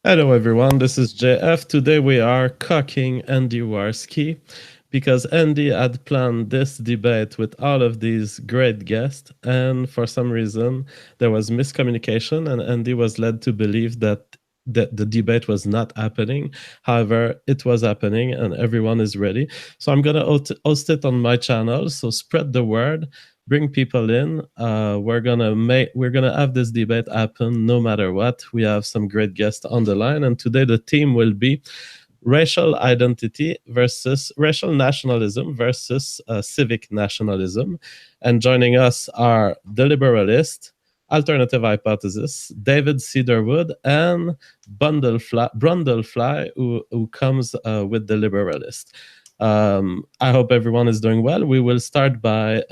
Hello everyone, this is JF. Today we are cocking Andy Warski because Andy had planned this debate with all of these great guests, and for some reason there was miscommunication and Andy was led to believe that the debate was not happening. However, it was happening and everyone is ready. So I'm going to host it on my channel, so spread the word. Bring people in. We're gonna have this debate happen no matter what. We have some great guests on the line, and today the theme will be racial identity versus racial nationalism versus civic nationalism. And joining us are the Liberalist, Alternative Hypothesis, David Cedarwood, and Brundlefly, who comes with the Liberalist. I hope everyone is doing well. We will start by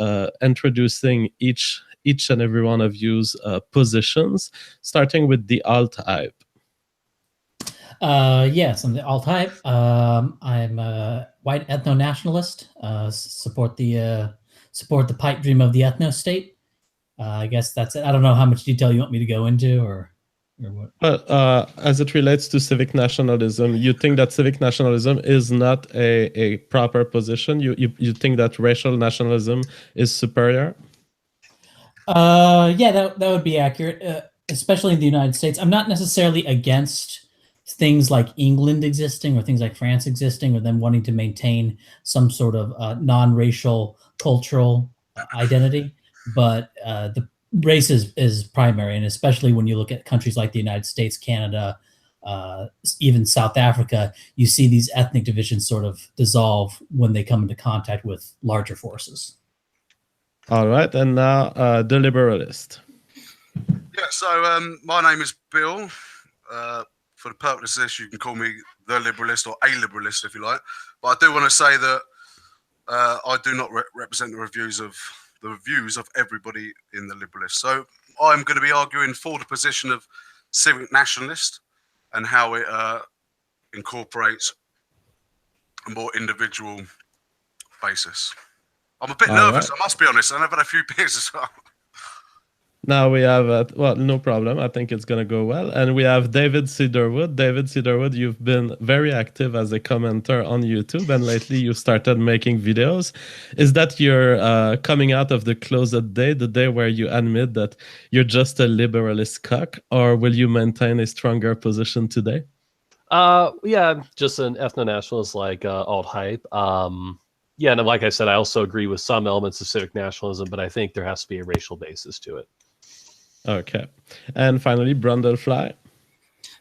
introducing each and every one of you's positions, starting with the AltHype. Yes, I'm the AltHype. I'm a white ethno-nationalist. Support the pipe dream of the Ethnostate. I guess that's it. I don't know how much detail you want me to go into, or what. But as it relates to civic nationalism, you think that civic nationalism is not a proper position? You think that racial nationalism is superior? Yeah, that would be accurate, especially in the United States. I'm not necessarily against things like England existing or things like France existing, or them wanting to maintain some sort of non-racial cultural identity, but the race is primary, and especially when you look at countries like the United States, Canada, even South Africa, you see these ethnic divisions sort of dissolve when they come into contact with larger forces. All right, and now the Liberalist. Yeah, so my name is Bill. For the purpose of this, you can call me the Liberalist or a Liberalist if you like. But I do want to say that I do not represent the views of everybody in the Liberalist. So I'm going to be arguing for the position of civic nationalist and how it incorporates a more individual basis. I'm a bit nervous, I must be honest. I've had a few beers as well. Now we have, well, no problem. I think it's going to go well. And we have David Cedarwood. David Cedarwood, you've been very active as a commenter on YouTube, and lately you started making videos. Is that your coming out of the closet day, the day where you admit that you're just a liberalist cuck, or will you maintain a stronger position today? Yeah, I'm just an ethno-nationalist like AltHype. Yeah, and like I said, I also agree with some elements of civic nationalism, but I think there has to be a racial basis to it. Okay. And finally, Brundlefly.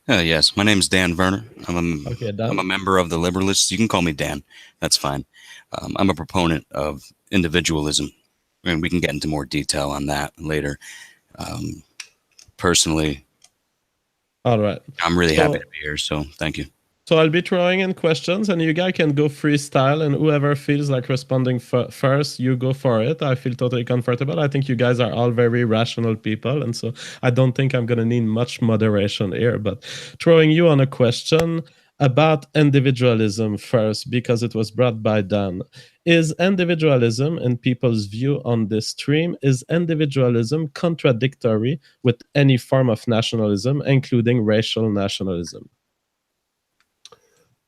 Yes, my name is Dan Werner. I'm a member of the Liberalists. You can call me Dan. That's fine. I'm a proponent of individualism, and we can get into more detail on that later. Personally, all right, I'm really happy to be here, so thank you. So I'll be throwing in questions, and you guys can go freestyle, and whoever feels like responding first, you go for it. I feel totally comfortable. I think you guys are all very rational people, and so I don't think I'm going to need much moderation here. But throwing you on a question about individualism first, because it was brought by Dan. Is individualism, in people's view on this stream, is individualism contradictory with any form of nationalism, including racial nationalism?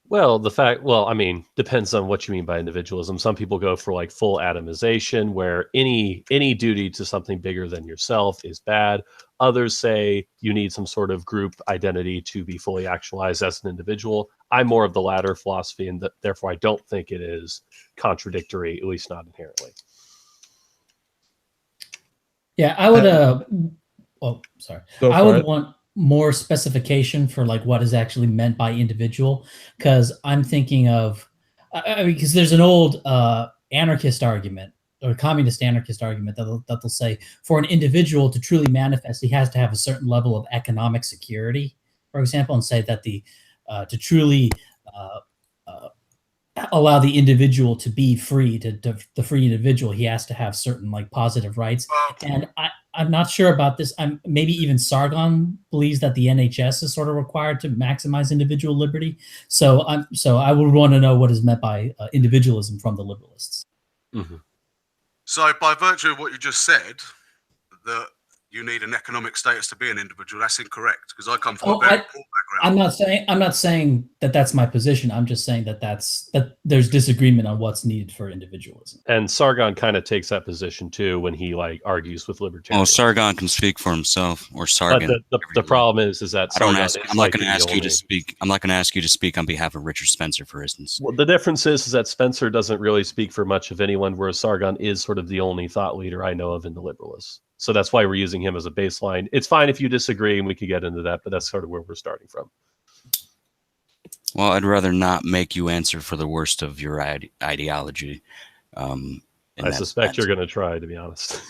Well, I mean, depends on what you mean by individualism. Some people go for like full atomization, where any duty to something bigger than yourself is bad. Others say you need some sort of group identity to be fully actualized as an individual. I'm more of the latter philosophy, and therefore I don't think it is contradictory, at least not inherently. Yeah, I would. I would want more specification for like what is actually meant by individual, because I'm thinking of, because there's an old anarchist argument or communist anarchist argument that they'll say for an individual to truly manifest, he has to have a certain level of economic security, for example, and say that to truly allow the individual to be free, the free individual, he has to have certain like positive rights. And I'm not sure about this. Maybe even Sargon believes that the NHS is sort of required to maximize individual liberty. So I would want to know what is meant by individualism from the liberalists. Mm-hmm. So by virtue of what you just said, that you need an economic status to be an individual. That's incorrect, because I come from a very poor background. I'm not saying that that's my position. I'm just saying that there's disagreement on what's needed for individualism. And Sargon kind of takes that position too when he like argues with libertarians. Well, Sargon can speak for himself, or Sargon. But the problem is that I'm not going to ask you to speak. I'm not going to ask you to speak on behalf of Richard Spencer, for instance. Well, the difference is that Spencer doesn't really speak for much of anyone, whereas Sargon is sort of the only thought leader I know of in the Liberalists. So that's why we're using him as a baseline. It's fine if you disagree, and we could get into that, but that's sort of where we're starting from. Well, I'd rather not make you answer for the worst of your ideology. I suspect you're going to try, to be honest.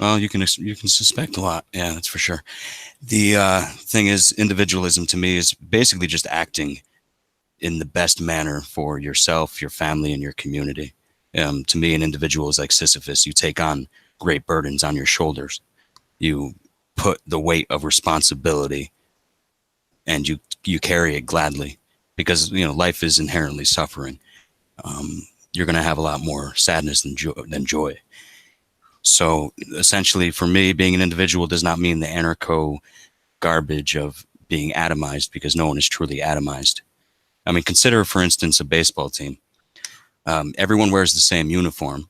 Well, you can suspect a lot. Yeah, that's for sure. The thing is, individualism to me is basically just acting in the best manner for yourself, your family, and your community. To me, an individual is like Sisyphus. You take on great burdens on your shoulders. You put the weight of responsibility, and you carry it gladly, because life is inherently suffering. You're going to have a lot more sadness than joy. So essentially, for me, being an individual does not mean the anarcho garbage of being atomized, because no one is truly atomized. I mean, consider, for instance, a baseball team. Everyone wears the same uniform.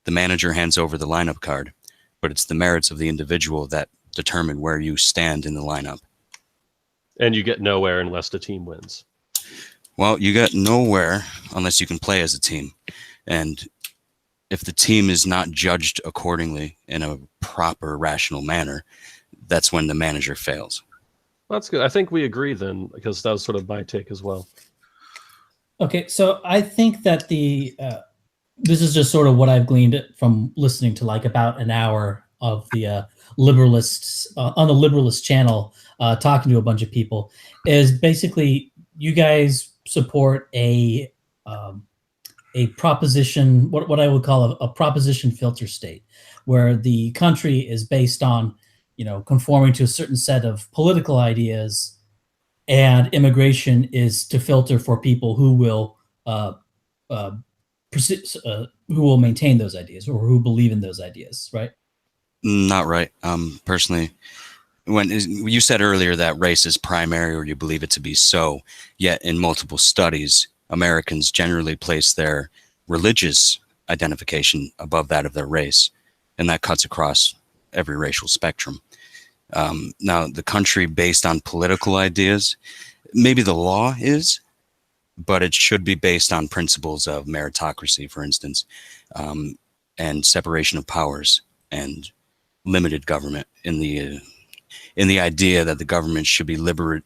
The manager hands over the lineup card, but it's the merits of the individual that determine where you stand in the lineup. And you get nowhere unless the team wins. Well, you get nowhere unless you can play as a team. And if the team is not judged accordingly in a proper, rational manner, that's when the manager fails. Well, that's good. I think we agree then, because that was sort of my take as well. Okay, so I think that this is just sort of what I've gleaned from listening to like about an hour of the Liberalists on the Liberalist channel, talking to a bunch of people, is basically you guys support a proposition, what I would call a proposition filter state, where the country is based on, conforming to a certain set of political ideas, and immigration is to filter for people who will maintain those ideas, or who believe in those ideas, right? Not right. Personally, when you said earlier that race is primary, or you believe it to be so, yet in multiple studies, Americans generally place their religious identification above that of their race, and that cuts across every racial spectrum. Now, the country based on political ideas, maybe the law is, but it should be based on principles of meritocracy, for instance, and separation of powers and limited government, in the idea that the government should be limited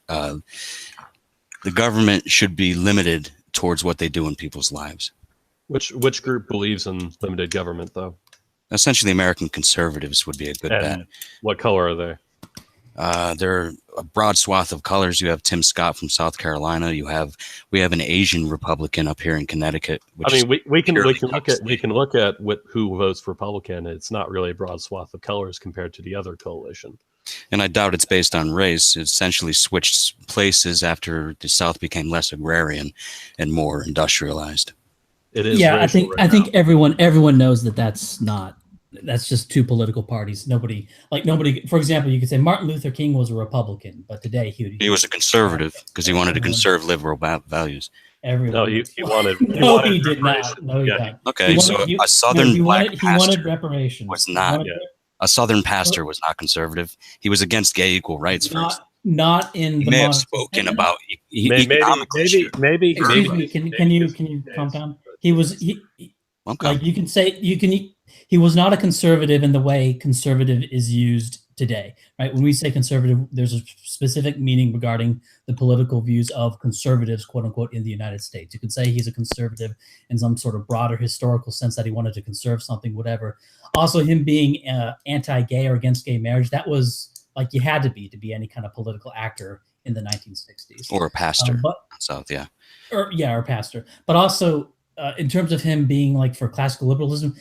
towards what they do in people's lives. Which group believes in limited government, though? Essentially, American conservatives would be a good bet. What color are they? They're a broad swath of colors. You have Tim Scott from South Carolina. We have an Asian Republican up here in Connecticut. We can look at who votes Republican. It's not really a broad swath of colors compared to the other coalition. And I doubt it's based on race. It essentially switched places after the South became less agrarian and more industrialized. It is. Yeah, I think everyone knows that that's just two political parties. Nobody, for example, you could say Martin Luther King was a Republican, but today he was a conservative because he wanted to conserve liberal values. Everyone. No, he wanted. He did not. No, he didn't. Okay, a Southern black pastor wanted reparations. Was not. A Southern pastor was not conservative. He was against gay equal rights first. Not in the. He may have spoken about maybe. Can you calm down? He was. Okay. Like you can say he was not a conservative in the way conservative is used today, right? When we say conservative, there's a specific meaning regarding the political views of conservatives, quote unquote, in the United States. You could say he's a conservative in some sort of broader historical sense, that he wanted to conserve something, whatever. Also, him being anti-gay or against gay marriage, that was like you had to be any kind of political actor in the 1960s. Or a pastor. Or a pastor. But also, in terms of him being like for classical liberalism,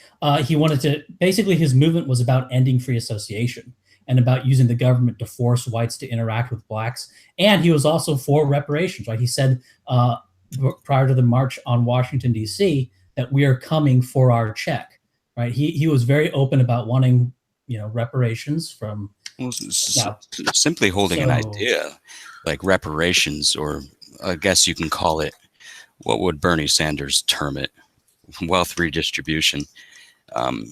he wanted to, basically his movement was about ending free association and about using the government to force whites to interact with blacks. And he was also for reparations, right? He said prior to the march on Washington, D.C., that we are coming for our check, right? He was very open about wanting, reparations from Well, simply holding an idea like reparations, or I guess you can call it, what would Bernie Sanders term it? Wealth redistribution.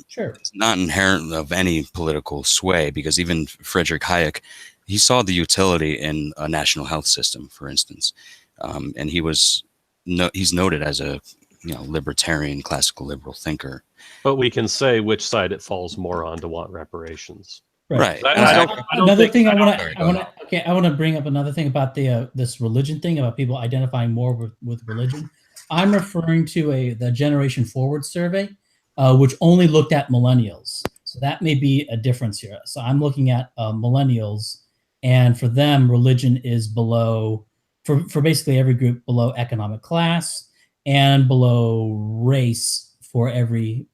Sure. It's not inherent of any political sway, because even Friedrich Hayek, he saw the utility in a national health system, for instance. And he's noted as a libertarian, classical liberal thinker. But we can say which side it falls more on to want reparations. Right. Another thing I want to bring up another thing about this religion thing, about people identifying more with religion. I'm referring to the Generation Forward survey, which only looked at millennials. So that may be a difference here. So I'm looking at millennials, and for them, religion is below, for basically every group, below economic class and below race for every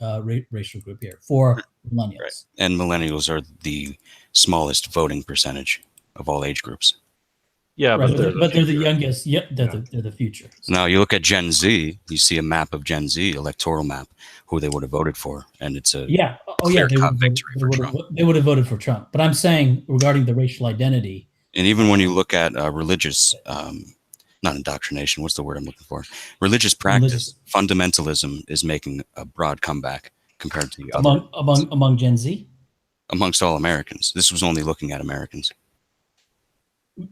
racial group here, for millennials. Right. And millennials are the smallest voting percentage of all age groups. Yeah, right, but they're the youngest. Yep, they're the future. So now you look at Gen Z, you see a map of Gen Z, electoral map, who they would have voted for, and it's a clear-cut victory for Trump. They would have voted for Trump. But I'm saying regarding the racial identity, and even when you look at religious, not indoctrination, what's the word I'm looking for? Religious practice, fundamentalism is making a broad comeback compared to the among Gen Z, amongst all Americans. This was only looking at Americans.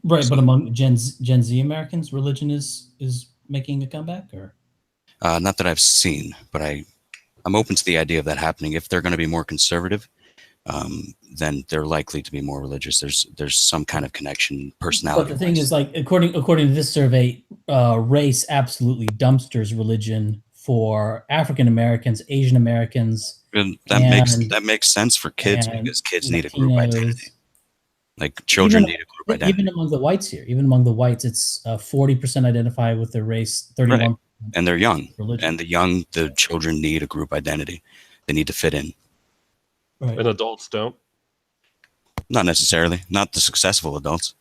Right, but among Gen Z Americans, religion is making a comeback, or not that I've seen, but I'm open to the idea of that happening. If they're going to be more conservative, then they're likely to be more religious. There's some kind of connection, personality. But the thing is, like according to this survey, race absolutely dumpsters religion for African Americans, Asian Americans. And that makes sense for kids, because kids need a group identity. Like children need a group identity. Even among the whites here, it's 40% identify with their race, 31%. Right. And they're young. Religion. And the children need a group identity. They need to fit in. Right. And adults don't? Not necessarily. Not the successful adults.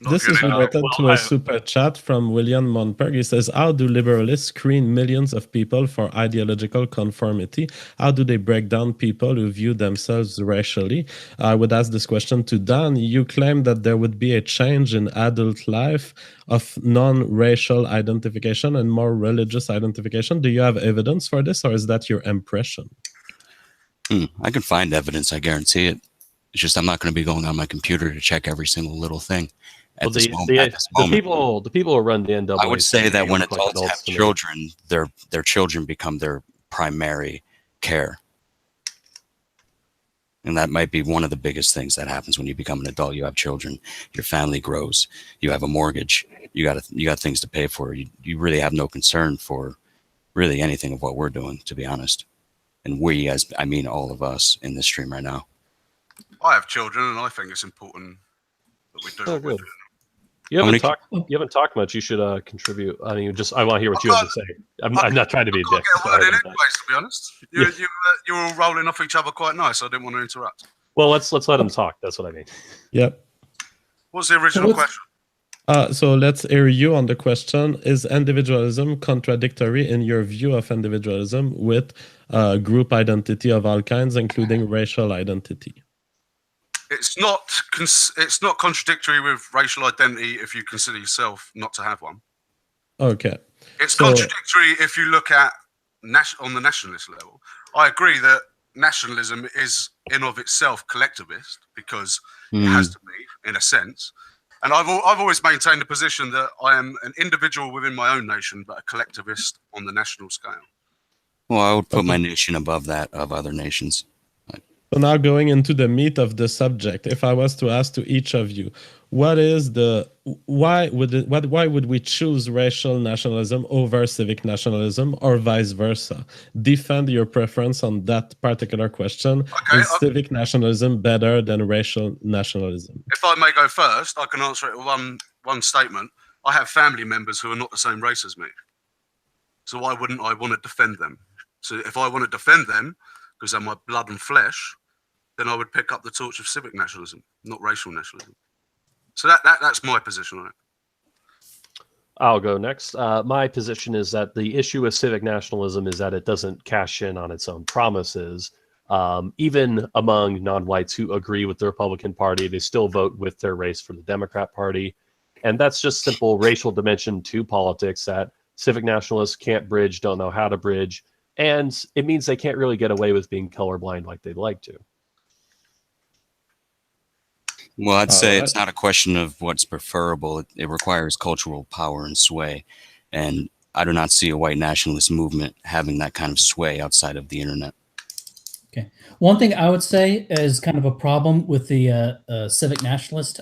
This is related to a super chat from William Monberg. He says, how do liberalists screen millions of people for ideological conformity? How do they break down people who view themselves racially? I would ask this question to Dan. You claim that there would be a change in adult life of non-racial identification and more religious identification. Do you have evidence for this, or is that your impression? I can find evidence, I guarantee it. It's just I'm not going to be going on my computer to check every single little thing. Well, the people who run the NAACP, I would say that when adults have children, their children become their primary care, and that might be one of the biggest things that happens when you become an adult. You have children, your family grows, you have a mortgage, you got things to pay for. You really have no concern for really anything of what we're doing, to be honest. And we, as I mean all of us in this stream right now. I have children, and I think it's important that we do what we're doing. You haven't talked much. You should contribute. I mean, I want to hear what you have to say. I'm not trying to be a dick. Get a word in anyways, to be honest. You were all rolling off each other quite nice. I didn't want to interrupt. Well, let's let them talk. That's what I mean. Yep. What's the original question? So let's hear you on the question. Is individualism contradictory in your view of individualism with group identity of all kinds, including racial identity? It's not contradictory with racial identity if you consider yourself not to have one. Okay. It's contradictory if you look at on the nationalist level. I agree that nationalism is in of itself collectivist, because it has to be, in a sense. And I've always maintained the position that I am an individual within my own nation, but a collectivist on the national scale. Well, I would put my nation above that of other nations. So now going into the meat of the subject, if I was to ask to each of you, why would we choose racial nationalism over civic nationalism, or vice versa? Defend your preference on that particular question. Okay, is civic nationalism better than racial nationalism? If I may go first, I can answer it with one statement. I have family members who are not the same race as me. So why wouldn't I want to defend them? So if I want to defend them, because they're my blood and flesh, then I would pick up the torch of civic nationalism, not racial nationalism. So that's my position on it. I'll go next. My position is that the issue with civic nationalism is that it doesn't cash in on its own promises. Even among non-whites who agree with the Republican Party, they still vote with their race for the Democrat Party. And that's just simple racial dimension to politics that civic nationalists can't bridge, don't know how to bridge. And it means they can't really get away with being colorblind like they'd like to. Well, I'd say it's not a question of what's preferable. It requires cultural power and sway. And I do not see a white nationalist movement having that kind of sway outside of the internet. Okay. One thing I would say is kind of a problem with the civic nationalist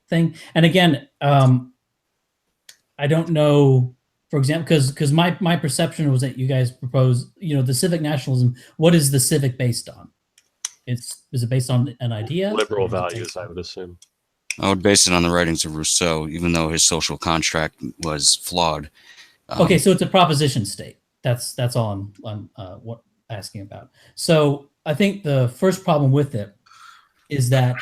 thing. And again, I don't know, for example, because my perception was that you guys proposed, the civic nationalism. What is the civic based on? Is it based on an idea? Liberal values, I would assume. I would base it on the writings of Rousseau, even though his social contract was flawed. Okay, so it's a proposition state. That's all I'm asking about. So I think the first problem with it is that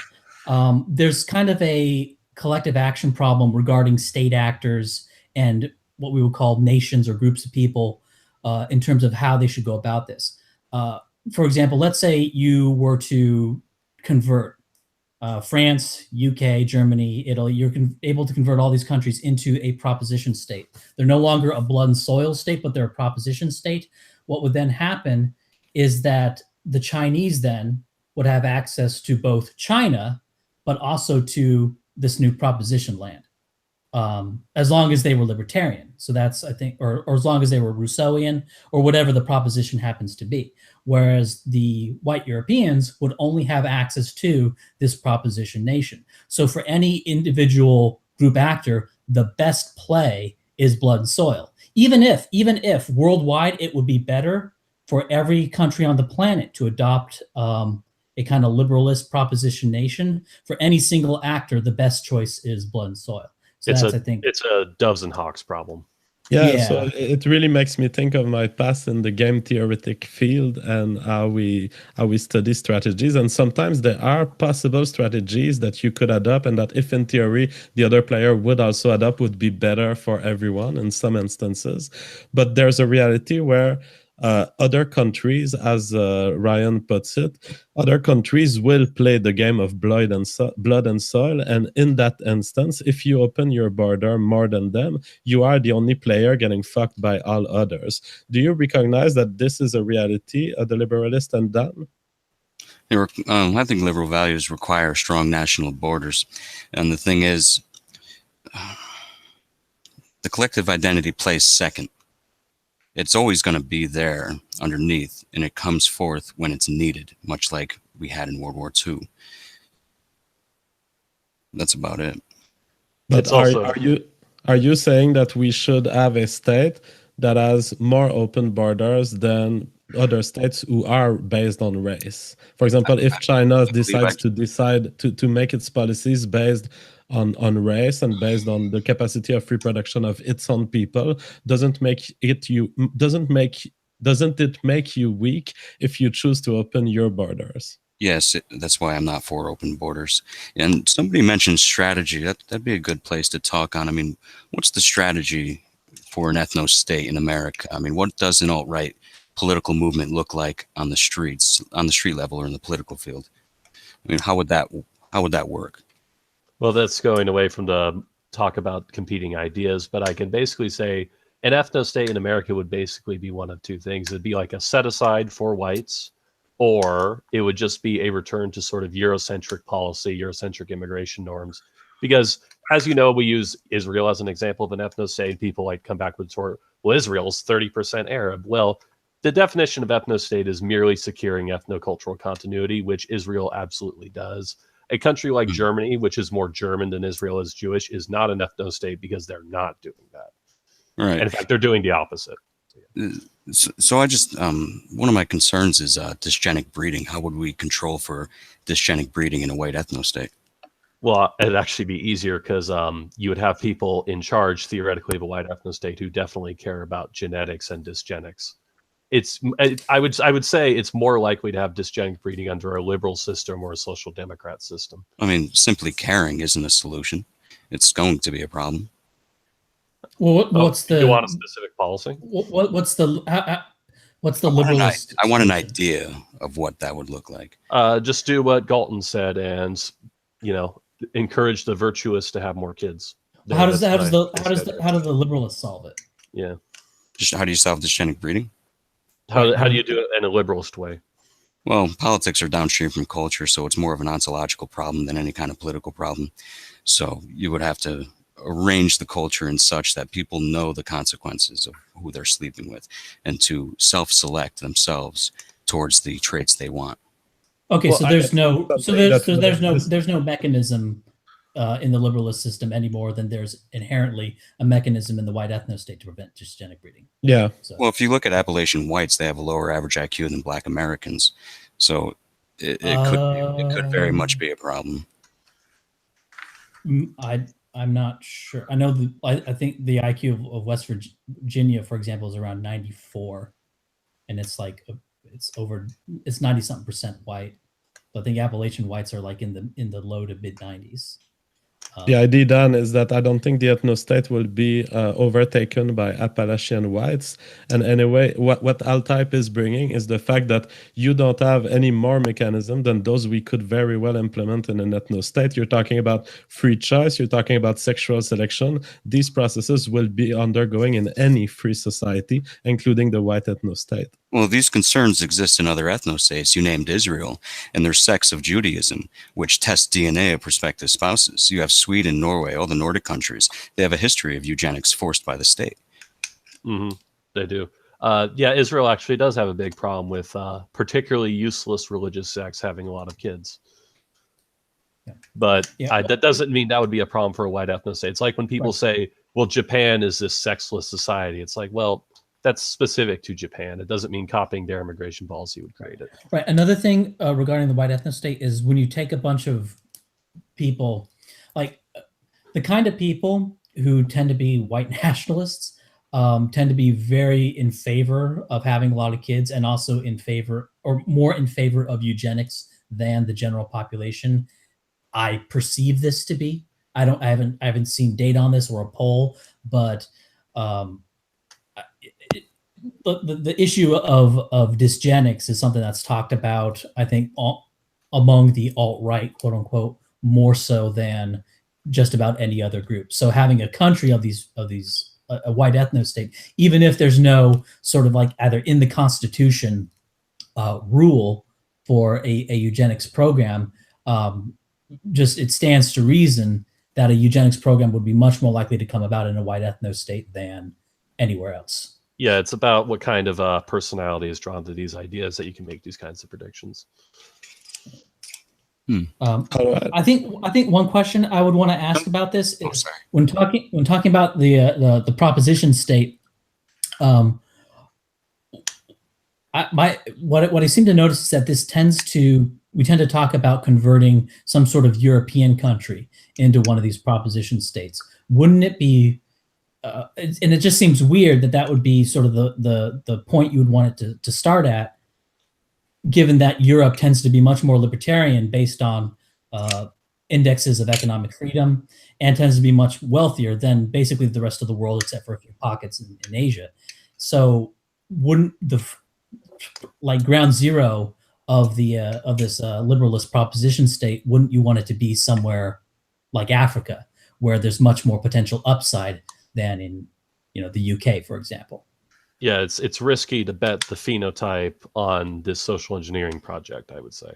there's kind of a collective action problem regarding state actors and what we would call nations or groups of people in terms of how they should go about this. For example, let's say you were to convert France, UK, Germany, Italy. You're able to convert all these countries into a proposition state. They're no longer a blood and soil state, but they're a proposition state. What would then happen is that the Chinese then would have access to both China, but also to this new proposition land, as long as they were libertarian. So that's, I think, or as long as they were Rousseauian or whatever the proposition happens to be. Whereas the white Europeans would only have access to this proposition nation. So for any individual group actor, the best play is blood and soil. Even if worldwide it would be better for every country on the planet to adopt a kind of liberalist proposition nation, for any single actor, the best choice is blood and soil. So I think it's a doves and hawks problem. Yeah, so it really makes me think of my past in the game theoretic field and how we study strategies. And sometimes there are possible strategies that you could adopt, and that if in theory the other player would also adopt, would be better for everyone in some instances. But there's a reality where other countries, as Ryan puts it, other countries will play the game of blood and soil. And in that instance, if you open your border more than them, you are the only player getting fucked by all others. Do you recognize that this is a reality, the liberalist and Dan? I think liberal values require strong national borders. And the thing is, the collective identity plays second. It's always going to be there underneath, and it comes forth when it's needed, much like we had in World War II. That's about it. But are you saying that we should have a state that has more open borders than other states who are based on race? For example, if China decides to make its policies based on race and based on the capacity of reproduction of its own people, doesn't it make you weak if you choose to open your borders? Yes, that's why I'm not for open borders. And somebody mentioned strategy. That'd be a good place to talk on. I mean, what's the strategy for an ethnostate in America? I mean, what does an alt-right political movement look like on the street level or in the political field? I mean, how would that work? Well, that's going away from the talk about competing ideas, but I can basically say an ethnostate in America would basically be one of two things. It'd be like a set aside for whites, or it would just be a return to sort of Eurocentric policy, Eurocentric immigration norms. Because, as you know, we use Israel as an example of an ethnostate. People like come back with, well, Israel's 30% Arab. Well, the definition of ethnostate is merely securing ethnocultural continuity, which Israel absolutely does. A country like Germany, which is more German than Israel is Jewish, is not an ethnostate because they're not doing that. Right. And in fact, they're doing the opposite. So I just, one of my concerns is dysgenic breeding. How would we control for dysgenic breeding in a white ethnostate? Well, it'd actually be easier because you would have people in charge, theoretically, of a white ethnostate who definitely care about genetics and dysgenics. I would say it's more likely to have dysgenic breeding under a liberal system or a social democrat system. I mean, simply caring isn't a solution. It's going to be a problem. Well, what's the? You want a specific policy? What's the? What's the liberalist? I want an idea of what that would look like. Just do what Galton said, and encourage the virtuous to have more kids. How do the liberalists solve it? Yeah. Just how do you solve dysgenic breeding? How do you do it in a liberalist way? Well, politics are downstream from culture, so it's more of an ontological problem than any kind of political problem. So you would have to arrange the culture in such that people know the consequences of who they're sleeping with, and to self-select themselves towards the traits they want. Okay, so there's no mechanism in the liberalist system any more than there's inherently a mechanism in the white ethnostate to prevent dysgenic breeding. Yeah. So. Well, if you look at Appalachian whites, they have a lower average IQ than Black Americans, so it could very much be a problem. I'm not sure. I know I think the IQ of West Virginia, for example, is around 94, and it's like it's 90-something% white. But I think Appalachian whites are like in the low to mid 90s. The idea then is that I don't think the ethnostate will be overtaken by Appalachian whites. And anyway, what AltHype is bringing is the fact that you don't have any more mechanism than those we could very well implement in an ethnostate. You're talking about free choice. You're talking about sexual selection. These processes will be undergoing in any free society, including the white ethnostate. Well, these concerns exist in other ethnostates. You named Israel and their sects of Judaism, which test DNA of prospective spouses. You have Sweden, Norway, all the Nordic countries. They have a history of eugenics forced by the state. Mm-hmm. They do. Israel actually does have a big problem with particularly useless religious sects having a lot of kids. Yeah. But that doesn't mean that would be a problem for a white ethnostate. It's like when people say, well, Japan is this sexless society. It's like, well, that's specific to Japan. It doesn't mean copying their immigration policy would create it. Right. Another thing regarding the white ethnostate is when you take a bunch of people, like the kind of people who tend to be white nationalists, tend to be very in favor of having a lot of kids, and also in favor, or more in favor of eugenics than the general population. I perceive this to be. I haven't seen data on this or a poll, but the issue of dysgenics is something that's talked about, I think, among the alt-right, quote unquote, more so than just about any other group. So having a country of these a white ethnostate, even if there's no sort of like either in the Constitution rule for a eugenics program, just it stands to reason that a eugenics program would be much more likely to come about in a white ethnostate than anywhere else. Yeah, it's about what kind of personality is drawn to these ideas that you can make these kinds of predictions. I think one question I would want to ask about this is when talking about the proposition state. What I seem to notice is that we tend to talk about converting some sort of European country into one of these proposition states. Wouldn't it be? And it just seems weird that would be sort of the point you would want it to start at, given that Europe tends to be much more libertarian based on indexes of economic freedom, and tends to be much wealthier than basically the rest of the world, except for a few pockets in Asia. So wouldn't ground zero of this liberalist proposition state, wouldn't you want it to be somewhere like Africa, where there's much more potential upside than in the UK, for example? Yeah, it's risky to bet the phenotype on this social engineering project, I would say.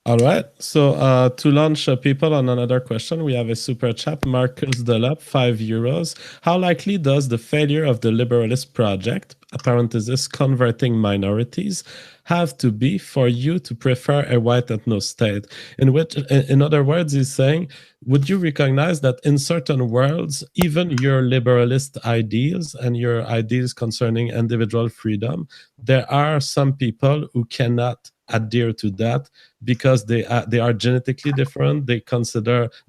All right. So to launch people on another question, we have a super chat. Marcus Delap, €5. How likely does the failure of the Liberalist project, parenthesis, converting minorities, have to be for you to prefer a white ethnostate? In other words, he's saying, would you recognize that in certain worlds, even your liberalist ideals and your ideas concerning individual freedom, there are some people who cannot adhere to that because they are genetically different. They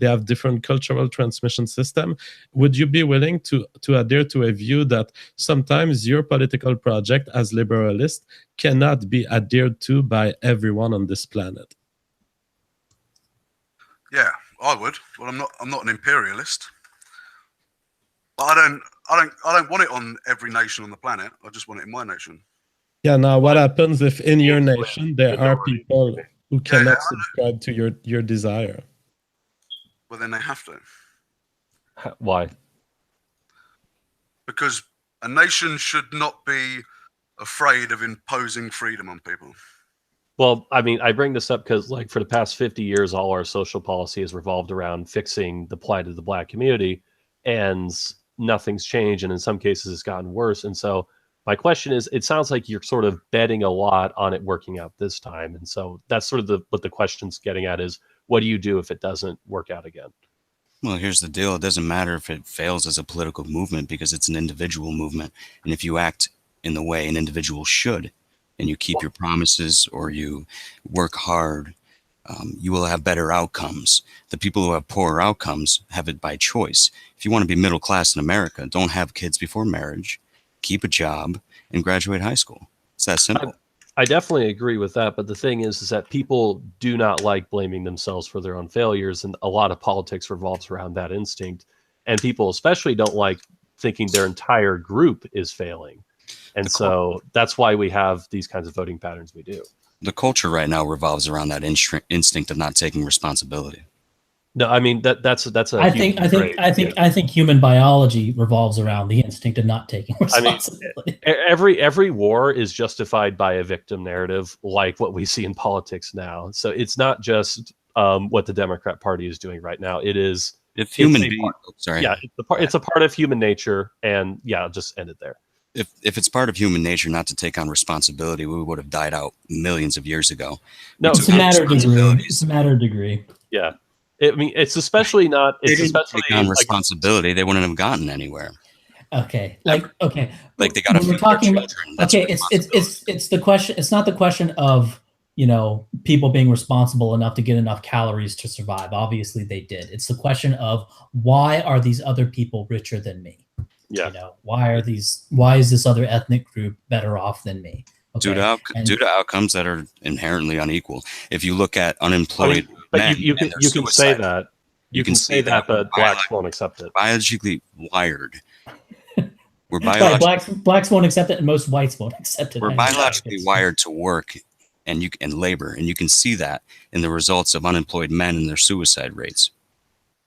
have different cultural transmission system. Would you be willing to adhere to a view that sometimes your political project as liberalist cannot be adhered to by everyone on this planet? Yeah, I would. Well, I'm not an imperialist. But I don't want it on every nation on the planet. I just want it in my nation. Yeah. Now, what happens if in your nation there are people who cannot subscribe to your desire? Well, then they have to. Why? Because a nation should not be afraid of imposing freedom on people. Well, I mean, I bring this up because, like, for the past 50 years, all our social policy has revolved around fixing the plight of the Black community, and nothing's changed. And in some cases, it's gotten worse. And so my question is, it sounds like you're sort of betting a lot on it working out this time. And so that's sort of what the question's getting at is, what do you do if it doesn't work out again? Well, here's the deal. It doesn't matter if it fails as a political movement because it's an individual movement. And if you act in the way an individual should, and you keep your promises or you work hard, you will have better outcomes. The people who have poorer outcomes have it by choice. If you want to be middle class in America, don't have kids before marriage, keep a job, and graduate high school. It's that simple. I definitely agree with that. But the thing is that people do not like blaming themselves for their own failures. And a lot of politics revolves around that instinct. And people especially don't like thinking their entire group is failing. And so that's why we have these kinds of voting patterns we do. The culture right now revolves around that instinct of not taking responsibility. No, I mean that's a. I think human biology revolves around the instinct of not taking responsibility. I mean, every war is justified by a victim narrative, like what we see in politics now. So it's not just what the Democrat Party is doing right now. It is if human beings. Sorry. Yeah, it's a part of human nature, and yeah, I'll just end it there. If it's part of human nature not to take on responsibility, we would have died out millions of years ago. No, it's a matter of degree. It's a matter of degree. Yeah. I mean, it's especially not. It's especially take on responsibility. They wouldn't have gotten anywhere. Okay. Like they got to. We're talking about. Okay, it's the question. It's not the question of people being responsible enough to get enough calories to survive. Obviously, they did. It's the question of why are these other people richer than me? Yeah. Why is this other ethnic group better off than me? Okay. Due to outcomes that are inherently unequal. If you look at unemployed men, you can say that. You can say that, but blacks won't accept it. Biologically wired. We're blacks won't accept it, and most whites won't accept it. We're biologically wired to work and labor, and you can see that in the results of unemployed men and their suicide rates.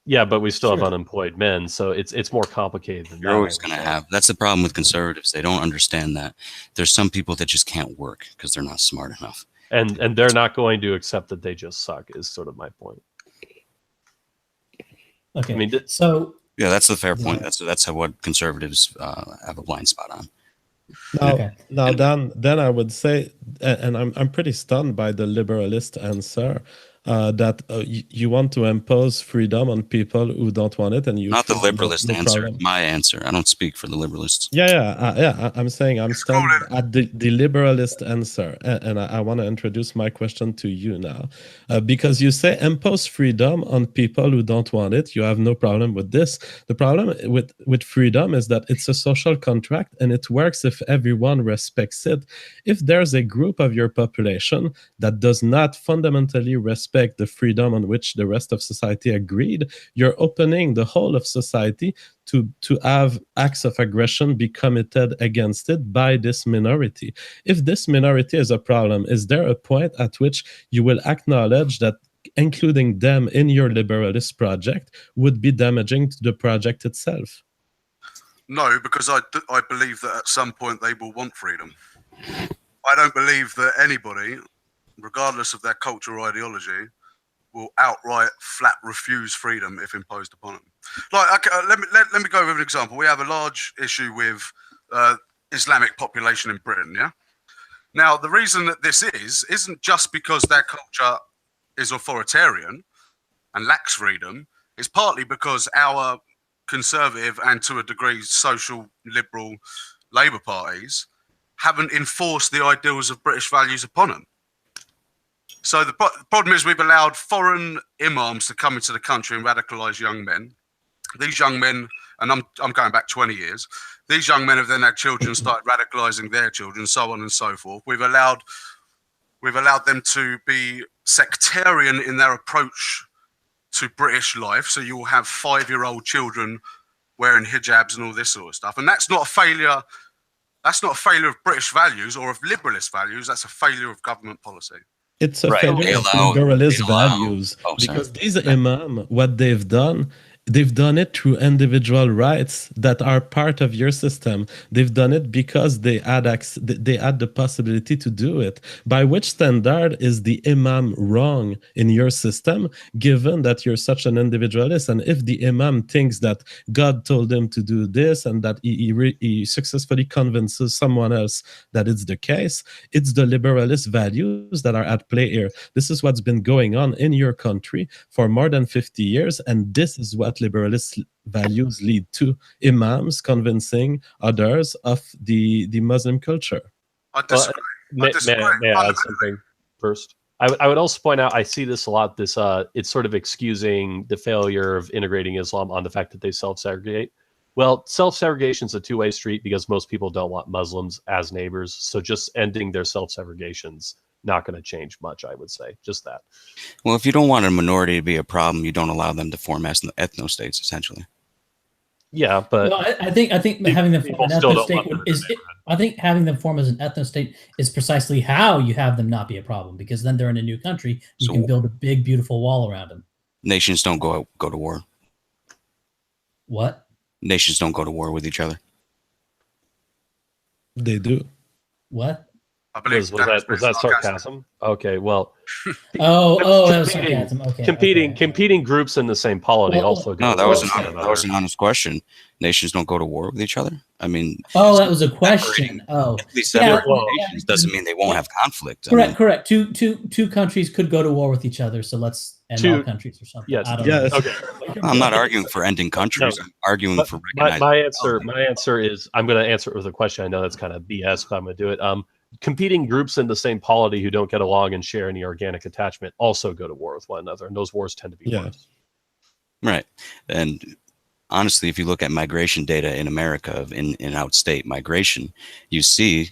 Yeah, but we still have unemployed men, so it's more complicated than that. You're always going to have. That's the problem with conservatives. They don't understand that there's some people that just can't work because they're not smart enough. And they're not going to accept that they just suck, is sort of my point. Okay. I mean, so yeah, that's the fair point. That's how what conservatives have a blind spot on. Now, then I would say, and I'm pretty stunned by the liberalist answer. That you want to impose freedom on people who don't want it, and you not the liberalist answer. My answer. I don't speak for the liberalists. Yeah. I'm saying I'm stunned at the liberalist answer, and I want to introduce my question to you now, because you say impose freedom on people who don't want it. You have no problem with this. The problem with freedom is that it's a social contract, and it works if everyone respects it. If there's a group of your population that does not fundamentally respect the freedom on which the rest of society agreed, you're opening the whole of society to have acts of aggression be committed against it by this minority. If this minority is a problem, is there a point at which you will acknowledge that including them in your liberalist project would be damaging to the project itself? No, because I believe that at some point they will want freedom. I don't believe that anybody, regardless of their culture or ideology, will outright flat refuse freedom if imposed upon them. Like, okay, let me go with an example. We have a large issue with Islamic population in Britain. Yeah. Now, the reason that this isn't just because their culture is authoritarian and lacks freedom. It's partly because our conservative and to a degree social liberal Labour parties haven't enforced the ideals of British values upon them. So the problem is we've allowed foreign imams to come into the country and radicalise young men. These young men, and I'm going back 20 years, these young men have then had children, started radicalising their children, so on and so forth. We've allowed them to be sectarian in their approach to British life. So you will have 5-year-old children wearing hijabs and all this sort of stuff. And that's not a failure. That's not a failure of British values or of liberalist values. That's a failure of government policy. It's a failure of liberalist values, because these imam, what they've done it through individual rights that are part of your system. They've done it because they had the possibility to do it. By which standard is the imam wrong in your system, given that you're such an individualist? And if the imam thinks that God told him to do this and that he successfully convinces someone else that it's the case, it's the liberalist values that are at play here. This is what's been going on in your country for more than 50 years, and this is what liberalist values lead to: imams convincing others of the Muslim culture. I disagree. May I add something first? I would also point out, I see this a lot, it's sort of excusing the failure of integrating Islam on the fact that they self-segregate. Well, self-segregation is a two-way street because most people don't want Muslims as neighbors. So just ending their self-segregation's not going to change much, I would say. Just that. Well, if you don't want a minority to be a problem, you don't allow them to form ethnostates, essentially. Yeah, but I think having them form an ethnostate I think having them form as an ethnostate is precisely how you have them not be a problem, because then they're in a new country. You can build a big, beautiful wall around them. Nations don't go to war. What? Nations don't go to war with each other. They do. What? I believe was that sarcasm? Okay, well. that was sarcasm. Okay. Competing groups in the same polity also. No, that was an honest question. Nations don't go to war with each other. I mean. Oh, that was a question. Oh, nations doesn't mean they won't have conflict. Correct. Two countries could go to war with each other. So let's end all countries or something. Yes. Okay. I'm not arguing for ending countries. I'm arguing for recognizing. My answer is, I'm going to answer it with a question. I know that's kind of BS, but I'm going to do it. Competing groups in the same polity who don't get along and share any organic attachment also go to war with one another, and those wars tend to be worse. Right. And honestly, if you look at migration data in America, in out-state migration, you see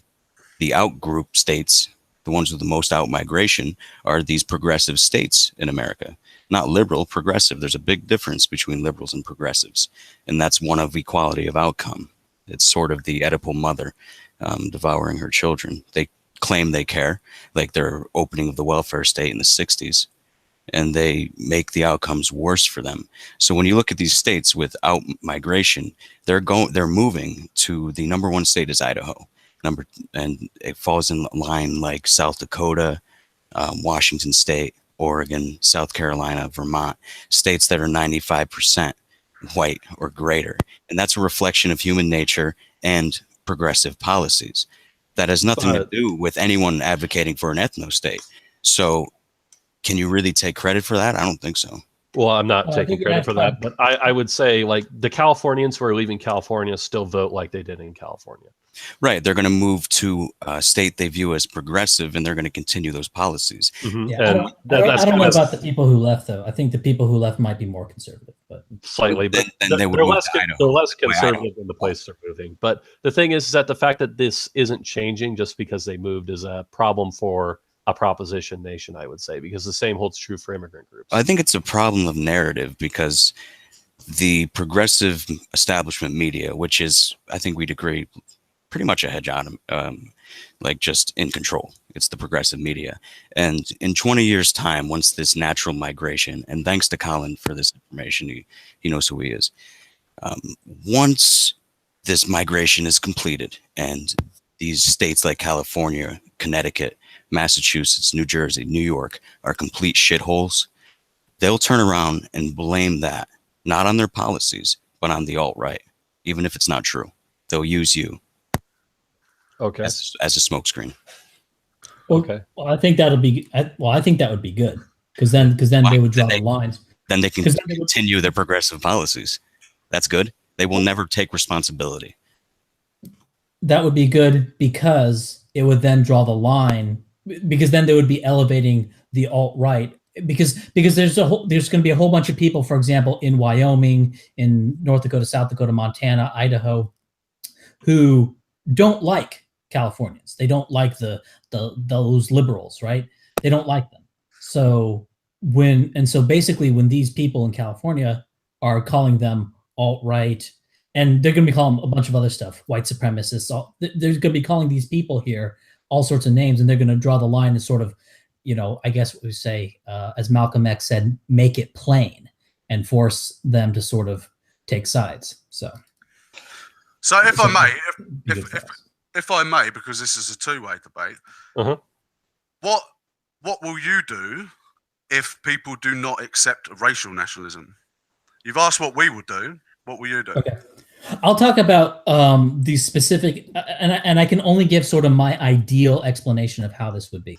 the out-group states, the ones with the most out-migration, are these progressive states in America. Not liberal, progressive. There's a big difference between liberals and progressives, and that's one of equality of outcome. It's sort of the Oedipal mother devouring her children. They claim they care, like their opening of the welfare state in the 60s, and they make the outcomes worse for them. So when you look at these states without migration, they're moving to the number one state is Idaho. And it falls in line like South Dakota, Washington State, Oregon, South Carolina, Vermont, states that are 95% white or greater. And that's a reflection of human nature and progressive policies. That has nothing to do with anyone advocating for an ethnostate. So can you really take credit for that? I don't think so. Well, I'm not taking credit for that, but I would say, like, the Californians who are leaving California still vote like they did in California. Right. They're going to move to a state they view as progressive, and they're going to continue those policies. Mm-hmm. Yeah, I don't know about the people who left, though. I think the people who left might be more conservative, but slightly. But they're less conservative than the place they're moving. But the thing is that the fact that this isn't changing just because they moved is a problem for a proposition nation, I would say, because the same holds true for immigrant groups. I think it's a problem of narrative, because the progressive establishment media, which is, I think we'd agree, pretty much a hegemon, like just in control. It's the progressive media. And in 20 years' time, once this natural migration, and thanks to Colin for this information, he knows who he is. Once this migration is completed and these states like California, Connecticut, Massachusetts, New Jersey, New York are complete shitholes, they'll turn around and blame that, not on their policies, but on the alt-right, even if it's not true. They'll use you as a smokescreen. Well, I think that would be good, because then they would draw the lines. Then they can continue their progressive policies. That's good. They will never take responsibility. That would be good, because it would then draw the line, because then they would be elevating the alt-right, because there's going to be a whole bunch of people, for example, in Wyoming, in North Dakota, South Dakota, Montana, Idaho, who don't like Californians. They don't like those liberals, right? They don't like them. So basically when these people in California are calling them alt-right and they're going to be calling a bunch of other stuff, white supremacists. They're going to be calling these people here all sorts of names, and they're going to draw the line as sort of, I guess what we say, as Malcolm X said, make it plain and force them to sort of take sides. So if I may, because this is a two-way debate, what will you do if people do not accept racial nationalism? You've asked what we would do. What will you do? Okay. I'll talk about these specific, and I can only give sort of my ideal explanation of how this would be.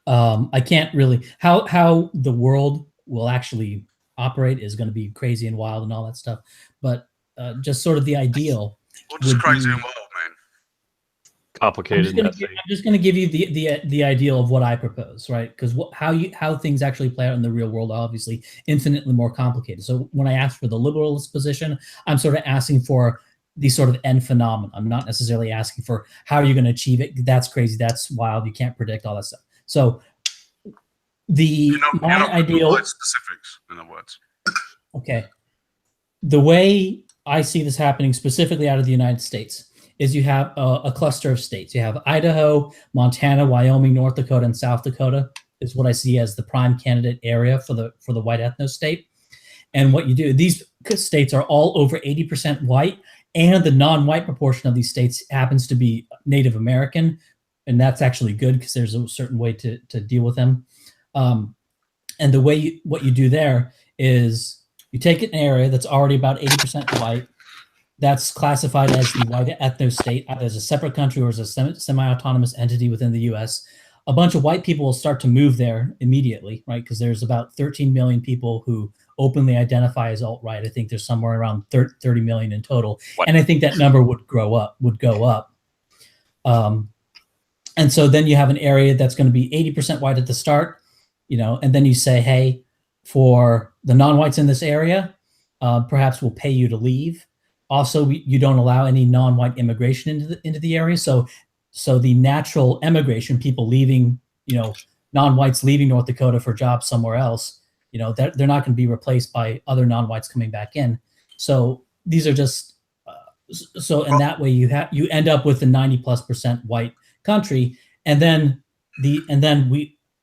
I can't really, how the world will actually operate is going to be crazy and wild and all that stuff. But just sort of the ideal. What is crazy and wild, man? Complicated. I'm just going to give you the ideal of what I propose, right? Because how things actually play out in the real world are obviously infinitely more complicated. So when I ask for the liberalist position, I'm sort of asking for the sort of end phenomenon. I'm not necessarily asking for how are you going to achieve it. That's crazy. That's wild. You can't predict all that stuff. So my ideal specifics, in other words. Okay, the way I see this happening specifically out of the United States is you have a cluster of states. You have Idaho, Montana, Wyoming, North Dakota, and South Dakota is what I see as the prime candidate area for the white ethnostate. And what you do, these states are all over 80% white, and the non-white proportion of these states happens to be Native American, and that's actually good because there's a certain way to deal with them. And the way what you do there is you take an area that's already about 80% white, that's classified as the white ethnostate, either as a separate country or as a semi-autonomous entity within the U.S. A bunch of white people will start to move there immediately, right? Because there's about 13 million people who openly identify as alt-right. I think there's somewhere around 30 million in total. And I think that number would go up. And so then you have an area that's going to be 80% white at the start, and then you say, hey, for the non-whites in this area, perhaps we'll pay you to leave. Also, you don't allow any non-white immigration into the area. So the natural emigration, people leaving, non-whites leaving North Dakota for jobs somewhere else, they're not going to be replaced by other non-whites coming back in. So these are just in that way you end up with a 90+% white country, and then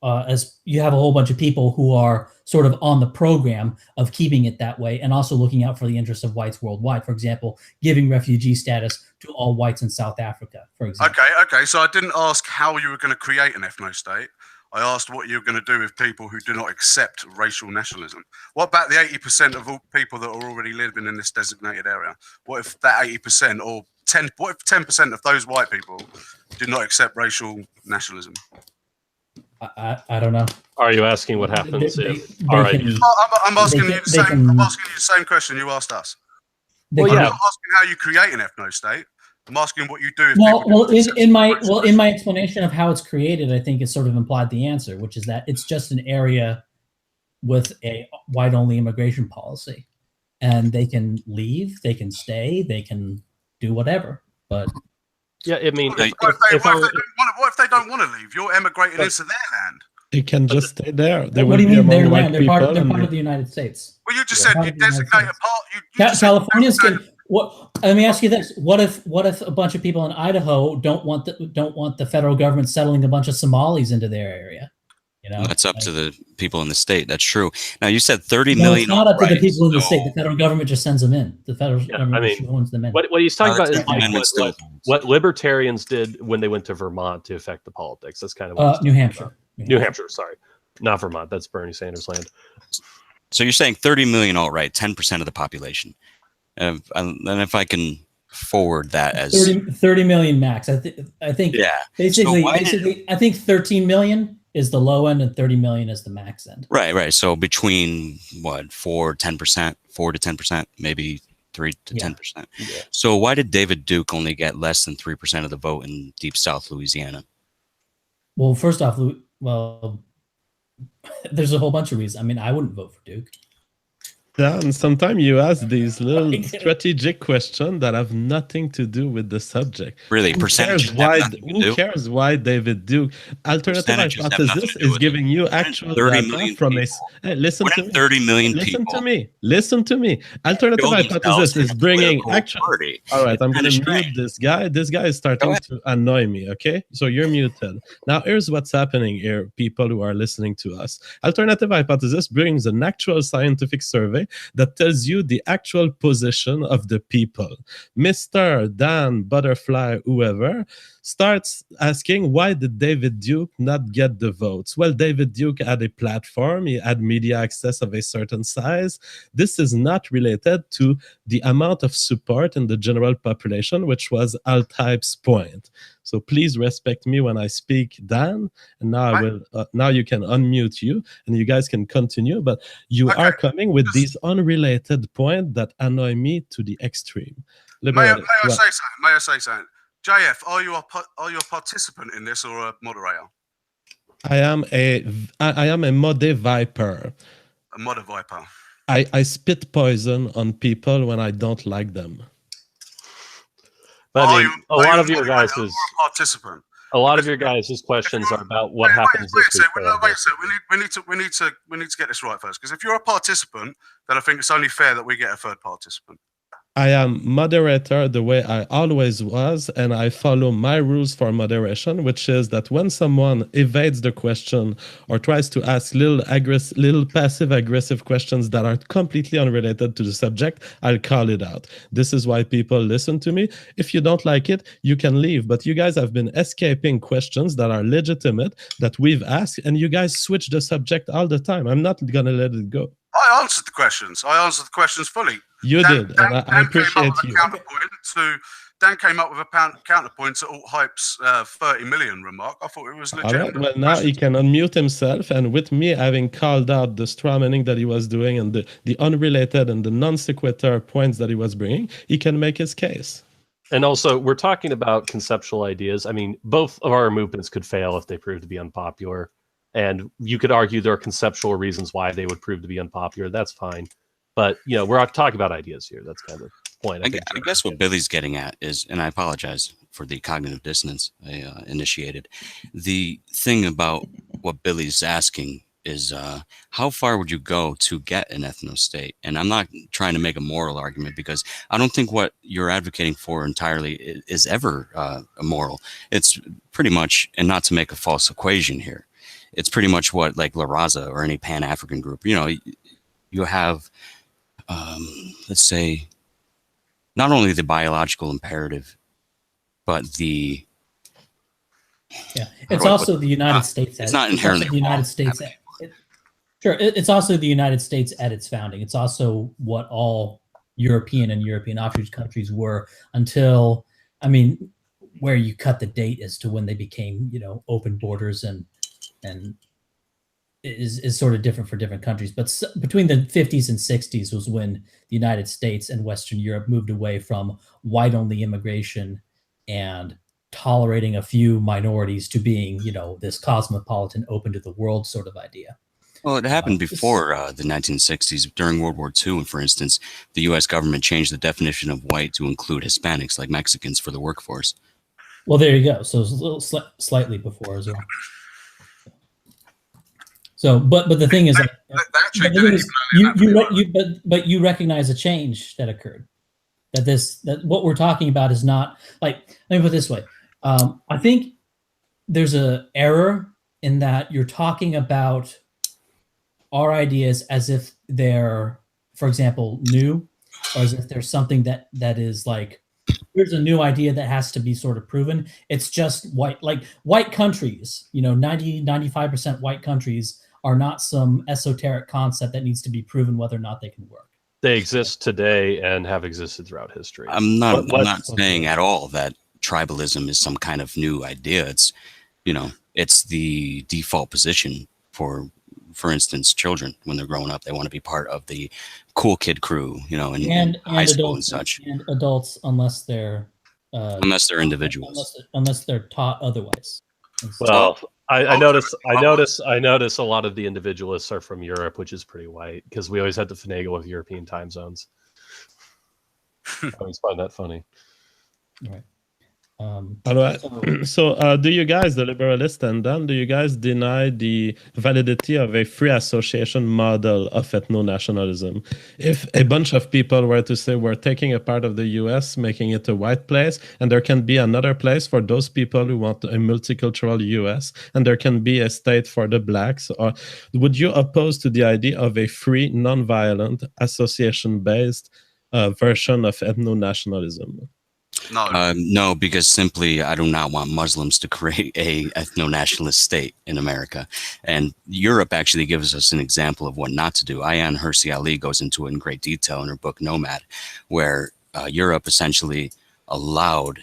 as you have a whole bunch of people who are sort of on the program of keeping it that way and also looking out for the interests of whites worldwide. For example, giving refugee status to all whites in South Africa, for example. Okay. So I didn't ask how you were going to create an ethnostate. I asked what you're going to do with people who do not accept racial nationalism. What about the 80% of all people that are already living in this designated area? What if that 80% or 10? What if 10% of those white people do not accept racial nationalism? I don't know. Are you asking what happens if? I'm asking you the same question you asked us. I'm not asking how you create an ethnostate. I'm asking what you do. In my explanation of how it's created, I think it sort of implied the answer, which is that it's just an area with a white-only immigration policy, and they can leave, they can stay, they can do whatever. But yeah, I mean, what if they don't want to leave? You're emigrating into their land. They can just stay there. What do you mean their land? They're part of the United States. Well, you just said you designate a part. California's good. Let me ask you this: What if a bunch of people in Idaho don't want the federal government settling a bunch of Somalis into their area? That's up to the people in the state. That's true. Now you said 30 million. It's not up to the people in the state. The federal government just sends them in. The federal government owns them in. What he's talking about is what libertarians did when they went to Vermont to affect the politics. That's kind of what New Hampshire. New Hampshire, sorry, not Vermont. That's Bernie Sanders' land. So you're saying 30 million alt-right, 10% of the population. And if I can forward that as 30 million max, I think. Yeah. Basically, I think 13 million is the low end and 30 million is the max end. Right. So between 4 to 10%, maybe 3 to 10%. Yeah. So why did David Duke only get less than 3% of the vote in Deep South Louisiana? Well, first off, there's a whole bunch of reasons. I mean, I wouldn't vote for Duke. Dan, sometimes you ask these little strategic questions that have nothing to do with the subject. Really, Who cares why David Duke? Alternative hypothesis is giving you actual data from a... Hey, listen to me. 30 million listen people. to me. Listen to me. Alternative hypothesis is bringing actual... All right, I'm going to mute this guy. This guy is starting to annoy me, okay? So you're muted. Now, here's what's happening here, people who are listening to us. Alternative hypothesis brings an actual scientific survey that tells you the actual position of the people. Mr. Dan, Butterfly, whoever, starts asking, why did David Duke not get the votes? Well, David Duke had a platform. He had media access of a certain size. This is not related to the amount of support in the general population, which was AltHype's point. So please respect me when I speak, Dan. And now I will. Now you can unmute you, and you guys can continue. But you are coming with these unrelated points that annoy me to the extreme. May I say something? JF, are you a participant in this or a moderator? I am a mode viper. A mode viper. I spit poison on people when I don't like them. But I mean, a lot of your guys' participant. A lot of your guys' questions are about what happens if we need to get this right first, because if you're a participant, then I think it's only fair that we get a third participant. I am moderator the way I always was, and I follow my rules for moderation, which is that when someone evades the question or tries to ask little passive-aggressive questions that are completely unrelated to the subject, I'll call it out. This is why people listen to me. If you don't like it, you can leave, but you guys have been escaping questions that are legitimate, that we've asked, and you guys switch the subject all the time. I'm not going to let it go. I answered the questions. I answered the questions fully. You did, and I appreciate you. Dan came up with a counterpoint to AltHype's 30 million remark. I thought it was legit. All right, well, now he can unmute himself, and with me having called out the strawmanning that he was doing and the unrelated and the non-sequitur points that he was bringing, he can make his case. And also, we're talking about conceptual ideas. I mean, both of our movements could fail if they prove to be unpopular. And you could argue there are conceptual reasons why they would prove to be unpopular. That's fine. But, you know, we're talking about ideas here. That's kind of the point. I guess what Billy's getting at is, and I apologize for the cognitive dissonance I initiated. The thing about what Billy's asking is how far would you go to get an ethnostate? And I'm not trying to make a moral argument, because I don't think what you're advocating for entirely is ever immoral. It's pretty much, and not to make a false equation here, it's pretty much what, like, La Raza or any Pan-African group, you know, you have, let's say, not only the biological imperative, but the... Yeah, it's also the United States. It's not inherently the United States. Sure, it's also the United States at its founding. It's also what all European and European offshoot countries were until, I mean, where you cut the date as to when they became, you know, open borders and is sort of different for different countries. But between the 50s and 60s was when the United States and Western Europe moved away from white-only immigration and tolerating a few minorities to being, you know, this cosmopolitan, open to the world sort of idea. Well, it happened before the 1960s. During World War II, for instance, the U.S. government changed the definition of white to include Hispanics, like Mexicans, for the workforce. Well, there you go. So it's a little slightly before as well. So, but the thing is, you recognize a change that occurred. That what we're talking about is not like. Let me put it this way. I think there's an error in that you're talking about our ideas as if they're, for example, new, or as if there's something that is like, here's a new idea that has to be sort of proven. It's just white countries, you know, 95% white countries are not some esoteric concept that needs to be proven whether or not they can work. They exist today and have existed throughout history. I'm not saying at all that tribalism is some kind of new idea. It's, you know, it's the default position for instance, children when they're growing up. They want to be part of the cool kid crew, you know, and high school adults, and such. And adults, unless they're individuals, unless they're taught otherwise. Well, I notice a lot of the individualists are from Europe, which is pretty white because we always had to finagle with European time zones. I always find that funny. Right. All right. So, do you guys, the liberalists, and then do you guys deny the validity of a free association model of ethno-nationalism? If a bunch of people were to say we're taking a part of the U.S., making it a white place, and there can be another place for those people who want a multicultural U.S., and there can be a state for the blacks, or would you oppose to the idea of a free, non-violent, association-based version of ethno-nationalism? No. No, because simply I do not want Muslims to create a ethno-nationalist state in America. And Europe actually gives us an example of what not to do. Ayaan Hirsi Ali goes into it in great detail in her book Nomad, where Europe essentially allowed,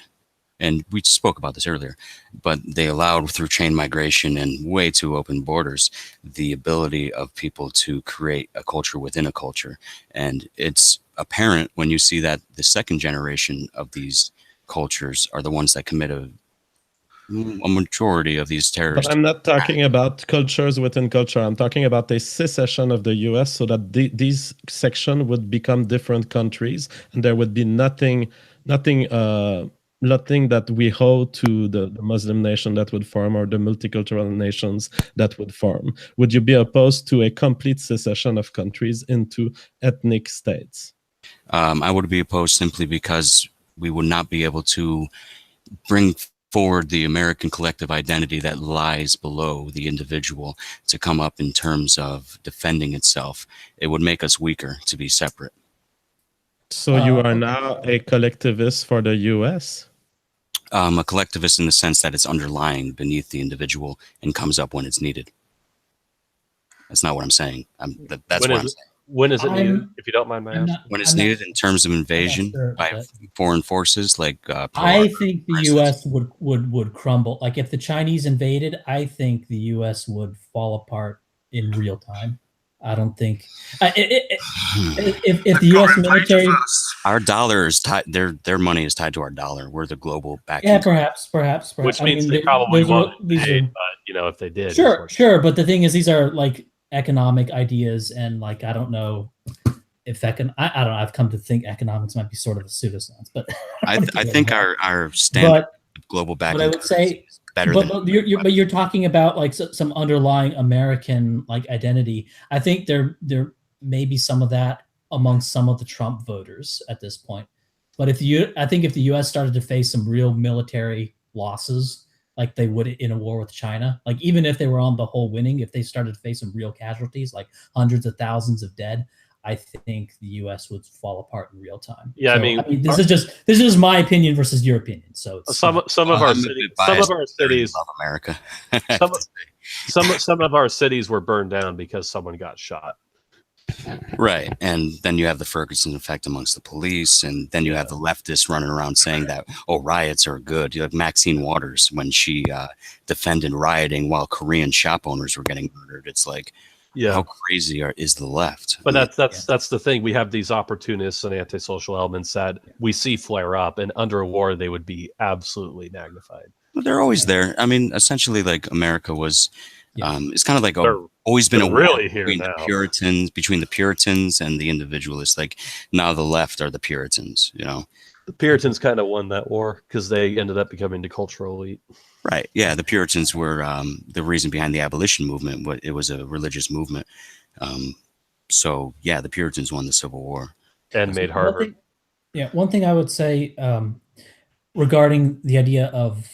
and we spoke about this earlier, but they allowed through chain migration and way too open borders, the ability of people to create a culture within a culture. And it's apparent when you see that the second generation of these cultures are the ones that commit a majority of these terrorist. But I'm not talking about cultures within culture. I'm talking about a secession of the U.S. so that these sections would become different countries, and there would be nothing that we hold to the Muslim nation that would form, or the multicultural nations that would form. Would you be opposed to a complete secession of countries into ethnic states? I would be opposed simply because we would not be able to bring forward the American collective identity that lies below the individual to come up in terms of defending itself. It would make us weaker to be separate. So you are now a collectivist for the U.S.? A collectivist in the sense that it's underlying beneath the individual and comes up when it's needed. That's not what I'm saying. That's what I'm saying. When is it needed, if you don't mind my asking? When it's needed in terms of invasion by foreign forces, like I think the U.S. would crumble. Like if the Chinese invaded, I think the U.S. would fall apart in real time. I don't think if the U.S. military, our dollar is tied, their money is tied to our dollar. We're the global backing. Yeah, perhaps. Which means they probably won't invade, but if they did, sure. But the thing is, these are like economic ideas, and like I don't know if I don't know. I've come to think economics might be sort of a pseudoscience, but I think our standard global backing. But I would say better. But you're talking about like some underlying American like identity. I think there may be some of that amongst some of the Trump voters at this point. But I think if the U.S. started to face some real military losses, like they would in a war with China, like even if they were on the whole winning, if they started to face some real casualties, like hundreds of thousands of dead, I think the U.S. would fall apart in real time. Yeah, so, I mean, this is my opinion versus your opinion. So some of our cities, love America. some of our cities were burned down because someone got shot. Right, and then you have the Ferguson effect amongst the police, and then you have the leftists running around saying that riots are good. You have Maxine Waters when she defended rioting while Korean shop owners were getting murdered. It's like, how crazy is the left? But that's the thing. We have these opportunists and antisocial elements that we see flare up, and under a war they would be absolutely magnified. Well, they're always there. I mean, essentially, like America was. It's kind of like always been a war really between the Puritans and the individualists. Like now the left are the Puritans, The Puritans kind of won that war because they ended up becoming the cultural elite. Right. Yeah. The Puritans were the reason behind the abolition movement, but it was a religious movement. So yeah, the Puritans won the Civil War. And made Harvard. One thing I would say regarding the idea of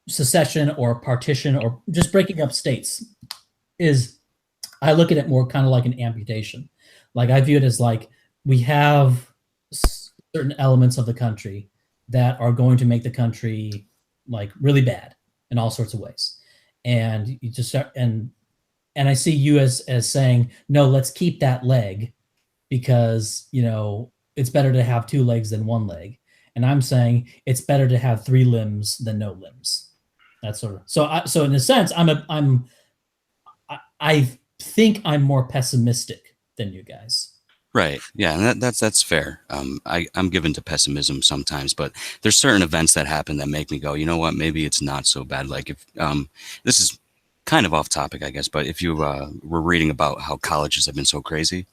secession or partition or just breaking up states is I look at it more kind of like an amputation. Like I view it as like we have certain elements of the country that are going to make the country like really bad in all sorts of ways. And you just start, and I see you as saying, no, let's keep that leg because, it's better to have two legs than one leg. And I'm saying it's better to have three limbs than no limbs. That sort of so in a sense, I think I'm more pessimistic than you guys. Right. Yeah, and that's fair. I'm given to pessimism sometimes, but there's certain events that happen that make me go, you know what, maybe it's not so bad. Like if this is kind of off topic, I guess, but if you were reading about how colleges have been so crazy,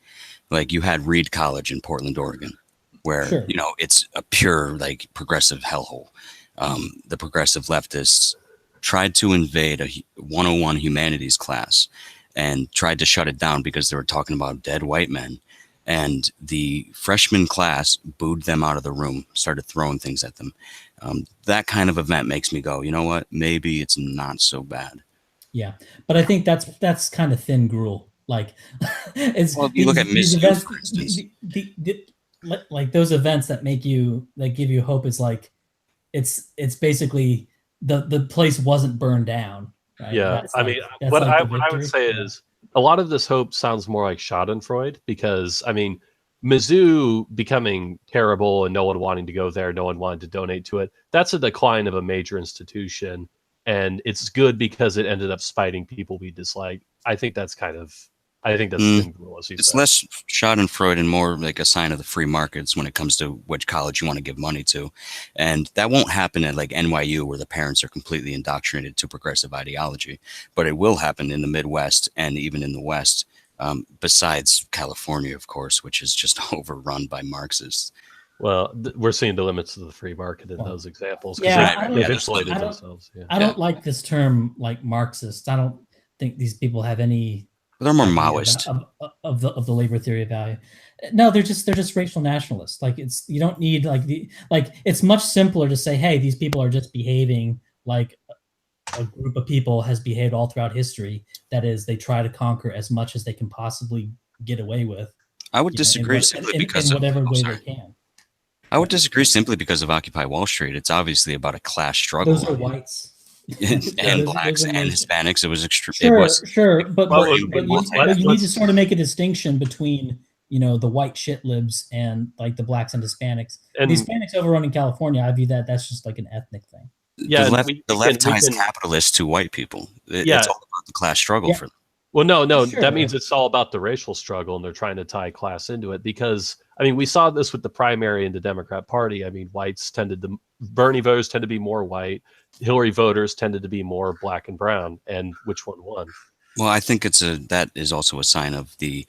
like you had Reed College in Portland, Oregon, where, Sure. it's a pure, like, progressive hellhole. The progressive leftists tried to invade a 101 humanities class and tried to shut it down because they were talking about dead white men. And the freshman class booed them out of the room, started throwing things at them. That kind of event makes me go, you know what? Maybe it's not so bad. Yeah, but I think that's kind of thin gruel. Like, it's well, if you look at Miss events, for instance. Like those events that give you hope is like, it's basically the place wasn't burned down. Right? Yeah, I mean, what I would say is a lot of this hope sounds more like Schadenfreude, because I mean, Mizzou becoming terrible and no one wanting to go there, no one wanting to donate to it. That's a decline of a major institution. And it's good because it ended up spiting people we dislike. I think that's it's less Schadenfreude and more like a sign of the free markets when it comes to which college you want to give money to. And that won't happen at like NYU, where the parents are completely indoctrinated to progressive ideology, but it will happen in the Midwest and even in the West, besides California, of course, which is just overrun by Marxists. Well, we're seeing the limits of the free market in those examples. Yeah, they've insulated themselves. Yeah. I don't like this term, like Marxist. I don't think these people have any. They're more Maoist of the labor theory of value. No, they're just racial nationalists. Like, you don't need it's much simpler to say, hey, these people are just behaving like a group of people has behaved all throughout history. That is, they try to conquer as much as they can possibly get away with. I would disagree simply because in whatever way they can. I would disagree simply because of Occupy Wall Street. It's obviously about a class struggle. Those are whites. and blacks and Hispanics. It was extreme. Sure, but you need to sort of make a distinction between the white shit libs and like the blacks and Hispanics. And the Hispanics overrun in California, I view that's just like an ethnic thing. Yeah, the left ties capitalists to white people. It's all about the class struggle for them. Well, no, sure. That means it's all about the racial struggle, and they're trying to tie class into it. Because I mean, we saw this with the primary in the Democrat Party. I mean, Bernie voters tend to be more white. Hillary voters tended to be more black and brown. And which one won? Well, I think that is also a sign of the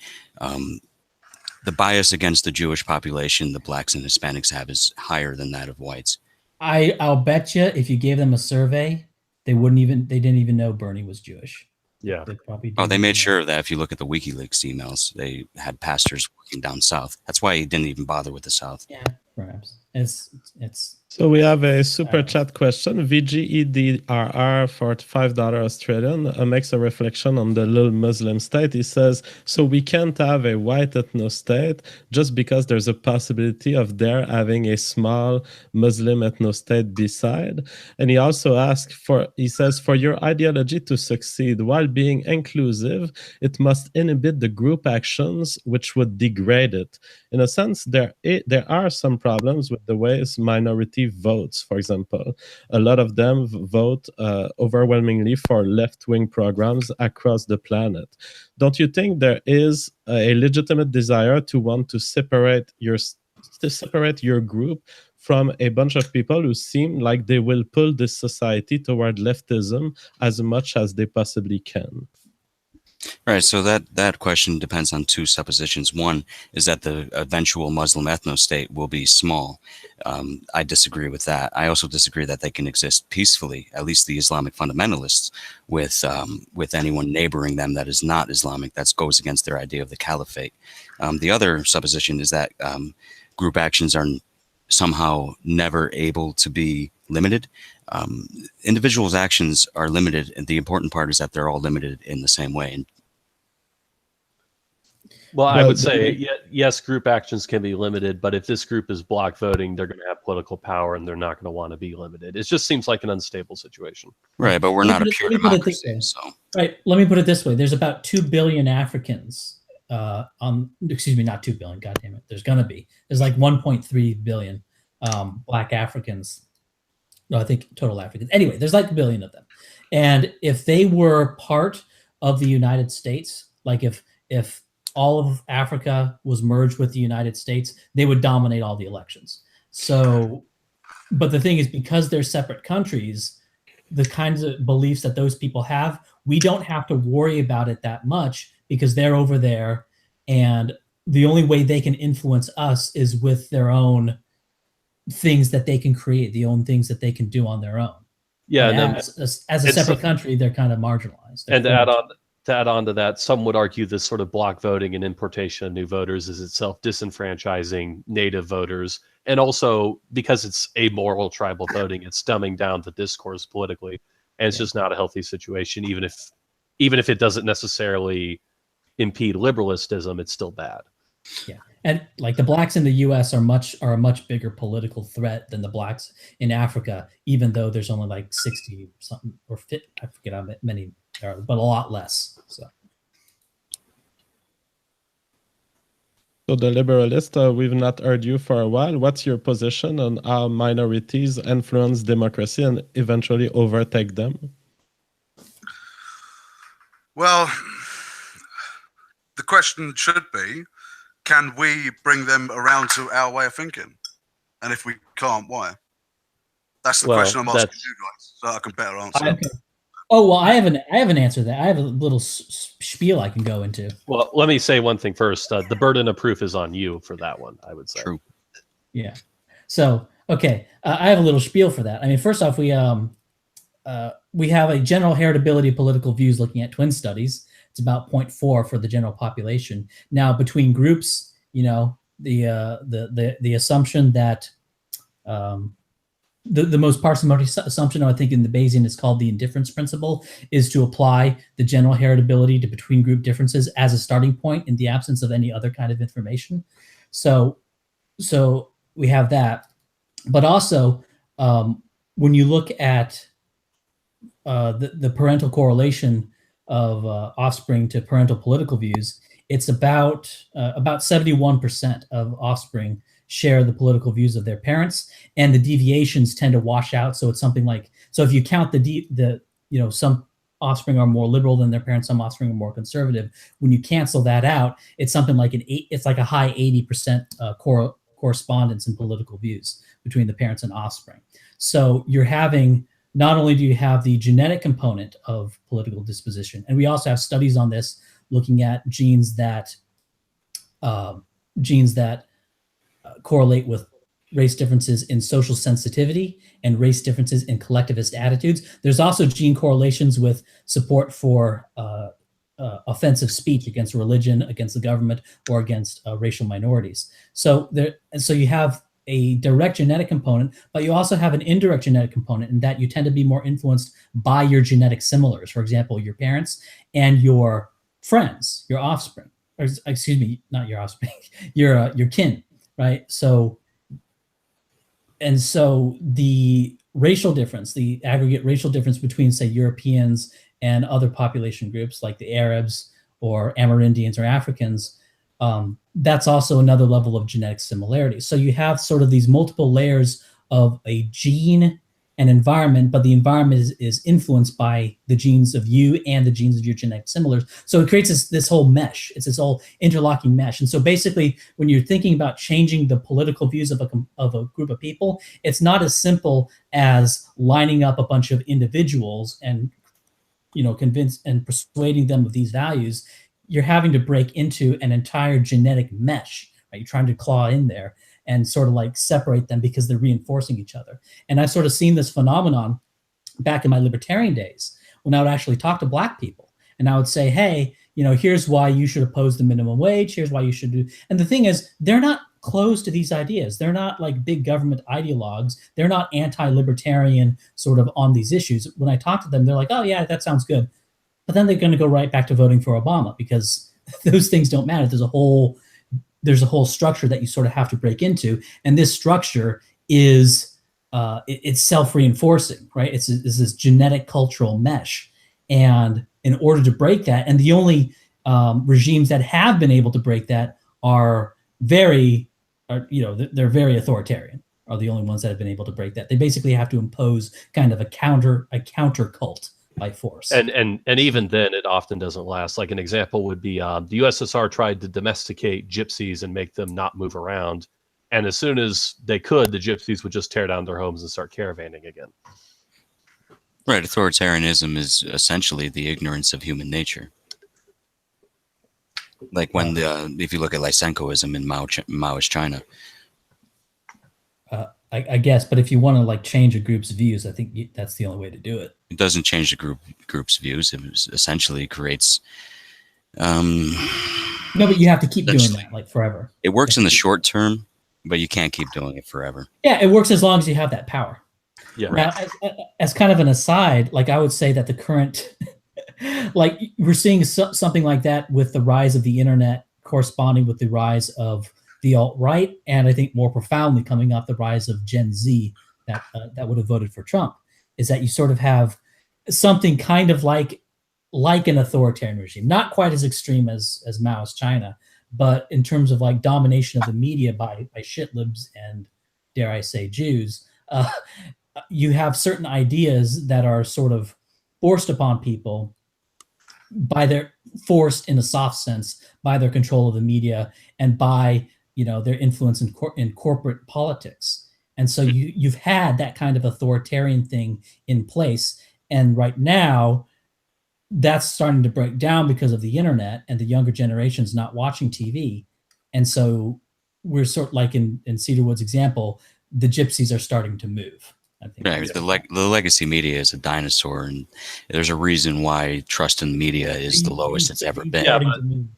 bias against the Jewish population the blacks and Hispanics have is higher than that of whites. I'll bet you if you gave them a survey, they didn't even know Bernie was Jewish. Yeah. They made sure of that. If you look at the WikiLeaks emails, they had pastors working down south. That's why he didn't even bother with the South. Yeah, perhaps. It's So we have a super chat question. VGEDRR for $5 Australian makes a reflection on the little Muslim state. He says, so we can't have a white ethnostate just because there's a possibility of there having a small Muslim ethnostate beside. And he also asks he says, for your ideology to succeed while being inclusive, it must inhibit the group actions which would degrade it. In a sense, there are some problems with the ways minority votes. For example, a lot of them vote overwhelmingly for left-wing programs across the planet. Don't you think there is a legitimate desire to want to separate your group from a bunch of people who seem like they will pull this society toward leftism as much as they possibly can? Right, so that question depends on two suppositions. One is that the eventual Muslim ethnostate will be small. I disagree with that. I also disagree that they can exist peacefully, at least the Islamic fundamentalists, with anyone neighboring them that is not Islamic. That goes against their idea of the caliphate. The other supposition is that group actions are somehow never able to be limited. Individuals' actions are limited, and the important part is that they're all limited in the same way. Well, I would say, yes, group actions can be limited, but if this group is block voting, they're going to have political power and they're not going to want to be limited. It just seems like an unstable situation. Right, but we're not a pure democracy. Right, let me put it this way. There's about 2 billion Africans excuse me, not 2 billion, God damn it. There's going to be. There's like 1.3 billion black Africans. No, I think total Africans. Anyway, there's like 1 billion of them. And if they were part of the United States, like if all of Africa was merged with the United States, they would dominate all the elections. So, but the thing is, because they're separate countries, the kinds of beliefs that those people have we don't have to worry about it that much because they're over there, and the only way they can influence us is with their own things that they can create, the own things that they can do on their own. Yeah, and as a separate country, they're kind of marginalized. And to add on to that, some would argue this sort of block voting and importation of new voters is itself disenfranchising native voters, and also because it's amoral tribal voting, it's dumbing down the discourse politically, and it's just not a healthy situation. Even if it doesn't necessarily impede liberalism, it's still bad. Yeah. And like the blacks in the U.S. are a much bigger political threat than the blacks in Africa, even though there's only like 60 something or I forget how many there are, but a lot less. So the Liberalist, we've not heard you for a while. What's your position on how minorities influence democracy and eventually overtake them? Well, the question should be, can we bring them around to our way of thinking? And if we can't, why? That's the question I'm asking you guys, so I can better answer. Okay. Oh, well, I have an answer to that. I have a little spiel I can go into. Well, let me say one thing first. The burden of proof is on you for that one, I would say. True. Yeah. So, okay, I have a little spiel for that. I mean, first off, we have a general heritability of political views looking at twin studies. It's about 0.4 for the general population. Now, between groups, you know, the assumption that the most parsimonious assumption, I think, in the Bayesian is called the indifference principle, is to apply the general heritability to between group differences as a starting point in the absence of any other kind of information. So we have that. But also, when you look at the parental correlation of offspring to parental political views, it's about 71% of offspring share the political views of their parents, and the deviations tend to wash out. So it's something like, so if you count some offspring are more liberal than their parents, some offspring are more conservative. When you cancel that out, it's something like it's like a high 80% correspondence in political views between the parents and offspring. So you're having, not only do you have the genetic component of political disposition, and we also have studies on this looking at genes that correlate with race differences in social sensitivity and race differences in collectivist attitudes. There's also gene correlations with support for offensive speech against religion, against the government, or against racial minorities. So you have a direct genetic component, but you also have an indirect genetic component in that you tend to be more influenced by your genetic similars. For example, your parents and your friends, your offspring, or excuse me, not your offspring, your kin, right? So the racial difference, the aggregate racial difference between, say, Europeans and other population groups like the Arabs or Amerindians or Africans, that's also another level of genetic similarity. So you have sort of these multiple layers of a gene and environment, but the environment is influenced by the genes of you and the genes of your genetic similars. So it creates this whole mesh. It's this whole interlocking mesh. And so basically, when you're thinking about changing the political views of a group of people, it's not as simple as lining up a bunch of individuals and, you know, convince and persuading them of these values. You're having to break into an entire genetic mesh, right? You're trying to claw in there and sort of like separate them because they're reinforcing each other. And I've sort of seen this phenomenon back in my libertarian days when I would actually talk to Black people. And I would say, hey, you know, here's why you should oppose the minimum wage. Here's why you should do. And the thing is, they're not closed to these ideas. They're not like big government ideologues. They're not anti-libertarian sort of on these issues. When I talk to them, they're like, oh, yeah, that sounds good. But then they're going to go right back to voting for Obama because those things don't matter. There's a whole structure that you sort of have to break into. And this structure is it's self-reinforcing, right? It's this genetic cultural mesh. And in order to break that, and the only regimes that have been able to break that they're very authoritarian, are the only ones that have been able to break that. They basically have to impose kind of a counter cult by force. And even then, it often doesn't last. Like an example would be the USSR tried to domesticate gypsies and make them not move around. And as soon as they could, the gypsies would just tear down their homes and start caravanning again. Right. Authoritarianism is essentially the ignorance of human nature. Like when if you look at Lysenkoism in Maoist China. I guess, but if you want to like change a group's views, I think that's the only way to do it. It doesn't change the group's views. It essentially creates. No, but you have to keep doing that like forever. It works in the short term, but you can't keep doing it forever. Yeah, it works as long as you have that power. Yeah. Now, as kind of an aside, like I would say that the current, like we're seeing something like that with the rise of the internet corresponding with the rise of the alt-right, and I think more profoundly coming up the rise of Gen Z that would have voted for Trump, is that you sort of have something kind of like an authoritarian regime, not quite as extreme as Mao's China, but in terms of like domination of the media by shitlibs and, dare I say, Jews, you have certain ideas that are sort of forced upon people forced in a soft sense by their control of the media and by their influence in corporate politics. And so you've had that kind of authoritarian thing in place. And right now, that's starting to break down because of the internet and the younger generations not watching TV. And so we're sort of like in Cedarwood's example, the gypsies are starting to move. I think the legacy media is a dinosaur, and there's a reason why trust in the media is the lowest it's ever been. Yeah,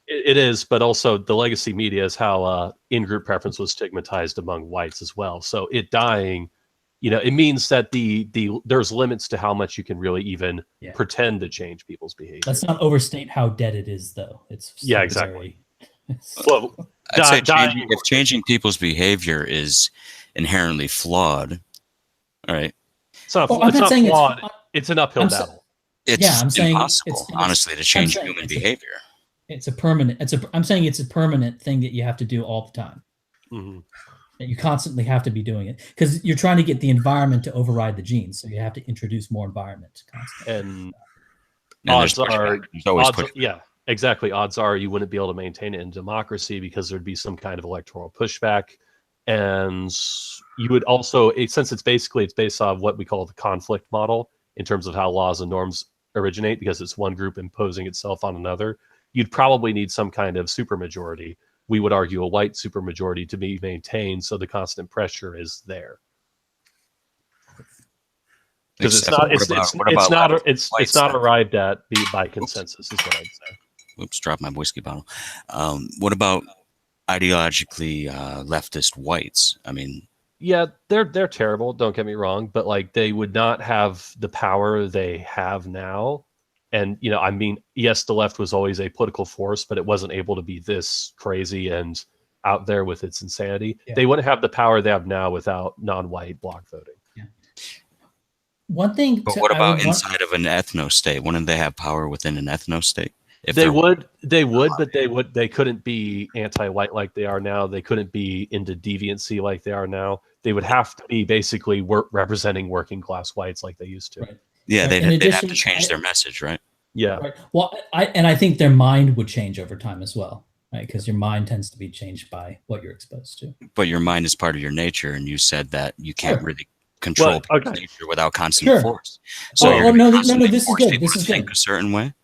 it is, but also the legacy media is how in-group preference was stigmatized among whites as well. So it dying, it means that there's limits to how much you can really even pretend to change people's behavior. Let's not overstate how dead it is, though. It's exactly. Well, I'd say changing people's behavior is inherently flawed. All right. It's not flawed. It's an uphill battle. It's impossible, honestly, to change human behavior. It's a permanent. I'm saying it's a permanent thing that you have to do all the time. Mm-hmm. That you constantly have to be doing it because you're trying to get the environment to override the genes. So you have to introduce more environment constantly. And odds are, exactly. Odds are you wouldn't be able to maintain it in democracy because there'd be some kind of electoral pushback. And you would also, since it's based on what we call the conflict model in terms of how laws and norms originate, because it's one group imposing itself on another, you'd probably need some kind of supermajority. We would argue a white supermajority to be maintained, so the constant pressure is there. Because it's not arrived at by consensus, is what I'd say. Oops, dropped my whiskey bottle. What about ideologically leftist whites? I mean, yeah, they're terrible, don't get me wrong, but like they would not have the power they have now. And I mean, yes, the left was always a political force, but it wasn't able to be this crazy and out there with its insanity. Yeah. They wouldn't have the power they have now without non-white bloc voting. Yeah. One thing, but what about inside of an ethnostate? Wouldn't they have power within an ethnostate? They would, but they couldn't be anti-white like they are now. They couldn't be into deviancy like they are now. They would have to be basically representing working class whites like they used to. Right. Yeah, they'd have to change their message, right? Yeah. Right. Well, I think their mind would change over time as well, right? Because your mind tends to be changed by what you're exposed to. But your mind is part of your nature, and you said that you can't really control people's nature without constant force. So this is good. This is think a certain way.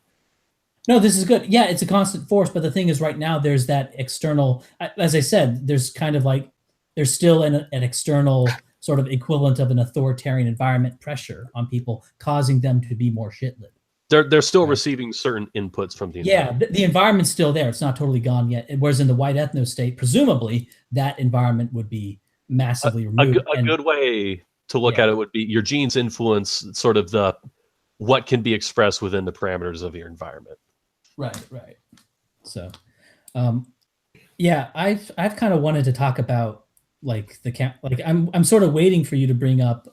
No, this is good. Yeah, it's a constant force, but the thing is, right now there's that external. As I said, there's kind of like there's still an external sort of equivalent of an authoritarian environment pressure on people, causing them to be more shit-lit. They're still receiving certain inputs from the environment. Yeah, the environment's still there. It's not totally gone yet. Whereas in the white ethnostate, presumably that environment would be massively removed. A good way to look at it would be your genes influence sort of what can be expressed within the parameters of your environment. Right. So, I've kind of wanted to talk about like I'm sort of waiting for you to bring up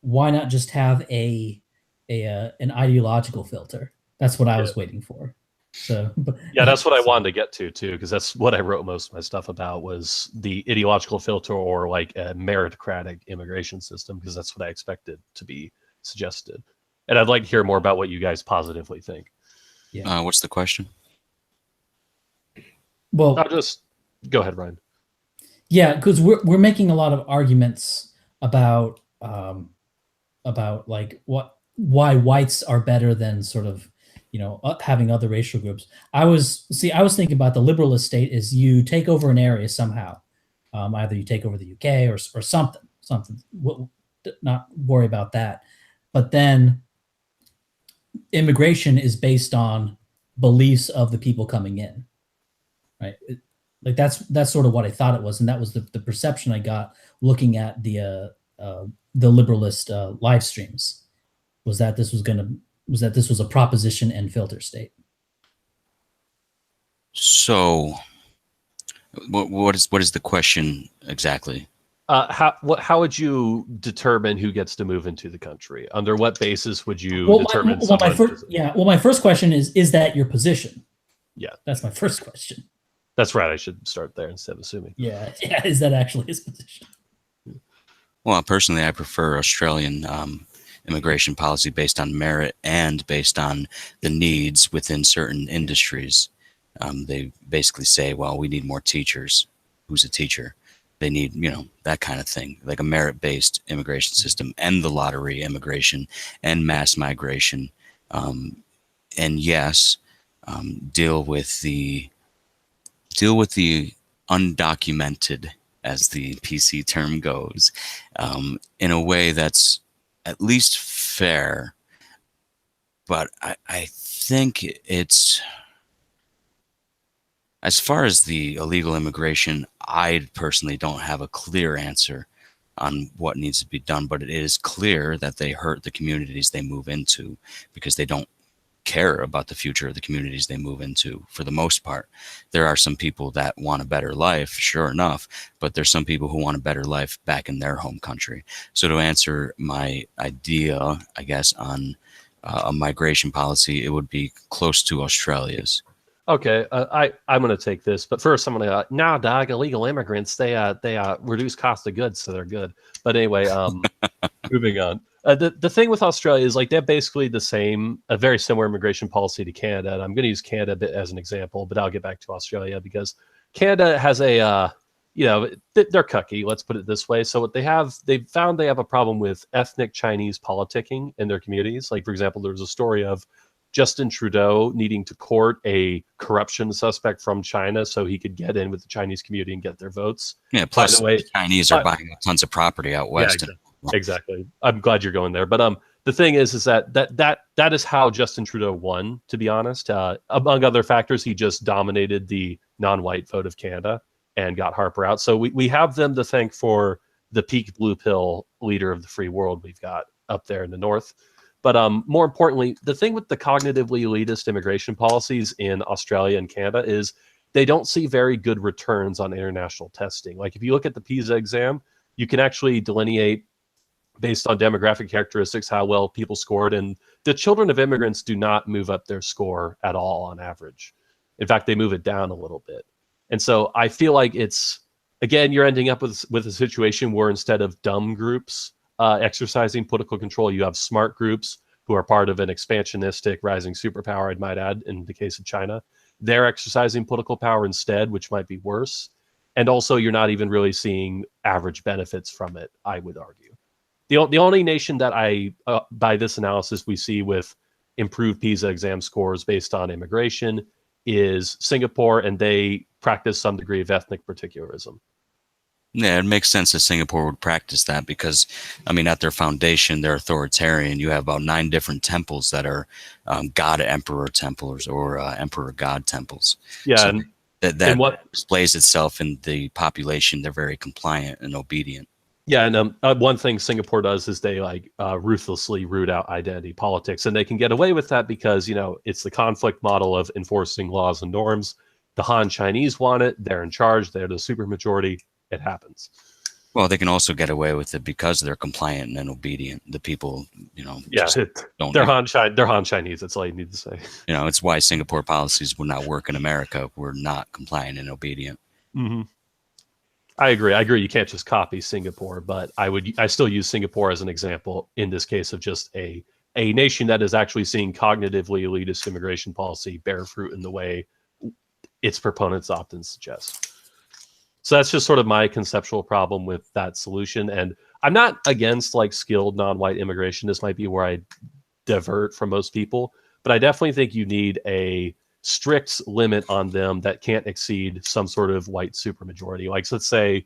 why not just have an ideological filter. That's what I was waiting for. So that's what I wanted to get to too, because that's what I wrote most of my stuff about was the ideological filter or like a meritocratic immigration system, because that's what I expected to be suggested. And I'd like to hear more about what you guys positively think. Yeah. What's the question? Well, I'll just go ahead, Ryan. Yeah, because we're making a lot of arguments about about like why whites are better than sort of, having other racial groups. I was thinking about the liberalist state is you take over an area somehow. Either you take over the UK or something. Not worry about that. But then immigration is based on beliefs of the people coming in, right? Like that's sort of what I thought it was, and that was the perception I got looking at the liberalist live streams, was that this was a proposition and filter state. So, what is the question exactly? How would you determine who gets to move into the country? Under what basis would you determine? My first question is that your position? Yeah, that's my first question. That's right. I should start there instead of assuming. Yeah. Is that actually his position? Well, personally, I prefer Australian immigration policy based on merit and based on the needs within certain industries. They basically say, well, we need more teachers. Who's a teacher? They need, that kind of thing, like a merit-based immigration system and the lottery immigration and mass migration. And yes, deal with the undocumented, as the PC term goes, in a way that's at least fair. But I think it's, as far as the illegal immigration, I personally don't have a clear answer on what needs to be done, but it is clear that they hurt the communities they move into because they don't care about the future of the communities they move into. For the most part, there are some people that want a better life, sure enough, but there's some people who want a better life back in their home country. So to answer my idea, I guess, on a migration policy, it would be close to Australia's. Okay, I'm going to take this, but first I'm going to nah, dog, illegal immigrants, they reduce cost of goods, so they're good. But anyway, moving on. The thing with Australia is like they're basically a very similar immigration policy to Canada. And I'm going to use Canada a bit as an example, but I'll get back to Australia because Canada has they're cucky, let's put it this way. So what they've found they have a problem with ethnic Chinese politicking in their communities. Like, for example, there was a story of Justin Trudeau needing to court a corruption suspect from China so he could get in with the Chinese community and get their votes. Yeah, plus the Chinese are buying tons of property out west. Yeah, exactly. I'm glad you're going there. But the thing is that is how Justin Trudeau won, to be honest. Among other factors, he just dominated the non-white vote of Canada and got Harper out. So we have them to thank for the peak blue pill leader of the free world we've got up there in the north. But more importantly, the thing with the cognitively elitist immigration policies in Australia and Canada is they don't see very good returns on international testing. Like if you look at the PISA exam, you can actually delineate based on demographic characteristics how well people scored. And the children of immigrants do not move up their score at all on average. In fact, they move it down a little bit. And so I feel like you're ending up with a situation where instead of dumb groups exercising political control, you have smart groups who are part of an expansionistic rising superpower, I might add, in the case of China. They're exercising political power instead, which might be worse. And also, you're not even really seeing average benefits from it, I would argue. The only nation that by this analysis, we see with improved PISA exam scores based on immigration is Singapore, and they practice some degree of ethnic particularism. Yeah, it makes sense that Singapore would practice that because, at their foundation, they're authoritarian. You have about 9 different temples that are God-Emperor temples or Emperor-God temples. Yeah, so that displays itself in the population. They're very compliant and obedient. Yeah, and one thing Singapore does is they ruthlessly root out identity politics, and they can get away with that because, it's the conflict model of enforcing laws and norms. The Han Chinese want it. They're in charge. They're the supermajority. It happens. Well, they can also get away with it because they're compliant and obedient. The people, they're Han Chinese. That's all you need to say. It's why Singapore policies would not work in America. We're not compliant and obedient. Mm-hmm. I agree. You can't just copy Singapore, but I still use Singapore as an example in this case of just a nation that is actually seeing cognitively elitist immigration policy bear fruit in the way its proponents often suggest. So that's just sort of my conceptual problem with that solution. And I'm not against like skilled non-white immigration. This might be where I divert from most people, but I definitely think you need a strict limit on them that can't exceed some sort of white supermajority. Like, so let's say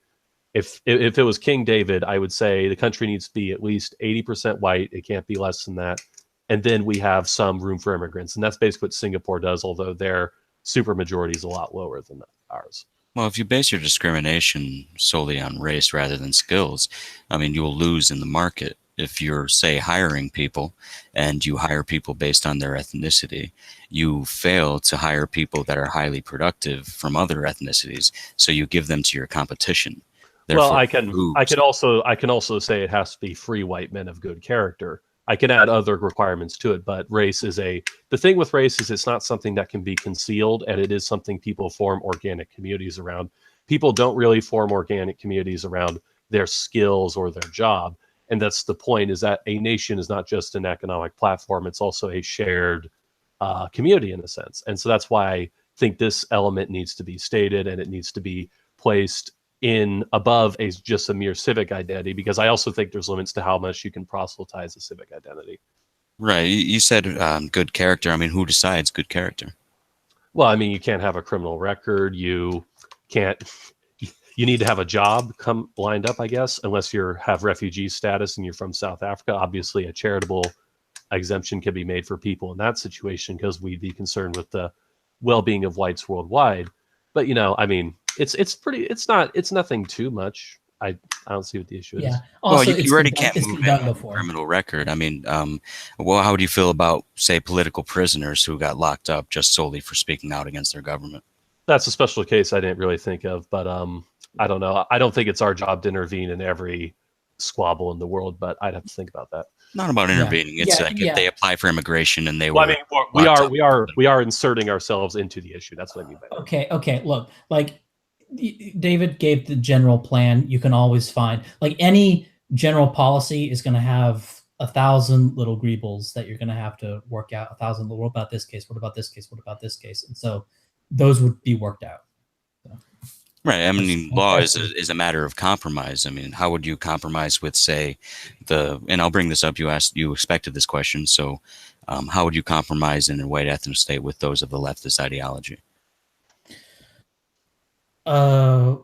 if it was King David, I would say the country needs to be at least 80% white. It can't be less than that. And then we have some room for immigrants. And that's basically what Singapore does, although their supermajority is a lot lower than ours. Well, if you base your discrimination solely on race rather than skills, I mean, you will lose in the market. If you're, say, hiring people and you hire people based on their ethnicity, you fail to hire people that are highly productive from other ethnicities. So you give them to your competition. Therefore, well, I can also say it has to be free white men of good character. I can add other requirements to it, but race is the thing with race is it's not something that can be concealed, and it is something people form organic communities around. People don't really form organic communities around their skills or their job. And that's the point, is that a nation is not just an economic platform, it's also a shared community in a sense. And so that's why I think this element needs to be stated, and it needs to be placed in above just a mere civic identity, because I also think there's limits to how much you can proselytize a civic identity. Right. You said good character. I mean, who decides good character? Well, I mean, you can't have a criminal record. You need to have a job lined up, I guess, unless you have refugee status and you're from South Africa. Obviously, a charitable exemption can be made for people in that situation because we'd be concerned with the well-being of whites worldwide. But, I mean, it's nothing too much. I don't see what the issue is. Yeah. Also, well, you already can't move a criminal record. I mean, well, how do you feel about, say, political prisoners who got locked up just solely for speaking out against their government? That's a special case I didn't really think of, but I don't know. I don't think it's our job to intervene in every squabble in the world, but I'd have to think about that. Not about intervening. It's if they apply for immigration and they we are inserting ourselves into the issue. That's what I mean by that. Okay. Look, like David gave the general plan. You can always find, like, any general policy is going to have 1,000 little greebles that you're going to have to work out. 1,000. What about this case? What about this case? What about this case? And so those would be worked out. So. Right. I mean, law is a matter of compromise. I mean, how would you compromise with, say, and I'll bring this up. You expected this question. So how would you compromise in a white ethnostate with those of the leftist ideology? I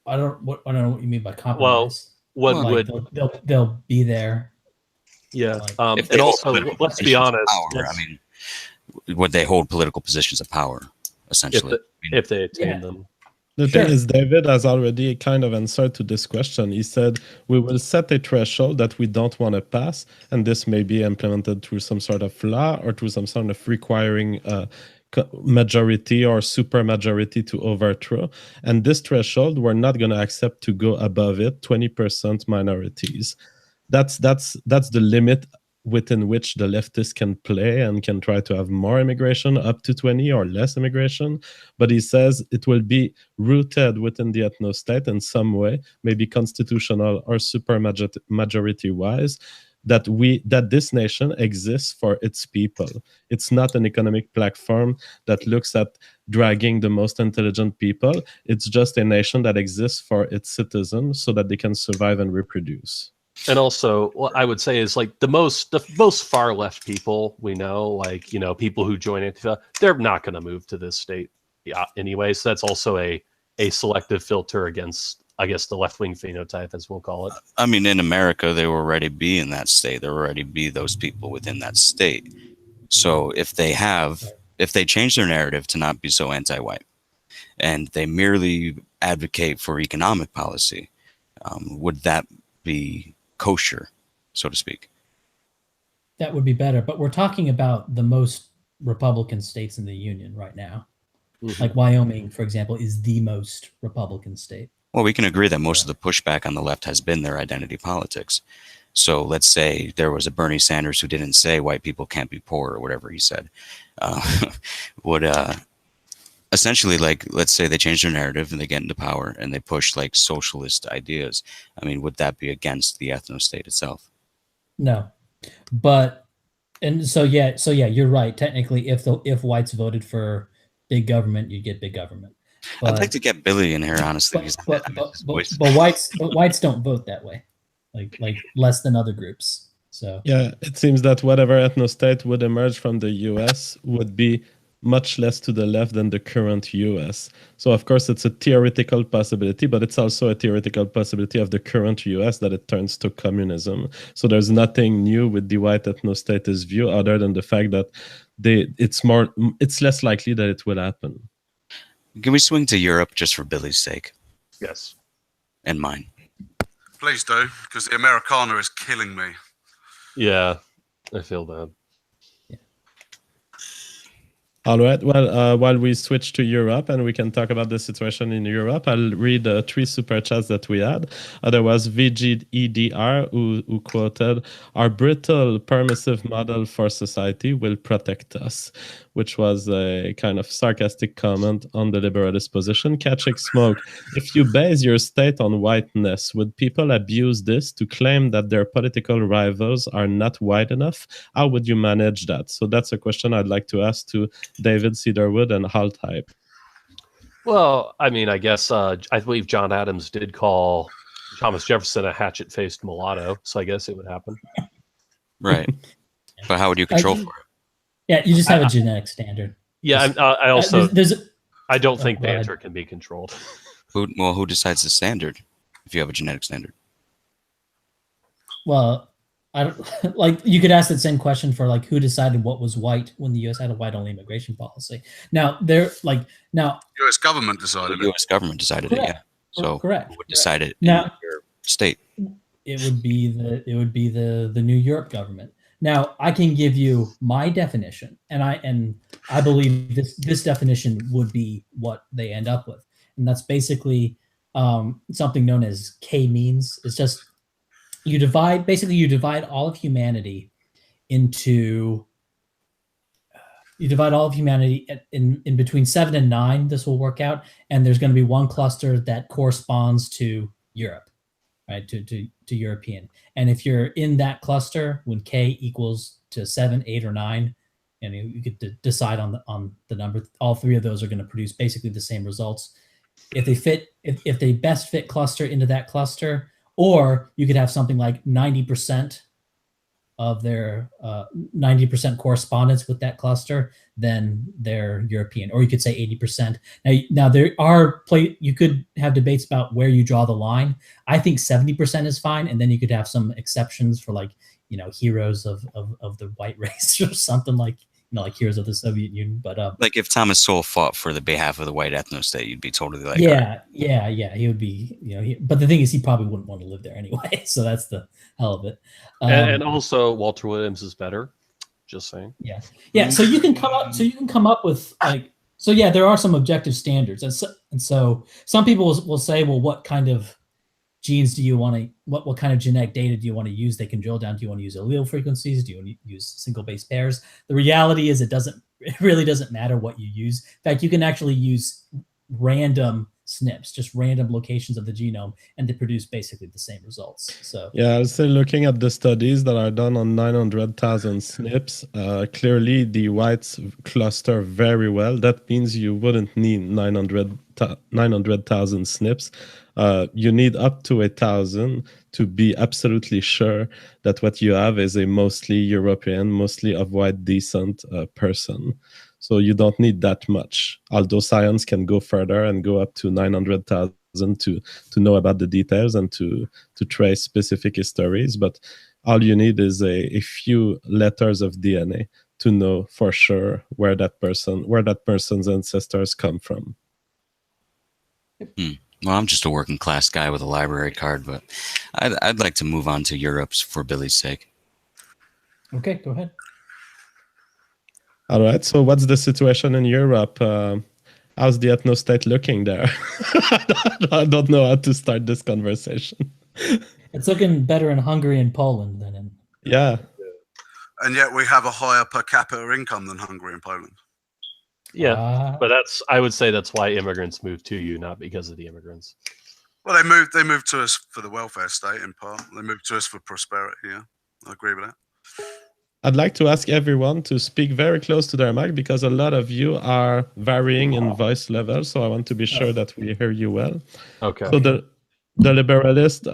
don't know what you mean by compromise. Well, they'll be there. Yeah. If they also, let's be honest. Power, I mean, would they hold political positions of power, essentially? If they attain them. The thing is, David has already kind of answered to this question. He said, we will set a threshold that we don't want to pass, and this may be implemented through some sort of law or through some sort of requiring majority or supermajority to overthrow. And this threshold, we're not going to accept to go above it, 20% minorities. That's the limit within which the leftists can play and can try to have more immigration, up to 20 or less immigration. But he says it will be rooted within the ethnostate in some way, maybe constitutional or supermajority-wise, that this nation exists for its people. It's not an economic platform that looks at dragging the most intelligent people. It's just a nation that exists for its citizens so that they can survive and reproduce. And also, what I would say is, like, the most far left people we know, like, people who join it, they're not going to move to this state anyway. So that's also a selective filter against, I guess, the left-wing phenotype, as we'll call it. I mean, in America, there will already be in that state. There will already be those people within that state. So if they change their narrative to not be so anti-white, and they merely advocate for economic policy, would that be kosher, so to speak? That would be better. But we're talking about the most Republican states in the union right now. Mm-hmm. Like Wyoming, for example, is the most Republican state. Well, we can agree that most of the pushback on the left has been their identity politics. So let's say there was a Bernie Sanders who didn't say white people can't be poor or whatever he said. Would essentially, like, let's say they change their narrative and they get into power and they push like socialist ideas. I mean, would that be against the ethnostate itself? No, so you're right. Technically, if whites voted for big government, you'd get big government. I'd like to get Billy in here, honestly. But whites don't vote that way, like less than other groups. So yeah, it seems that whatever ethnostate would emerge from the U.S. would be much less to the left than the current US. So of course it's a theoretical possibility, but it's also a theoretical possibility of the current US that it turns to communism. So there's nothing new with the white ethnostatist view other than the fact that it's less likely that it will happen. Can we swing to Europe just for Billy's sake? Yes. And mine. Please do, because the Americana is killing me. Yeah, I feel that. All right. Well, while we switch to Europe and we can talk about the situation in Europe, I'll read 3 super chats that we had. There was VGEDR who quoted, "Our brittle, permissive model for society will protect us," which was a kind of sarcastic comment on the liberalist position. Catching Smoke, if you base your state on whiteness, would people abuse this to claim that their political rivals are not white enough? How would you manage that? So that's a question I'd like to ask to David, Cedarwood, and AltHype. Well, I mean, I guess I believe John Adams did call Thomas Jefferson a hatchet-faced mulatto, so I guess it would happen. Right. But how would you control for it? Yeah, you just have a genetic standard. Yeah, I also I don't think banter can be controlled. Who decides the standard if you have a genetic standard? Well, I don't, like you could ask that same question for like who decided what was white when the U.S. had a white-only immigration policy. Now U.S. government decided the U.S. government decided correct, it. Yeah. So correct. Who would decide it now, in your state? It would be the New York government. Now I can give you my definition, and I believe this definition would be what they end up with, and that's basically something known as K-means. It's just you divide all of humanity into in between 7 and 9. This will work out, and there's going to be one cluster that corresponds to Europe, right? To European. And if you're in that cluster when K equals to 7, 8, or 9, and you could decide on the number, all 3 of those are going to produce basically the same results. If they best fit cluster into that cluster. Or you could have something like 90% of their 90% correspondence with that cluster, then they're European. Or you could say 80%. Now you could have debates about where you draw the line. I think 70% is fine, and then you could have some exceptions for like heroes of the white race or something like like heroes of the Soviet Union. But like if Thomas Sowell fought for the behalf of the white ethnostate, you'd be totally like, yeah, he would be, but the thing is, he probably wouldn't want to live there anyway. So that's the hell of it. And also, Walter Williams is better. Just saying. Yeah. So you can come up with like, so yeah, there are some objective standards, and so some people will say, well, what kind of genes do you want to, what kind of genetic data do you want to use? They can drill down. Do you want to use allele frequencies? Do you want to use single base pairs? The reality is it really doesn't matter what you use. In fact, you can actually use random SNPs, just random locations of the genome, and they produce basically the same results. So yeah, I would say looking at the studies that are done on 900,000 SNPs, clearly the whites cluster very well. That means you wouldn't need 900,000 SNPs. You need up to 1,000 to be absolutely sure that what you have is a mostly European, mostly of white descent person. So you don't need that much, although science can go further and go up to 900,000 to know about the details and to trace specific histories. But all you need is a few letters of DNA to know for sure where that person's ancestors come from. Well, I'm just a working class guy with a library card, but I'd like to move on to Europe's for Billy's sake. Okay, go ahead. All right. So what's the situation in Europe? How's the ethnostate looking there? I don't know how to start this conversation. It's looking better in Hungary and Poland than in... Yeah. And yet we have a higher per capita income than Hungary and Poland. Yeah, but I would say that's why immigrants move to you, not because of the immigrants. Well, they moved to us for the welfare state in part. They moved to us for prosperity. Yeah, I agree with that. I'd like to ask everyone to speak very close to their mic because a lot of you are varying in voice level. So I want to be sure that we hear you well. Okay. So the liberalist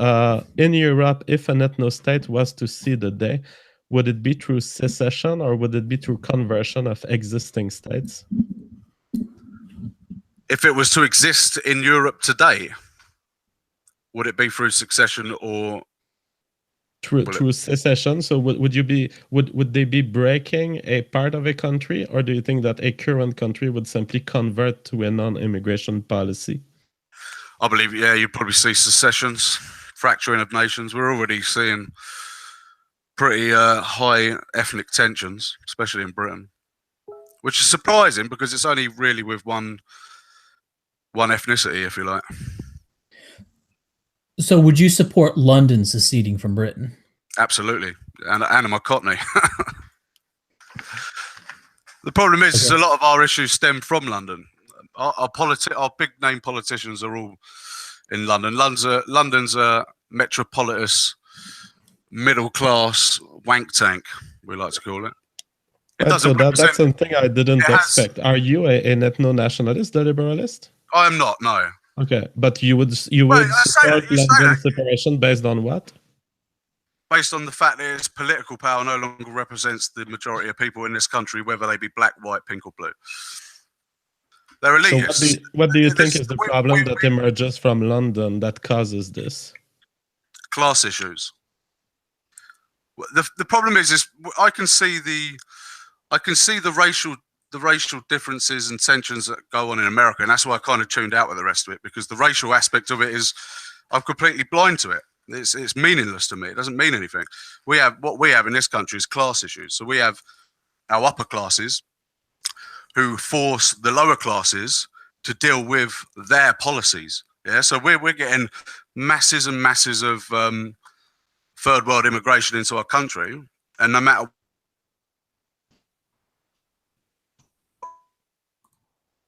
in Europe, if an ethnostate was to see the day, would it be through secession or would it be through conversion of existing states? If it was to exist in Europe today, would it be through succession or through secession? So would they be breaking a part of a country, or do you think that a current country would simply convert to a non-immigration policy? I believe, yeah, you'd probably see secessions, fracturing of nations. We're already seeing pretty high ethnic tensions, especially in Britain, which is surprising because it's only really with one ethnicity, if you like. So would you support London seceding from Britain? Absolutely. And am I Cockney? The problem is a lot of our issues stem from London. Our big name politicians are all in London. London's a metropolis, middle class wank tank, we like to call it. That's something I didn't expect. Are you an ethno-nationalist, the liberalist? I am not, no. Okay, but you would support London separation based on what? Based on the fact that its political power no longer represents the majority of people in this country, whether they be black, white, pink, or blue. They're elitists. So what do you think is the problem that emerges from London that causes this? Class issues. The problem is I can see the racial differences and tensions that go on in America, and that's why I kind of tuned out with the rest of it, because the racial aspect of it is I'm completely blind to it. It's meaningless to me. It doesn't mean anything. What we have in this country is class issues. So we have our upper classes who force the lower classes to deal with their policies. Yeah, so we're getting masses and masses of third world immigration into our country, and no matter.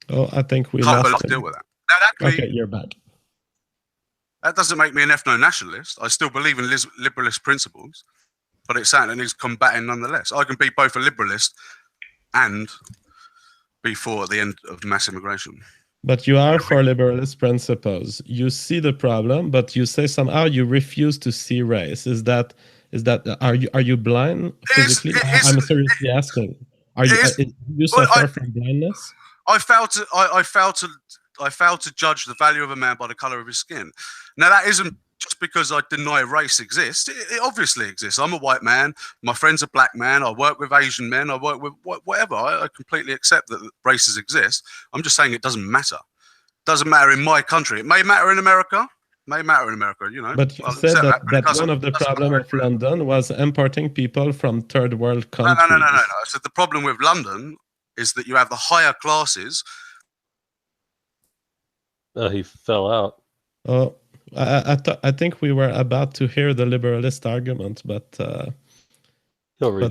Oh, I think we lost deal with that. Now, okay, you're back. That doesn't make me an ethno-nationalist. I still believe in liberalist principles, but it's something that needs combating nonetheless. I can be both a liberalist and be for the end of mass immigration. But you are for liberalist principles. You see the problem, but you say somehow you refuse to see race. Is that are you blind physically? I'm seriously asking. Do you suffer from blindness? I fail to judge the value of a man by the color of his skin. Now, that isn't just because I deny race exists. It obviously exists. I'm a white man. My friend's a black man. I work with Asian men. I work with whatever. I completely accept that races exist. I'm just saying it doesn't matter. It doesn't matter in my country. It may matter in America. You know. But you said that one of the problems of London was importing people from third world countries. No. I said the problem with London is that you have the higher classes. He fell out. Oh, I think we were about to hear the liberalist argument, but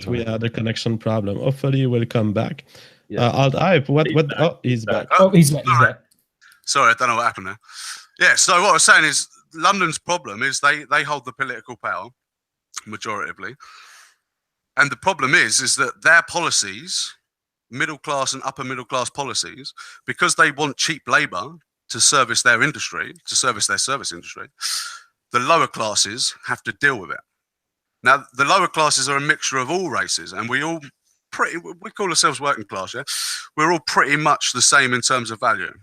we had a connection problem. Hopefully, he will come back. Yeah. AltHype, what? Oh, he's back. He's back. Sorry, I don't know what happened there. Yeah. So what I was saying is London's problem is they hold the political power, majoritively, and the problem is that their policies, middle class and upper middle class policies, because they want cheap labour to service their industry, to service their service industry, the lower classes have to deal with it. Now, the lower classes are a mixture of all races, and we call ourselves working class, yeah? We're all pretty much the same in terms of value,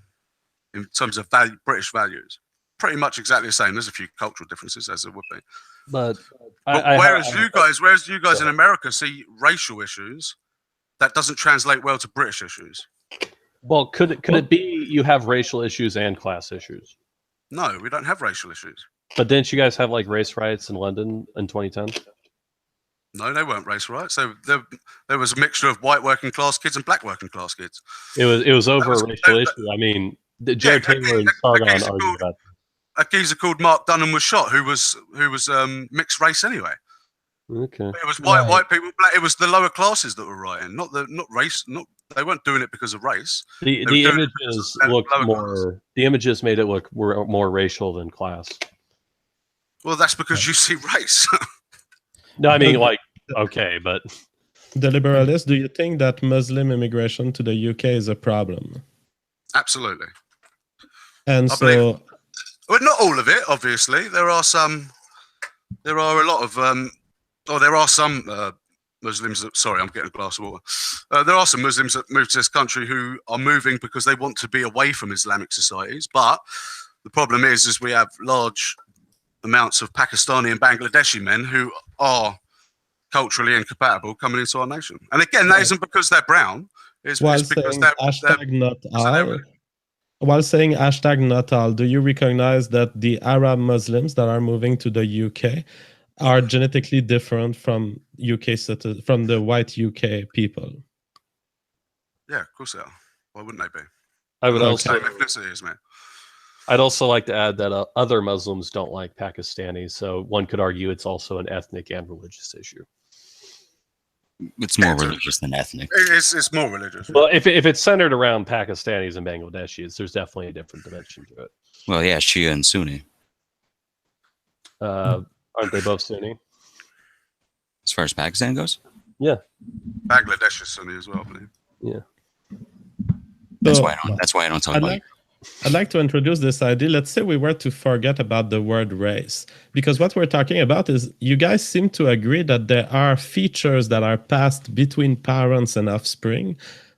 British values. Pretty much exactly the same. There's a few cultural differences, as there would be. But whereas you guys in America see racial issues, that doesn't translate well to British issues. Well, could it be you have racial issues and class issues? No, we don't have racial issues. But didn't you guys have like race riots in London in 2010? No, they weren't race riots. So there was a mixture of white working class kids and black working class kids. It was over a racial issue. I mean, Jared Taylor and Sargon argued about that. A geezer called Mark Dunham was shot, who was mixed race anyway. Okay. It was white people, black. It was the lower classes that were rioting, not race. They weren't doing it because of race. The images looked more. The images made it look more racial than class. Well, that's because you see race. No, I mean, like, okay, but The Liberalists, do you think that Muslim immigration to the UK is a problem? Absolutely. And so, well, not all of it, obviously. There are some Muslims that, sorry, I'm getting a glass of water. There are some Muslims that move to this country who are moving because they want to be away from Islamic societies. But the problem is we have large amounts of Pakistani and Bangladeshi men who are culturally incompatible coming into our nation. And again, that isn't because they're brown. It's because they're not all. While saying hashtag not all, do you recognize that the Arab Muslims that are moving to the UK are genetically different from from the white UK people? Yeah, of course they are. Why wouldn't they be? I would also. Ethnicities, man. I'd also like to add that other Muslims don't like Pakistanis, so one could argue it's also an ethnic and religious issue. It's more religious than ethnic. It's more religious. Well, if it's centered around Pakistanis and Bangladeshis, there's definitely a different dimension to it. Well, yeah, Shia and Sunni. Aren't they both Sunni? As far as Pakistan goes? Yeah. Bangladesh is Sunni as well, I believe. Yeah. That's why I don't talk about it. I'd like to introduce this idea. Let's say we were to forget about the word race, because what we're talking about is you guys seem to agree that there are features that are passed between parents and offspring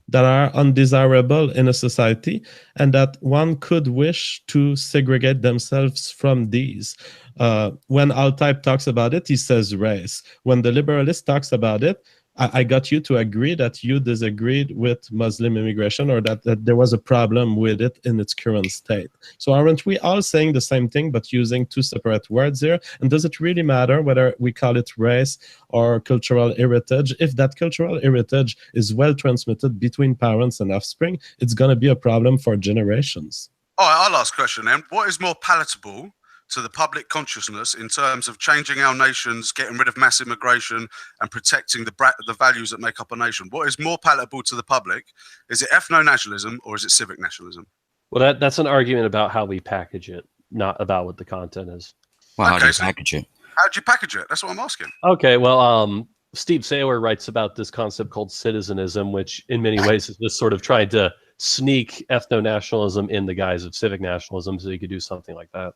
that are undesirable in a society, and that one could wish to segregate themselves from these. When AltHype talks about it, he says race. When the Liberalist talks about it, I got you to agree that you disagreed with Muslim immigration, or that there was a problem with it in its current state. So aren't we all saying the same thing but using two separate words here? And does it really matter whether we call it race or cultural heritage? If that cultural heritage is well transmitted between parents and offspring, it's going to be a problem for generations. All right, I'll ask a question then. What is more palatable to the public consciousness in terms of changing our nations, getting rid of mass immigration, and protecting the values that make up a nation? What is more palatable to the public? Is it ethno-nationalism or is it civic nationalism? Well, that's an argument about how we package it, not about what the content is. Well, how do you package it? How do you package it? That's what I'm asking. Okay, well, Steve Saylor writes about this concept called citizenism, which in many ways is just sort of trying to sneak ethno-nationalism in the guise of civic nationalism, so you could do something like that.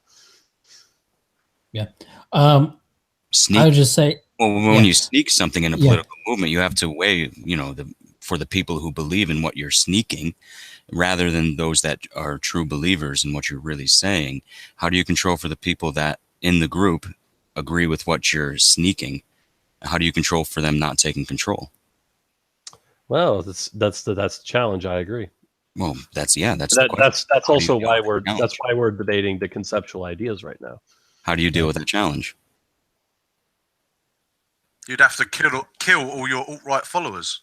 Yeah. Sneak. I would just say, well, when you sneak something in a political movement, you have to weigh, for the people who believe in what you're sneaking, rather than those that are true believers in what you're really saying. How do you control for the people that in the group agree with what you're sneaking? How do you control for them not taking control? Well, that's the challenge. I agree. Well, that's also why we're debating the conceptual ideas right now. How do you deal with that challenge? You'd have to kill all your alt-right followers.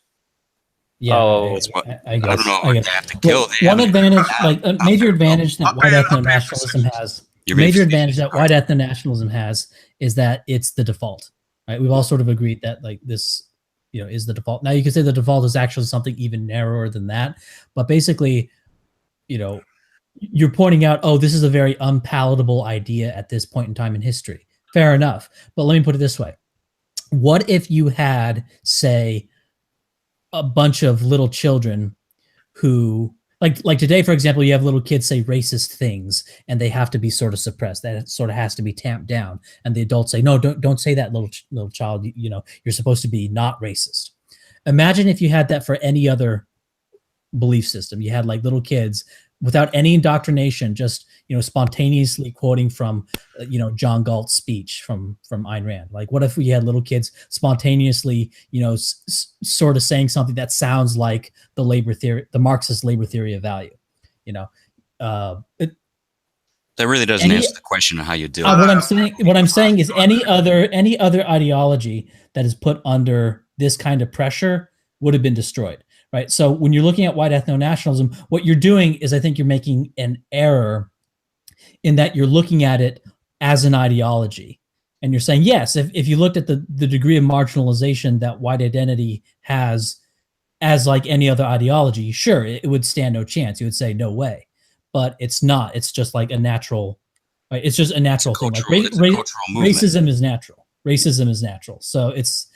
Yeah, I don't know. I guess. They have to kill. One advantage, a major advantage that white ethno-nationalism has. Major advantage that white ethno-nationalism has is that it's the default. Right? We've all sort of agreed that this, is the default. Now you can say the default is actually something even narrower than that, but basically, you're pointing out, this is a very unpalatable idea at this point in time in history. Fair enough. But let me put it this way. What if you had, say, a bunch of little children who, like today, for example, you have little kids say racist things and they have to be sort of suppressed. That sort of has to be tamped down. And the adults say, no, don't say that, little child. You're supposed to be not racist. Imagine if you had that for any other belief system. You had like little kids without any indoctrination, just spontaneously quoting from John Galt's speech from Ayn Rand. Like, what if we had little kids spontaneously sort of saying something that sounds like the Marxist labor theory of value? That really doesn't answer the question of how you deal. What I'm saying is any other ideology that is put under this kind of pressure would have been destroyed. Right. So when you're looking at white ethno-nationalism, what you're doing is, I think you're making an error in that you're looking at it as an ideology. And you're saying, yes, if you looked at the degree of marginalization that white identity has as like any other ideology, sure, it would stand no chance. You would say, no way. But it's not. It's just like a natural, right? It's just a natural thing. Like racism is natural. racism is natural. So it's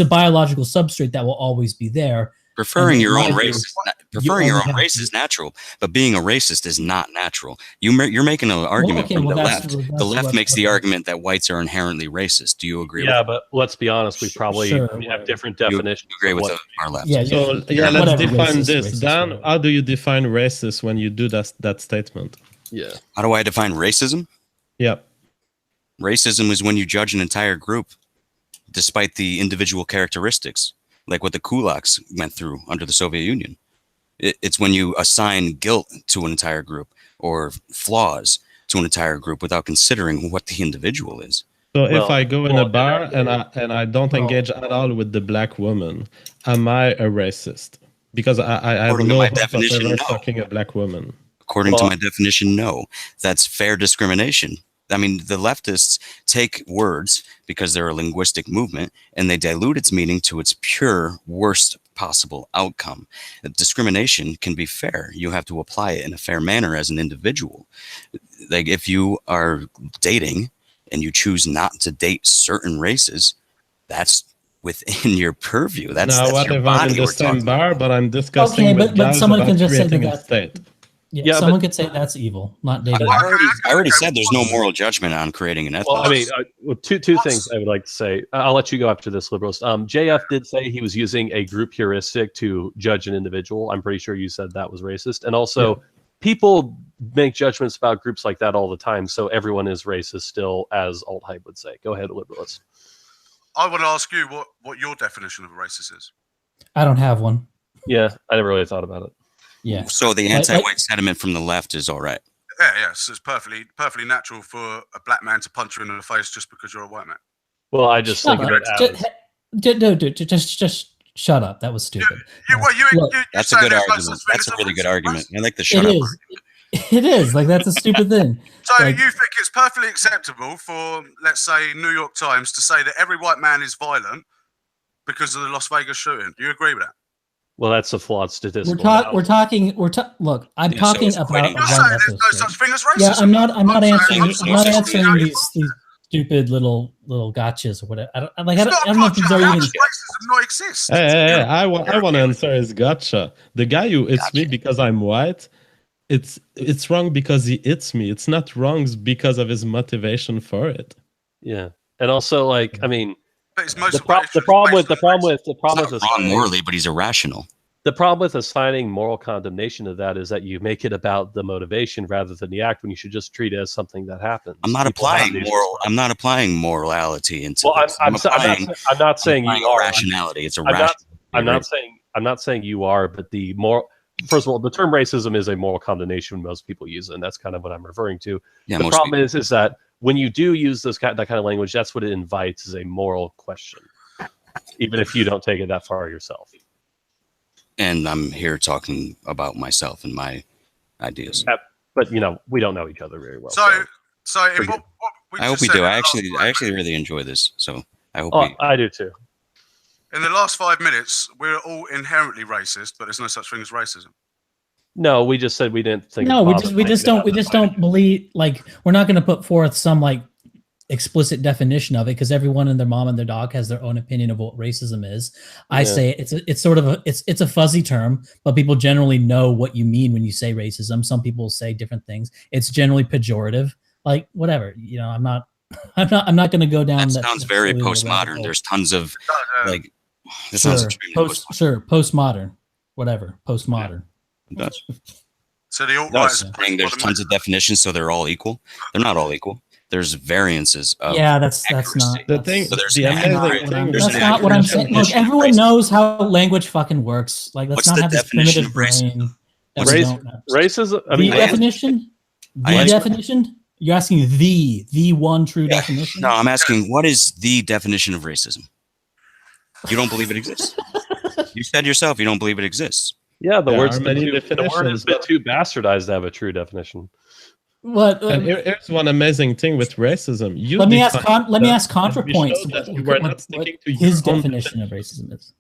a biological substrate that will always be there. Preferring your own race is natural, but being a racist is not natural. You're making an argument from the left. The left makes the argument that whites are inherently racist. Do you agree? Yeah, but let's be honest. We probably have different definitions. You agree with our left? Yeah. So let's define this. Dan, how do you define racist when you do that statement? Yeah. How do I define racism? Yeah. Racism is when you judge an entire group despite the individual characteristics, like what the kulaks went through under the Soviet Union. It's when you assign guilt to an entire group or flaws to an entire group without considering what the individual is. So if I go in a bar and I don't engage at all with the black woman, am I a racist? Because I have no definition of fucking a black woman. According to my definition, no. That's fair discrimination. I mean, the leftists take words because they're a linguistic movement and they dilute its meaning to its pure worst possible outcome. Discrimination can be fair. You have to apply it in a fair manner as an individual. Like if you are dating and you choose not to date certain races, that's within your purview. That's what your if body. I'm in the same bar, but I'm discussing with but someone can just say that state. Yeah, someone could say that's evil, not dating. I already said there's no moral judgment on creating an ethnos. Well, I mean, two things I would like to say. I'll let you go after this, Liberalist. JF did say he was using a group heuristic to judge an individual. I'm pretty sure you said that was racist. And also, people make judgments about groups like that all the time, so everyone is racist still, as AltHype would say. Go ahead, Liberalist. I want to ask you what your definition of a racist is. I don't have one. Yeah, I never really thought about it. Yeah. So the anti-white sentiment from the left is all right. Yeah. So it's perfectly natural for a black man to punch you in the face just because you're a white man. Well, I just think just shut up. That was stupid. That's a good argument. That's a really good argument. I like the shut up. It is like that's a stupid thing. So you think it's perfectly acceptable for, let's say, New York Times to say that every white man is violent because of the Las Vegas shooting? Do you agree with that? Well, that's a flawed statistic. Look, I'm talking about You're saying there's no such thing as racism. Yeah, I'm not answering these stupid little gotchas or whatever. I don't know if these are even. Racism not exist. Hey, I want to answer his gotcha. The guy who hits me because I'm white, it's wrong because he hits me. It's not wrong because of his motivation for it. Yeah, and also I mean. But it's the problem with wrong morally, but he's irrational. The problem with assigning moral condemnation to that is that you make it about the motivation rather than the act, when you should just treat it as something that happens. I'm not applying morality into this. I'm not saying you are rationality. It's irrational. I'm not saying you are, but the moral. First of all, the term racism is a moral condemnation when most people use it, and that's kind of what I'm referring to. Yeah, the problem is that when you do use that kind of language, that's what it invites, is a moral question, even if you don't take it that far yourself. And I'm here talking about myself and my ideas. But we don't know each other very well. I hope we do. I actually really enjoy this. So I hope. I do too. In the last 5 minutes, we're all inherently racist, but there's no such thing as racism. No, we just said we didn't think. No, we just don't believe. Like, we're not going to put forth some explicit definition of it, because everyone and their mom and their dog has their own opinion of what racism is. I say it's sort of it's a fuzzy term, but people generally know what you mean when you say racism. Some people say different things. It's generally pejorative. Like, whatever. I'm not going to go down. That sounds very postmodern. There's tons of This sounds extremely postmodern. Whatever, postmodern. So the alt-right there's tons of definitions, so they're all equal. They're not all equal. There's variances of that's not the thing. So that's not what I'm saying. Look, everyone knows how language fucking works. Like, let's not have this primitive brain. Racism. I mean, definition. The definition. You're asking the one true definition. No, I'm asking, what is the definition of racism? You don't believe it exists. You said yourself you don't believe it exists. Yeah, the word has been too bastardized to have a true definition. What? And here's one amazing thing with racism. Let me ask ContraPoints what his definition of racism is.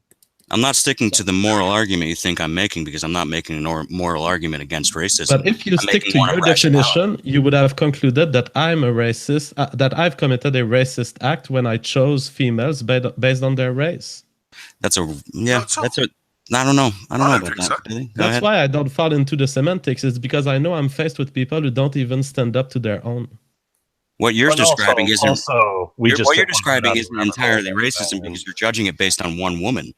I'm not sticking to the moral argument you think I'm making, because I'm not making a moral argument against racism. But if you stick to your definition, you would have concluded that I'm a racist, that I've committed a racist act when I chose females based on their race. I don't know. I don't know about that. So. That's why I don't fall into the semantics. It's because I know I'm faced with people who don't even stand up to their own. What you're describing isn't entirely racism, because you're judging it based on one woman.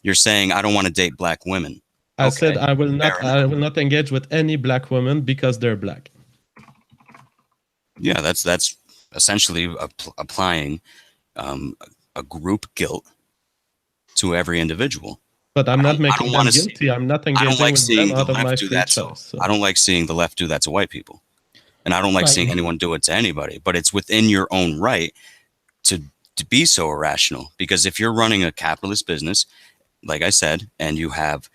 You're saying I don't want to date black women. I said I will not engage with any black woman because they're black. Yeah, that's essentially applying a group guilt to every individual. But I'm not making them guilty. I'm not engaging with them out of my free choice. I don't like seeing the left do that to white people. And I don't like seeing anyone do it to anybody. But it's within your own right to be so irrational. Because if you're running a capitalist business, like I said, and you have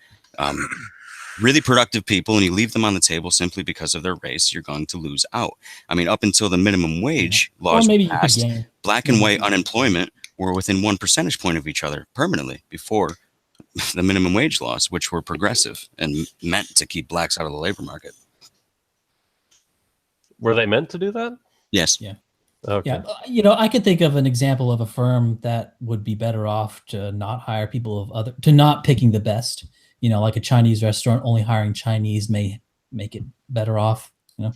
really productive people and you leave them on the table simply because of their race, you're going to lose out. I mean, up until the minimum wage laws were passed, black and white unemployment were within 1 percentage point of each other permanently before the minimum wage laws, which were progressive and meant to keep blacks out of the labor market. Were they meant to do that? Yes. Yeah. Okay. Yeah. You know, I could think of an example of a firm that would be better off to not hire people to not picking the best. You know, like a Chinese restaurant, only hiring Chinese may make it better off, you know,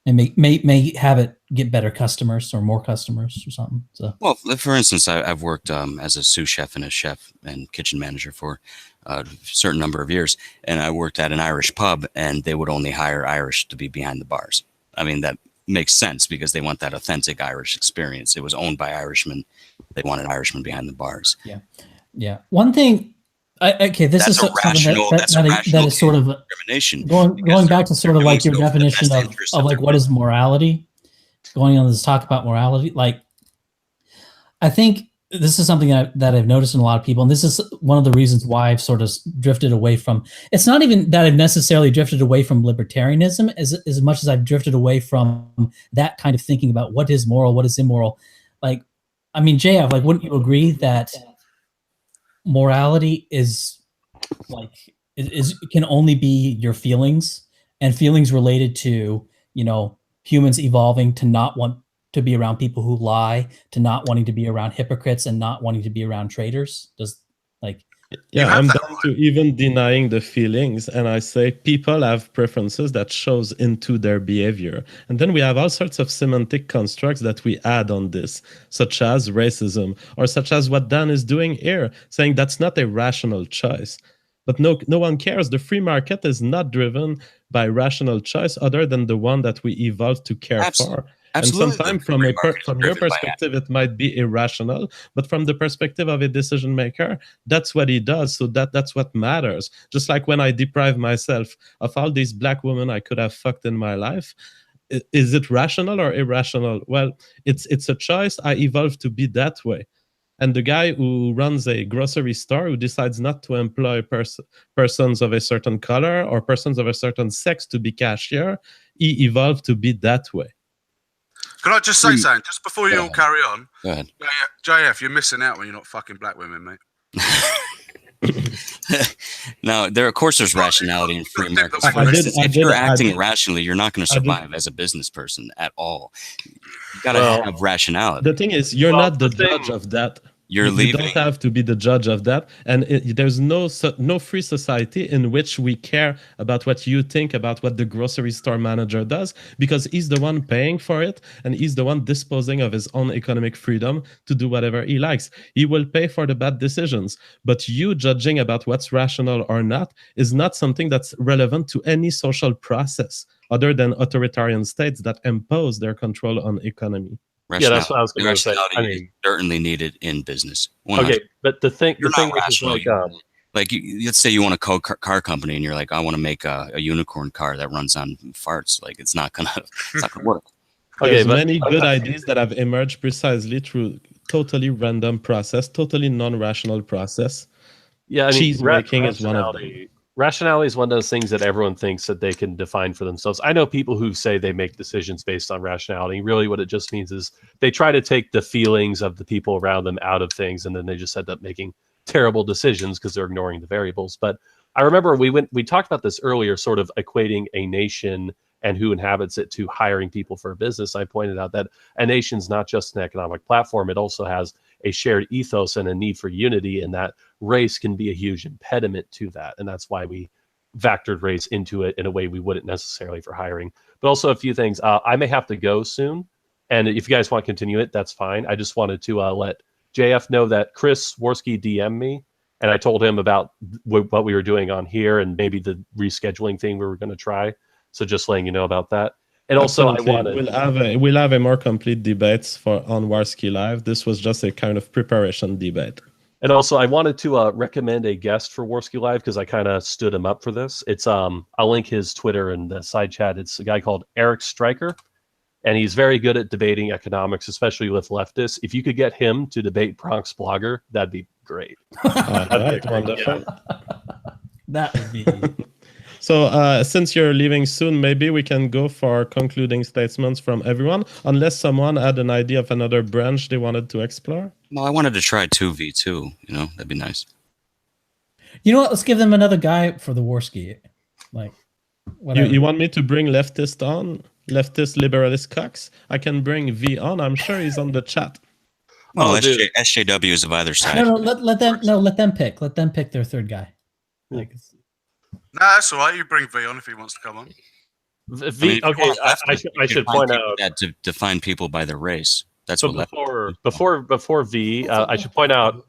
and may have it get better customers or more customers or something. So, well, for instance, I've worked as a sous chef and a chef and kitchen manager for a certain number of years, and I worked at an Irish pub, and they would only hire Irish to be behind the bars. I mean, that makes sense because they want that authentic Irish experience. It was owned by Irishmen. They wanted Irishmen behind the bars. Yeah. Yeah. One thing, this is something that is sort of discrimination. Going back to sort of like your definition of like what is morality, going on this talk about morality. Like, I think this is something that I've noticed in a lot of people, and this is one of the reasons why I've sort of drifted away from. It's not even that I've necessarily drifted away from libertarianism as much as I've drifted away from that kind of thinking about what is moral, what is immoral. Like, I mean, JF, like, wouldn't you agree that morality is can only be your feelings, and feelings related to, you know, humans evolving to not want to be around people who lie, to not wanting to be around hypocrites, and not wanting to be around traitors? I'm down to even denying the feelings, and I say people have preferences that shows into their behavior, and then we have all sorts of semantic constructs that we add on this, such as racism, or such as what Dan is doing here, saying that's not a rational choice. But no one cares. The free market is not driven by rational choice other than the one that we evolved to care for. Absolutely. And sometimes from your perspective, it might be irrational, but from the perspective of a decision maker, that's what he does. So that's what matters. Just like when I deprive myself of all these black women I could have fucked in my life, is it rational or irrational? Well, it's a choice. I evolved to be that way. And the guy who runs a grocery store who decides not to employ persons of a certain color or persons of a certain sex to be cashier, he evolved to be that way. Can I just say something just before you all carry on? Go ahead. JF, you're missing out when you're not fucking black women, mate. Now, of course, there's rationality in free markets. If you're acting irrationally, you're not going to survive as a business person at all. You got to have rationality. The thing is, you're not the judge of that. You don't have to be the judge of that, and there's no free society in which we care about what you think about what the grocery store manager does, because he's the one paying for it, and he's the one disposing of his own economic freedom to do whatever he likes. He will pay for the bad decisions, but you judging about what's rational or not is not something that's relevant to any social process other than authoritarian states that impose their control on economy. Yeah, that's what I was going to say. I mean, certainly needed in business. 100%. Okay, but the thing is like, let's say you want a car company, and you're like, I want to make a unicorn car that runs on farts. Like, it's not gonna work. There's many good ideas that have emerged precisely through totally random process, totally non-rational process. Yeah, I mean, cheese making is one of them. Rationality is one of those things that everyone thinks that they can define for themselves. I know people who say they make decisions based on rationality. Really what it just means is they try to take the feelings of the people around them out of things, and then they just end up making terrible decisions because they're ignoring the variables. But I remember we talked about this earlier, sort of equating a nation and who inhabits it to hiring people for a business. I pointed out that a nation's not just an economic platform. It also has a shared ethos and a need for unity, and that race can be a huge impediment to that. And that's why we factored race into it in a way we wouldn't necessarily for hiring. But also a few things. I may have to go soon, and if you guys want to continue it, that's fine. I just wanted to let JF know that Chris Worski DM'd me, and I told him about what we were doing on here and maybe the rescheduling thing we were going to try. So just letting you know about that. And also, we'll have a more complete debates on Warski Live. This was just a kind of preparation debate. And also, I wanted to recommend a guest for Warski Live because I kind of stood him up for this. It's I'll link his Twitter in the side chat. It's a guy called Eric Stryker, and he's very good at debating economics, especially with leftists. If you could get him to debate Bronx Blogger, that'd be great. Right, wonderful. That would be. So since you're leaving soon, maybe we can go for concluding statements from everyone, unless someone had an idea of another branch they wanted to explore. Well, I wanted to try 2v2, that'd be nice. You know what? Let's give them another guy for the Warski. Like, whatever. You want me to bring leftist on? Leftist liberalist Cox? I can bring V on. I'm sure he's on the chat. Well, SJW is of either side. No, let them pick. Let them pick their third guy. Like, nah, that's all right. You bring V on if he wants to come on. I should point out that to define people by their race. That's what before V. I should point out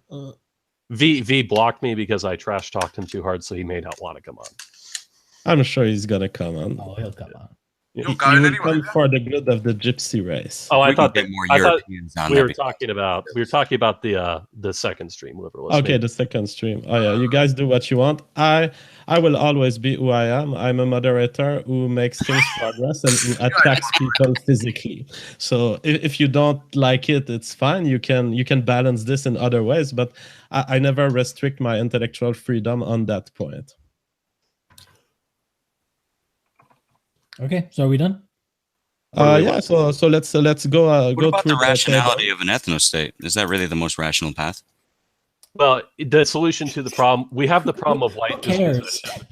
V blocked me because I trash talked him too hard, so he may not want to come on. I'm sure he's gonna come on. Oh, he'll come on. He will come for the good of the gypsy race. Oh, I thought we were talking about the second stream, Liberalists. Okay, the second stream. Oh yeah, you guys do what you want. I will always be who I am. I'm a moderator who makes things progress and who attacks people physically. So if you don't like it, it's fine. You can balance this in other ways, but I never restrict my intellectual freedom on that point. Okay, so are we done? Yeah. So let's go. What go about through the rationality of an ethnostate? Is that really the most rational path? Well, the solution to the problem, we have the problem of white dispossession.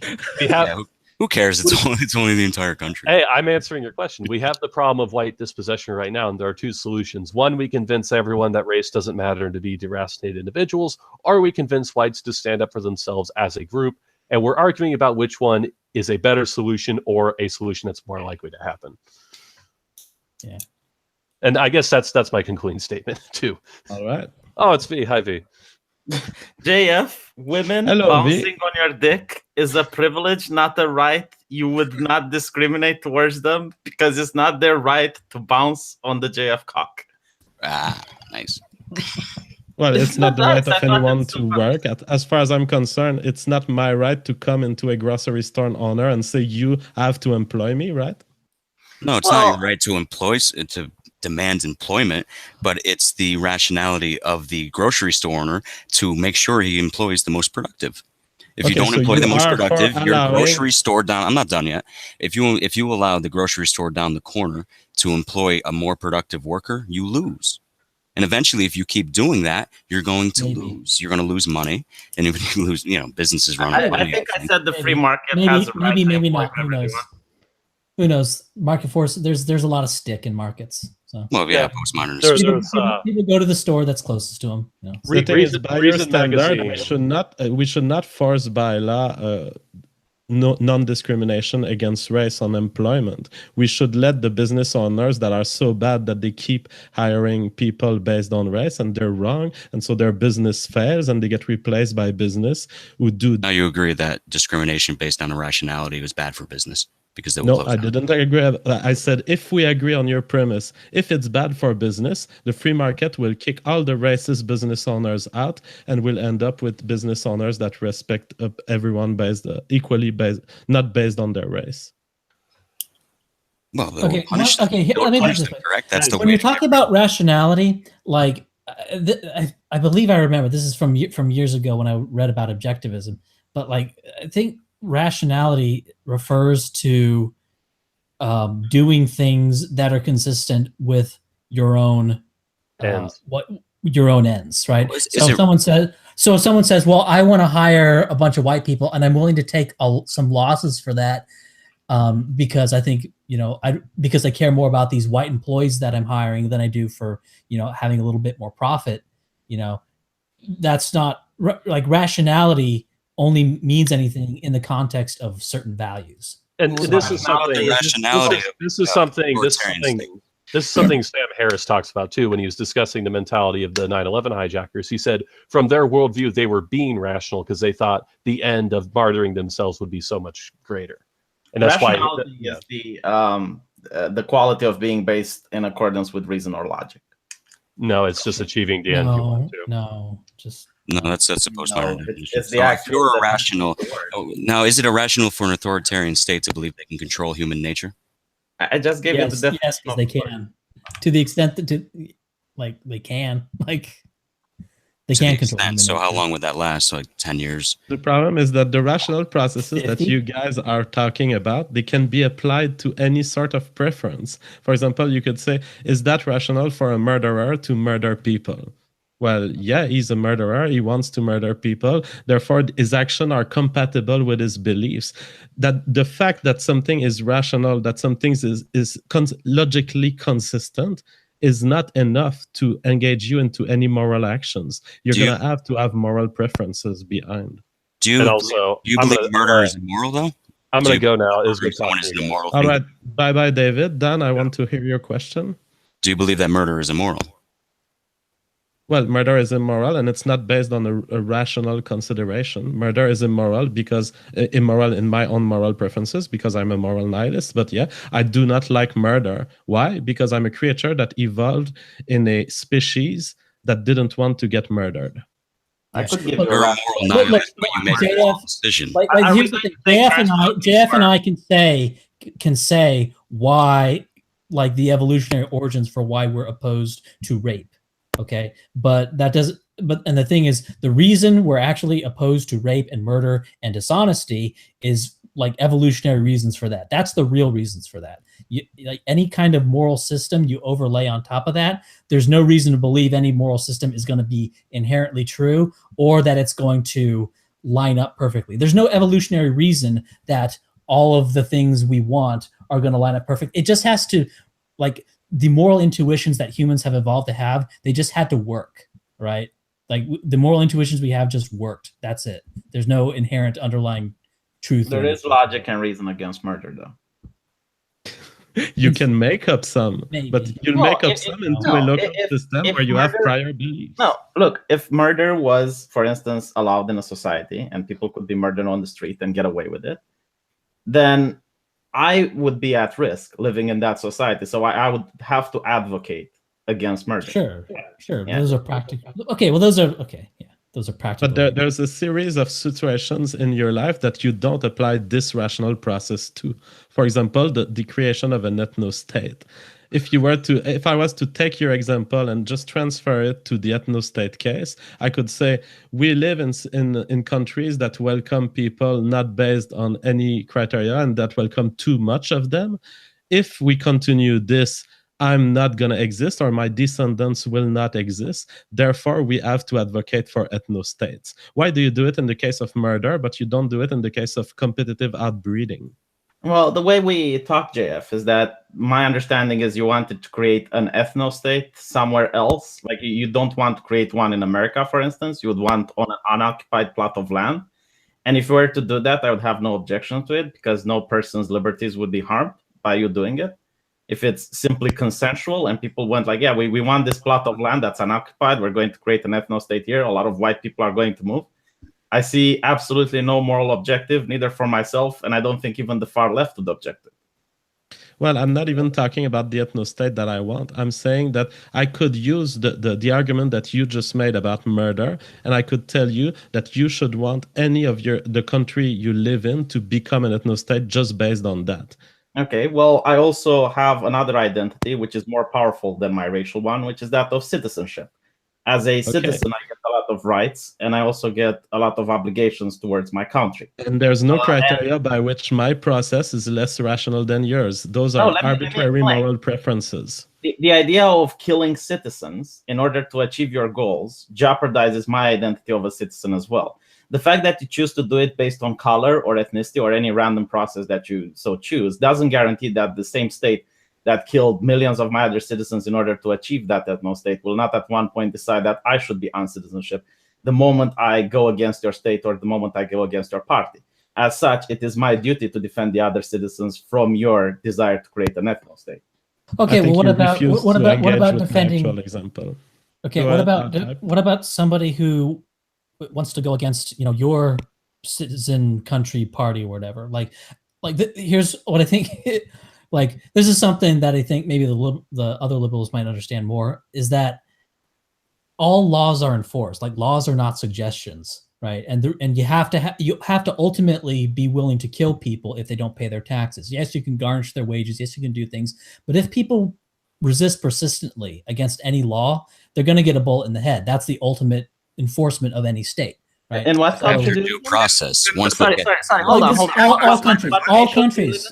Who cares? It's only the entire country. Hey, I'm answering your question. We have the problem of white dispossession right now, and there are two solutions. One, we convince everyone that race doesn't matter and to be deracinated individuals, or we convince whites to stand up for themselves as a group. And we're arguing about which one is a better solution or a solution that's more likely to happen. Yeah. And I guess that's my concluding statement too. All right. Oh, it's V. Hi, V. JF, women bouncing on your dick is a privilege, not a right. You would not discriminate towards them because it's not their right to bounce on the JF cock. Ah, nice. Well, it's not the right of anyone to work. As far as I'm concerned, it's not my right to come into a grocery store owner and say, you have to employ me, right? No, it's not your right to demand employment, but it's the rationality of the grocery store owner to make sure he employs the most productive. If you don't employ the most productive, your grocery store down. I'm not done yet. If you allow the grocery store down the corner to employ a more productive worker, you lose. And eventually, if you keep doing that, you're going to lose. You're going to lose money, and if you lose, businesses run. I think I said the free market has a right. Maybe not. Who knows? Who knows? Market force. There's a lot of stick in markets. So. Well, yeah, postmodernism. People go to the store that's closest to them. The thing is, by your standard, we should not force by law non-discrimination against race on employment. We should let the business owners that are so bad that they keep hiring people based on race and they're wrong, and so their business fails and they get replaced by business who do. Now you agree that discrimination based on irrationality was bad for business because they will. No, I didn't agree. I said if we agree on your premise, if it's bad for business, the free market will kick all the racist business owners out, and we'll end up with business owners that respect everyone equally based, not based on their race. Well, let me put this way. Correct. That's the when you're talking about rationality, like I believe I remember this is from years ago when I read about objectivism, but like I think rationality refers to doing things that are consistent with your own your own ends, right? Well, so if someone says, well, I want to hire a bunch of white people and I'm willing to take some losses for that because I think, because I care more about these white employees that I'm hiring than I do for, having a little bit more profit, that's not like rationality only means anything in the context of certain values. And this is something. This is something Sam Harris talks about too when he was discussing the mentality of the 9/11 hijackers. He said from their worldview they were being rational because they thought the end of martyring themselves would be so much greater, and that's rationality is the quality of being based in accordance with reason or logic. No, it's just achieving the end. No, that's a postmodern definition. It's the actual irrational. Now, is it irrational for an authoritarian state to believe they can control human nature? I just gave you the definition. Yes, because they can, to the extent that they can, they can control human So nature. how long would that last? Like 10 years? The problem is that the rational processes that you guys are talking about, they can be applied to any sort of preference. For example, you could say, is that rational for a murderer to murder people? Well, yeah, he's a murderer. He wants to murder people. Therefore, his actions are compatible with his beliefs. That the fact that something is rational, that something is logically consistent, is not enough to engage you into any moral actions. You're going to have moral preferences behind. Do you believe murder is immoral, though? I'm going to go now. Someone is an immoral All thing? right. Bye-bye, David. Dan, I want to hear your question. Do you believe that murder is immoral? Well, murder is immoral, and it's not based on a rational consideration. Murder is immoral because immoral in my own moral preferences, because I'm a moral nihilist. But yeah, I do not like murder. Why? Because I'm a creature that evolved in a species that didn't want to get murdered. I could give you a moral nihilist, but you make a moral decision. Here's the thing. JF and I can say why, the evolutionary origins for why we're opposed to rape. Okay, but that doesn't. And the thing is, the reason we're actually opposed to rape and murder and dishonesty is evolutionary reasons for that. That's the real reasons for that. Any kind of moral system you overlay on top of that, there's no reason to believe any moral system is going to be inherently true or that it's going to line up perfectly. There's no evolutionary reason that all of the things we want are going to line up perfect. It just has to, the moral intuitions that humans have evolved to have, they just had to work, right? The moral intuitions we have just worked. That's it. There's no inherent underlying truth. There is logic and reason against murder, though. You can make up some, but you'll make up some into a local system where you have prior beliefs. No, look, if murder was, for instance, allowed in a society and people could be murdered on the street and get away with it, then I would be at risk living in that society. So I would have to advocate against murder. Sure. Yeah. Those are practical. Okay, well, those are practical. But there's a series of situations in your life that you don't apply this rational process to. For example, the creation of an ethnostate. If I was to take your example and just transfer it to the ethnostate case, I could say we live in countries that welcome people not based on any criteria and that welcome too much of them. If we continue this, I'm not going to exist or my descendants will not exist. Therefore, we have to advocate for ethnostates. Why do you do it in the case of murder, but you don't do it in the case of competitive outbreeding? Well, the way we talk, JF, is that my understanding is you wanted to create an ethnostate somewhere else. You don't want to create one in America, for instance. You would want on an unoccupied plot of land. And if you were to do that, I would have no objection to it because no person's liberties would be harmed by you doing it. If it's simply consensual and people went we want this plot of land that's unoccupied, we're going to create an ethnostate here. A lot of white people are going to move. I see absolutely no moral objective, neither for myself, and I don't think even the far left would object it. Well, I'm not even talking about the ethnostate that I want. I'm saying that I could use the argument that you just made about murder, and I could tell you that you should want any of the country you live in to become an ethnostate just based on that. Okay, well, I also have another identity, which is more powerful than my racial one, which is that of citizenship. As a citizen, I get a lot of rights, and I also get a lot of obligations towards my country. And there's no criteria by which my process is less rational than yours. Those are arbitrary moral preferences. The idea of killing citizens in order to achieve your goals jeopardizes my identity of a citizen as well. The fact that you choose to do it based on color or ethnicity or any random process that you so choose doesn't guarantee that the same state that killed millions of my other citizens in order to achieve that ethnostate will not at one point decide that I should be on citizenship the moment I go against your state or the moment I go against your party. As such, it is my duty to defend the other citizens from your desire to create an ethnostate. Okay, well, what about defending? Example. Okay, what about somebody who wants to go against your citizen country party or whatever? Here's what I think. Like, this is something that I think maybe the other liberals might understand more, is that all laws are enforced. Like, laws are not suggestions, right? And you have to ultimately be willing to kill people if they don't pay their taxes. Yes, you can garnish their wages. Yes, you can do things. But if people resist persistently against any law, they're going to get a bullet in the head. That's the ultimate enforcement of any state. Right? And what's your due process? Sorry. Hold on. All countries.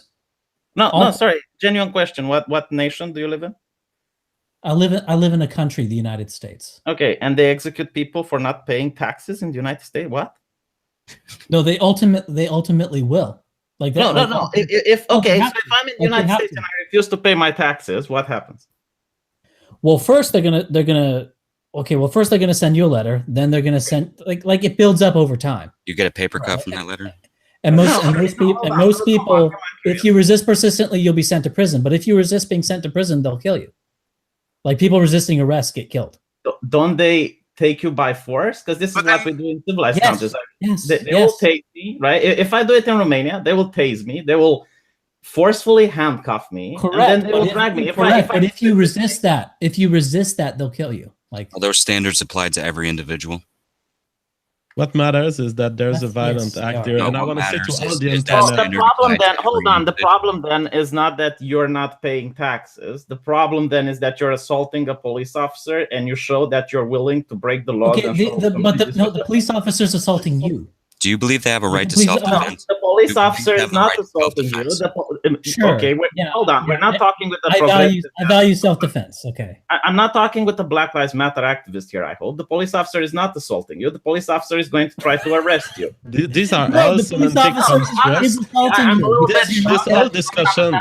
No, sorry. Genuine question. What nation do you live in? I live in a country, the United States. Okay, and they execute people for not paying taxes in the United States. What? No, they ultimately will. Like that, no. If I'm in the United States and I refuse to pay my taxes, what happens? Well, first they're gonna send you a letter. Then they're gonna send like it builds up over time. You get a paper cut from that letter. And most people, if you resist persistently, you'll be sent to prison. But if you resist being sent to prison, they'll kill you. Like, people resisting arrest get killed. Don't they take you by force? Because this is what we do in civilized countries. They will tase me, right? If I do it in Romania, they will tase me. They will forcefully handcuff me. Correct. And then they will drag me. But if you resist that, they'll kill you. Like, are those standards applied to every individual? What matters is that there's a violent act here, and I want to say to all the the problem then is not that you're not paying taxes. The problem then is that you're assaulting a police officer, and you show that you're willing to break the law. Okay, the police officer's assaulting you. Do you believe they have a right to self-defense? The police officer is not assaulting you. Sure. Okay, hold on. We're not talking with the I value self-defense. Okay. I'm not talking with the Black Lives Matter activist here, I hope. The police officer is not assaulting you. The police officer is going to try to arrest you. These are all semantic constructs. This whole discussion,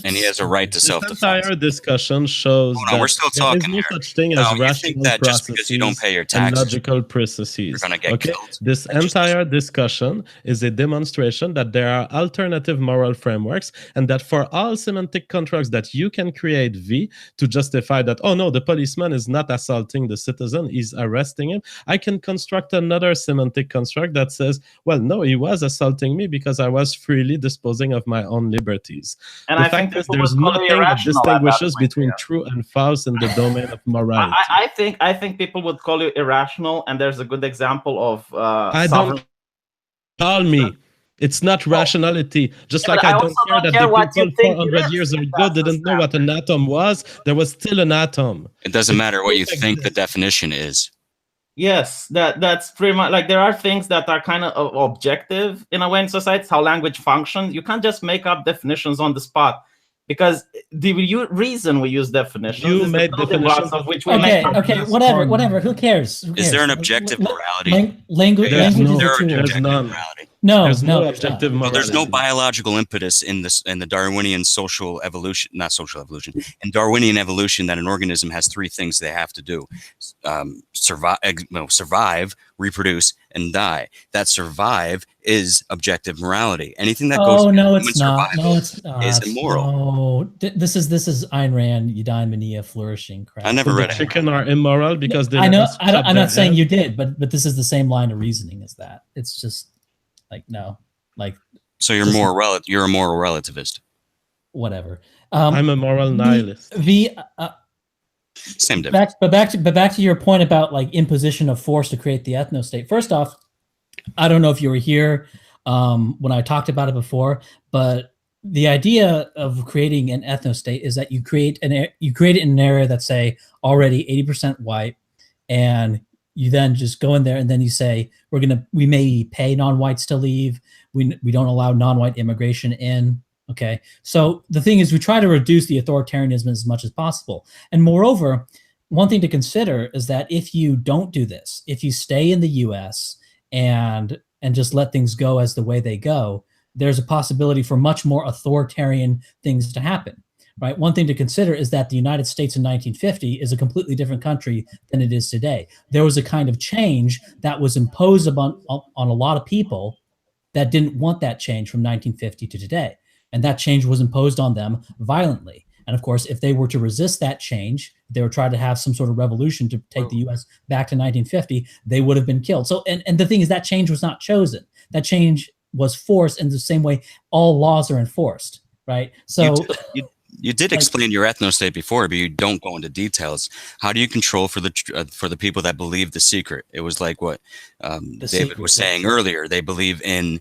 and he has a right to self-defense. This entire discussion shows we're still talking there is no such thing as rational that just because you don't pay your taxes, and logical processes. You're going to get killed. This entire discussion is a demonstration that there are alternative moral frameworks, and that for all semantic constructs that you can create to justify that, oh no, the policeman is not assaulting the citizen, he's arresting him, I can construct another semantic construct that says, well, no, he was assaulting me because I was freely disposing of my own liberties. And the fact is there's nothing that distinguishes between true and false in the domain of morality. I think people would call you irrational, and there's a good example of don't call me. It's not rationality. Just like I don't care that the people 400 years ago didn't know what an atom was, there was still an atom. It doesn't matter what you think the definition is. Yes, that's pretty much like there are things that are kind of objective in a way in society, how language functions. You can't just make up definitions on the spot. Because the reason we use definitions is the building blocks of which we make. Okay, whatever. Who cares? Is there an objective morality? Language is a tool. There's none. There's no objective morality. There's no biological impetus in the Darwinian in Darwinian evolution that an organism has three things they have to do: survive, reproduce, and die. That survive is objective morality. Anything that goes is immoral. No, this is Ayn Rand, Eudaimonia, Mania, flourishing crap. I never read it. Chicken are immoral because they. I know. I'm not saying you did, but this is the same line of reasoning as that. It's just like no, like. So you're You're a moral relativist. Whatever. I'm a moral nihilist. Same difference. But back to your point about like imposition of force to create the ethnostate. First off, I don't know if you were here when I talked about it before, but the idea of creating an ethnostate is that you create it in an area that's, say, already 80% white, and you then just go in there and then you say, we may pay non-whites to leave. We don't allow non-white immigration in. Okay. So the thing is, we try to reduce the authoritarianism as much as possible. And moreover, one thing to consider is that if you don't do this, if you stay in the US and just let things go as the way they go, there's a possibility for much more authoritarian things to happen, right? One thing to consider is that the United States in 1950 is a completely different country than it is today. There was a kind of change that was imposed on a lot of people that didn't want that change from 1950 to today. And that change was imposed on them violently. And of course, if they were to resist that change, they were trying to have some sort of revolution to take the US back to 1950, they would have been killed. So, and the thing is, that change was not chosen. That change was forced in the same way all laws are enforced, right? So you did explain your ethnostate before, but you don't go into details. How do you control for the people that believe the secret? It was like what David was saying earlier. They believe in,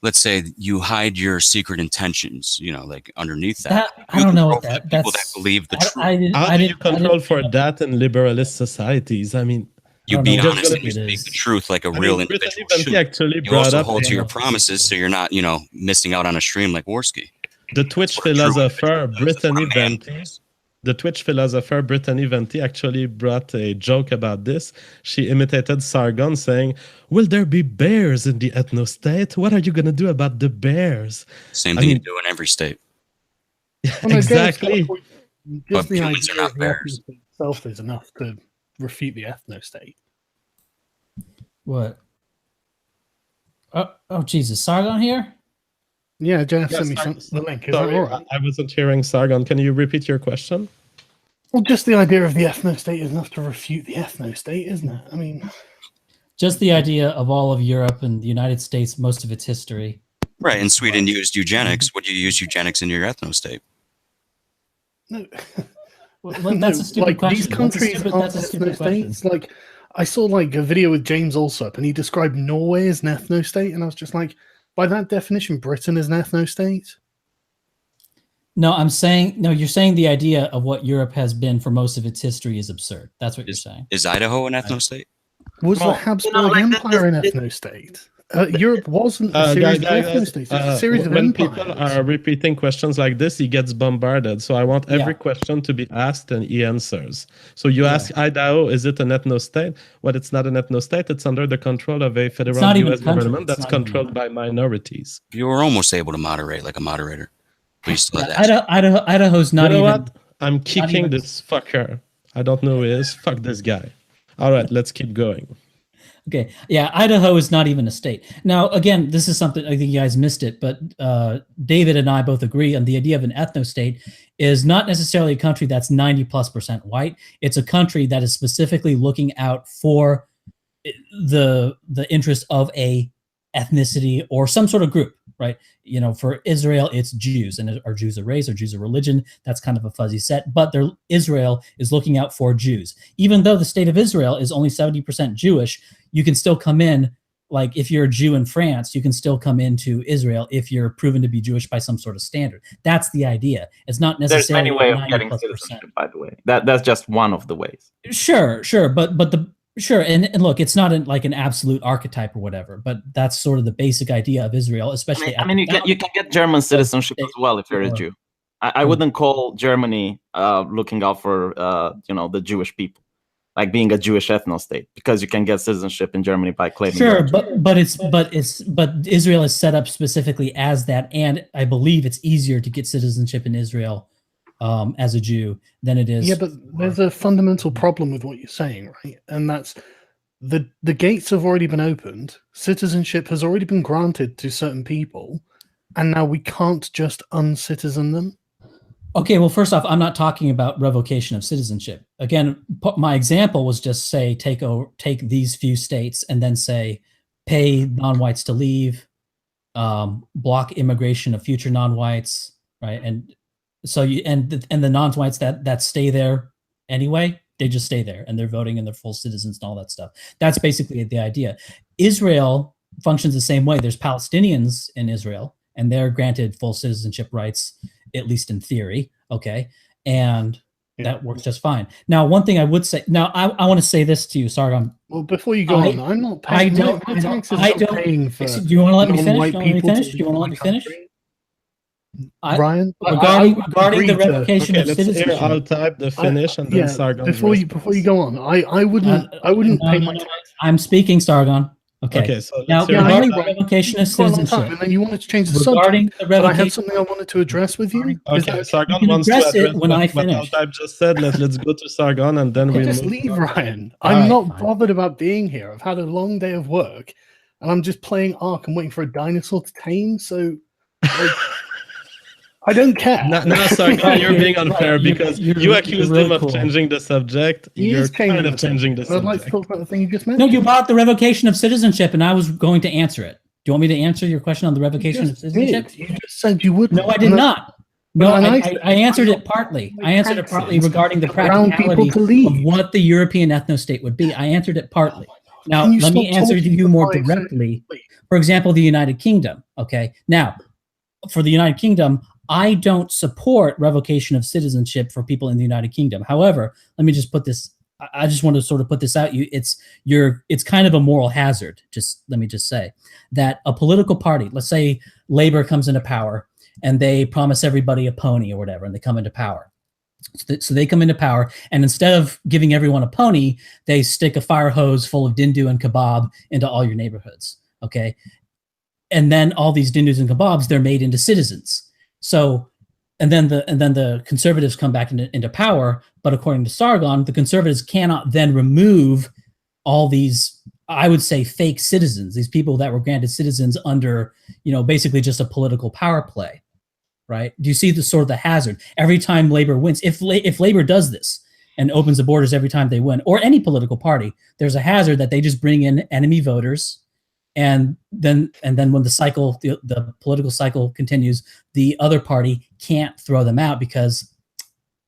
let's say, you hide your secret intentions, like underneath that. I don't know what people that believe the truth. How do you control for that in liberalist societies? I mean, you be honest and you speak the truth like a real individual should. You also hold to your promises, so you're not, missing out on a stream like Worski. The Twitch philosopher Brittany Venti actually brought a joke about this. She imitated Sargon saying, "Will there be bears in the ethnostate? What are you going to do about the bears?" Same thing you do in every state. Well, exactly. Just the idea of the ethnostate itself is enough to refute the ethnostate. What? Oh, Jesus. Sargon here? Yeah, Jeff sent me the link. Is that all right? I wasn't hearing Sargon. Can you repeat your question? Well, just the idea of the ethnostate is enough to refute the ethnostate, isn't it? I mean, just the idea of all of Europe and the United States, most of its history. Right, and Sweden used eugenics. Would you use eugenics in your ethnostate? No. Well, that's a stupid question. These countries aren't ethnostates. Like, I saw a video with James Allsup, and he described Norway as an ethnostate, and I was just like, by that definition, Britain is an ethnostate? No, you're saying the idea of what Europe has been for most of its history is absurd. That's what you're saying. Is Idaho an ethnostate? Was the Habsburg Empire an ethnostate? Europe wasn't a series of ethnostates. It's a series of empires. When people are repeating questions like this, he gets bombarded. So I want every question to be asked and he answers. So you ask Idaho, is it an ethnostate? Well, it's not an ethnostate. It's under the control of a federal U.S. government that's controlled by minorities. You were almost able to moderate like a moderator. Idaho's not even... What? I'm kicking this fucker. I don't know who he is. Fuck this guy. All right, let's keep going. Okay, yeah, Idaho is not even a state. Now, again, this is something, I think you guys missed it, but David and I both agree on the idea of an ethnostate is not necessarily a country that's 90+% white. It's a country that is specifically looking out for the interest of a ethnicity or some sort of group, right? For Israel, it's Jews, and are Jews a race or Jews a religion? That's kind of a fuzzy set, but Israel is looking out for Jews. Even though the state of Israel is only 70% Jewish, you can still come in, like if you're a Jew in France, you can still come into Israel if you're proven to be Jewish by some sort of standard. That's the idea. It's not necessarily There's many ways of getting citizenship, by the way. That's just one of the ways. Sure, but Sure, and look, it's not like an absolute archetype or whatever, but that's sort of the basic idea of Israel, especially. You can get German citizenship as well if you're a Jew. I wouldn't call Germany looking out for the Jewish people, like being a Jewish ethnostate, because you can get citizenship in Germany by claiming. Sure, but Israel is set up specifically as that, and I believe it's easier to get citizenship in Israel as a Jew than it is. Yeah, but there's a fundamental problem with what you're saying, right? And that's the gates have already been opened. Citizenship has already been granted to certain people, and now we can't just uncitizen them. Okay, well, first off, I'm not talking about revocation of citizenship. Again, my example was just say take these few states and then say pay non-whites to leave, block immigration of future non-whites, right? And so the non-whites that stay there anyway, they just stay there and they're voting and they're full citizens and all that stuff. That's basically the idea. Israel functions the same way. There's Palestinians in Israel, and they're granted full citizenship rights, at least in theory. Okay, and that works just fine. Now, one thing I would say. Now, I want to say this to you, Sargon. Well, before you go on, I'm not paying. I don't. Paying for. Do you want to let me finish? Do you want to let me finish? Ryan, regarding the revocation of citizenship. I'll type the finish and then Sargon. Before you go on, I wouldn't pay my tax. I'm speaking, Sargon. Okay. So now regarding the revocation of citizenship, and then you wanted to change the subject. But I had something I wanted to address with you. Okay, Sargon wants to address it when I finish. AltHype just said. Let's go to Sargon and then we just leave, Ryan. I'm not bothered about being here. I've had a long day of work, and I'm just playing Ark and waiting for a dinosaur to tame. So. I don't care. No, Sargon, you're being unfair because you accused him of changing the subject. You're kind of changing the subject. I'd like to talk about the thing you just mentioned. No, you brought the revocation of citizenship, and I was going to answer it. Do you want me to answer your question on the revocation of citizenship? You just said you would. No, I did not. No, I answered it partly. I answered it partly regarding the practicality of what the European ethnostate would be. I answered it partly. Now, let me answer to you more directly. For example, the United Kingdom. Okay. Now, for the United Kingdom, I don't support revocation of citizenship for people in the United Kingdom. However, let me just put this. I just want to sort of put this out. It's kind of a moral hazard. Let me just say that a political party, let's say Labour comes into power and they promise everybody a pony or whatever, and they come into power. So they come into power, and instead of giving everyone a pony, they stick a fire hose full of dindu and kebab into all your neighborhoods. Okay, and then all these dindus and kebabs, they're made into citizens. So, and then the conservatives come back into power, but according to Sargon, the conservatives cannot then remove all these, I would say, fake citizens, these people that were granted citizens under, basically just a political power play, right? Do you see the sort of the hazard every time Labor wins? If Labor does this and opens the borders every time they win, or any political party, there's a hazard that they just bring in enemy voters. And then when the political cycle continues, the other party can't throw them out because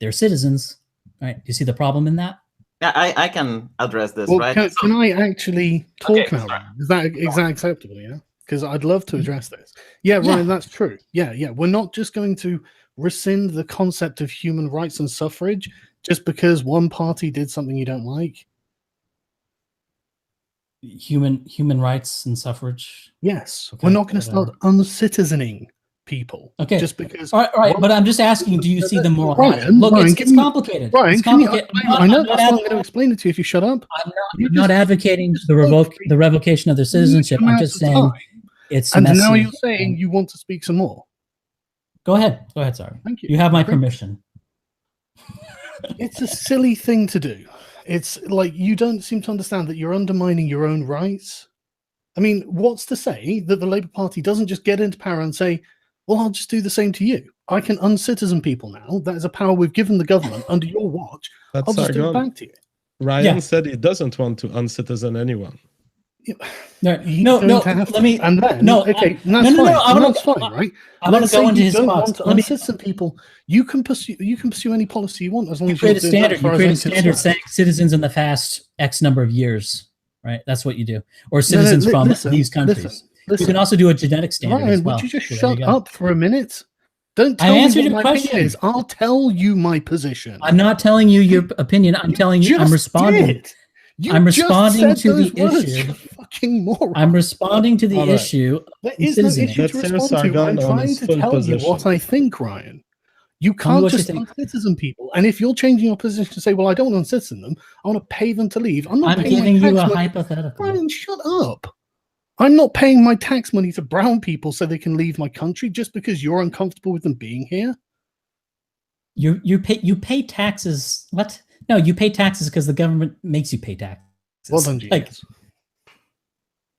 they're citizens, right? Do you see the problem in that? Yeah, I can address this, well, right? Can I actually talk now? Sorry. Is that acceptable? Yeah, because I'd love to address this. Yeah, Ryan, that's true. Yeah. We're not just going to rescind the concept of human rights and suffrage just because one party did something you don't like. Human rights and suffrage. Yes, okay, we're not going to start uncitizening people. Okay, just because. All right, but I'm just asking: do you see the moral hazard? Look, it's complicated. Ryan, it's complicated. I know that's not going to explain it to you if you shut up. I'm not advocating the revocation of their citizenship. I'm just saying it's. And now you're saying you want to speak some more. Go ahead. Sorry. Thank you. You have my permission. It's a silly thing to do. It's like you don't seem to understand that you're undermining your own rights. I mean, what's to say that the Labour Party doesn't just get into power and say, well, I'll just do the same to you. I can uncitizen people now. That is a power we've given the government under your watch. I'll just do it back to you. Ryan said he doesn't want to uncitizen anyone. No. Let me. And then, okay, that's fine. That's fine, right? I want to go into his spots. Let me uncitizen people. You can pursue any policy you want as long as you create a standard. You create a standard saying citizens in the past X number of years, right? That's what you do, or citizens from these countries. You can also do a genetic standard. Ryan, as well. would you just shut up for a minute? Don't tell me what my opinion is. I'll tell you my position. I'm not telling you your opinion. I'm telling you. I'm responding. I'm responding to the issue. Fucking moron. I'm responding to the issue. There is no issue to respond to. I'm trying to tell you what I think, Ryan. You can't just uncitizen people. And if you're changing your position to say, well, I don't want to uncitizen them, I want to pay them to leave. I'm giving you a hypothetical. Ryan, shut up. I'm not paying my tax money to brown people so they can leave my country just because you're uncomfortable with them being here. You pay taxes. What? No, you pay taxes because the government makes you pay taxes. Well done, genius.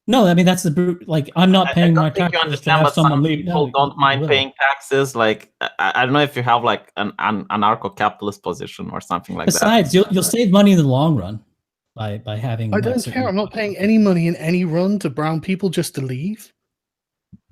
No, I mean that's I'm not paying my taxes. You understand, but some people don't mind paying taxes. Like I don't know if you have like an anarcho-capitalist position or something like that. Besides, you'll save money in the long run by having. I don't care. I'm not paying any money in any run to brown people just to leave.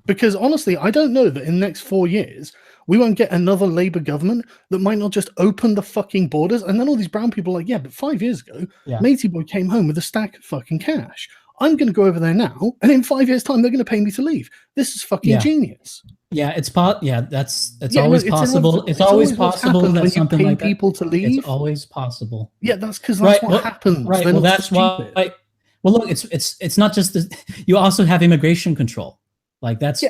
Because honestly, I don't know that in the next 4 years we won't get another Labour government that might not just open the fucking borders, and then all these brown people are like, yeah, but 5 years ago, Matey Boy came home with a stack of fucking cash. I'm going to go over there now, and in 5 years' time, they're going to pay me to leave. This is fucking genius. Yeah, it's always possible. It's always possible that something like that. People to leave. It's always possible. Yeah, that's because that's what happens. Right. Well, that's why. Well, look, it's not just you also have immigration control. Like that's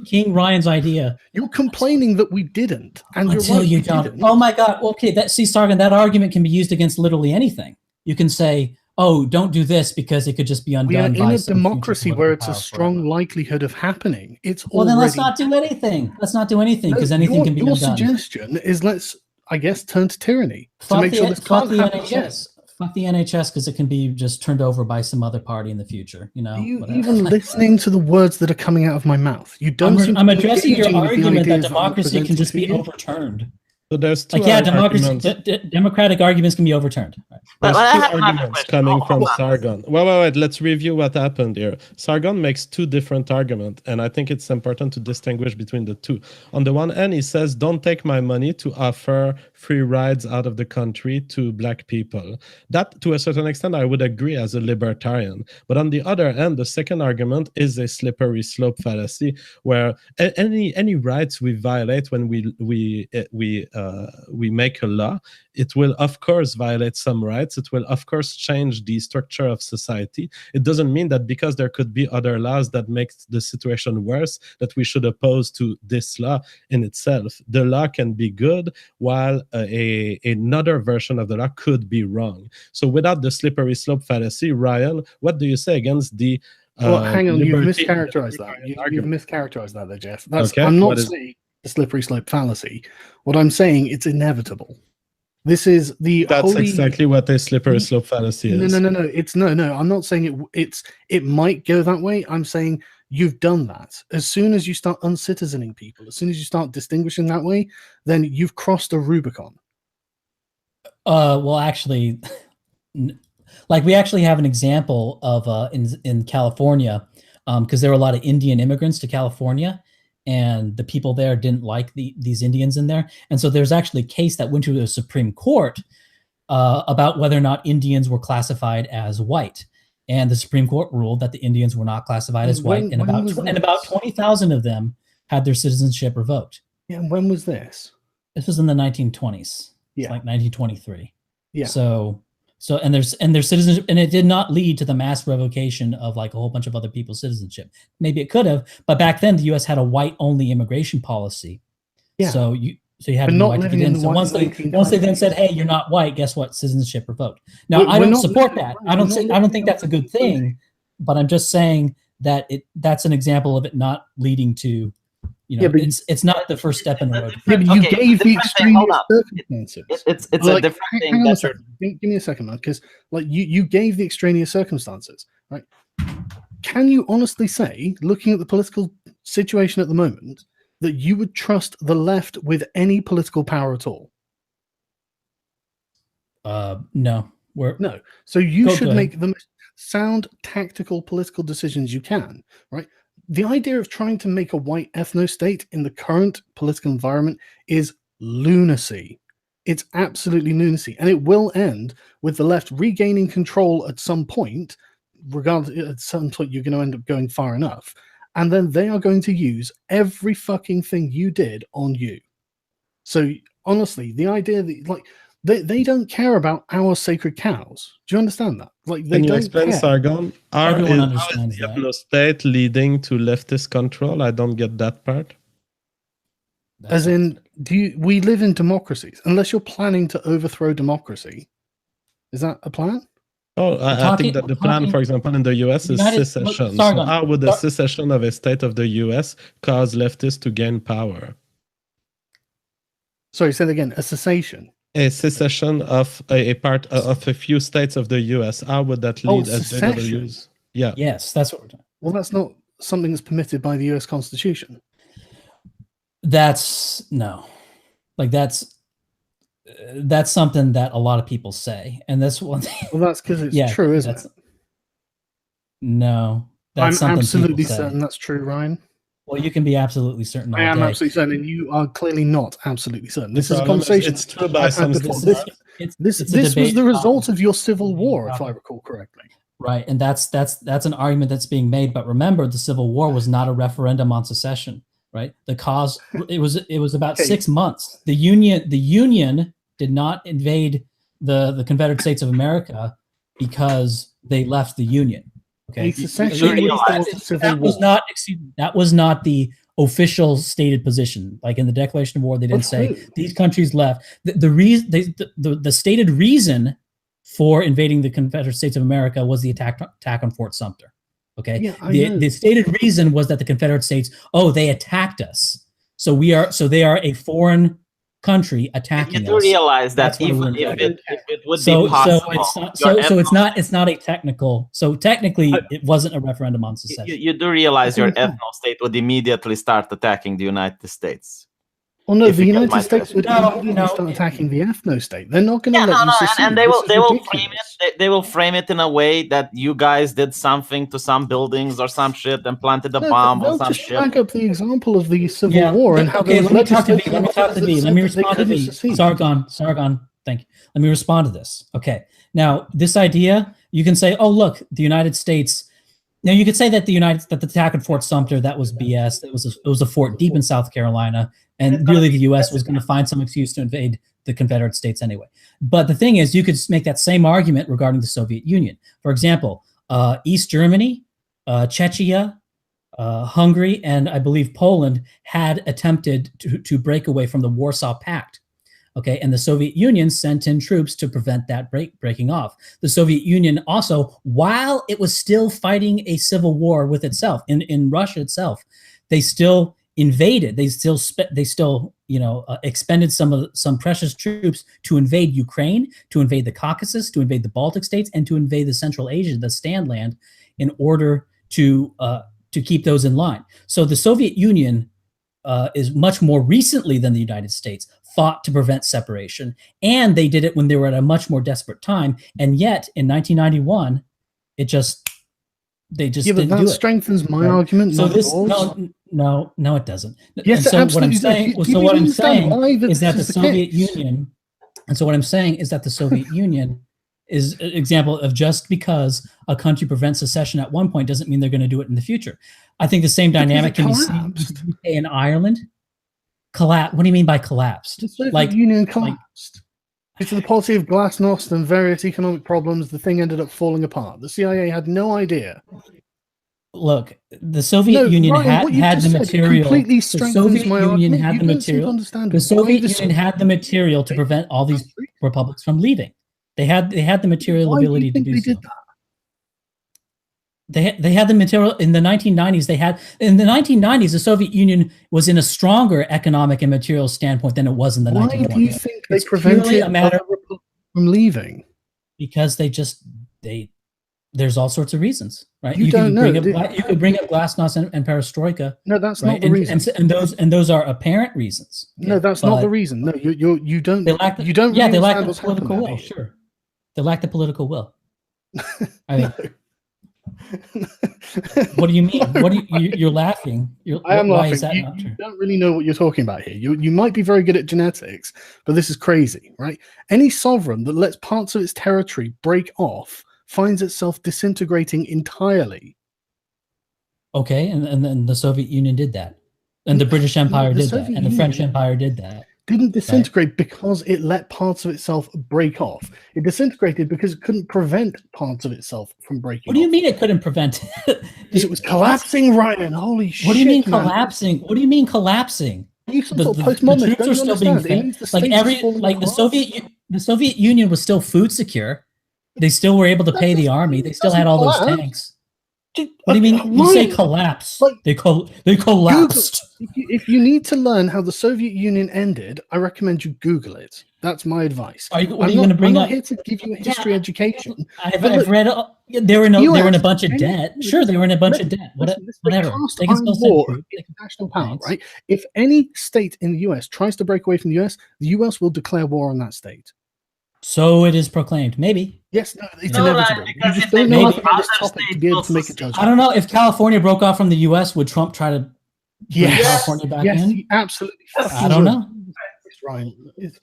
King Ryan's idea. You're complaining that we didn't, and until you don't. Oh my God. Okay, Sargon, that argument can be used against literally anything. You can say, "Oh, don't do this because it could just be undone." We are in a democracy where it's a strong likelihood of happening. It's well, then let's not do anything. Let's not do anything because anything can be undone. Your suggestion is let's, I guess, turn to tyranny to make sure this can't happen again. Fuck the NHS because it can be just turned over by some other party in the future. You know, are you even listening to the words that are coming out of my mouth? You don't. I'm addressing your argument that democracy can just be overturned. So there's two democratic arguments can be overturned. There's two arguments coming from Sargon. Wait. Let's review what happened here. Sargon makes two different arguments, and I think it's important to distinguish between the two. On the one hand, he says, don't take my money to offer free rides out of the country to black people. That, to a certain extent, I would agree as a libertarian. But on the other hand, the second argument is a slippery slope fallacy, where any rights we violate when we make a law, it will of course violate some rights. It will of course change the structure of society. It doesn't mean that because there could be other laws that make the situation worse that we should oppose to this law in itself. The law can be good while another version of the law could be wrong. So without the slippery slope fallacy, Ryan, what do you say against the well, hang on, you've mischaracterized that. You've mischaracterized that there, Jeff. I'm not saying the slippery slope fallacy. What I'm saying, it's inevitable. This is that's exactly what a slippery slope fallacy is. No. I'm not saying it might go that way. I'm saying you've done that. As soon as you start uncitizening people, as soon as you start distinguishing that way, then you've crossed a Rubicon. Well, actually, like we actually have an example of in California, because there were a lot of Indian immigrants to California. And the people there didn't like these Indians in there. And so there's actually a case that went to the Supreme Court about whether or not Indians were classified as white. And the Supreme Court ruled that the Indians were not classified as white. And about 20,000 of them had their citizenship revoked. Yeah, and when was this? This was in the 1920s. Yeah. Like 1923. Yeah. So their citizenship, and it did not lead to the mass revocation of like a whole bunch of other people's citizenship. Maybe it could have, but back then the U.S. had a white-only immigration policy. Yeah. So you had to be white to get in. So once they then said, "Hey, you're not white," guess what? Citizenship revoked. Now I don't support that. I don't think that's a good thing, but I'm just saying that that's an example of it not leading to. But it's not the first step in the road. Yeah, but you gave the extreme circumstances. It's a different thing. Give me a second, man, because like you gave the extraneous circumstances, right? Can you honestly say, looking at the political situation at the moment, that you would trust the left with any political power at all? No. No. So you should make the most sound, tactical political decisions you can, right? The idea of trying to make a white ethnostate in the current political environment is lunacy. It's absolutely lunacy. And it will end with the left regaining control at some point, regardless, at some point you're going to end up going far enough. And then they are going to use every fucking thing you did on you. So honestly, the idea that like they don't care about our sacred cows. Do you understand that? Like, they Can you don't explain, care. Sargon? Everyone understands the that. Ethnostate leading to leftist control? I don't get that part. As in, we live in democracies. Unless you're planning to overthrow democracy, is that a plan? Oh, I think that the plan, for example, in the US is secession. So how would the secession of a state of the US cause leftists to gain power? Sorry, say that again. A cessation. A secession of a part of a few states of the U.S. How would that lead SJWs? Yeah. Yes, that's what we're doing. Well, that's not something that's permitted by the U.S. Constitution. That's something that a lot of people say, and that's one thing. Well, that's because it's true, isn't it? No, that's I'm absolutely certain that's true, Ryan. Well, you can be absolutely certain. I am absolutely certain, and you are clearly not absolutely certain. This is a conversation. It's true by some This was the result of your civil war, if I recall correctly. Right, and that's an argument that's being made. But remember, the Civil War was not a referendum on secession, right? The cause it was about 6 months. The Union did not invade the Confederate States of America because they left the Union. Okay, that was not the official stated position. Like in the Declaration of War, they didn't say these countries left. The stated reason for invading the Confederate States of America was the attack on Fort Sumter. Okay, the stated reason was that the Confederate States, they attacked us, so they are a foreign country attacking us. You do realize that even if it would be possible, it's not a technical. So technically, it wasn't a referendum on secession. You do realize your ethnostate would immediately start attacking the United States. Well, no, the United States would start attacking the ethnostate. They're not going to let you secede. And they will frame it. They will frame it in a way that you guys did something to some buildings or some shit and planted a bomb or some shit. Back up the example of the Civil War and how. Okay, let me talk to V. Let me respond to V. Sargon. Thank you. Let me respond to this. Okay. Now, this idea, you can say, "Oh, look, the United States." Now, you could say that the attack at Fort Sumter, that was BS. It was a fort deep in South Carolina. And really, the U.S. was going to find some excuse to invade the Confederate States anyway. But the thing is, you could make that same argument regarding the Soviet Union. For example, East Germany, Czechia, Hungary, and I believe Poland had attempted to break away from the Warsaw Pact. Okay, and the Soviet Union sent in troops to prevent that breaking off. The Soviet Union also, while it was still fighting a civil war with itself in Russia itself, they still invaded. They still expended some precious troops to invade Ukraine, to invade the Caucasus, to invade the Baltic states, and to invade the Central Asia, the Stand land, in order to keep those in line. So the Soviet Union is much more recently than the United States fought to prevent separation, and they did it when they were at a much more desperate time. And yet, in 1991, they just didn't do it. That strengthens my argument. So no, it doesn't. Yes, and so absolutely. What I'm saying is that the Soviet Union, and so what I'm saying is that the Soviet Union is an example of just because a country prevents secession at one point doesn't mean they're going to do it in the future. I think the same dynamic can be seen in Ireland. What do you mean by collapsed? The Soviet Union collapsed. Due to the policy of glasnost and various economic problems, the thing ended up falling apart. The CIA had no idea. Look, the Soviet Union had the material. The Soviet Union had the material. The Soviet Union had the material to prevent all these republics from leaving. They had the material ability to do so. They had the material in the 1990s. In the 1990s, the Soviet Union was in a stronger economic and material standpoint than it was in the 1920s. Why do you think they prevented other republics from leaving? Because there's all sorts of reasons, right? You don't know. You could bring up glasnost and perestroika. No, that's not the reason. And those are apparent reasons. Okay? No, that's not the reason. No, you don't. They lack the political will. Sure, they lack the political will. I mean. What do you mean? You're laughing? I am laughing. Is that not true? You don't really know what you're talking about here. You might be very good at genetics, but this is crazy, right? Any sovereign that lets parts of its territory break off finds itself disintegrating entirely. Okay, and then the Soviet Union did that, and the British Empire did that, and the French Empire did that. Didn't disintegrate because it let parts of itself break off. It disintegrated because it couldn't prevent parts of itself from breaking off. What do you mean it couldn't prevent it? Because it was collapsing right in. Holy shit. What do you mean collapsing? What do you mean collapsing? The troops are still being fed. The Soviet Union was still food secure. They still were able to pay the army. They still had all those tanks. What do you mean? You say collapse? They collapsed. If you need to learn how the Soviet Union ended, I recommend you Google it. That's my advice. Are you going to bring up? I'm not here to give you a history education. I've read. They were in a bunch of debt. Sure, they were in a bunch of debt. Whatever. They can still send troops. National power, right? If any state in the US tries to break away from the US will declare war on that state. So it is proclaimed. Maybe. Yes, no, it's inevitable. You just don't know enough about this topic to be able to make a judgment. I don't know if California broke off from the U.S. Would Trump try to bring California back in? Yes, absolutely. I don't know. Right.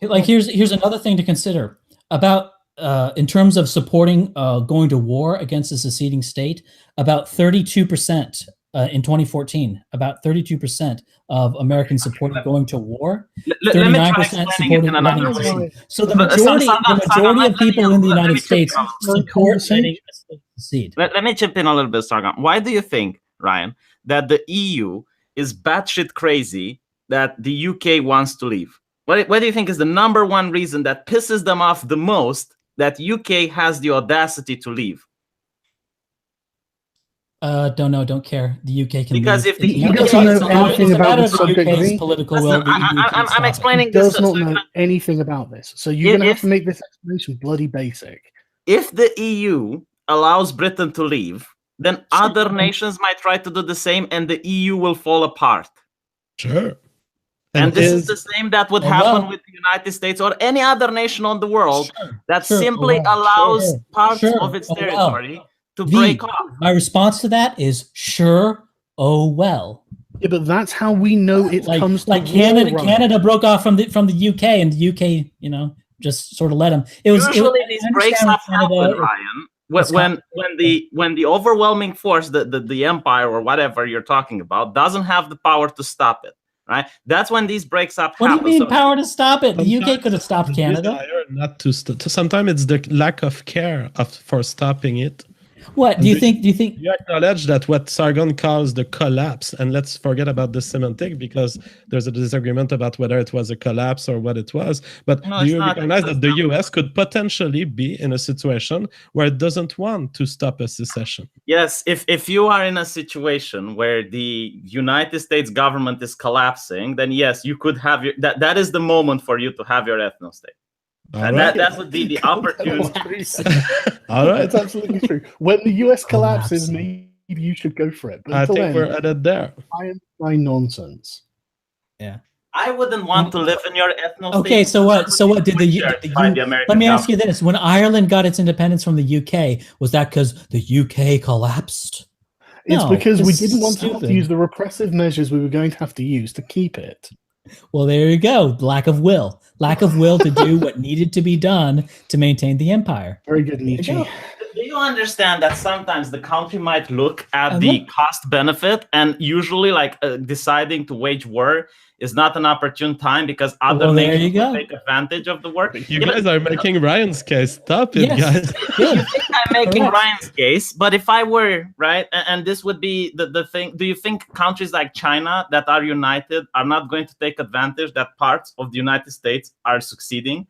Like here's another thing to consider about in terms of supporting going to war against a seceding state, about 32% in 2014, about 32% of Americans supported going to war. 39% supported letting it secede. So the majority of people in the United States support letting it secede. Let me chip in a little bit, Sargon. Why do you think, Ryan, that the EU is batshit crazy that the UK wants to leave? What do you think is the number one reason that pisses them off the most that UK has the audacity to leave? Don't know, don't care. The UK can because leave. if the UK doesn't know anything about the subject, political will, I'm explaining this. Does not know anything about this, so you're going to have to make this explanation bloody basic. If the EU allows Britain to leave, then other nations might try to do the same, and the EU will fall apart. Sure. And this is the same that would happen with the United States or any other nation on the world that simply allows parts of its territory to break off. My response to that is oh well. Yeah, but that's how we know it comes to Canada broke off from the UK, and the UK, just sort of let them. Usually these breaks up happen, Ryan. When the overwhelming force, the empire or whatever you're talking about, doesn't have the power to stop it. Right, that's when these breaks up happen. What do you mean power to stop it? The UK could have stopped Canada. Not to sometimes it's the lack of care for stopping it. What do you think? You acknowledge that what Sargon calls the collapse, and let's forget about the semantic because there's a disagreement about whether it was a collapse or what it was. But do you recognize that the US could potentially be in a situation where it doesn't want to stop a secession? Yes, if you are in a situation where the United States government is collapsing, then yes, you could have that is the moment for you to have your ethnostate. And that would be the opportunity. All right, that's absolutely true. When the US collapses, maybe you should go for it. But I think we're headed there. I am my nonsense. Yeah, I wouldn't want to live in your ethnostate. Okay, so what? Did the let me ask you this: when Ireland got its independence from the UK, was that because the UK collapsed? It's because we didn't want to have to use the repressive measures we were going to have to use to keep it. Well, there you go. Lack of will to do what needed to be done to maintain the empire. Very good, Nietzsche. Do you understand that sometimes the country might look at the cost benefit, and usually deciding to wage war is not an opportune time because other nations will take advantage of the war. You guys are making Ryan's case. Stop it, guys. You think I'm making Ryan's case, but if I were, right, and this would be the thing, do you think countries like China that are united are not going to take advantage that parts of the United States are succeeding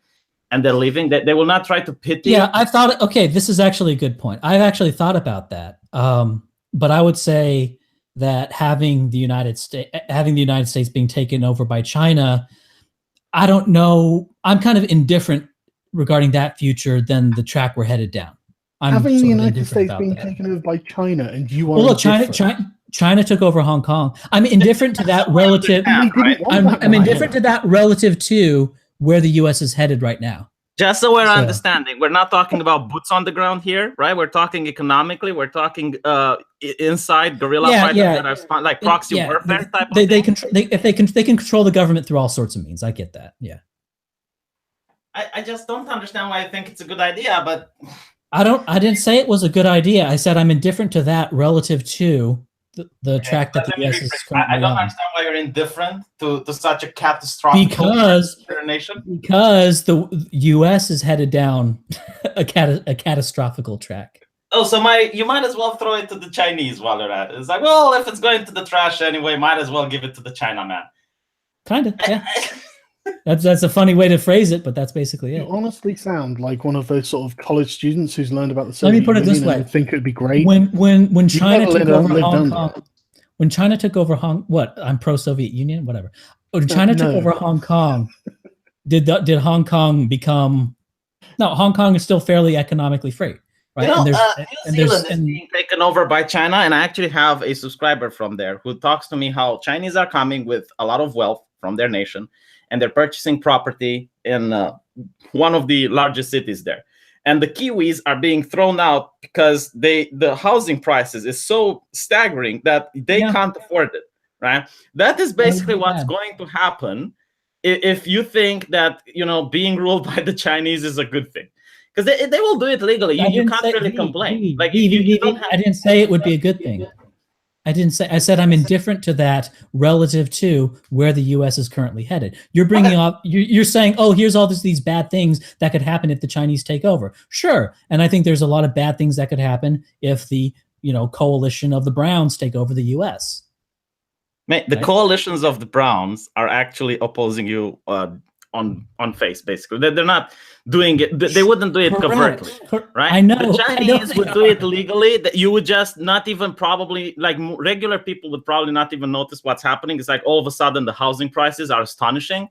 and they're leaving? They will not try to pity? Yeah, I thought, this is actually a good point. I've actually thought about that. But I would say that having the United States being taken over by China, I don't know. I'm kind of indifferent regarding that future than the track we're headed down. Having the United States being taken over by China, and you are China took over Hong Kong. I'm indifferent to that relative. I'm indifferent to that relative to where the U.S. is headed right now. Just so we're understanding, we're not talking about boots on the ground here, right? We're talking economically. We're talking inside guerrilla fighters that are like proxy warfare type. They can control the government through all sorts of means. I get that. Yeah. I just don't understand why I think it's a good idea, but I didn't say it was a good idea. I said I'm indifferent to that relative to the track that the U.S. is currently I don't understand why you're indifferent to such a catastrophic nation. Because the U.S. is headed down a catastrophical track. Oh, so you might as well throw it to the Chinese while you're at it. It's like, well, if it's going to the trash anyway, might as well give it to the Chinaman. Kind of, yeah. That's a funny way to phrase it, but that's basically it. You honestly sound like one of those sort of college students who's learned about the Soviet Union. Let me put it this way: think it'd be great when China took over Hong Kong. When China took over I'm pro-Soviet Union, whatever. When China took over Hong Kong, did Hong Kong become? No, Hong Kong is still fairly economically free, right? New Zealand is being taken over by China, and I actually have a subscriber from there who talks to me how Chinese are coming with a lot of wealth from their nation. And they're purchasing property in one of the largest cities there. And the Kiwis are being thrown out because the housing prices is so staggering that they can't afford it, right? That is basically what's going to happen if you think that, being ruled by the Chinese is a good thing. because they will do it legally. You can't really complain. I didn't say it would be a good thing. I said I'm indifferent to that relative to where the U.S. is currently headed. You're bringing up, you're saying, oh, here's all these bad things that could happen if the Chinese take over. Sure, and I think there's a lot of bad things that could happen if the coalition of the Browns take over the U.S. The coalitions of the Browns are actually opposing you on face, basically. They're not doing it. They wouldn't do it covertly, right? I know. The Chinese would do it legally. That you would just not even probably, like, regular people would probably not even notice what's happening. It's like all of a sudden the housing prices are astonishing,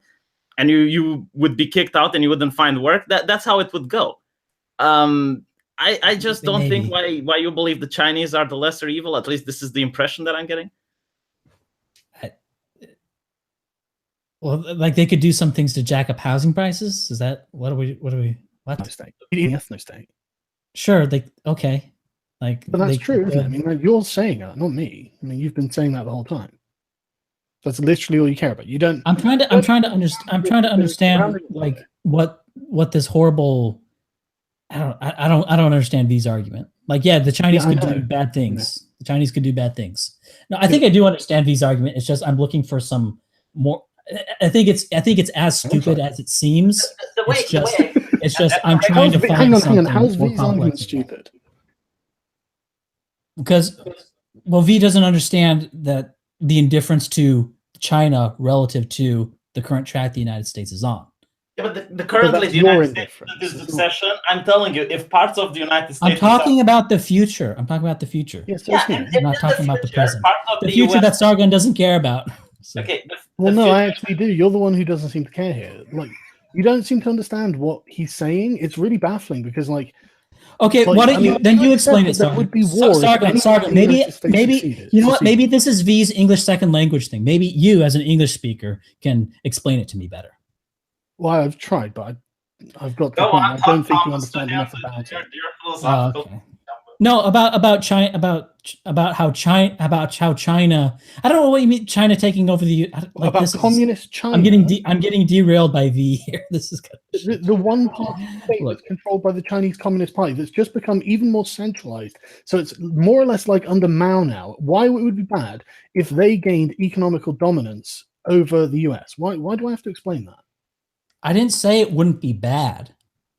and you would be kicked out and you wouldn't find work. That's how it would go. I just don't think why you believe the Chinese are the lesser evil. At least this is the impression that I'm getting. Well, like they could do some things to jack up housing prices. Is that what? Ethnostate. Sure. Okay. But that's true, isn't it? I mean, like, you're saying that, not me. I mean, you've been saying that the whole time. That's literally all you care about. You don't. I'm trying to understand like what this horrible. I don't understand V's argument. Like, yeah, the Chinese could do bad things. The Chinese could do bad things. No, I think I do understand V's argument. It's just I'm looking for some more. I think it's as stupid as it seems. It's just I'm trying to find something. Hang on. How's V's argument stupid? Because, well, V doesn't understand that the indifference to China relative to the current track the United States is on. Yeah, but currently the United States is obsession. I'm telling you, if parts of the United States... I'm talking about the future. Yes, I'm not talking about the present. The future that Sargon doesn't care about. So. Okay. No, I actually do. You're the one who doesn't seem to care here. Like, you don't seem to understand what he's saying. It's really baffling because, like... Okay, like, why don't you explain it, Sargon? Would be war Sargon, maybe, you know what? Maybe this is V's English second language thing. Maybe you, as an English speaker, can explain it to me better. Well, I've tried, but I've got the point. I don't think you understand enough about it. Okay. No, about China, about how China. I don't know what you mean. China taking over the like about communist China. I'm getting derailed by V here. This is the one part state that's controlled by the Chinese Communist Party that's just become even more centralized. So it's more or less like under Mao now. Why it would be bad if they gained economical dominance over the US? Why do I have to explain that? I didn't say it wouldn't be bad.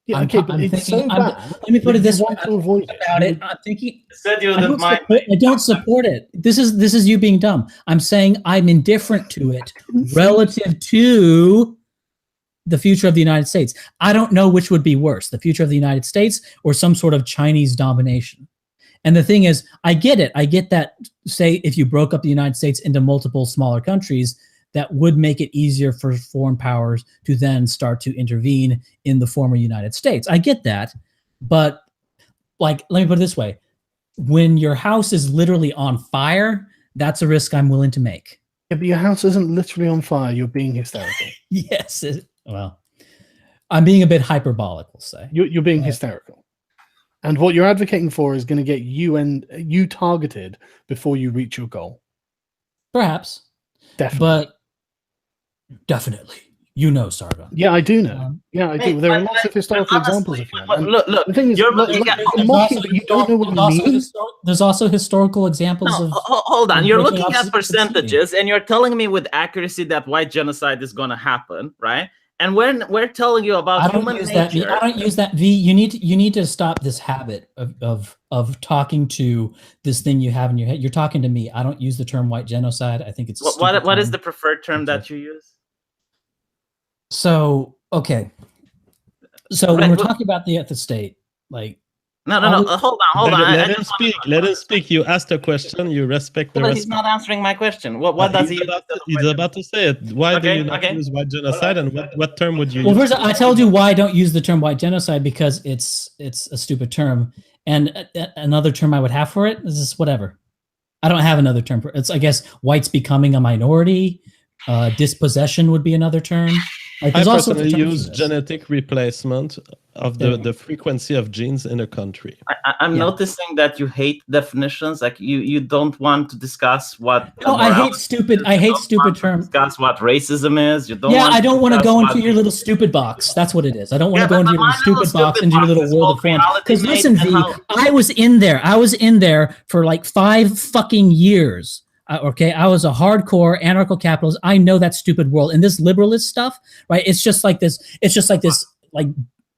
Yeah, okay, but it's so bad. Let me put it this way. To avoid about it. I'm thinking. I don't support it. This is you being dumb. I'm saying I'm indifferent to it relative to the future of the United States. I don't know which would be worse, the future of the United States or some sort of Chinese domination. And the thing is, I get it. I get that, say, if you broke up the United States into multiple smaller countries, that would make it easier for foreign powers to then start to intervene in the former United States. I get that. But, like, let me put it this way. When your house is literally on fire, that's a risk I'm willing to make. Yeah, but your house isn't literally on fire. You're being hysterical. Yes. Well, I'm being a bit hyperbolic, we'll say. You're being hysterical. And what you're advocating for is going to get you targeted before you reach your goal. Perhaps. Definitely. But definitely. You know, Sargon. Yeah, I do know. Yeah, I do. There are lots of historical examples if you want. Look, the thing is, you're mocking, but you don't know what you mean. There's also historical examples of... Hold on. You're looking at percentages, and you're telling me with accuracy that white genocide is going to happen, right? And when we're telling you about human nature... I don't use that, V. You need to stop this habit of talking to this thing you have in your head. You're talking to me. I don't use the term white genocide. I think it's... What is the preferred term that you use? So, okay. So when we're talking about the Ethnostate, like... No. Hold on. Let him speak. Let him speak. You asked a question. You respect the He's not answering my question. What does he... He's about to say it. Why do you not use white genocide? And what term would you use? Well, first, I told you why I don't use the term white genocide, because it's a stupid term. And another term I would have for it is just whatever. I don't have another term for it. It's, I guess, whites becoming a minority. Dispossession would be another term. Like, I there's also personally use genetic replacement of the frequency of genes in a country. I'm noticing that you hate definitions. Like you don't want to discuss what. No, I hate stupid terms. Discuss what racism is. You don't. Yeah, I don't want to go into your little stupid box. That's what it is. I don't want to go into your little stupid box, into your little world of form. Because listen, V, I was in there. I was in there for like 5 fucking years. Okay, I was a hardcore anarcho-capitalist. I know that stupid world. And this liberalist stuff, right? It's just like this. It's just like this, like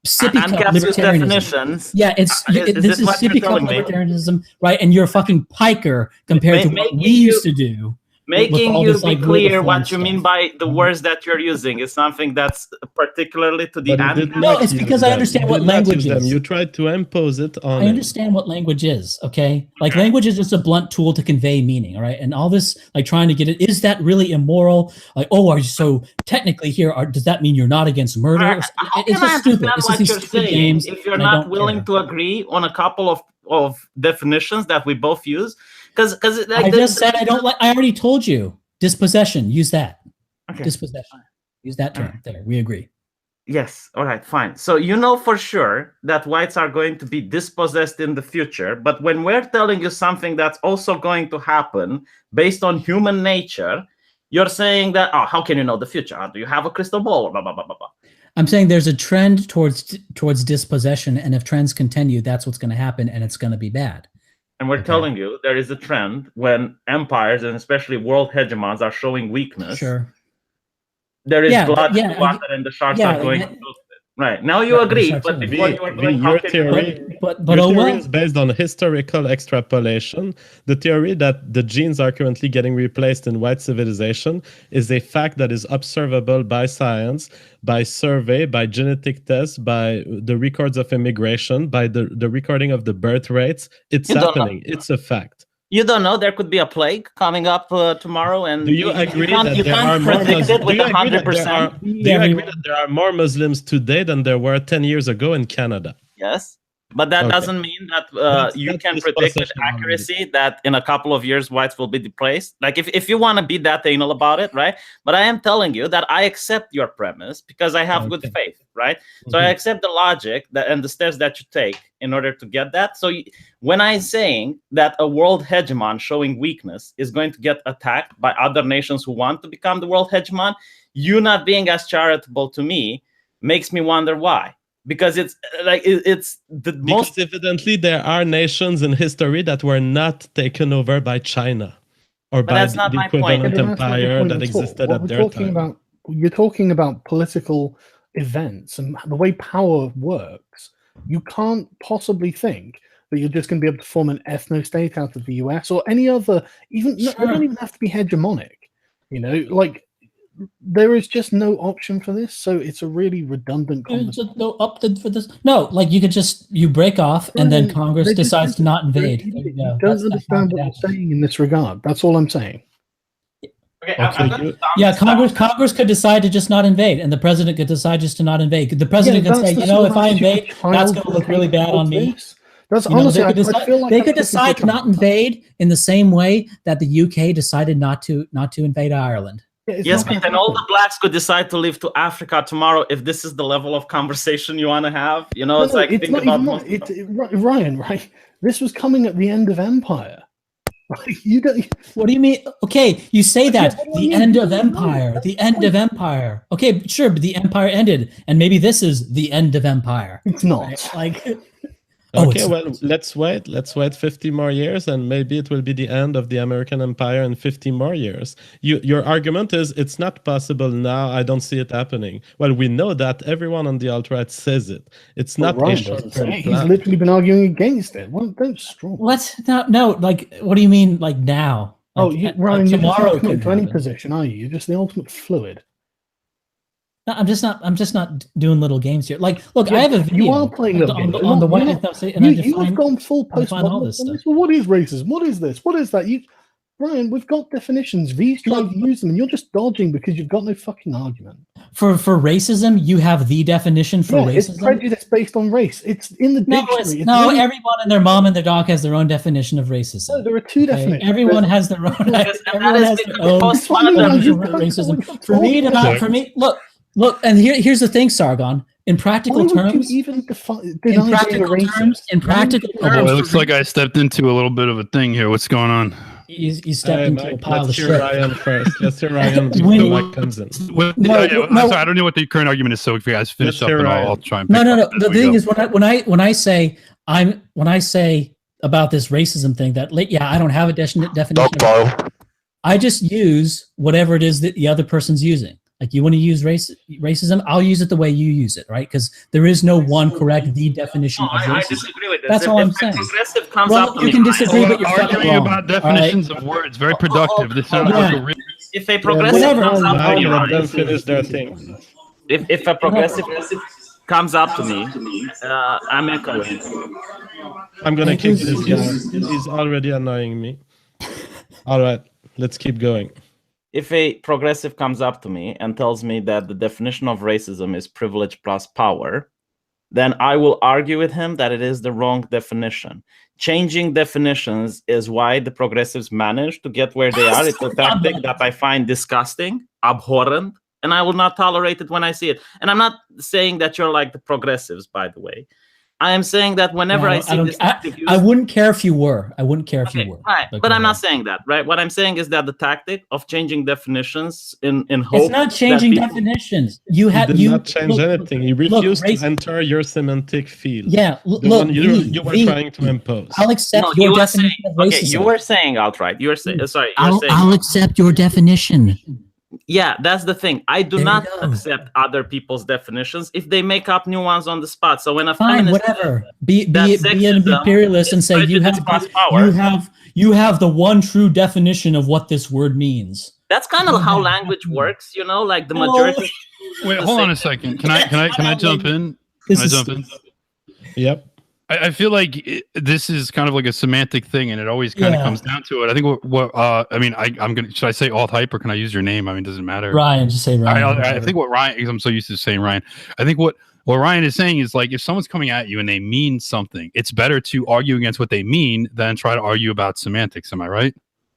sippy cup libertarianism. Yeah, this is sippy cup libertarianism, right? And you're a fucking piker compared to what we used to do. Making you be clear what you mean by the words that you're using is something that's particularly to the end. No, it's because I understand what language is. You tried to impose it on. I understand what language is. Okay, like language is just a blunt tool to convey meaning. All right, and all this like trying to get it. Is that really immoral? Like, oh, are you so technically here? Does that mean you're not against murder? It's just stupid. It's just these stupid games. If you're not willing to agree on a couple of definitions that we both use. Because like I just said I don't like. I already told you dispossession. Use that. Okay. Dispossession. Use that term. There, we agree. Yes. All right. Fine. So you know for sure that whites are going to be dispossessed in the future. But when we're telling you something that's also going to happen based on human nature, you're saying that how can you know the future? Do you have a crystal ball? Blah blah blah blah blah. I'm saying there's a trend towards dispossession, and if trends continue, that's what's going to happen, and it's going to be bad. And we're telling you there is a trend when empires and especially world hegemons are showing weakness. Sure. There is blood in the water and the sharks are going to lose it. Right. Now you agree, but before you were going your theory is based on historical extrapolation. The theory that the genes are currently getting replaced in white civilization is a fact that is observable by science, by survey, by genetic tests, by the records of immigration, by the recording of the birth rates. It's happening. It's a fact. You don't know. There could be a plague coming up tomorrow, and do you agree that there are more Muslims? Do you agree that there are more Muslims today than there were 10 years ago in Canada? Yes, but that doesn't mean that you can predict with accuracy that in a couple of years whites will be displaced. Like if you want to be that anal about it, right? But I am telling you that I accept your premise because I have good faith, right? So I accept the logic and the steps that you take in order to get that. So when I'm saying that a world hegemon showing weakness is going to get attacked by other nations who want to become the world hegemon, you not being as charitable to me makes me wonder why. Because it's the most. Because evidently there are nations in history that were not taken over by China or by the equivalent empire that existed at their time. You're talking about political events and the way power works. You can't possibly think that you're just going to be able to form an ethnostate out of the US or any other. Even they don't even have to be hegemonic. You know, like. There is just no option for this, so it's a really redundant conversation. There's no option for this. No, like you break off, and then Congress decides to not invade. You don't understand what you're saying in this regard. That's all I'm saying. Yeah, Congress could decide to just not invade, and the president could decide just to not invade. The president could say, if I invade, that's going to look really bad on me. That's honestly, they could decide to not invade in the same way that the UK decided not to invade Ireland. Yes, but then all the blacks could decide to leave to Africa tomorrow if this is the level of conversation you want to have. You know, it's like think about Ryan, right? This was coming at the end of empire. You don't. What do you mean? Okay, you say that the end of empire, the end of empire. Okay, sure, but the empire ended, and maybe this is the end of empire. It's not right? Like. Okay, well, let's wait 50 more years, and maybe it will be the end of the American empire in 50 more years. Your argument is it's not possible now. I don't see it happening. Well, we know that. Everyone on the alt-right says it. It's not a short-term plan. He's literally been arguing against it. Don't strong. What? No, like, what do you mean, like, now? Like, Ryan, tomorrow you're not to any position, are you? You're just the ultimate fluid. No, I'm just not doing little games here. Like, look, I have a video. You are playing on the white Ethnostate, and you've gone full postmodern. Well, what is racism? What is this? What is that? Ryan, we've got definitions. V's tried to use them, and you're just dodging because you've got no fucking argument. For racism, you have the definition for racism. It's prejudice based on race. It's in the dictionary. Everyone and their mom and their dog has their own definition of racism. No, there are two definitions. Everyone has their own. Everyone has their own definition of racism. For me, look. Look, and here's the thing, Sargon. In practical terms, even define in practical terms, it looks like I stepped into a little bit of a thing here. What's going on? You stepped into a pile of shit. Ryan first. Let's hear Ryan before Mike comes in. I'm sorry, I don't know what the current argument is. So if you guys finish up, and I'll try and. No. The thing is, when I say about this racism thing, that I don't have a definition. I just use whatever it is that the other person's using. Like, you want to use racism, I'll use it the way you use it, right? Because there is no one correct definition of racism. I disagree with this. That's all I'm saying. Progressive comes up you can disagree, but you're arguing wrong, about definitions of words. Very productive. This sounds like a really. If a progressive comes up to me, let finish their thing. If a progressive comes up to me, I'm echoing. I'm gonna kick this guy. He's already annoying me. All right, let's keep going. If a progressive comes up to me and tells me that the definition of racism is privilege plus power, then I will argue with him that it is the wrong definition. Changing definitions is why the progressives manage to get where they are. It's a tactic that I find disgusting, abhorrent, and I will not tolerate it when I see it. And I'm not saying that you're like the progressives, by the way. I am saying that whenever I see this tactic used, I wouldn't care if you were. I wouldn't care if you were. Right, but I'm not saying that, right? What I'm saying is that the tactic of changing definitions in hope. It's not changing definitions. You did not change anything. You refused to enter your semantic field. Yeah, you were trying to impose. I'll accept your definition of racism. Okay, you were saying outright. You were saying sorry. I'll accept your definition. Yeah, that's the thing. I do not accept other people's definitions if they make up new ones on the spot. So when a feminist whatever, be an imperialist and say you have the one true definition of what this word means. That's kind of how language works, you know, like the majority. Wait, hold on a second. Can I jump in? Can I jump in? Yep. I feel like this is kind of like a semantic thing, and it always kind of comes down to it. I think I'm gonna. Should I say AltHype or can I use your name? I mean, does it matter? Ryan, just say Ryan. I think what Ryan, because I'm so used to saying Ryan. I think what Ryan is saying is, like, if someone's coming at you and they mean something, it's better to argue against what they mean than try to argue about semantics. Am I right?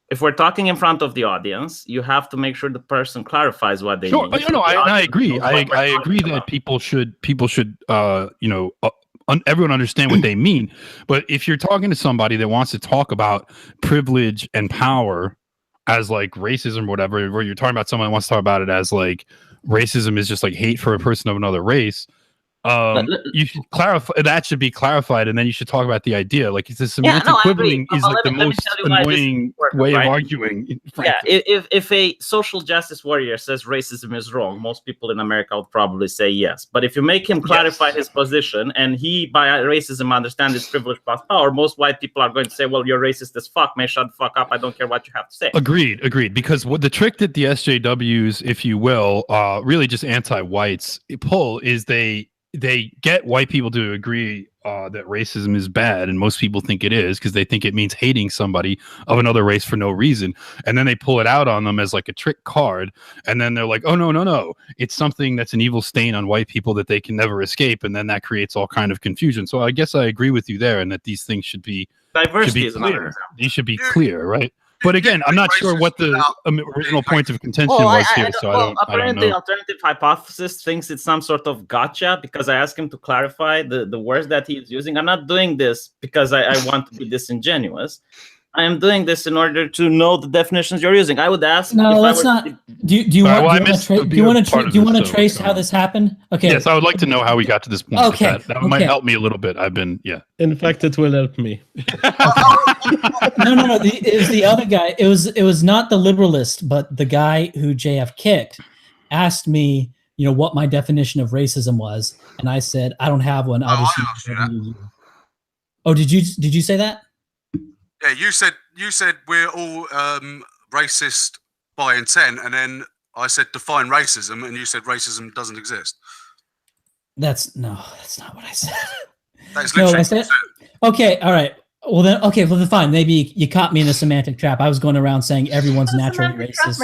If we're talking in front of the audience, you have to make sure the person clarifies what they mean. I agree. I agree that people should everyone understand what they mean. But if you're talking to somebody that wants to talk about privilege and power as like racism or whatever, where you're talking about someone that wants to talk about it as like racism is just like hate for a person of another race, you should clarify. That should be clarified, and then you should talk about the idea. Like, it's a semantic quibbling is like the most annoying way of arguing. Frankly. Yeah, if a social justice warrior says racism is wrong, most people in America would probably say yes. But if you make him clarify his position, and he by racism understands his privilege plus power, most white people are going to say, "Well, you're racist as fuck. May shut the fuck up. I don't care what you have to say." Agreed. Because what the trick that the SJWs, if you will, really just anti-whites pull is they get white people to agree that racism is bad, and most people think it is because they think it means hating somebody of another race for no reason, and then they pull it out on them as like a trick card, and then they're like, oh no, it's something that's an evil stain on white people that they can never escape, and then that creates all kind of confusion. So I guess I agree with you there, and that these things should be clear. These should be clear, right? But again, I'm not sure what the original point of contention was here, so I don't know. Apparently, Alternative Hypothesis thinks it's some sort of gotcha because I asked him to clarify the words that he is using. I'm not doing this because I want to be disingenuous. I am doing this in order to know the definitions you're using. I would ask. No, let's not. Do you want to trace how this happened? Okay. Yes, I would like to know how we got to this point. Okay. That might help me a little bit. In fact, it will help me. No. It was the other guy. It was not the liberalist, but the guy who JF kicked asked me, what my definition of racism was, and I said I don't have one. I'll just use Oh, did you say that? Yeah, you said we're all racist by intent, and then I said define racism, and you said racism doesn't exist. That's not what I said. That's literally what I said. Okay, all right. Well then fine. Maybe you caught me in a semantic trap. I was going around saying everyone's naturally racist.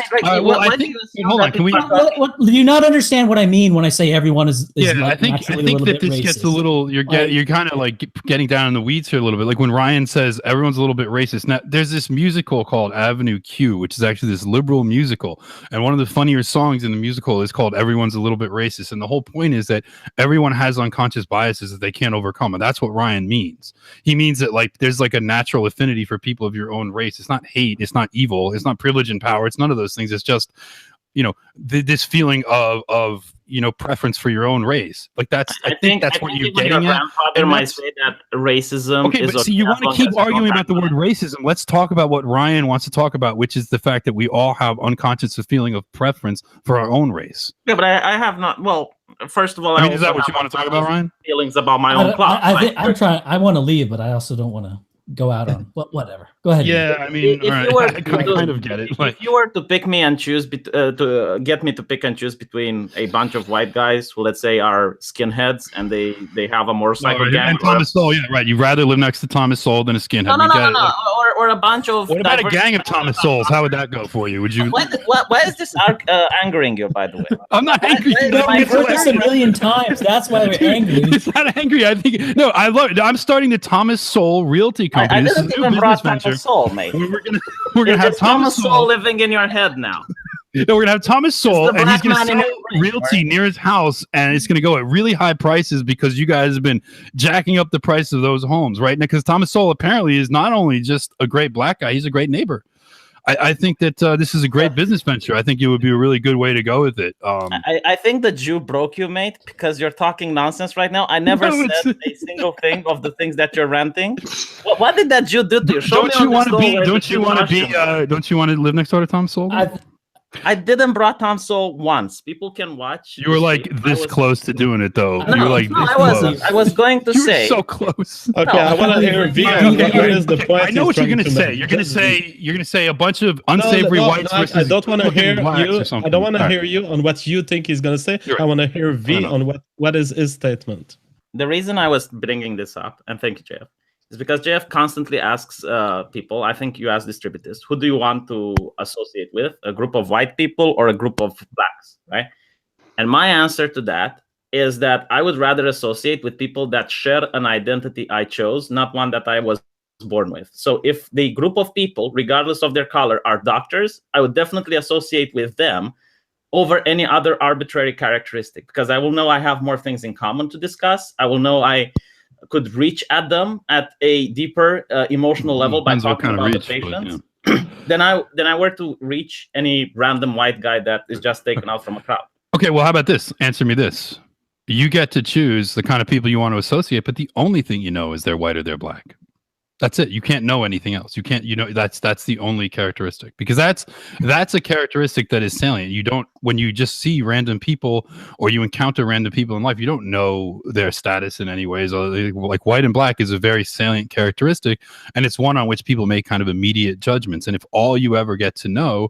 Do you not understand what I mean when I say everyone is I think that this gets a little. You're kind of like getting down in the weeds here a little bit. Like when Ryan says everyone's a little bit racist. Now there's this musical called Avenue Q, which is actually this liberal musical, and one of the funnier songs in the musical is called "Everyone's a Little Bit Racist." And the whole point is that everyone has unconscious biases that they can't overcome, and that's what Ryan means. He means that like there's like a natural affinity for people of your own race. It's not hate, it's not evil, it's not privilege and power, it's none of those things. It's just, this feeling of preference for your own race. Like I think that's what you're getting at. Your grandfather might say that racism is but see, you want to keep arguing about the word racism. Let's talk about what Ryan wants to talk about, which is the fact that we all have unconscious feeling of preference for our own race. Yeah, but I have not. Well, first of all, is that what you want to talk about, Ryan? Feelings about my own class. I want to leave, but I also don't want to go out on whatever. Go ahead. Yeah, I mean, I kind of get it. If you were to pick me and choose, to get me to pick and choose between a bunch of white guys who, let's say, are skinheads and they have a motorcycle gang, and Thomas Sowell, yeah, right. You'd rather live next to Thomas Sowell than a skinhead. No. Or a bunch of. What about a gang of Thomas Sowells? How would that go for you? Would you? Why is this angering you? By the way, I'm not angry. I've heard this a million times. That's why we're angry. It's not angry. I think I love it. I'm starting the Thomas Sowell Realty Company. I didn't even brought Thomas Sowell, mate. We're gonna have Thomas Sowell living in your head now. No, we're gonna have Thomas Sowell, and he's gonna sell realty near his house, and it's gonna go at really high prices because you guys have been jacking up the price of those homes, right? Because Thomas Sowell apparently is not only just a great black guy; he's a great neighbor. I think that this is a great business venture. I think it would be a really good way to go with it. I think the Jew broke you, mate, because you're talking nonsense right now. I never said a single thing of the things that you're ranting. What did that Jew do to you? Don't you want to live next door to Tom Sowell? I didn't brought Tom Sowell once. People can watch. You were like this close to doing it, though. No, you were like I wasn't. I was going to say. So close. Okay, I want to hear V. I know what you're going to say. You're going to say a bunch of unsavory whites versus. I don't want to hear you. I don't want to hear you on what you think he's going to say. I want to hear V on what is his statement. The reason I was bringing this up, and thank you, JF, is because JF constantly asks people, I think you ask distributors, who do you want to associate with? A group of white people or a group of blacks, right? And my answer to that is that I would rather associate with people that share an identity I chose, not one that I was born with. So if the group of people, regardless of their color, are doctors, I would definitely associate with them over any other arbitrary characteristic, because I will know I have more things in common to discuss. I will know I could reach at them at a deeper emotional level by talking about the patients. Then I were to reach any random white guy that is just taken out from a crowd. Okay, well, how about this? Answer me this. You get to choose the kind of people you want to associate, but the only thing you know is they're white or they're black. That's it. You can't know anything else. You can't, that's the only characteristic, because that's a characteristic that is salient. You don't, when you just see random people or you encounter random people in life, you don't know their status in any ways. Like white and black is a very salient characteristic, and it's one on which people make kind of immediate judgments. And if all you ever get to know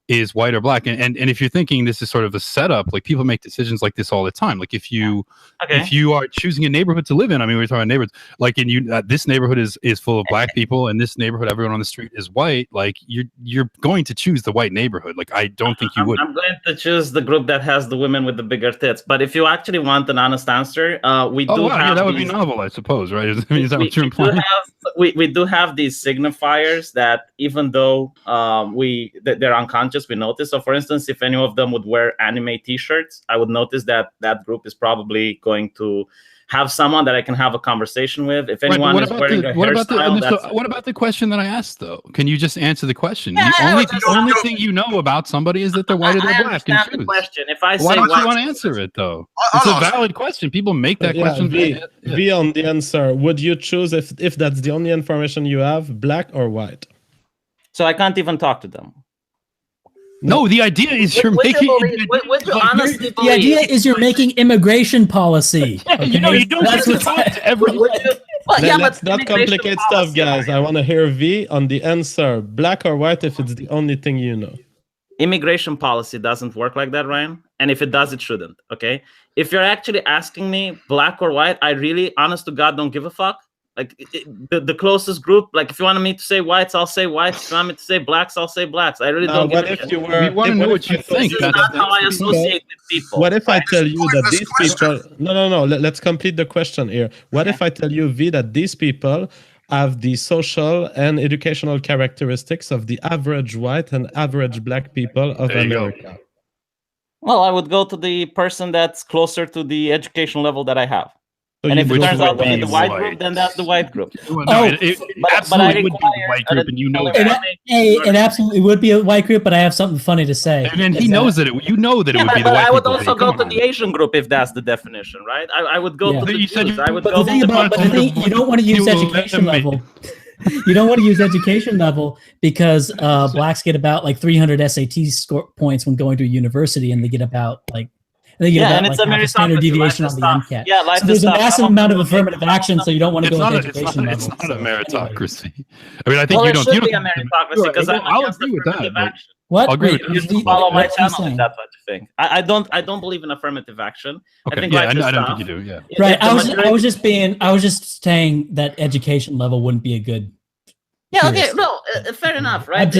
is white or black, and if you're thinking this is sort of a setup, like people make decisions like this all the time. Like if you are choosing a neighborhood to live in, I mean, we're talking about neighborhoods, like this neighborhood is full of black people, and this neighborhood, everyone on the street is white. Like you're going to choose the white neighborhood. Like I don't think you would. I'm going to choose the group that has the women with the bigger tits. But if you actually want an honest answer, we do have that would be novel, I suppose, right? Is that what you're implying? We do have these signifiers that, even though they're unconscious, we notice. So for instance, if any of them would wear anime t-shirts, I would notice that group is probably going to have someone that I can have a conversation with. If anyone is wearing a hairstyle, what about the question that I asked, though? Can you just answer the question? The only thing you know about somebody is that they're white or they're black. The question. If I say, why don't you want to answer it, though? It's a valid question. People make that question. V on the answer. Would you choose, if that's the only information you have, black or white? So I can't even talk to them. No, the idea is you're making. The idea is you're making immigration policy. Okay? You don't get to talk to everyone. Let's not complicate stuff, guys. I want to hear V on the answer, black or white, if it's the only thing you know. Immigration policy doesn't work like that, Ryan. And if it does, it shouldn't. Okay. If you're actually asking me black or white, I really, honest to God, don't give a fuck. Like the closest group. Like if you want me to say whites, I'll say whites. If you want me to say blacks, I'll say blacks. I really don't give a shit. We want to know what you think. This is not how I associate with people. What if I tell you that these people... No. Let's complete the question here. What if I tell you, V, that these people have the social and educational characteristics of the average white and average black people of America? Well, I would go to the person that's closer to the education level that I have. So and if it turns out to be the white group, then that's the white group. Well, no, it absolutely would be the white group, and you know that. It absolutely would be a white group, but I have something funny to say. And he knows that you know that it would be the white group. I would also go to the Asian group if that's the definition, right? I would go to the Jews. I would go to the you don't want to use education level. You don't want to use education level because blacks get about like 300 SAT score points when going to a university, and they get about like and it's a standard deviation on the MCAT. Yeah, so there's a massive amount of affirmative action, so you don't want to go with education level. It's not a meritocracy. I mean, I think you don't. It should be a meritocracy because I'll agree with that. What? I'll agree with you should follow my channel if that's what you think. I don't believe in affirmative action. Okay. I think I don't think you do. Yeah. Right. I was just saying that education level wouldn't be a good. Yeah. Okay. No. Fair enough. Right.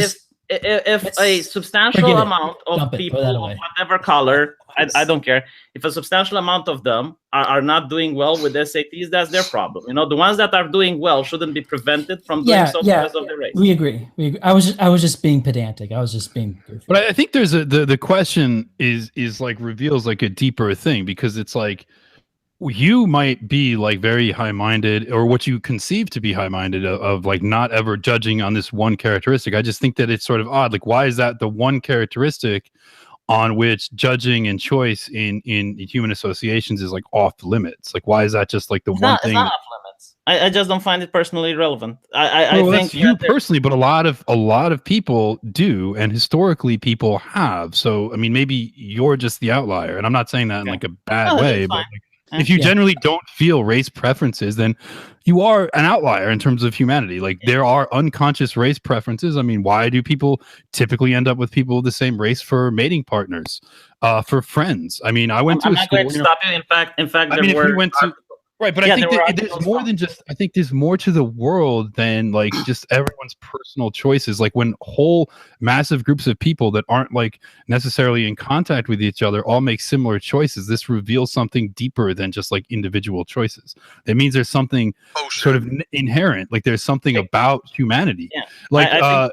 If a substantial amount of people of whatever color, I don't care. If a substantial amount of them are not doing well with SATs, that's their problem. You know, the ones that are doing well shouldn't be prevented from doing so because of the race. We agree. I was just being pedantic. I was just being goofy. But I think there's the question is like reveals like a deeper thing, because it's like you might be like very high-minded, or what you conceive to be high-minded of like not ever judging on this one characteristic. I just think that it's sort of odd. Like, why is that the one characteristic on which judging and choice in human associations is like off limits? Like, why is that just like the one thing? It's not off limits. I just don't find it personally relevant. I think that's you personally, but a lot of people do, and historically people have. So I mean, maybe you're just the outlier, and I'm not saying that in like a bad way, but like, if you generally don't feel race preferences, then you are an outlier in terms of humanity. Like, there are unconscious race preferences. I mean, why do people typically end up with people of the same race for mating partners, for friends? I mean, I went to I'm not going to stop you. In fact, I mean, if we went to right, but I think there's more than just. I think there's more to the world than like just everyone's personal choices. Like, when whole massive groups of people that aren't like necessarily in contact with each other all make similar choices, this reveals something deeper than just like individual choices. It means there's something sort of inherent. Like, there's something about humanity. Yeah. Like, I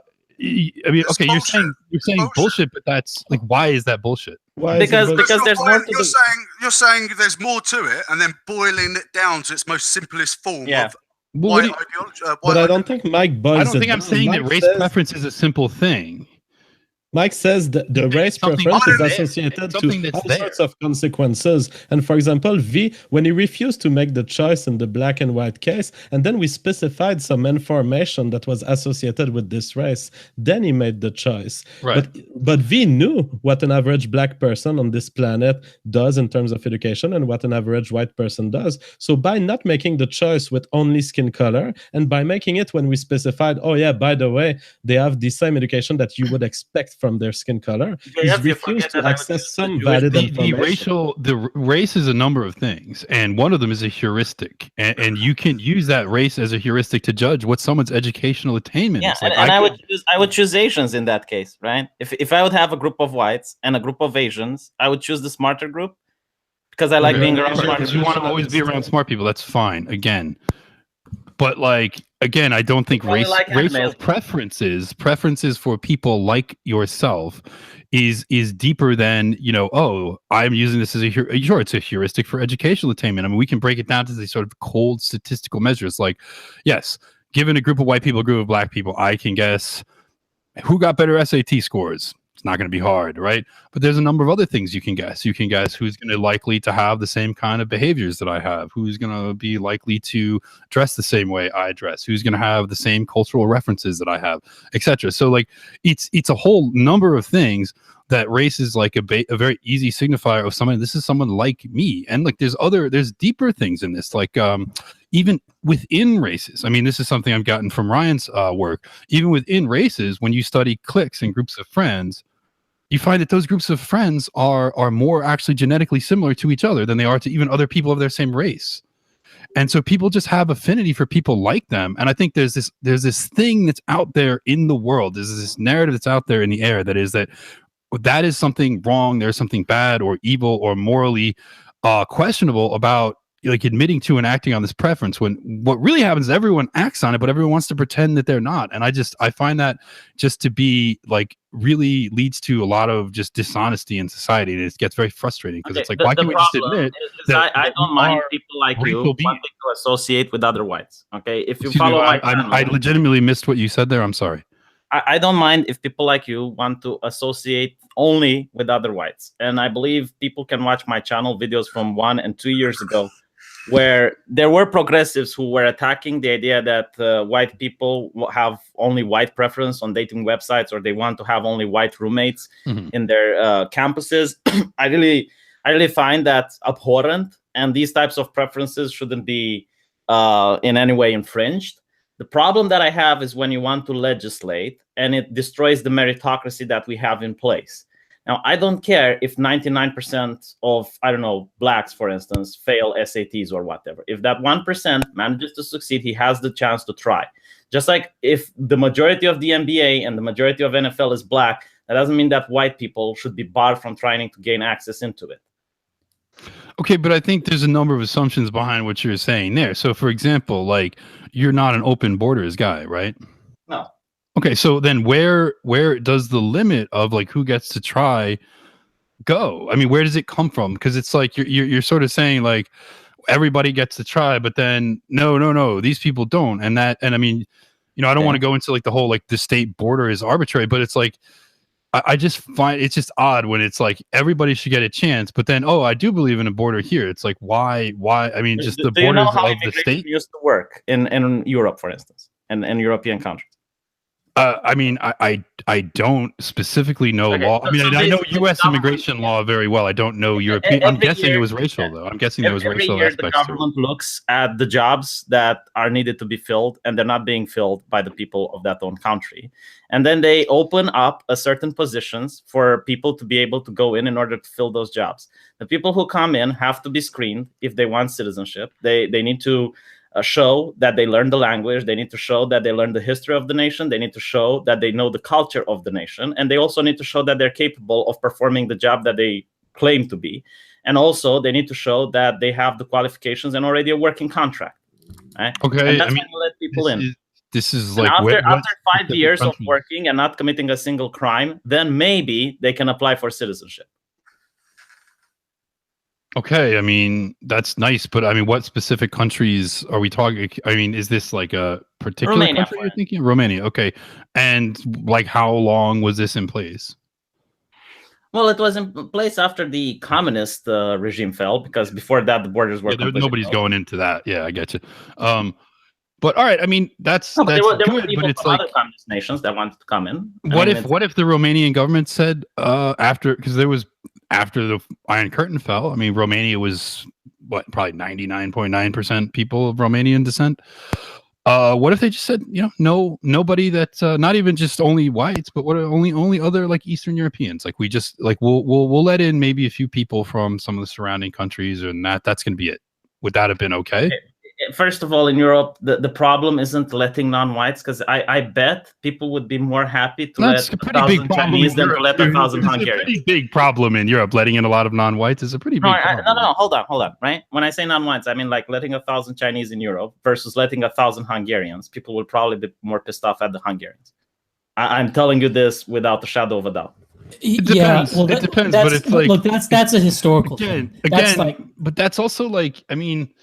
mean, okay, you're saying bullshit, but that's like, why is that bullshit? Because there's more to you're saying there's more to it, and then boiling it down to its most simplest form of white ideology. But I don't think Mike boils it down. I don't think I'm saying that race preference is a simple thing. Mike says that the race preference is associated to all sorts of consequences. And for example, V, when he refused to make the choice in the black and white case, and then we specified some information that was associated with this race, then he made the choice. Right. But V knew what an average black person on this planet does in terms of education and what an average white person does. So by not making the choice with only skin color, and by making it when we specified, oh yeah, by the way, they have the same education that you would expect from their skin color, he's refused to access some valid information. The race is a number of things, and one of them is a heuristic, and you can use that race as a heuristic to judge what someone's educational attainment is. Like, and I would choose Asians in that case, right? If I would have a group of whites and a group of Asians, I would choose the smarter group because I like being around smart people. You want to always be around smart people. That's fine. Again. But like, again, I don't think racial preferences for people like yourself is deeper than, you know, oh, I'm using this as it's a heuristic for educational attainment. I mean, we can break it down to these sort of cold statistical measures. Like, yes, given a group of white people, a group of black people, I can guess who got better SAT scores. It's not going to be hard, right? But there's a number of other things you can guess. You can guess who's going to likely to have the same kind of behaviors that I have, who's going to be likely to dress the same way I dress, who's going to have the same cultural references that I have, etc. So like, it's a whole number of things that race is like a very easy signifier of someone. This is someone like me, and like there's deeper things in this, like even within races. I mean, this is something I've gotten from Ryan's work. Even within races, when you study cliques and groups of friends, you find that those groups of friends are more actually genetically similar to each other than they are to even other people of their same race. And so people just have affinity for people like them. And I think there's this thing that's out there in the world. There's this narrative that's out there in the air that is something wrong. There's something bad or evil or morally questionable about like admitting to and acting on this preference, when what really happens is everyone acts on it, but everyone wants to pretend that they're not. And I find that just to be like really leads to a lot of just dishonesty in society. And it gets very frustrating because it's like, why can't we just admit that I don't mind people like you wanting to associate with other whites. Okay. If you follow I legitimately missed what you said there. I'm sorry. I don't mind if people like you want to associate only with other whites. And I believe people can watch my channel videos from 1 and 2 years ago, where there were progressives who were attacking the idea that white people have only white preference on dating websites, or they want to have only white roommates in their campuses. I really find that abhorrent, and these types of preferences shouldn't be in any way infringed. The problem that I have is when you want to legislate and it destroys the meritocracy that we have in place. Now, I don't care if 99% of, I don't know, blacks, for instance, fail SATs or whatever. If that 1% manages to succeed, he has the chance to try. Just like if the majority of the NBA and the majority of NFL is black, that doesn't mean that white people should be barred from trying to gain access into it. Okay, but I think there's a number of assumptions behind what you're saying there. So, for example, like you're not an open borders guy, right? No. Okay, so then where does the limit of like who gets to try go? I mean, where does it come from? Because it's like you're sort of saying like everybody gets to try, but then no, these people don't, and I mean, you know, I don't want to go into like the whole like the state border is arbitrary, but it's like I just find it's just odd when it's like everybody should get a chance, but then I do believe in a border here. It's like why? I mean, just the borders of the state used to work in Europe, for instance, and European countries. I mean, I don't specifically know law. I mean, I know U.S. immigration law very well. I don't know European. I'm guessing it was racial, though. I'm guessing there was racial aspects. The government looks at the jobs that are needed to be filled, and they're not being filled by the people of that own country. And then they open up a certain positions for people to be able to go in order to fill those jobs. The people who come in have to be screened if they want citizenship. They need to show that they learn the language. They need to show that they learn the history of the nation. They need to show that they know the culture of the nation. And they also need to show that they're capable of performing the job that they claim to be. And also they need to show that they have the qualifications and already a working contract. Right? Okay. And that's when you let people in. This is like after 5 years of working and not committing a single crime, then maybe they can apply for citizenship. Okay, I mean, that's nice, but I mean, what specific countries are we talking? I mean, is this like a particular Romania, country you're thinking? Romania, okay. And like how long was this in place? Well, it was in place after the communist regime fell, because before that, the borders were nobody's going into that. Yeah, I get you. But all right, I mean, that's there were good, people but it's from like other communist nations that wanted to come in. What if the Romanian government said after the Iron Curtain fell? I mean, Romania was probably 99.9% people of Romanian descent. What if they just said, you know, no, nobody that's not even just only whites, but only other like Eastern Europeans? Like we just like we'll let in maybe a few people from some of the surrounding countries, and that's going to be it. Would that have been okay? First of all, in Europe, the problem isn't letting non-whites, because I bet people would be more happy to let 1,000 Chinese than to let 1,000 Hungarians. It's a pretty big problem in Europe. Letting in a lot of non-whites is a pretty big problem. No, hold on. Right? When I say non-whites, I mean like letting 1,000 Chinese in Europe versus letting 1,000 Hungarians. People will probably be more pissed off at the Hungarians. I'm telling you this without a shadow of a doubt. It depends. Well, it depends, but it's like look, that's a historical thing. Again, like, but that's also like, I mean.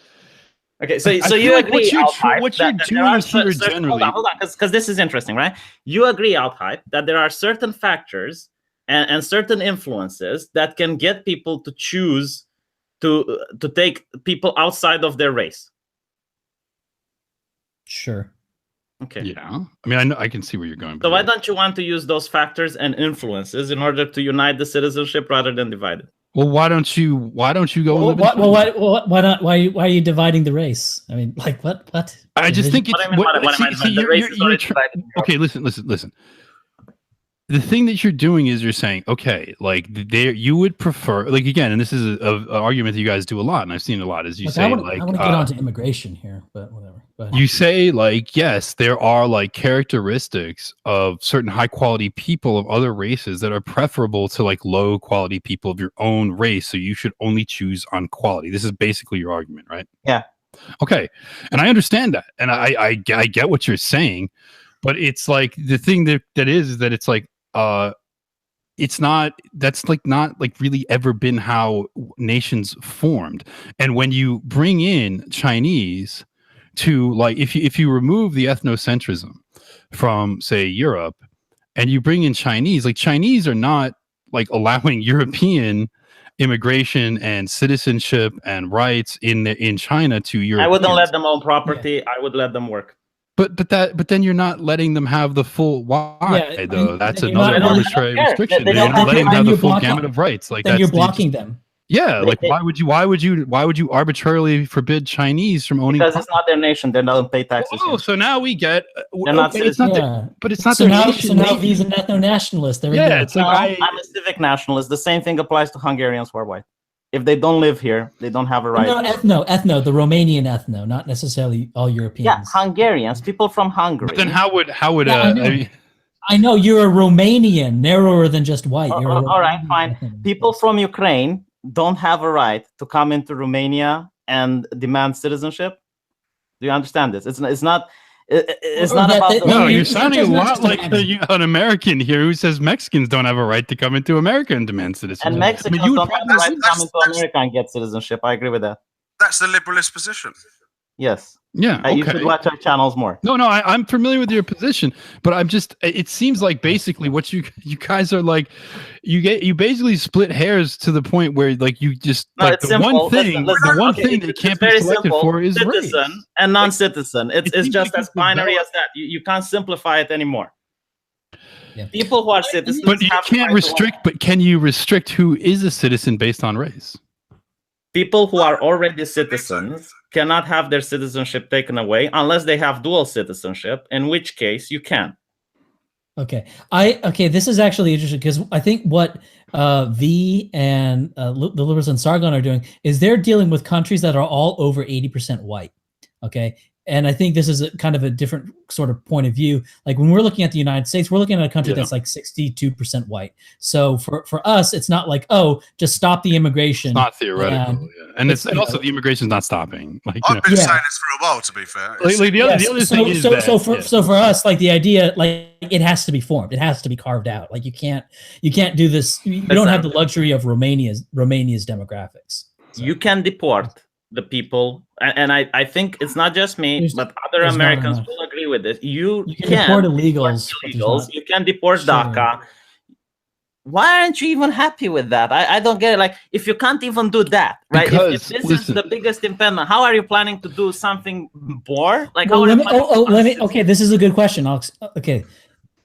Okay, so you agree, what's your doing here generally? Hold on, because this is interesting, right? You agree, AltHype, that there are certain factors and certain influences that can get people to choose to take people outside of their race. Sure. Okay. Yeah. I mean, I can see where you're going. So why don't you want to use those factors and influences in order to unite the citizenship rather than divide it? Well, why don't you go? Why not? Why are you dividing the race? I mean, like what? I just think it's. Okay, listen. the thing that you're doing is you're saying, okay, like there, you would prefer, like again, and this is an argument that you guys do a lot, and I've seen a lot, is you say, I want to get onto immigration here, but whatever. You say, like, yes, there are like characteristics of certain high quality people of other races that are preferable to like low quality people of your own race, so you should only choose on quality. This is basically your argument, right? Yeah. Okay, and I understand that, and I get what you're saying, but it's like the thing that is that it's like it's not, that's like not like really ever been how nations formed. And when you bring in Chinese to, like, if you remove the ethnocentrism from, say, Europe, and you bring in Chinese, like, Chinese are not like allowing European immigration and citizenship and rights in China to Europe. I wouldn't let them own property. Yeah. I would let them work. But then you're not letting them have the full though. That's another arbitrary restriction. You're not letting them have the full gamut of rights. Like, then you're blocking them. Yeah, like why would you arbitrarily forbid Chinese from owning? Because it's not their nation. They don't pay taxes. Oh, so now we get. They're not. It's not but it's not so their now, nation. So now he's an ethno-nationalist. It's like I'm a civic nationalist. The same thing applies to Hungarians who are white. If they don't live here, they don't have a right. No, ethno, the Romanian ethno, not necessarily all Europeans. Yeah, Hungarians, people from Hungary. But then how would I know you're a Romanian, narrower than just white. You're all right, fine. People from Ukraine don't have a right to come into Romania and demand citizenship. Do you understand this? It's not. It's not about. No, you're sounding a lot like an American here who says Mexicans don't have a right to come into America and demand citizenship. And Mexicans don't have the right to come into America and get citizenship. I agree with that. That's the liberalist position. Yes. Yeah. Okay. You should watch our channels more. No, I'm familiar with your position, but I'm just. It seems like basically what you guys are like. You basically split hairs to the point where, like, you just like the one thing that can't be selected for is citizen race. And non-citizen. It's just as binary as that. You can't simplify it anymore. Yeah. People who are citizens, but you can't restrict. But can you restrict who is a citizen based on race? People who are already citizens cannot have their citizenship taken away unless they have dual citizenship, in which case you can. Okay. This is actually interesting because I think what V and the Liberals and Sargon are doing is they're dealing with countries that are all over 80% white. Okay. And I think this is kind of a different sort of point of view. Like when we're looking at the United States, we're looking at a country that's like 62% white. So for us, it's not like, oh, just stop the immigration. It's not theoretical, and also the immigration is not stopping. Like, I've been saying this for a while, to be fair. The other thing is so for us, like the idea, like it has to be formed, it has to be carved out. Like you can't do this. You don't have the luxury of Romania's demographics. So. You can deport the people, and I think it's not just me, but other Americans will agree with this. You can deport illegals. You can deport DACA. Why aren't you even happy with that? I don't get it. Like, if you can't even do that, right? If this is the biggest impediment, how are you planning to do something more? Like, okay, this is a good question, Alex. Okay,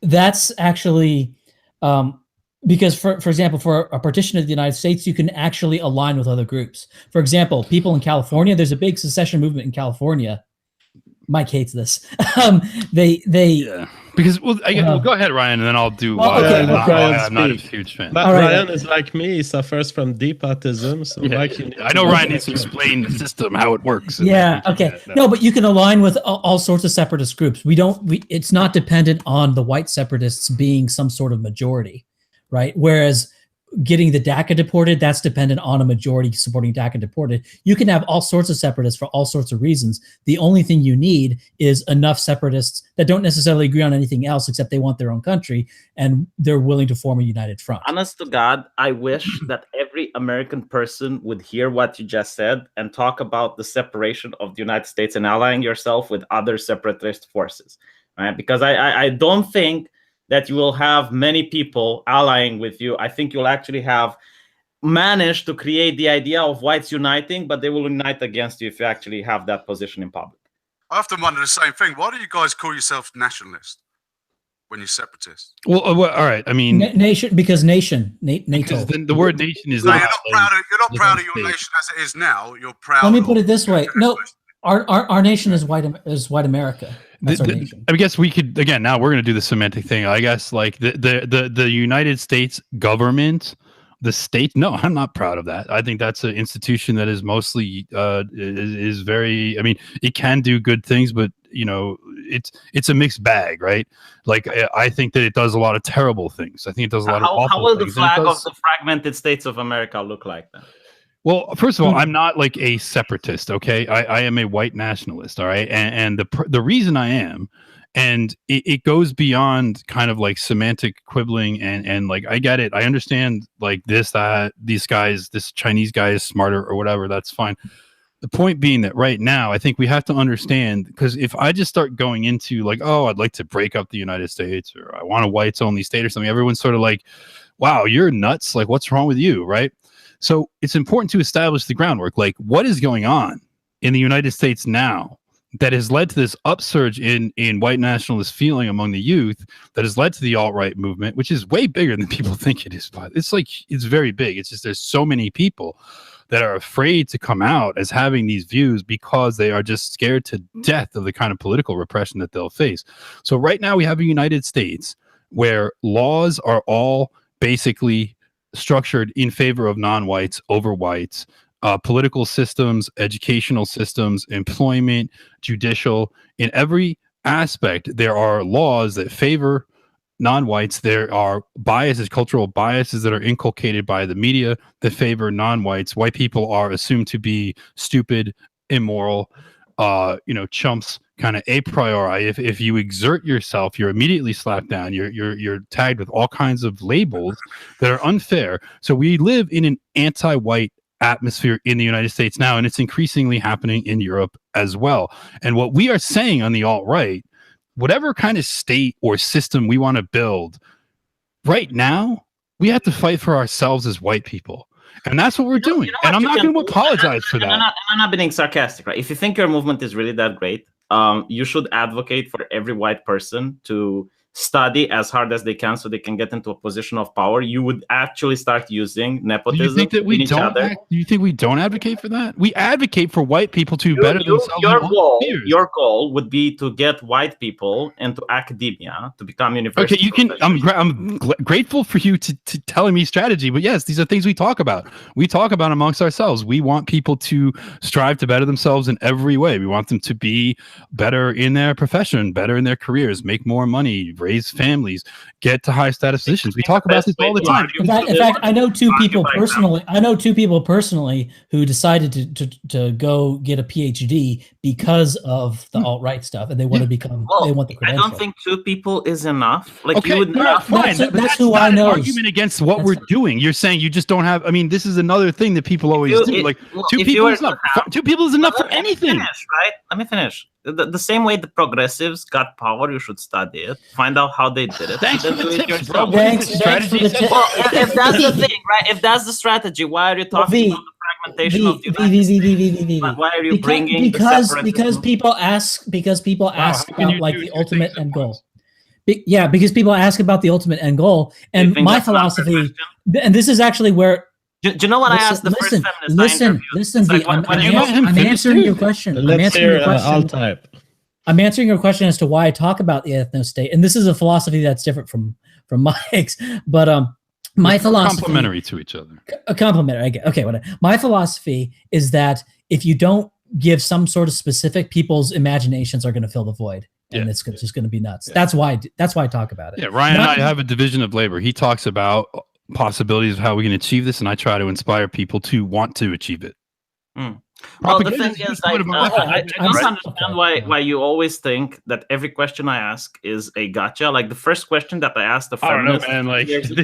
that's actually because, for example, for a partition of the United States, you can actually align with other groups. For example, people in California, there's a big secession movement in California. Mike hates this. Because go ahead, Ryan, and then I'll do. I'm not a huge fan. But Ryan is like me; he suffers from depatism. So I know Ryan needs to explain the system, how it works. Yeah. Okay. No, but you can align with all sorts of separatist groups. It's not dependent on the white separatists being some sort of majority. Right. Whereas getting the DACA deported, that's dependent on a majority supporting DACA deported. You can have all sorts of separatists for all sorts of reasons. The only thing you need is enough separatists that don't necessarily agree on anything else except they want their own country and they're willing to form a united front. Honest to God, I wish that every American person would hear what you just said and talk about the separation of the United States and allying yourself with other separatist forces. Right? Because I don't think that you will have many people allying with you. I think you'll actually have managed to create the idea of whites uniting, but they will unite against you if you actually have that position in public. I often wonder the same thing. Why do you guys call yourself nationalists when you're separatists? Well, all right. I mean, NATO. Because the word nation is not. You're not proud of your nation as it is now. You're proud. Let me put it this way. No, our nation is white America. I guess we could, again, now we're going to do the semantic thing. I guess like the United States government, the state. No, I'm not proud of that. I think that's an institution that is mostly is very. I mean, it can do good things, but it's a mixed bag, right? Like I think that it does a lot of terrible things. I think it does a lot of awful things. How will the flag of the fragmented states of America look like then? Well, first of all, I'm not like a separatist. Okay, I am a white nationalist. All right, and the reason I am. And it goes beyond kind of like semantic quibbling and like I get it. I understand like this Chinese guy is smarter or whatever. That's fine. The point being that right now, I think we have to understand, because if I just start going into like, oh, I'd like to break up the United States, or I want a whites only state or something, everyone's sort of like, wow, you're nuts. Like, what's wrong with you? Right. So it's important to establish the groundwork. Like, what is going on in the United States now that has led to this upsurge in white nationalist feeling among the youth, that has led to the alt-right movement, which is way bigger than people think it is. It's very big. It's just there's so many people that are afraid to come out as having these views because they are just scared to death of the kind of political repression that they'll face. So right now we have a United States where laws are all basically structured in favor of non-whites over whites. Political systems, educational systems, employment, judicial, in every aspect, there are laws that favor non-whites. There are biases, cultural biases that are inculcated by the media that favor non-whites. White people are assumed to be stupid, immoral, chumps, kind of a priori. If you exert yourself, you're immediately slapped down. You're tagged with all kinds of labels that are unfair. So we live in an anti-white atmosphere in the United States now, and it's increasingly happening in Europe as well. And what we are saying on the alt-right, whatever kind of state or system we want to build, right now, we have to fight for ourselves as white people. And that's what we're doing. And I'm not going to apologize for that. I'm not being sarcastic, right? If you think your movement is really that great, you should advocate for every white person to study as hard as they can so they can get into a position of power. You would actually start using nepotism. Do you think that we don't? Do you think we don't advocate for that? We advocate for white people to better themselves. Your goal would be to get white people into academia to become university. Okay, you can. I'm grateful for you to telling me strategy, but yes, these are things we talk about. We talk about amongst ourselves. We want people to strive to better themselves in every way. We want them to be better in their profession, better in their careers, make more money, raise families, get to high status positions. We talk about this all the time. In fact, I know two people personally who decided to go get a PhD because of the alt-right stuff, and they want to become. They want the credential. I don't think two people is enough. Like, okay, you would fine. That's who I know. Argument against what we're doing. You're saying you just don't have. I mean, this is another thing that people always do. Like, two people is enough. Two people is enough for anything. Let me finish. The same way the progressives got power, you should study it, find out how they did it. Thanks and for then the do it tips, bro. yourself. Well, if that's the thing, right? If that's the strategy, why are you talking about the fragmentation of the why are you bringing because people ask about like the ultimate end goal. Yeah, because people ask about the ultimate end goal, and my philosophy, and this is actually where. Do you know what I asked the first feminist? Listen, I'm answering your question. Let's hear AltHype. I'm answering your question as to why I talk about the ethnostate, and this is a philosophy that's different from Mike's. But my philosophy complementary to each other. Complementary. I get okay. Whatever. My philosophy is that if you don't give some sort of specific, people's imaginations are going to fill the void. And it's just going to be nuts. Yeah. That's why I talk about it. Yeah, Ryan and I have a division of labor. He talks about possibilities of how we can achieve this, and I try to inspire people to want to achieve it. Well, the thing is, I don't understand why you always think that every question I ask is a gotcha. Like the first question that I asked the feminist years ago.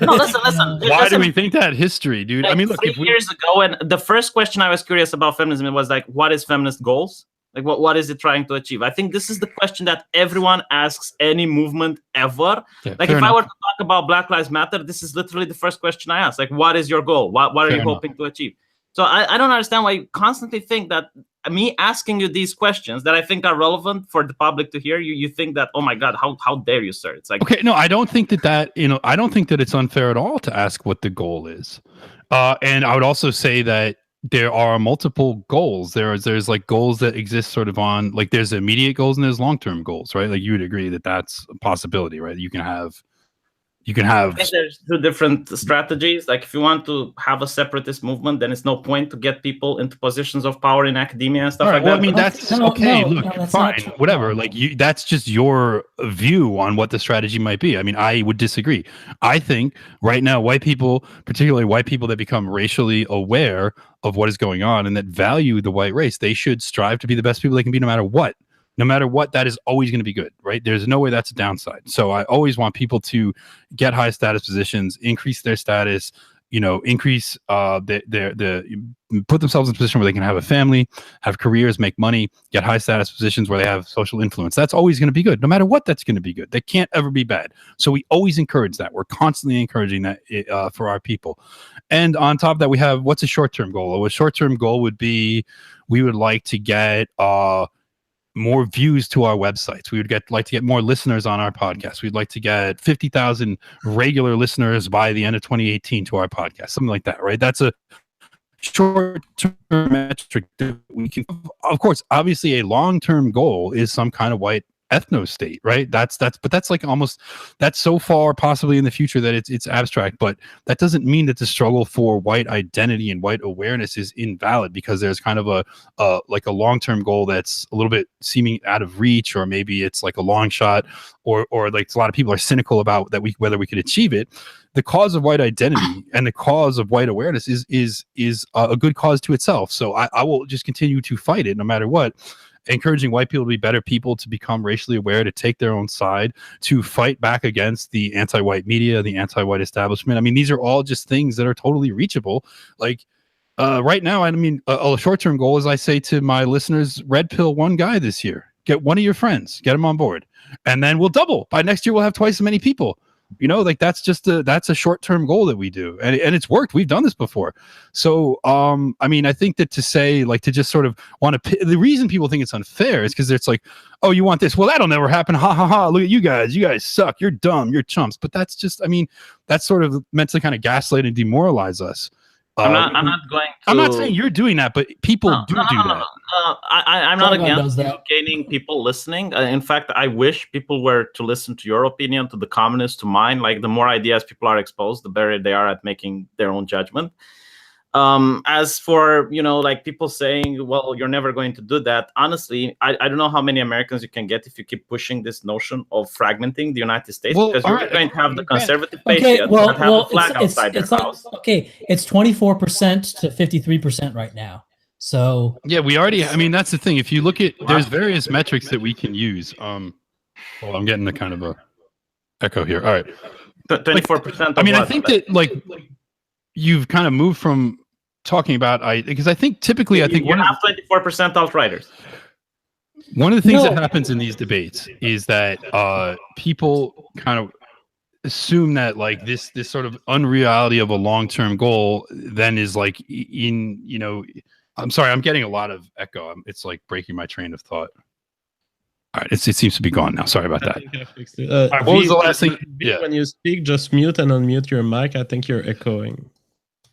No, listen. Why do we think that history, dude? Like, I mean, look, 3 years ago, and the first question I was curious about feminism was like, what is feminist goals? Like, what is it trying to achieve? I think this is the question that everyone asks any movement ever. Yeah, like, if I were to talk about Black Lives Matter, this is literally the first question I ask. Like, what is your goal? What are you hoping to achieve? So I don't understand why you constantly think that me asking you these questions that I think are relevant for the public to hear, you think that, oh my God, how dare you, sir? It's like, okay, no, I don't think that I don't think that it's unfair at all to ask what the goal is. And I would also say that there are multiple goals. There's like goals that exist sort of on like there's immediate goals and there's long-term goals, right? Like you would agree that that's a possibility, right? You can have I think there's two different strategies. Like if you want to have a separatist movement, then it's no point to get people into positions of power in academia and stuff like that. I mean, that's okay. Look, fine, whatever. Like that's just your view on what the strategy might be. I mean, I would disagree. I think right now, white people, particularly white people that become racially aware of what is going on and that value the white race, they should strive to be the best people they can be no matter what. No matter what, that is always going to be good, right? There's no way that's a downside. So I always want people to get high status positions, increase their status, increase their put themselves in a position where they can have a family, have careers, make money, get high status positions where they have social influence. That's always going to be good. No matter what, that's going to be good. That can't ever be bad. So we always encourage that. We're constantly encouraging that for our people. And on top of that, we have what's a short-term goal? A short-term goal would be we would like to get more views to our websites. We would like to get more listeners on our podcast. We'd like to get 50,000 regular listeners by the end of 2018 to our podcast, something like that, right? That's a short-term metric that we can, of course, obviously a long-term goal is some kind of white ethnostate, right? But that's like almost, that's so far possibly in the future that it's abstract, but that doesn't mean that the struggle for white identity and white awareness is invalid because there's kind of a long-term goal that's a little bit seeming out of reach, or maybe it's like a long shot, or like a lot of people are cynical about that whether we could achieve it. The cause of white identity and the cause of white awareness is a good cause to itself. So I will just continue to fight it no matter what, encouraging white people to be better people, to become racially aware, to take their own side, to fight back against the anti-white media, the anti-white establishment. I mean, these are all just things that are totally reachable. Like right now, I mean, a short-term goal is I say to my listeners, red pill one guy this year. Get one of your friends, get them on board. And then we'll double. By next year, we'll have twice as many people. Like that's a short-term goal that we do, and it's worked. We've done this before. So I mean, I think that to say, like, to just sort of want to, the reason people think it's unfair is because it's like, oh, you want this, well, that'll never happen, ha ha ha, look at you guys suck, you're dumb, you're chumps. But that's just, I mean, that's sort of meant to kind of gaslight and demoralize us. I'm not saying you're doing that, but people do that. I'm not against gaining people listening. In fact, I wish people were to listen to your opinion, to the communists, to mine. Like, the more ideas people are exposed, the better they are at making their own judgment. As for, like people saying, well, you're never going to do that. Honestly, I don't know how many Americans you can get if you keep pushing this notion of fragmenting the United States, because you're going to have the conservative patriots that have the flag outside their house. Okay, it's 24% to 53% right now. So yeah, we already, I mean, that's the thing. If you look at, there's various metrics that we can use. Well, I'm getting the kind of a echo here. All right. 24%. I mean, I think that like you've kind of moved from talking about, because I think typically, I think you have 24% alt-righters. One of the things that happens in these debates is that people kind of assume that like this sort of unreality of a long-term goal then is like I'm sorry, I'm getting a lot of echo. It's like breaking my train of thought. All right, it seems to be gone now. Sorry about that. I think I fixed it. All right, what was the last thing? Yeah. When you speak, just mute and unmute your mic. I think you're echoing.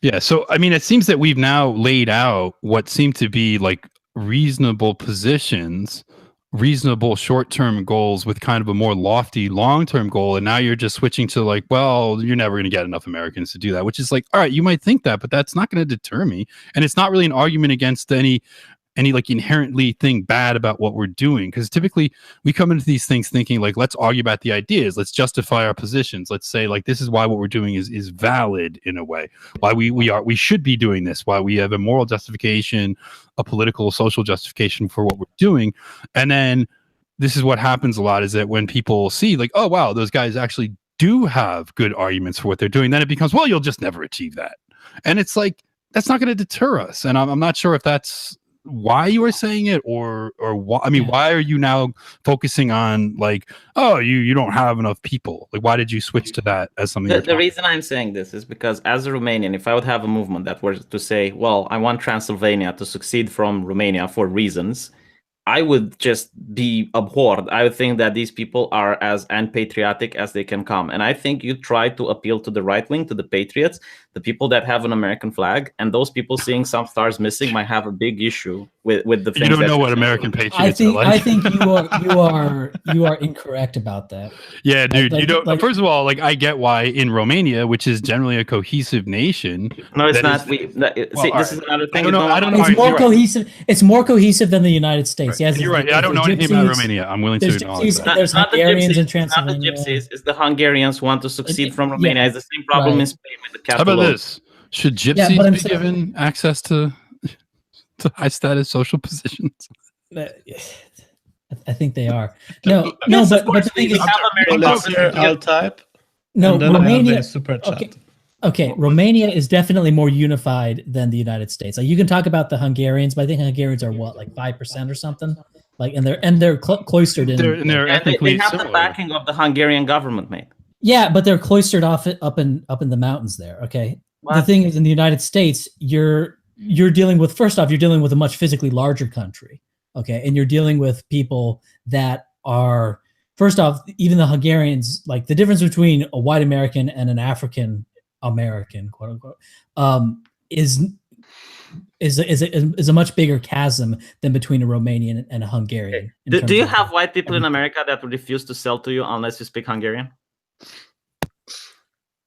Yeah, so I mean, it seems that we've now laid out what seem to be like reasonable positions, reasonable short-term goals with kind of a more lofty long-term goal, and now you're just switching to like, well, you're never going to get enough Americans to do that, which is like, all right, you might think that, but that's not going to deter me, and it's not really an argument against any like inherently thing bad about what we're doing, because typically we come into these things thinking like, let's argue about the ideas, let's justify our positions, let's say like this is why what we're doing is valid in a way, why we should be doing this, why we have a moral justification, a political, social justification for what we're doing. And then this is what happens a lot, is that when people see like, oh wow, those guys actually do have good arguments for what they're doing, then it becomes, well, you'll just never achieve that. And it's like, that's not going to deter us. And I'm not sure if that's why you are saying it, or why, I mean, why are you now focusing on like, oh, you don't have enough people? Like, why did you switch to that as something? The reason I'm saying this is because as a Romanian, if I would have a movement that were to say, well, I want Transylvania to succeed from Romania for reasons, I would just be abhorred. I would think that these people are as unpatriotic as they can come. And I think you try to appeal to the right wing, to the patriots, the people that have an American flag, and those people seeing some stars missing might have a big issue with the things. You don't know what American patriots are like. I think you are incorrect about that. Yeah, dude. First of all, like, I get why in Romania, which is generally a cohesive nation. No, it's not. This is another thing. I don't know. It's more cohesive. It's more cohesive than the United States. Right. Yes, you're right. I don't know anything about Romania. I'm willing to acknowledge that. There's Hungarians in Transylvania. It's not the Gypsies. It's the Hungarians who want to succeed from Romania. It's the same problem in Spain with the Catholics. How about this? Should Gypsies be given access to high status social positions? I think they are. No, but the thing is, let's hear AltHype. No, Romania. Super chat. Okay, Romania is definitely more unified than the United States. Like, you can talk about the Hungarians, but I think Hungarians are what, like 5% or something. Like, and they're cloistered in. They're ethnically they have similar. the backing of the Hungarian government, mate. Yeah, but they're cloistered up in the mountains there. Okay, What? The thing is, in the United States, you're dealing with, first off, you're dealing with a much physically larger country. Okay, and you're dealing with people that are, first off, even the Hungarians, like, the difference between a white American and an African American, quote unquote, is a much bigger chasm than between a Romanian and a Hungarian. Do you have white people in America that would refuse to sell to you unless you speak Hungarian?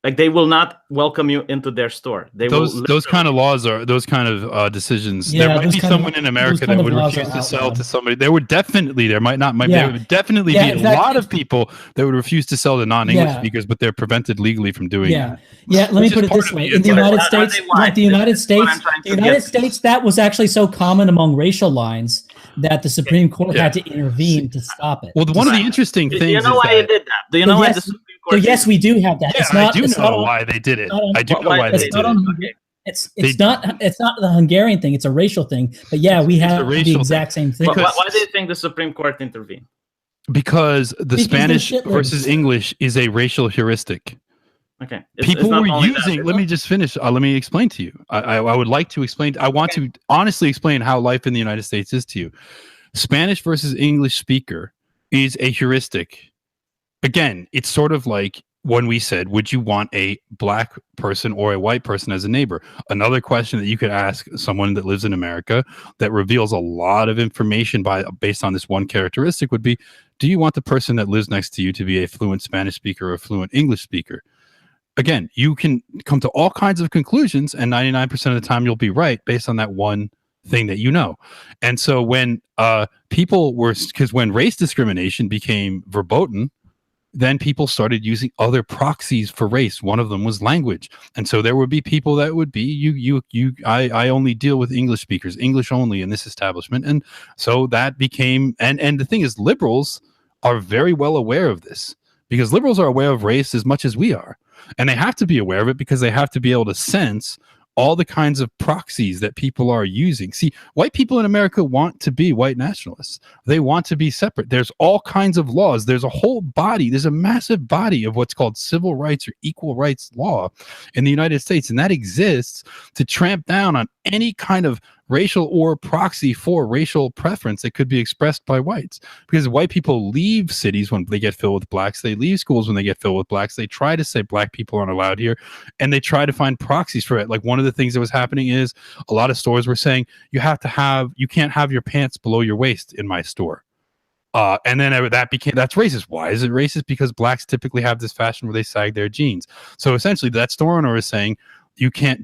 Like, they will not welcome you into their store. Those kind of laws are those kind of decisions. Yeah, there might be someone in America that would refuse to sell to somebody. There would definitely, there would definitely be a lot of people that would refuse to sell to non-English speakers, but they're prevented legally from doing it. Yeah. Let me put it this way: in the United States, that was actually so common among racial lines that the Supreme Court had to intervene to stop it. Well, one of the interesting things. Do you know why they did that? Do you know why the Supreme Court? Yes, we do have that. Yeah, I do know why they did it. I do know why they did it. It's not the Hungarian thing. It's a racial thing. But yeah, we have the exact same thing. Why do you think the Supreme Court intervened? Because the Spanish versus English is a racial heuristic. Okay. People were using. Let me just finish. Let me explain to you. I would like to explain. I want to honestly explain how life in the United States is to you. Spanish versus English speaker is a heuristic. Again, it's sort of like when we said, would you want a black person or a white person as a neighbor? Another question that you could ask someone that lives in America that reveals a lot of information based on this one characteristic would be, do you want the person that lives next to you to be a fluent Spanish speaker or a fluent English speaker? Again, you can come to all kinds of conclusions, and 99% of the time you'll be right based on that one thing that you know. And so when when race discrimination became verboten, then people started using other proxies for race. One of them was language. And so there would be people that would be, I only deal with English speakers, English only in this establishment. And so that became, and the thing is, liberals are very well aware of this, because liberals are aware of race as much as we are. And they have to be aware of it because they have to be able to sense all the kinds of proxies that people are using. See, white people in America want to be white nationalists. They want to be separate. There's all kinds of laws. There's a whole body. There's a massive body of what's called civil rights or equal rights law in the United States. And that exists to tramp down on any kind of racial or proxy for racial preference that could be expressed by whites. Because white people leave cities when they get filled with blacks. They leave schools when they get filled with blacks. They try to say black people aren't allowed here, and they try to find proxies for it. Like, one of the things that was happening is a lot of stores were saying you can't have your pants below your waist in my store. And then that's racist. Why is it racist? Because blacks typically have this fashion where they sag their jeans. So essentially that store owner is saying, you can't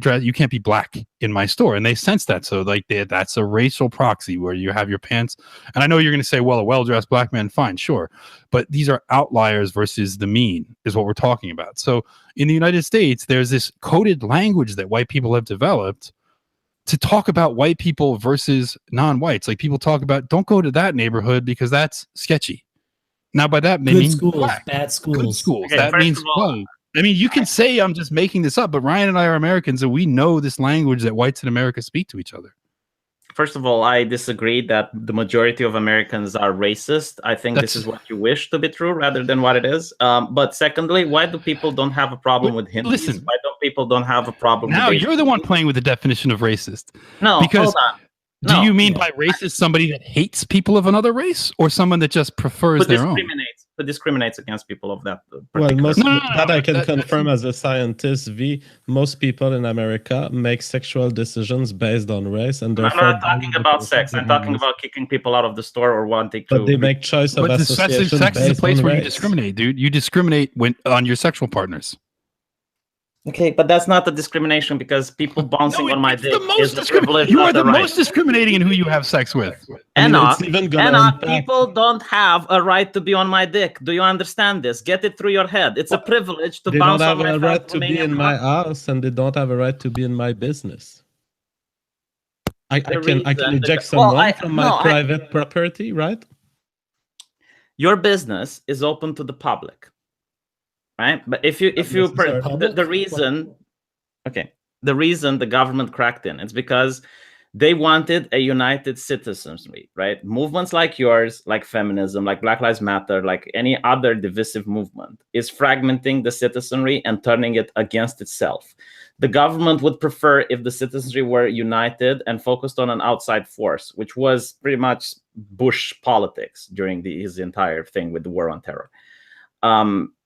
be black in my store. And they sense that. So like that's a racial proxy where you have your pants. And I know you're going to say, well, a well-dressed black man, fine, sure. But these are outliers versus the mean is what we're talking about. So in the United States, there's this coded language that white people have developed to talk about white people versus non-whites. Like, people talk about, don't go to that neighborhood because that's sketchy. Now by that, they mean schools, black. bad schools. Good schools. Okay, that means wrong. I mean, you can say I'm just making this up, but Ryan and I are Americans, and we know this language that whites in America speak to each other. First of all, I disagree that the majority of Americans are racist. I think this is what you wish to be true rather than what it is. But secondly, why do people don't have a problem with Hindus? Why don't people don't have a problem now with you're the one playing with the definition of racist. No, because hold on. Do you mean by racist somebody that hates people of another race, or someone that just prefers their own? Who discriminates against people of that particular... Well, that I can confirm as a scientist, most people in America make sexual decisions based on race, and therefore... I'm not talking about sex. I'm talking about kicking people out of the store or wanting to... But they make choice of association sex is a place where race. you discriminate, dude. You discriminate on your sexual partners. Okay, but that's not the discrimination, because people bouncing on my dick is the privilege. You are the most discriminating in who you have sex with. Enoch, people don't have a right to be on my dick. Do you understand this? Get it through your head. It's a privilege to bounce on my dick. They don't have a right to be in my house, and they don't have a right to be in my business. I can eject someone from my private property, right? Your business is open to the public. Right, but the reason the government cracked in, it's because they wanted a united citizenry, right? Movements like yours, like feminism, like Black Lives Matter, like any other divisive movement, is fragmenting the citizenry and turning it against itself. The government would prefer if the citizenry were united and focused on an outside force, which was pretty much Bush politics during his entire thing with the war on terror.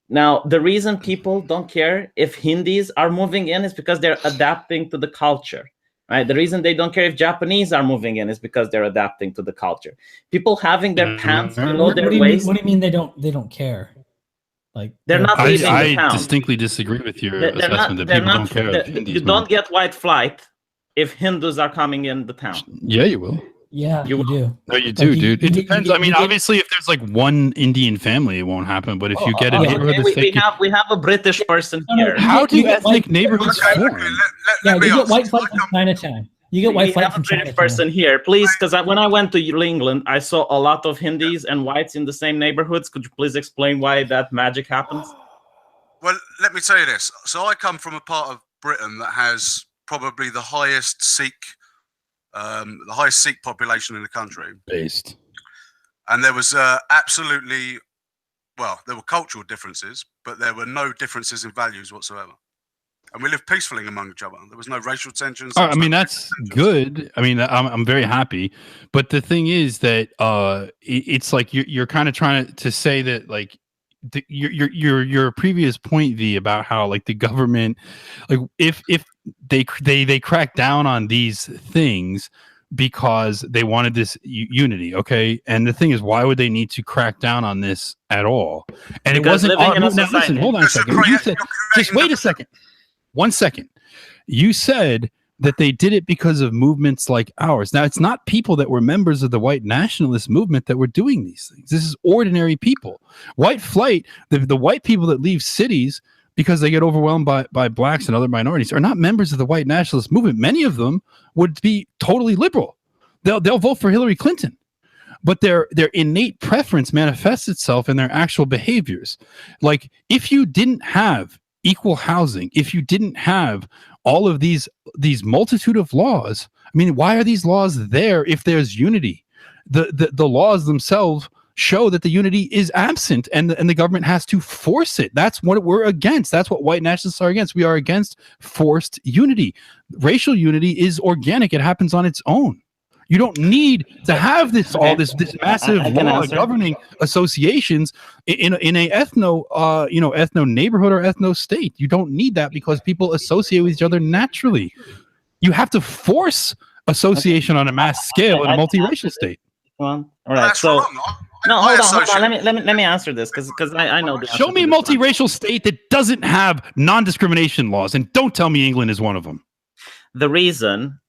Now, the reason people don't care if Hindis are moving in is because they're adapting to the culture, right? The reason they don't care if Japanese are moving in is because they're adapting to the culture. People having their pants below their waist. What do you mean they don't care? Like they're not leaving the town. I distinctly disagree with your assessment that people don't care. You don't get white flight if Hindus are coming in the town. Yeah, you will. Yeah, you do. No, you do, dude. It depends. I mean, obviously, if there's like one Indian family, it won't happen. But if you get a neighborhood, we have a British person here. How do ethnic neighborhoods form? You get white flight from Chinatown. You get white flight from Chinatown. British person here, please, because when I went to England, I saw a lot of Hindis and whites in the same neighborhoods. Could you please explain why that magic happens? Well, let me tell you this. So I come from a part of Britain that has probably the highest Sikh population in the country. Based. And there was there were cultural differences, but there were no differences in values whatsoever. And we lived peacefully among each other. There was no racial tensions. I mean, that's good. I mean, I'm very happy. But the thing is that it's like you're kind of trying to say that, like, your previous point, V, about how, like, the government, like, if they crack down on these things because they wanted this unity, okay? And the thing is, why would they need to crack down on this at all? And because it wasn't. Now, listen, hold on a second. You said, just wait a second. 1 second. You said that they did it because of movements like ours. Now, it's not people that were members of the white nationalist movement that were doing these things. This is ordinary people. White flight, the white people that leave cities because they get overwhelmed by blacks and other minorities are not members of the white nationalist movement. Many of them would be totally liberal. They'll vote for Hillary Clinton. But their innate preference manifests itself in their actual behaviors. Like, if you didn't have equal housing, if you didn't have all of these multitude of laws, I mean, why are these laws there if there's unity? The laws themselves show that the unity is absent, and the government has to force it. That's what we're against. That's what white nationalists are against. We are against forced unity. Racial unity is organic. It happens on its own. You don't need to have this massive law governing associations in a ethno neighborhood or ethno state. You don't need that because people associate with each other naturally. You have to force association on a mass scale in a multiracial state. All right. So no, hold on. Let me answer this because I know. Show me a multiracial state that doesn't have non-discrimination laws, and don't tell me England is one of them. The reason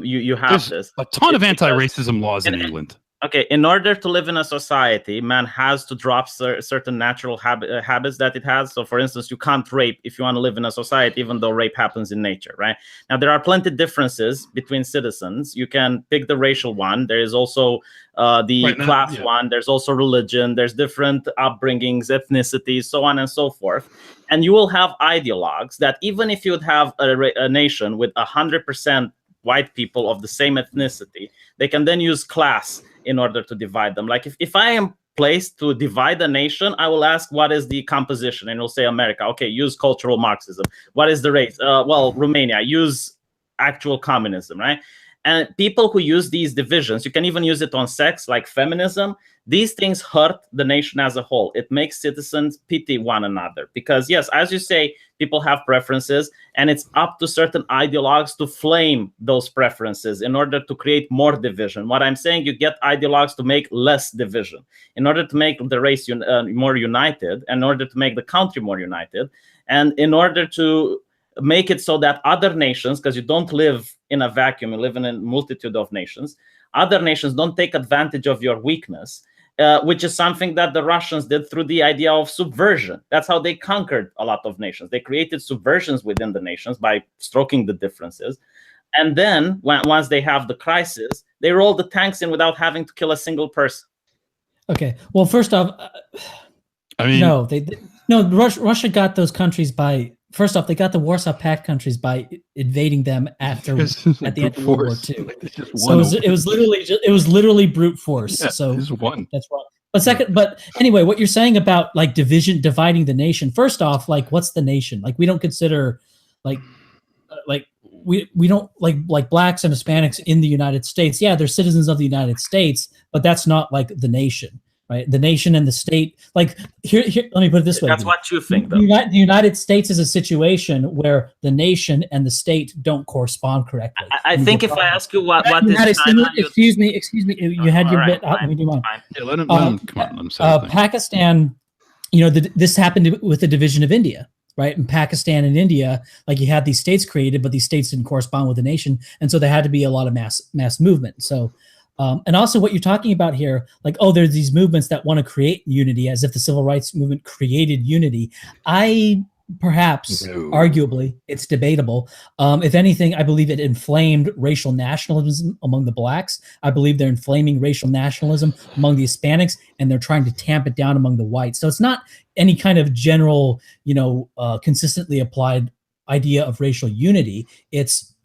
you have There's a ton of anti-racism laws in England. Okay, in order to live in a society, man has to drop certain natural habits that it has. So, for instance, you can't rape if you want to live in a society, even though rape happens in nature, right? Now, there are plenty of differences between citizens. You can pick the racial one. There is also the class one. There's also religion. There's different upbringings, ethnicities, so on and so forth. And you will have ideologues that even if you would have a nation with 100% white people of the same ethnicity, they can then use class in order to divide them. Like if I am placed to divide a nation, I will ask, what is the composition? And it'll say America. Okay, use cultural Marxism. What is the race? Well, Romania, use actual communism, right? And people who use these divisions, you can even use it on sex, like feminism. These things hurt the nation as a whole. It makes citizens pity one another because, yes, as you say, people have preferences, and it's up to certain ideologues to flame those preferences in order to create more division. What I'm saying, you get ideologues to make less division in order to make the race more united, in order to make the country more united, and in order to make it so that other nations, because you don't live in a vacuum, you live in a multitude of nations, other nations don't take advantage of your weakness, which is something that the Russians did through the idea of subversion. That's how they conquered a lot of nations. They created subversions within the nations by stroking the differences. And then once they have the crisis, they roll the tanks in without having to kill a single person. Okay. Well, first off, I mean, Russia got those countries by. First off, they got the Warsaw Pact countries by invading them at the end of World War II. So it was literally brute force. Yeah, so that's wrong. But anyway, what you're saying about like dividing the nation. First off, like what's the nation? Like we don't consider we don't like blacks and Hispanics in the United States. Yeah, they're citizens of the United States, but that's not like the nation. Right, the nation and the state. Like here, let me put it this way. That's what you think, though. The United States is a situation where the nation and the state don't correspond correctly. I think if I ask you what is China, excuse me, you had your bit. Let me do mine. Yeah, let him come on. Pakistan. This happened with the division of India. Right, in Pakistan and India, like you had these states created, but these states didn't correspond with the nation, and so there had to be a lot of mass movement. So. And also what you're talking about here, like, there's these movements that want to create unity as if the civil rights movement created unity. Arguably, it's debatable. If anything, I believe it inflamed racial nationalism among the blacks. I believe they're inflaming racial nationalism among the Hispanics, and they're trying to tamp it down among the whites. So it's not any kind of general, consistently applied idea of racial unity.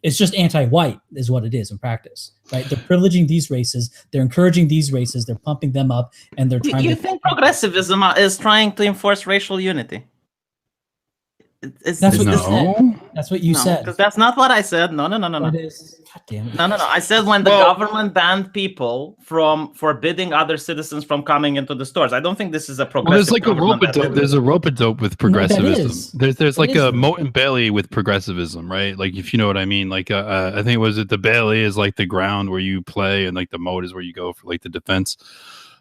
It's just anti-white is what it is in practice, right? They're privileging these races, they're encouraging these races, they're pumping them up, and they're trying. You think progressivism is trying to enforce racial unity? That's what you said. Because that's not what I said. No. It is. God damn it. No. I said when the government banned people from forbidding other citizens from coming into the stores. I don't think this is a progressive. There's like a rope-a-dope. There's a rope-a-dope with progressivism. There's like a moat and bailey with progressivism, right? Like if you know what I mean. Like I think the bailey is like the ground where you play, and like the moat is where you go for like the defense.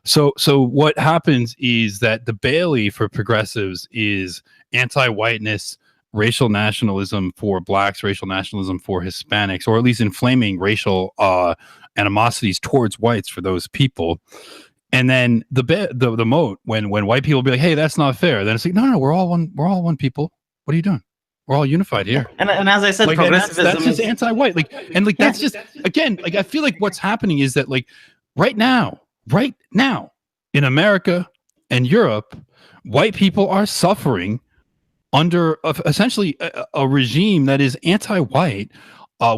So what happens is that the bailey for progressives is anti-whiteness, racial nationalism for blacks, racial nationalism for Hispanics, or at least inflaming racial animosities towards whites for those people. And then the moat, when white people be like, hey, that's not fair, then it's like, no, we're all one people. What are you doing? We're all unified here. And as I said, progressivism that's just anti-white. That's just, again, like I feel like what's happening is that like right now in America and Europe, white people are suffering under essentially a regime that is anti-white.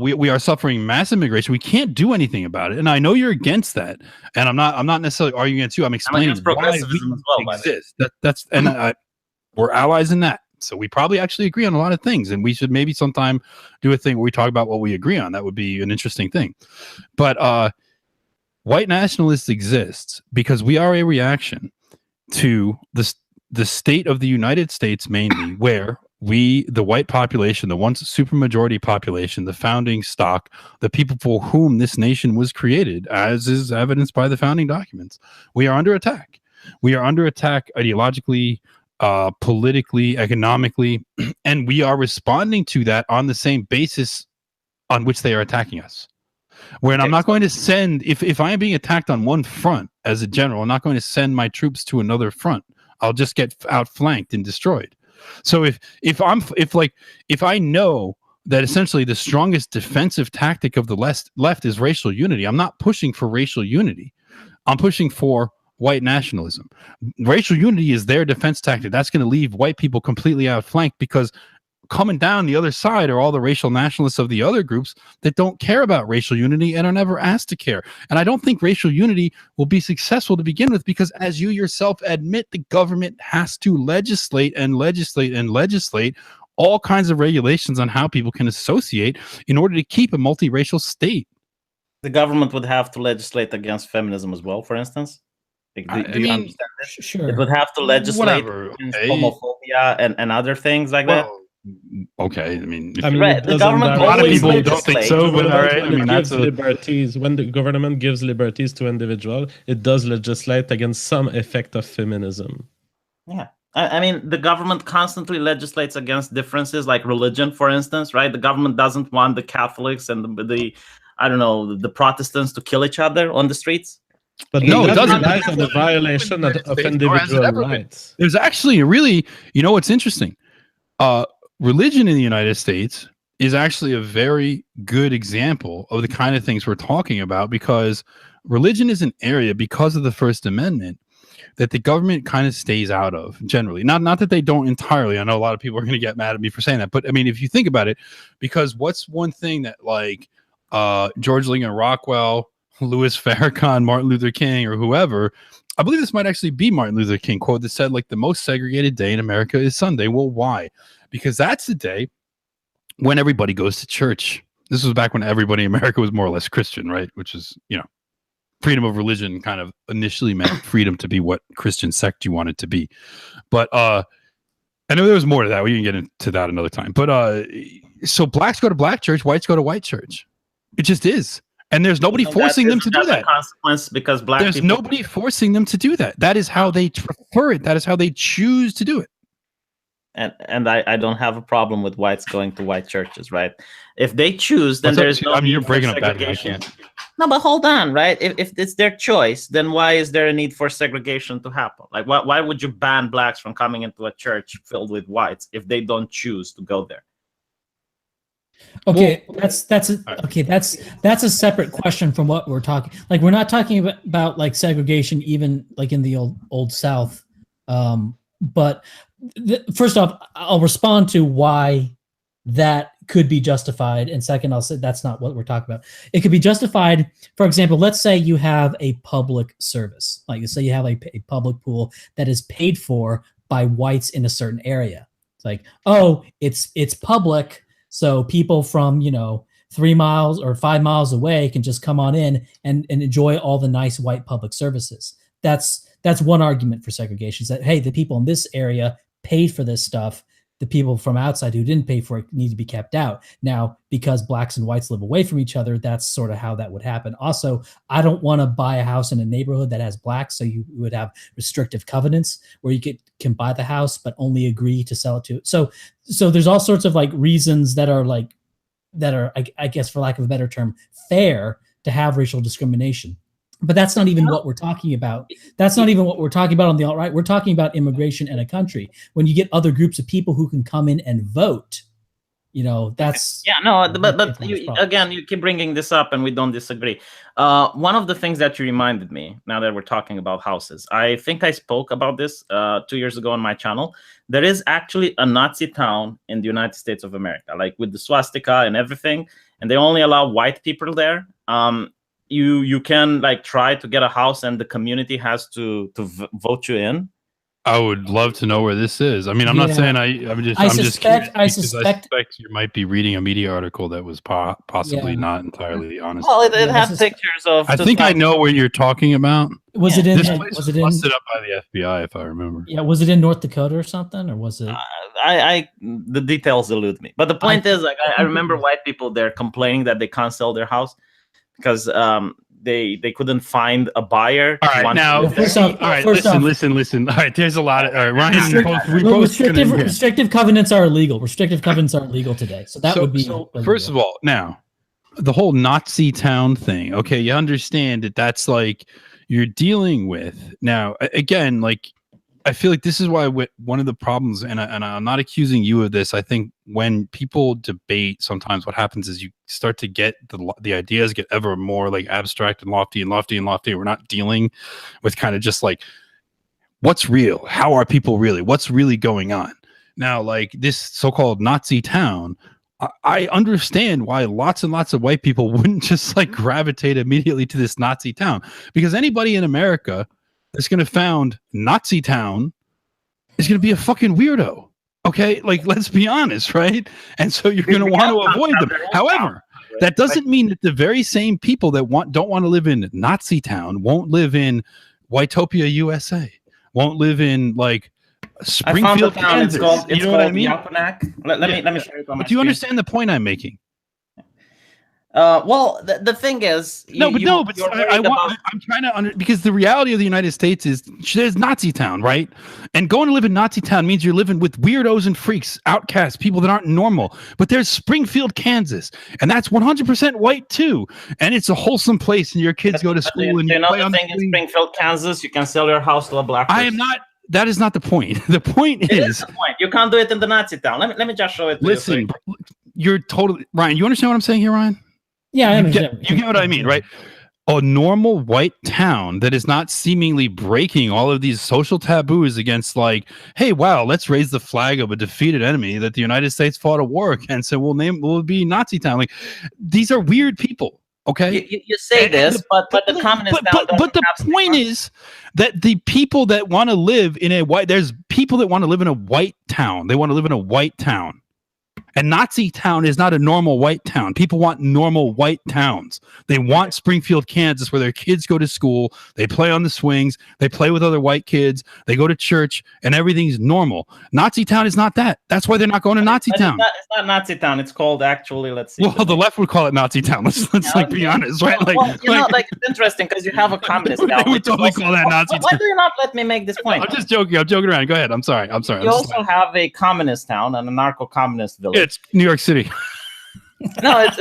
We are suffering mass immigration. We can't do anything about it. And I know you're against that. And I'm not necessarily arguing against you. I'm explaining why we exist. We're allies in that. So we probably actually agree on a lot of things. And we should maybe sometime do a thing where we talk about what we agree on. That would be an interesting thing. But white nationalists exist because we are a reaction to the state of the United States, mainly, where the white population, the once supermajority population, the founding stock, the people for whom this nation was created, as is evidenced by the founding documents, we are under attack. We are under attack ideologically, politically, economically, and we are responding to that on the same basis on which they are attacking us. Where I'm not going to send, if I am being attacked on one front as a general, I'm not going to send my troops to another front. I'll just get outflanked and destroyed. So if I know that essentially the strongest defensive tactic of the left is racial unity, I'm not pushing for racial unity. I'm pushing for white nationalism. Racial unity is their defense tactic. That's going to leave white people completely outflanked, because coming down the other side are all the racial nationalists of the other groups that don't care about racial unity and are never asked to care. And I don't think racial unity will be successful to begin with, because as you yourself admit, the government has to legislate all kinds of regulations on how people can associate in order to keep a multiracial state. the government would have to legislate against feminism as well, for instance? Like, do you understand this? Sure. It would have to legislate against homophobia and other things like that. Okay, I mean, right. The government a lot of people don't think so, but all right. I mean, that's liberties. When the government gives liberties to individual, it does legislate against some effect of feminism. Yeah. I mean, the government constantly legislates against differences like religion, for instance, right? The government doesn't want the Catholics and the I don't know, the Protestants to kill each other on the streets. But no, it doesn't. That's a violation of individual rights. There's actually a really, what's interesting? Religion in the United States is actually a very good example of the kind of things we're talking about, because religion is an area, because of the First Amendment, that the government kind of stays out of generally. Not that they don't entirely. I know a lot of people are going to get mad at me for saying that, but I mean, if you think about it, because what's one thing that like George Lincoln Rockwell, Louis Farrakhan, Martin Luther King, or whoever, I believe this might actually be Martin Luther King quote that said, like, the most segregated day in America is Sunday. Well, why? Because that's the day when everybody goes to church. This was back when everybody in America was more or less Christian, right? Which is, freedom of religion kind of initially meant freedom to be what Christian sect you wanted to be. But I know there was more to that. We can get into that another time. But so blacks go to black church, whites go to white church. It just is. And there's nobody forcing them to do that. Consequence because there's nobody forcing them to do that. That is how they prefer it. That is how they choose to do it. And I don't have a problem with whites going to white churches, right? If they choose, then there's no. I mean, you're breaking up badly. I can't. No, but hold on, right? If it's their choice, then why is there a need for segregation to happen? Like, why would you ban blacks from coming into a church filled with whites if they don't choose to go there? Okay, that's a separate question from what we're talking. Like, we're not talking about like segregation, even like in the old South. But first off, I'll respond to why that could be justified, and second, I'll say that's not what we're talking about. It could be justified. For example, let's say you have a public service, like say you have a public pool that is paid for by whites in a certain area. It's like, oh, it's public. So people from 3 miles or 5 miles away can just come on in and enjoy all the nice white public services. That's one argument for segregation, is that, hey, the people in this area paid for this stuff. The people from outside who didn't pay for it need to be kept out. Now, because blacks and whites live away from each other, that's sort of how that would happen. Also, I don't want to buy a house in a neighborhood that has blacks, so you would have restrictive covenants where you can buy the house but only agree to sell it to. So there's all sorts of like reasons that are I guess, for lack of a better term, fair to have racial discrimination. But that's not even what we're talking about. That's not even what we're talking about on the alt-right. We're talking about immigration in a country. When you get other groups of people who can come in and vote, that's... Yeah, no, but again, you keep bringing this up and we don't disagree. One of the things that you reminded me, now that we're talking about houses, I think I spoke about this 2 years ago on my channel. There is actually a Nazi town in the United States of America, like with the swastika and everything, and they only allow white people there. You can like try to get a house and the community has to vote you in. I would love to know where this is. I mean, I'm not saying I'm just curious. I suspect you might be reading a media article that was possibly not entirely honest. Well, it has pictures of. I think I know where you're talking about. Was it in? Was it busted up by the FBI, if I remember? Yeah, was it in North Dakota or something, or was it? The details elude me. But the point is, like, I remember white people there complaining that they can't sell their house because they couldn't find a buyer. All right, now, listen. All right, there's a lot of. All right, Ryan, restrictive covenants are illegal. Restrictive covenants are illegal today. So that would be. So first of all, now the whole Nazi town thing. Okay, you understand that that's like you're dealing with now. Again, like I feel like this is why one of the problems, and I'm not accusing you of this. I think when people debate, sometimes what happens is you start to get the ideas get ever more like abstract and lofty. We're not dealing with kind of just like what's real, how are people really, what's really going on. Now, like this so-called Nazi town, I understand why lots and lots of white people wouldn't just like gravitate immediately to this Nazi town, because anybody in America that's going to found Nazi town is going to be a fucking weirdo. Okay, like let's be honest, right? And so you're going to want to avoid them. that doesn't mean that the very same people that don't want to live in Nazi town won't live in Whitopia, USA, won't live in like Springfield, Kansas. It's called, you know what I mean? Let me show you. But do you understand the point I'm making? Well, the thing is, I'm trying to because the reality of the United States is there's Nazi town, right? And going to live in Nazi town means you're living with weirdos and freaks, outcasts, people that aren't normal. But there's Springfield, Kansas, and that's 100% white too. And it's a wholesome place, and your kids go to school and you know the thing in Springfield, Kansas, you can sell your house to a black person. I am not. That is not the point. The point is the point. You can't do it in the Nazi town. Let me just show it to you. You're totally Ryan. You understand what I'm saying here, Ryan? Yeah, you get what I mean, right? A normal white town that is not seemingly breaking all of these social taboos against, like, hey, wow, let's raise the flag of a defeated enemy that the United States fought a war against, and we'll be Nazi town. Like, these are weird people. Okay, you say this, but the communist town. But the point is that the people that want to live in there's people that want to live in a white town. They want to live in a white town. And Nazi town is not a normal white town. People want normal white towns. They want Springfield, Kansas, where their kids go to school. They play on the swings. They play with other white kids. They go to church, and everything's normal. Nazi town is not that. That's why they're not going to Nazi town. It's not Nazi town. It's called actually. Let's see. Well, the left would call it Nazi town. Let's be honest, right? It's interesting because you have a communist town. They would totally call that Nazi town. Why do you not let me make this point? I'm just joking. I'm joking around. Go ahead. I'm sorry. You also have a communist town and a narco-communist village. It's New York City. No, it's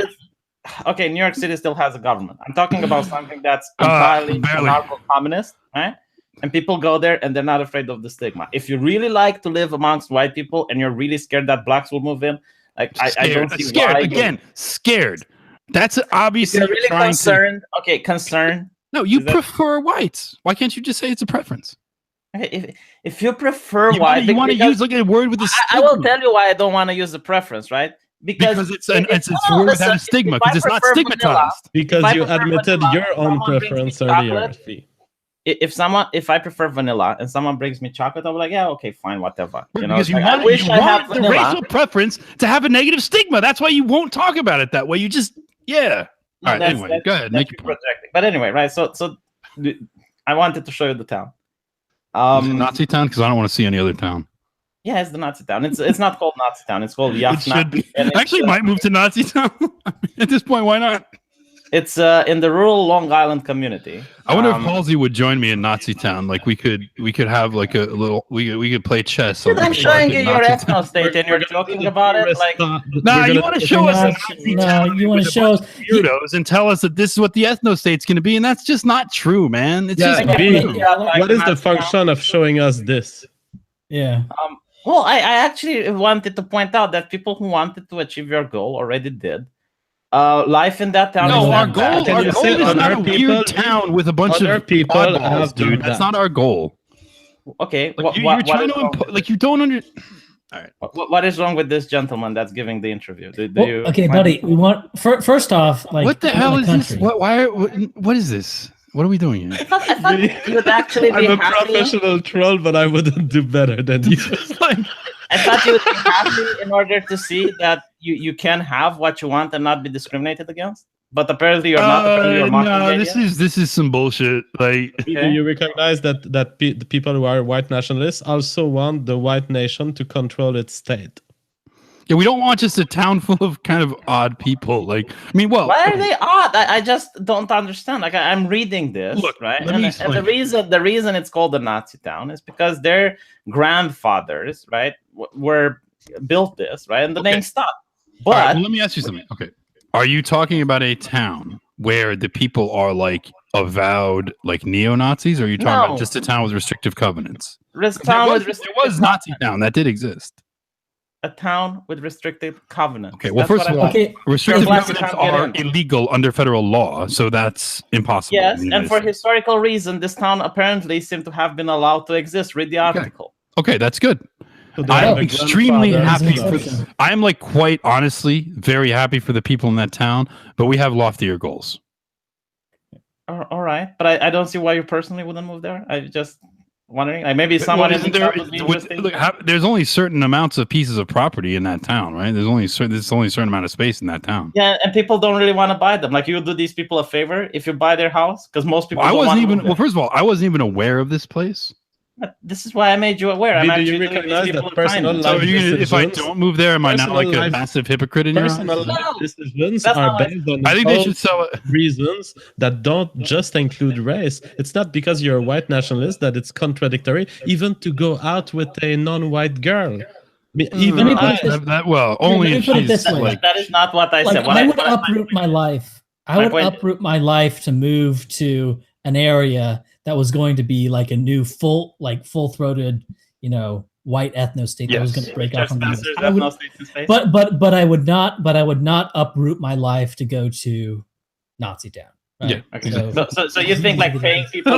okay. New York City still has a government. I'm talking about something that's entirely narco-communist, right? And people go there and they're not afraid of the stigma. If you really like to live amongst white people and you're really scared that blacks will move in, like I don't see scared again. Scared. That's obviously you're really concerned. Okay, concerned. No, you prefer whites. Why can't you just say it's a preference? If you prefer white, you want to use like a word with a stigma. I will tell you why I don't want to use the preference, right? Because it's a word without a stigma, because it's not stigmatized. Because you admitted your own preference earlier. If I prefer vanilla and someone brings me chocolate, I'll be like, yeah, okay, fine, whatever. Because you want the racial preference to have a negative stigma. That's why you won't talk about it that way. You just All right. Anyway, go ahead. Make your point. But anyway, right? So I wanted to show you the town. Nazi town, because I don't want to see any other town. Yeah, it's the Nazi town. It's not called Nazi town. It's called Yafna. Actually, might move to Nazi town at this point. Why not? It's in the rural Long Island community. I wonder if Halsey would join me in Nazi town. Like we could have like a little. We could play chess. I'm showing you your ethnostate and you're joking about it. Like, you want to show us? You want to show us weirdos and tell us that this is what the ethnostate's going to be, and that's just not true, man. It's just what is the function of showing us this? Yeah. Well, I actually wanted to point out that people who wanted to achieve your goal already did. Life in that town. No, our goal is not a weird town with a bunch of people. Dude, that's not our goal. Okay, you're trying to you don't understand. All right. What is wrong with this gentleman that's giving the interview? Okay, buddy. We want first off, like, what the hell is this? What is this? What are we doing here? I thought you would actually be I'm a professional troll, but I wouldn't do better than you. I thought you would be happy in order to see that you can have what you want and not be discriminated against. But apparently you're not. Apparently you're no, this is some bullshit. Like, you recognize that the people who are white nationalists also want the white nation to control its state. Yeah, we don't want just a town full of kind of odd people. Like, I mean, well, why are they odd? I just don't understand. Like, I'm reading this, right? And the reason it's called the Nazi town is because their grandfathers, right, were built this, right, and the name stuck. But right, well, let me ask you something. Okay, are you talking about a town where the people are like avowed like neo-Nazis, or are you talking about just a town with restrictive covenants? There was Nazi town that did exist. A town with restricted covenants. Okay, well, first of all, restricted covenants are illegal under federal law, so that's impossible. Yes, and for historical reason, this town apparently seemed to have been allowed to exist. Read the article. Okay, that's good. So I'm extremely happy. I'm like quite honestly very happy for the people in that town, but we have loftier goals. All right, but I don't see why you personally wouldn't move there. wondering? Like maybe someone in the chat would be interesting. There's only certain amounts of pieces of property in that town, right? There's only a certain amount of space in that town. Yeah, and people don't really want to buy them. Like, you do these people a favor if you buy their house, because most people. Well, first of all, I wasn't even aware of this place. But this is why I made you aware. Do you recognize that personal life decisions? If I don't move there, am I now like a massive hypocrite in your eyes? Personal life decisions are based on I think they should sell it. reasons that don't just include race. It's not because you're a white nationalist that it's contradictory, even to go out with a non-white girl. Even only if she's like, that is not what I said. I would uproot my life. I would uproot my life to move to an area that was going to be like a new full-throated, white ethnostate that was going to break out from the but I would not uproot my life to go to Nazi town. Right? Yeah. Okay. So you think like paying people?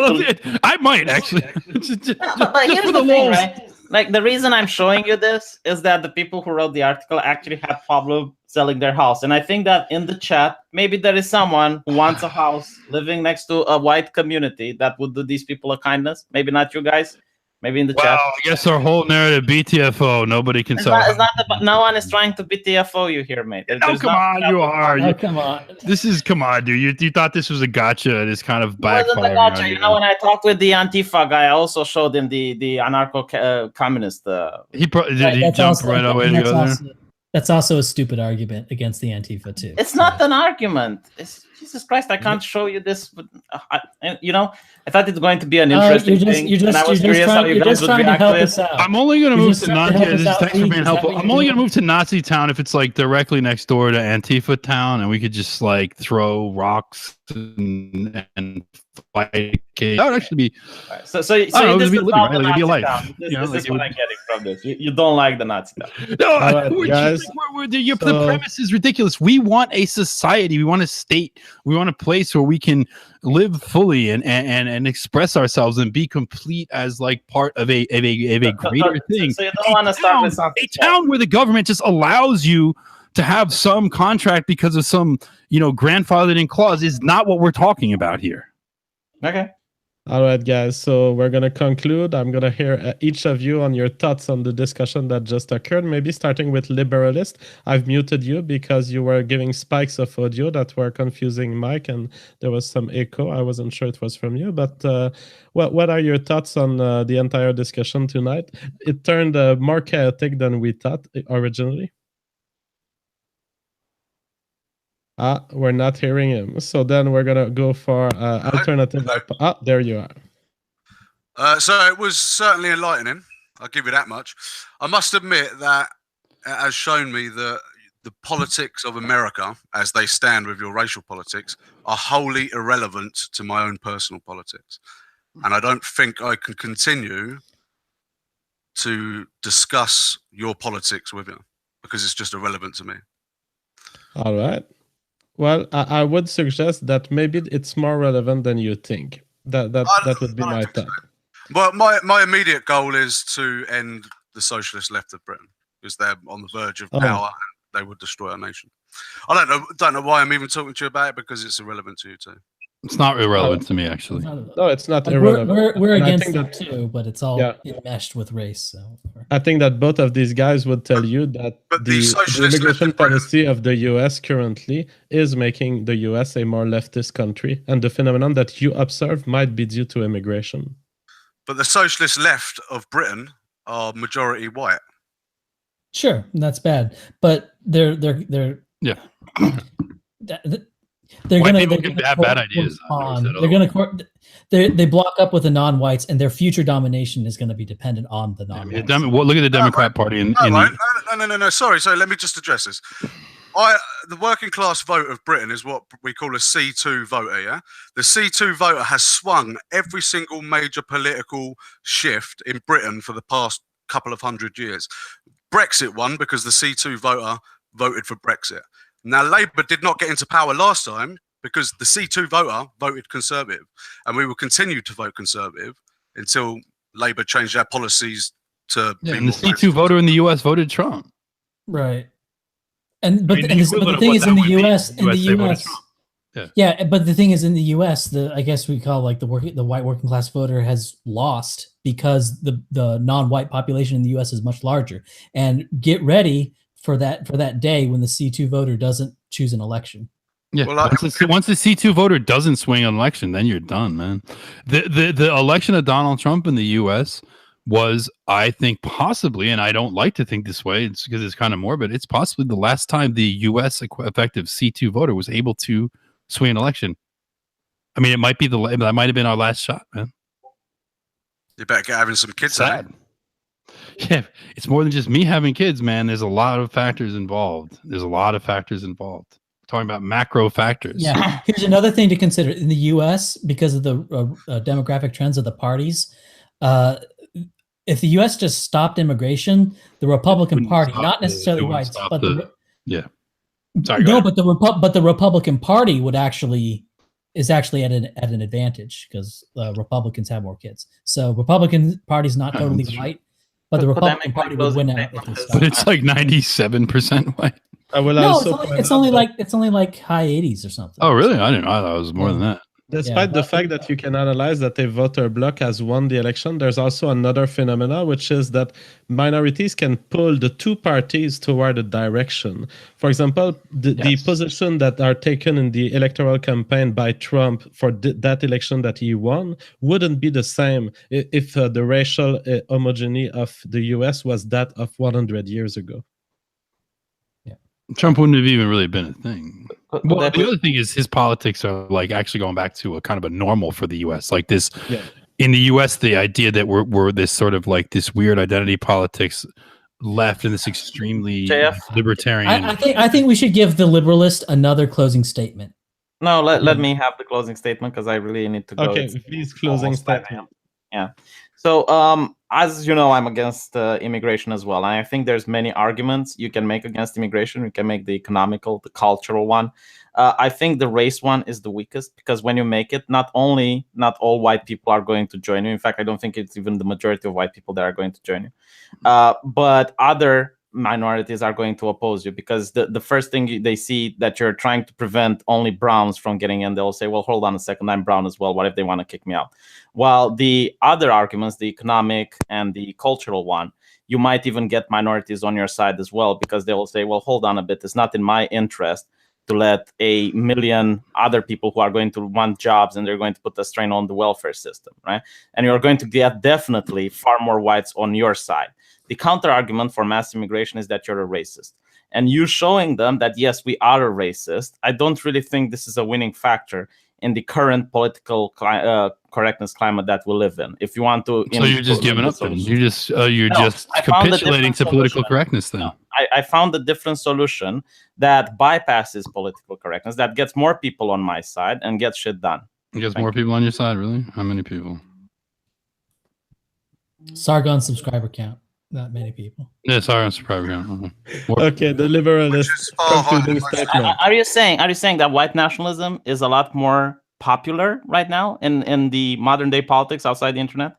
I might actually. But here's the thing, right? Like, the reason I'm showing you this is that the people who wrote the article actually had problem selling their house. And I think that in the chat, maybe there is someone who wants a house living next to a white community that would do these people a kindness. Maybe not you guys. Maybe in the chat. I guess our whole narrative BTFO. Nobody can sell. No one is trying to BTFO you here, mate. You are. Come on. Come on, dude. You thought this was a gotcha, and it's kind of backfiring. When I talked with the Antifa guy, I also showed him the anarcho-communist. He jumped right away to go there. That's also a stupid argument against the Antifa too. It's not an argument. Jesus Christ, I can't show you this. But, I thought it's going to be an interesting thing. You're just trying to help us out. I'm only going to move to Nazi. Thanks for being helpful. I'm only going to move to Nazi town if it's like directly next door to Antifa town, and we could just like throw rocks and fight. That would actually be. Right. So this is about the Nazi town. This is what I'm getting from this. You don't like the Nazi town. No, guys. The premise is ridiculous. We want a society. We want a state. We want a place where we can live fully and express ourselves and be complete as like part of a greater thing. So you don't want to start with something. A town where the government just allows you to have some contract because of some, grandfathered in clause is not what we're talking about here. Okay. All right, guys. So we're going to conclude. I'm going to hear each of you on your thoughts on the discussion that just occurred, maybe starting with Liberalist. I've muted you because you were giving spikes of audio that were confusing Mike, and there was some echo. I wasn't sure it was from you, but what are your thoughts on the entire discussion tonight? It turned more chaotic than we thought originally. We're not hearing him. So then we're going to go for alternative. There you are. So it was certainly enlightening. I'll give you that much. I must admit that it has shown me that the politics of America, as they stand with your racial politics, are wholly irrelevant to my own personal politics. And I don't think I can continue to discuss your politics with you because it's just irrelevant to me. All right. Well, I would suggest that maybe it's more relevant than you think. That would be my thought. Well, my immediate goal is to end the socialist left of Britain because they're on the verge of power and they would destroy our nation. I don't know why I'm even talking to you about it because it's irrelevant to you too. It's not irrelevant to me, actually. No, it's not irrelevant. We're against it too, but it's all enmeshed with race. So I think that both of these guys would tell you that the immigration policy of the U.S. currently is making the U.S. a more leftist country, and the phenomenon that you observe might be due to immigration. But the socialist left of Britain are majority white. Sure, that's bad, but they're They're White gonna people can have bad ideas. They block up with the non-whites, and their future domination is going to be dependent on the non-whites. Look at the Democrat Party. No. Sorry. So let me just address this. The working class vote of Britain is what we call a C2 voter. Yeah, the C2 voter has swung every single major political shift in Britain for the past couple of 100 years. Brexit won because the C2 voter voted for Brexit. Now, Labour did not get into power last time because the C2 voter voted Conservative, and we will continue to vote Conservative until Labour changed their policies to. Yeah, and the C2 voter in the U.S. voted Trump. Right. But the thing is, in the U.S., Yeah, but the thing is, in the U.S., I guess we call like the white working class voter has lost because the non-white population in the U.S. is much larger. And get ready for that day when the C2 voter doesn't choose an election. Yeah, well, once the C2 voter doesn't swing an election, then you're done, man. The election of Donald Trump in the U.S. was, I think, possibly, and I don't like to think this way, it's because it's kind of morbid, it's possibly the last time the U.S. effective C2 voter was able to swing an election. I mean, it might be that might have been our last shot, man. You better get having some kids. Sad. Yeah, it's more than just me having kids, man. There's a lot of factors involved. Talking about macro factors. Yeah. Here's another thing to consider in the U.S. because of the demographic trends of the parties. If the U.S. just stopped immigration, the Republican Party, not necessarily whites, but Sorry, but the Republican Party is actually at an advantage because Republicans have more kids. So Republican Party's not totally white, but the Republican Party would win out. But it's like 97% white. It's only like high 80s or something. Oh, really? I didn't know. I thought it was more than that. Despite the fact that you can analyze that a voter bloc has won the election, there's also another phenomena, which is that minorities can pull the two parties toward a direction. For example, the position that are taken in the electoral campaign by Trump for that election that he won wouldn't be the same if the racial homogeneity of the US was that of 100 years ago. Trump wouldn't have even really been a thing. Well, the other thing is his politics are like actually going back to a kind of a normal for the U.S. Like this, in the U.S., the idea that we're this sort of like this weird identity politics left in this extremely libertarian. I think we should give the Liberalist another closing statement. No, let me have the closing statement because I really need to go. Okay, please closing statement. Yeah. So, as you know, I'm against immigration as well. And I think there's many arguments you can make against immigration. You can make the economical, the cultural one. I think the race one is the weakest because when you make it, not all white people are going to join you. In fact, I don't think it's even the majority of white people that are going to join you. But other minorities are going to oppose you because the first thing they see that you're trying to prevent only browns from getting in, they'll say, well, hold on a second, I'm brown as well. What if they want to kick me out? While the other arguments, the economic and the cultural one, you might even get minorities on your side as well because they will say, well, hold on a bit. It's not in my interest to let a million other people who are going to want jobs and they're going to put a strain on the welfare system, right? And you're going to get definitely far more whites on your side. The counter argument for mass immigration is that you're a racist. And you showing them that, yes, we are a racist, I don't really think this is a winning factor in the current political correctness climate that we live in. If you want to, so you're just giving up. Then you're just capitulating to political correctness. Then I found a different solution that bypasses political correctness, that gets more people on my side and gets shit done. It gets more people on your side, really? How many people? Sargon subscriber count. Not many people. Yeah, Sargon subscriber count. Okay, the Liberalists concluding statement. Are you saying that white nationalism is a lot more popular right now in the modern day politics outside the internet?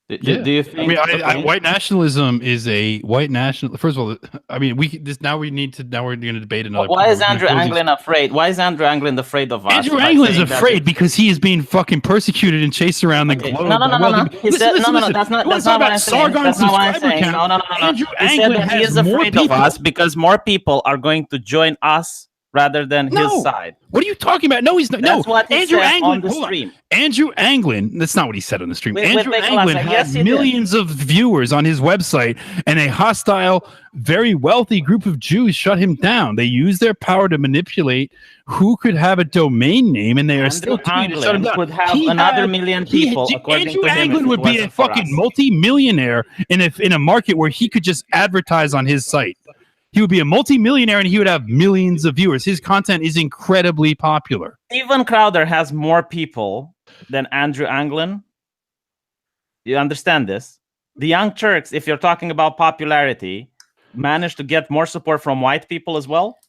Do you think? I mean, white nationalism is a white national. First of all, I mean, we're going to debate another. Why is Andrew Anglin afraid? Why is Andrew Anglin afraid of us? Andrew Anglin is afraid because he is being fucking persecuted and chased around the globe. No. He said, no. That's not what I'm saying. That's not what I'm saying. No. Andrew Anglin he is afraid of us because more people are going to join us rather than his side. What are you talking about? No, he's not. That's what he Andrew said Anglin, on the stream. Andrew Anglin, that's not what he said on the stream. Andrew Nicholas, Anglin has millions of viewers on his website, and a hostile, very wealthy group of Jews shut him down. They used their power to manipulate who could have a domain name, and they are still trying to shut him down. Would have another million people. Andrew Anglin would be a fucking multi-millionaire in a market where he could just advertise on his site. He would be a multi-millionaire and he would have millions of viewers. His content is incredibly popular. Steven Crowder has more people than Andrew Anglin. You understand this? The Young Turks, if you're talking about popularity, managed to get more support from white people as well.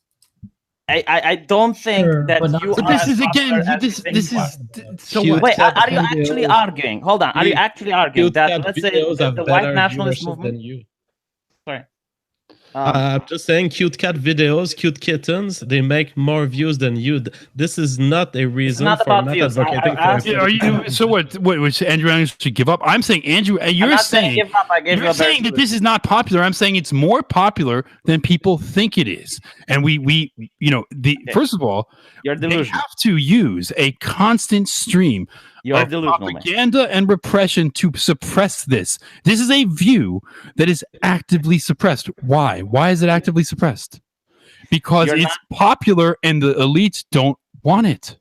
I don't think that you. But this is again. This is. So wait, are you actually arguing? Hold on. Are you actually arguing that let's say the white nationalist movement? Sorry. I'm just saying, cute cat videos, cute kittens, they make more views than you. This is not a reason for not advocating for. Are you? So what? Which Andrew Young should give up? I'm saying Andrew. You're saying give up. you're saying that this is not popular. I'm saying it's more popular than people think it is. And we first of all, they have to use a constant stream of propaganda and repression to suppress this. This is a view that is actively suppressed. Why? Why is it actively suppressed? Because it's popular and the elites don't want it.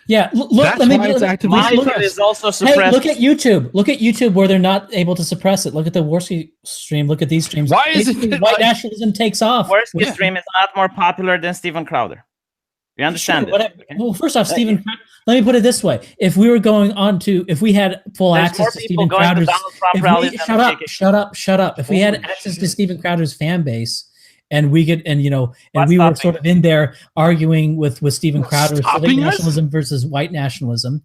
Yeah, look. It's actively suppressed. Is also suppressed. Hey, look at YouTube. Look at YouTube where they're not able to suppress it. Look at the Worski stream. Look at these streams. Why is it white nationalism takes off? Worski stream is not more popular than Steven Crowder. You understand Well, first off, Steven, let me put it this way. If we were going on to, if we had full access to Steven Crowder's, shut up. If we had access to Steven Crowder's fan base and we could, and we were sort of in there arguing with Steven Crowder, civic nationalism versus white nationalism.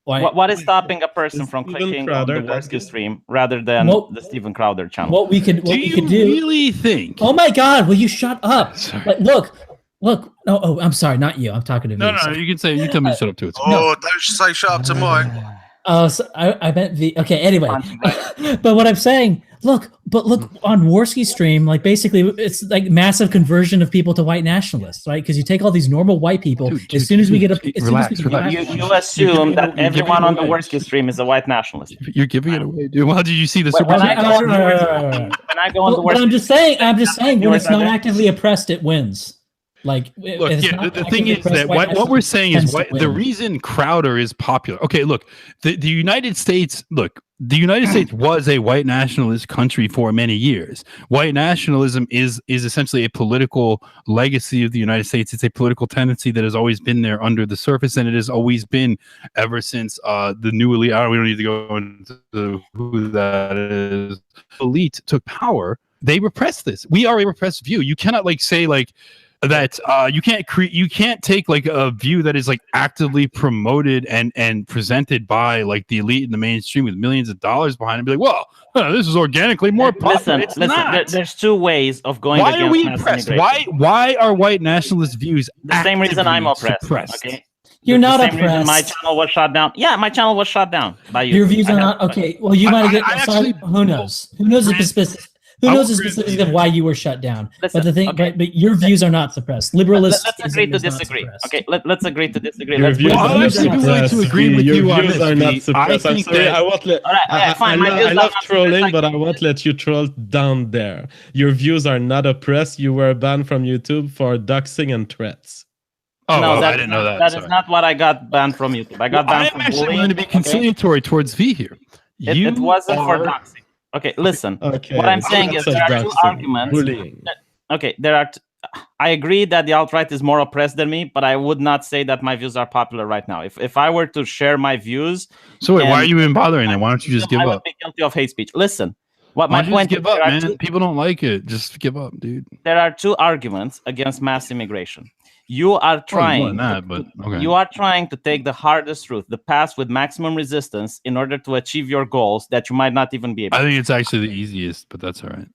What is stopping a person from clicking on the Worski stream rather than the Steven Crowder channel? What we could do. Really think? Oh my God, will you shut up? Like, look. Oh, I'm sorry, not you. I'm talking to me. No, you can say. You tell me to shut up too. Don't say shut up to Mike. Oh, so I meant the. Okay, anyway. But what I'm saying, look on Worski stream, like basically it's like massive conversion of people to white nationalists, right? Because you take all these normal white people. As soon as we get up, relax. You assume that everyone on the Worski stream is a white nationalist. You're giving it away, dude. Well, did you see the super? When I go on the Worski, I'm just saying when it's not actively oppressed, it wins. Like, look, the thing is that what we're saying is the reason Crowder is popular. Okay, look, the United States was a white nationalist country for many years. White nationalism is essentially a political legacy of the United States. It's a political tendency that has always been there under the surface, and it has always been ever since the new elite. We don't need to go into who that is. Elite took power. They repressed this. We are a repressed view. You cannot say that you can't take like a view that is like actively promoted and presented by like the elite in the mainstream with millions of dollars behind it and be like, well, this is organically more popular. Listen, there's two ways of going. Why are we oppressed? Why are white nationalist views the same reason I'm oppressed? Suppressed? Okay. You're not oppressed. My channel was shut down. Yeah, my channel was shut down by you. Your views are not okay. Well, you might get. Who knows? Who knows the specifics? Who knows the specifics of why you were shut down? Listen, but the thing, but your views are not suppressed. Liberalists. Let's agree to disagree. Okay, let's agree to disagree. Your views are not suppressed. Your views are not suppressed. I'm sorry. I won't let. I love trolling, but I won't let you troll down there. Your views are not oppressed. You were banned from YouTube for doxing and threats. Oh, no, I didn't know that. That is not what I got banned from YouTube. I got banned from bullying. I'm actually going to be conciliatory towards V here. It wasn't for doxing. Okay, listen. Okay, what I'm saying is there are two arguments. Bullying. Okay, I agree that the alt-right is more oppressed than me, but I would not say that my views are popular right now. If I were to share my views, so wait, why are you even bothering them? Why don't you just give up? I would be guilty of hate speech. Listen, my point is, give up, man. People don't like it. Just give up, dude. There are two arguments against mass immigration. You are trying. You are trying to take the hardest route, the path with maximum resistance, in order to achieve your goals that you might not even be able. I think it's actually the easiest, but that's all right.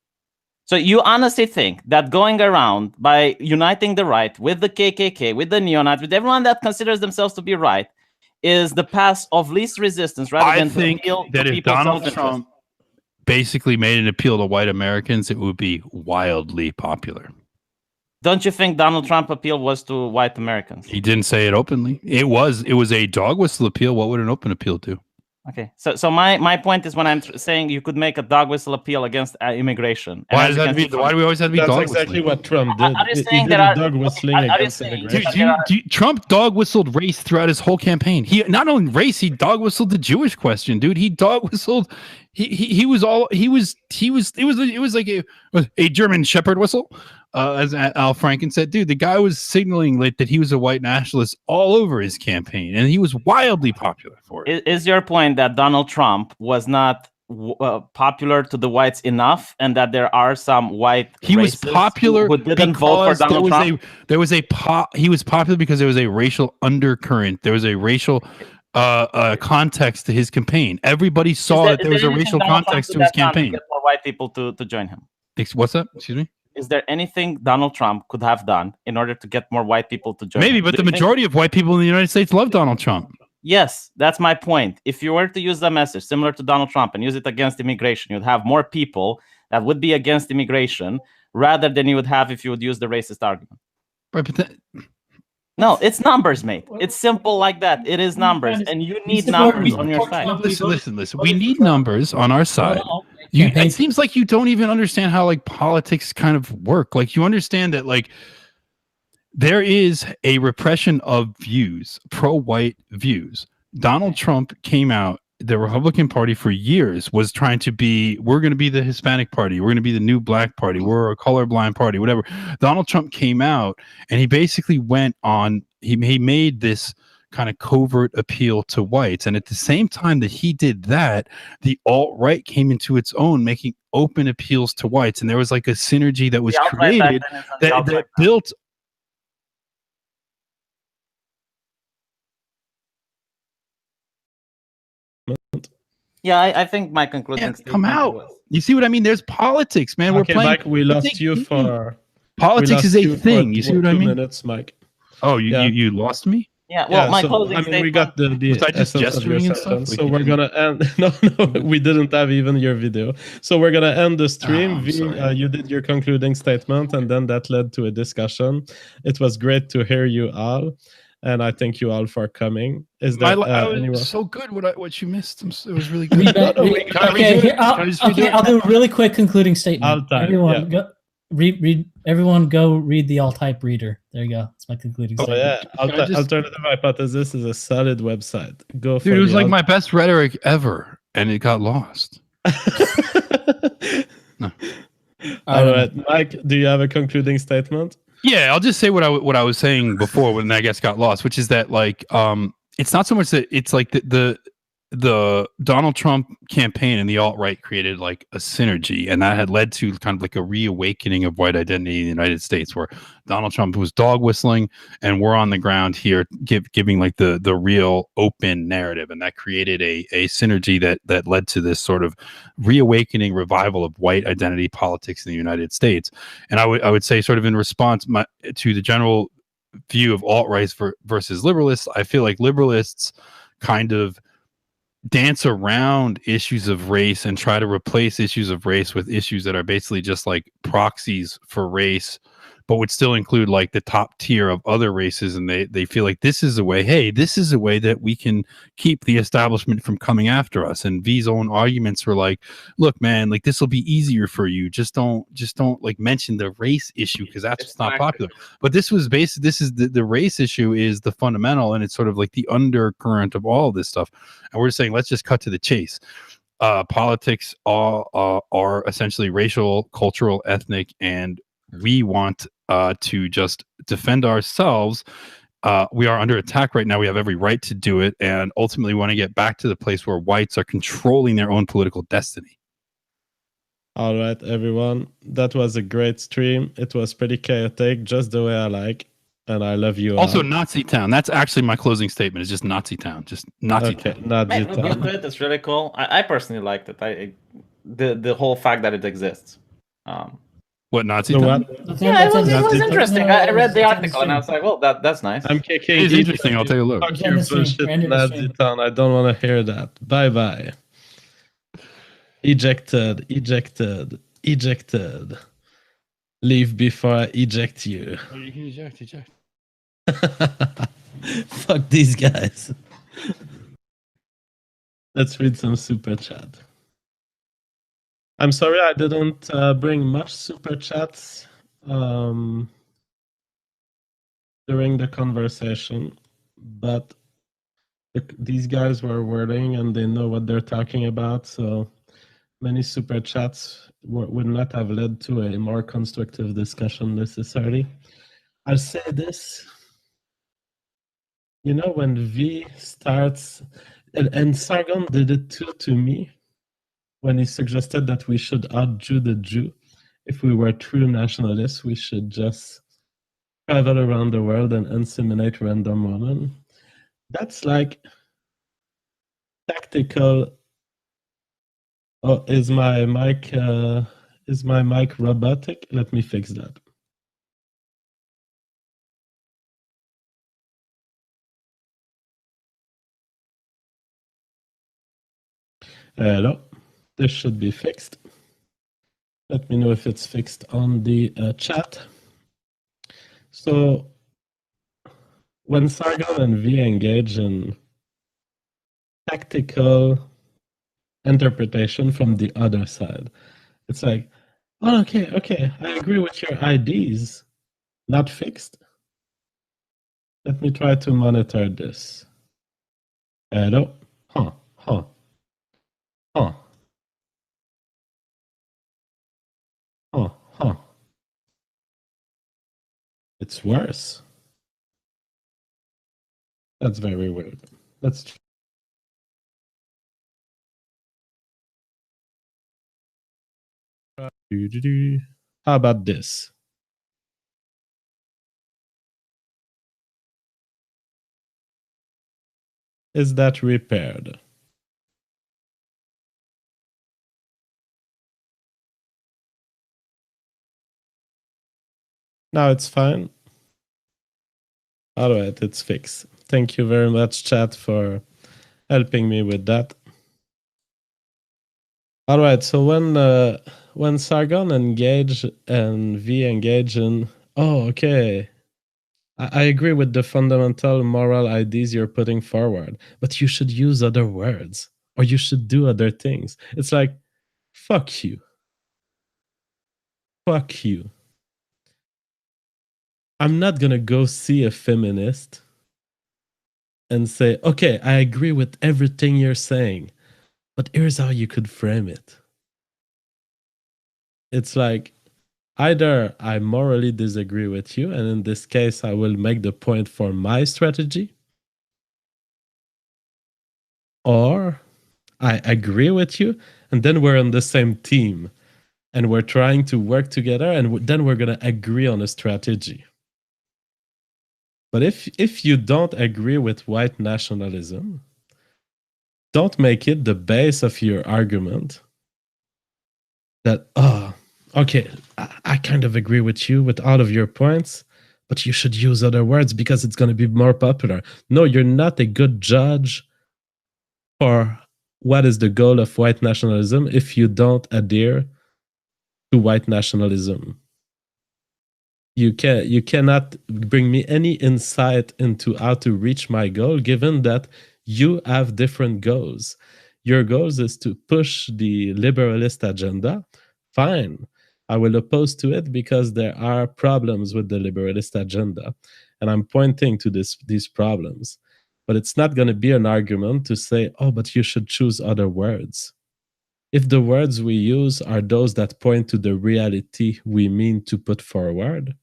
So you honestly think that going around by uniting the right with the KKK, with the neo-Nazis, with everyone that considers themselves to be right, is the path of least resistance rather than think that if Donald Trump basically made an appeal to white Americans, it would be wildly popular. Don't you think Donald Trump appeal was to white Americans? He didn't say it openly. It was a dog whistle appeal. What would an open appeal do? Okay, so my point is when I'm saying you could make a dog whistle appeal against immigration. Why does that be? Why do we always have to be dog whistling? That's exactly what Trump did. Are you saying that dog whistling against immigration? Trump dog whistled race throughout his whole campaign. He not only race, he dog whistled the Jewish question, dude. He dog whistled. It was like a German Shepherd whistle. As Al Franken said, dude, the guy was signaling that he was a white nationalist all over his campaign, and he was wildly popular for it. Is your point that Donald Trump was not popular to the whites enough, and that there are some white he was popular who didn't vote for Donald Trump? He was popular because there was a racial undercurrent. There was a racial context to his campaign. Everybody saw that there was a racial context to his campaign. To get more white people to join him. What's that? Excuse me. is there anything Donald Trump could have done in order to get more white people to join? Maybe, but the majority of white people in the United States love Donald Trump. Yes, that's my point. If you were to use the message similar to Donald Trump and use it against immigration, you'd have more people that would be against immigration rather than you would have if you would use the racist argument. Right, but no, it's numbers, mate. It's simple like that. It is numbers, and you need numbers on your side. Listen. We need numbers on our side. It seems like you don't even understand how like politics kind of work. Like you understand that like there is a repression of views, pro-white views. Donald Trump came out. The Republican Party for years was trying to be, we're going to be the Hispanic Party. We're going to be the new black party. We're a colorblind party, whatever. Donald Trump came out and he basically went on, he made this kind of covert appeal to whites. And at the same time that he did that, the alt-right came into its own, making open appeals to whites. And there was like a synergy that was created that built. Yeah, I think my concluding statement come out. You see what I mean? There's politics, man. Okay, we're playing. Mike, we lost you for politics is a thing. You see what I mean? 2 minutes, Mike. Oh, you lost me? Yeah. Well, my closing statement. We got the was I just gesturing and stuff? So we're gonna end. No, we didn't have even your video. So we're gonna end the stream. You did your concluding statement, and then that led to a discussion. It was great to hear you all. And I thank you all for coming. Is there anyone? So good what you missed? It was really good. I'll do a really quick concluding statement. AltHype, Everyone go read the AltHype reader. There you go. That's my concluding statement. Alternative Hypothesis is a solid website. Go for it. It was like my best rhetoric ever, and it got lost. No. All right, Mike, do you have a concluding statement? Yeah, I'll just say what I was saying before when I guess got lost, which is that like it's not so much that it's like the Donald Trump campaign and the alt-right created like a synergy, and that had led to kind of like a reawakening of white identity in the United States, where Donald Trump was dog whistling and we're on the ground here giving like the real open narrative, and that created a synergy that led to this sort of reawakening revival of white identity politics in the United States. And I would say, sort of in response to the general view of alt-right versus liberalists, I feel like liberalists kind of dance around issues of race and try to replace issues of race with issues that are basically just like proxies for race, but would still include like the top tier of other races. And they feel like this is a way, hey, this is a way that we can keep the establishment from coming after us. And V's own arguments were like, look, man, like this will be easier for you. Just don't like mention the race issue because that's what's not popular. But this was basically, this is the race issue is the fundamental, and it's sort of like the undercurrent of all of this stuff. And we're just saying, let's just cut to the chase. Politics are essentially racial, cultural, ethnic, and we want to just defend ourselves. We are under attack right now. We have every right to do it. And ultimately want to get back to the place where whites are controlling their own political destiny. All right, everyone. That was a great stream. It was pretty chaotic, just the way I like. And I love you also, all. Nazi Town. That's actually my closing statement. It's just Nazi Town. Just Nazi Town. Nazi Town. It's really cool. I personally liked it. The whole fact that it exists. What, Nazi Town? Yeah, it was interesting. I read the article and I was like, well, that's nice. I'm kicking. It's interesting. I'll take a look. Fuck your bullshit, Nazi Town. I don't want to hear that. Bye-bye. Ejected. Leave before I eject you. Oh, you can eject. Fuck these guys. Let's read some super chat. I'm sorry I didn't bring much super chats during the conversation, but these guys were wording and they know what they're talking about, so many super chats would not have led to a more constructive discussion necessarily. I'll say this. You know, when V starts, and Sargon did it too to me, when he suggested that we should out-Jew the Jew. If we were true nationalists, we should just travel around the world and inseminate random women. That's like tactical. Oh, is my mic Is my mic robotic? Let me fix that. Hello. This should be fixed. Let me know if it's fixed on the chat. So when Sargon and V engage in tactical interpretation from the other side, it's like, oh, okay, I agree with your IDs, not fixed. Let me try to monitor this. Hello? Huh. It's worse. That's very weird. Let's try. How about this? Is that repaired? Now it's fine. All right, it's fixed. Thank you very much, chat, for helping me with that. All right, so when Sargon engage and V engage in, oh, okay, I agree with the fundamental moral ideas you're putting forward, but you should use other words or you should do other things. It's like, fuck you. Fuck you. I'm not going to go see a feminist and say, okay, I agree with everything you're saying, but here's how you could frame it. It's like, either I morally disagree with you, and in this case, I will make the point for my strategy, or I agree with you, and then we're on the same team, and we're trying to work together, and then we're going to agree on a strategy. But if you don't agree with white nationalism, don't make it the base of your argument that, oh, okay, I kind of agree with you with all of your points, but you should use other words because it's going to be more popular. No, you're not a good judge for what is the goal of white nationalism if you don't adhere to white nationalism. You cannot bring me any insight into how to reach my goal, given that you have different goals. Your goals is to push the liberalist agenda. Fine. I will oppose to it because there are problems with the liberalist agenda. And I'm pointing to these problems. But it's not going to be an argument to say, oh, but you should choose other words. If the words we use are those that point to the reality we mean to put forward,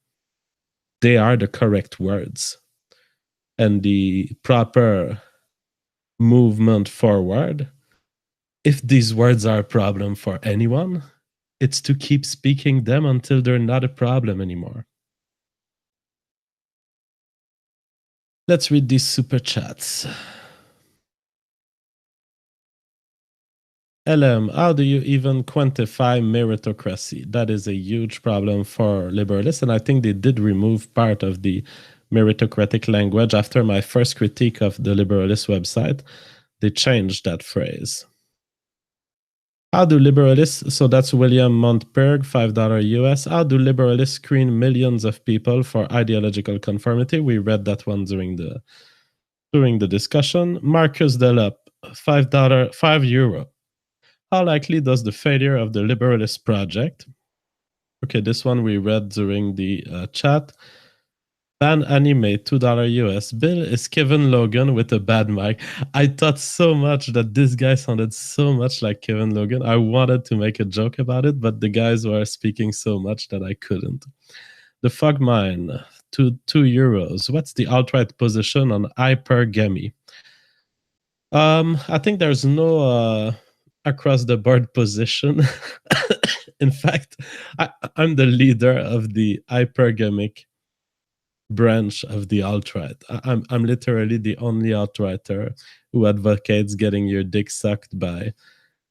they are the correct words. And the proper movement forward, if these words are a problem for anyone, it's to keep speaking them until they're not a problem anymore. Let's read these super chats. LM, how do you even quantify meritocracy? That is a huge problem for liberalists, and I think they did remove part of the meritocratic language after my first critique of the liberalist website. They changed that phrase. How do liberalists, so that's William Montberg, $5 US. How do liberalists screen millions of people for ideological conformity? We read that one during the discussion. Marcus Delap, €5. How likely does the failure of the liberalist project? Okay, this one we read during the chat. Ban anime, $2 US. Bill is Kevin Logan with a bad mic. I thought so much that this guy sounded so much like Kevin Logan. I wanted to make a joke about it, but the guys were speaking so much that I couldn't. The Fog Mine, €2. What's the alt-right position on hypergamy? I think there's no across-the-board position. In fact, I'm the leader of the hypergamic branch of the alt-right. I'm literally the only alt-righter who advocates getting your dick sucked by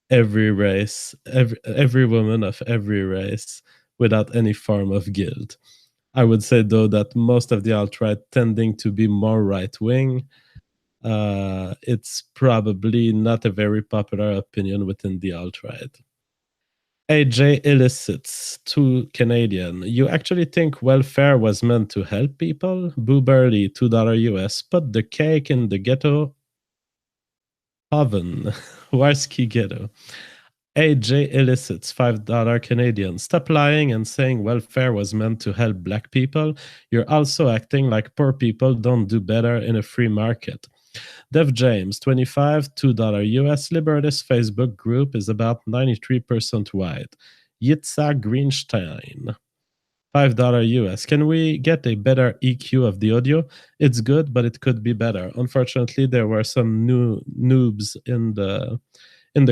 every race, every woman of every race without any form of guilt. I would say, though, that most of the alt-right tending to be more right-wing, it's probably not a very popular opinion within the alt-right. AJ elicits to Canadian. You actually think welfare was meant to help people? Boo Burley, $2 US. Put the cake in the ghetto oven. Warski ghetto. AJ elicits, $5 Canadian. Stop lying and saying welfare was meant to help black people. You're also acting like poor people don't do better in a free market. Dev James, 25, $2 US. Liberalist Facebook group is about 93% white. Yitzhak Greenstein, $5 US. Can we get a better EQ of the audio? It's good, but it could be better. Unfortunately, there were some new noobs in the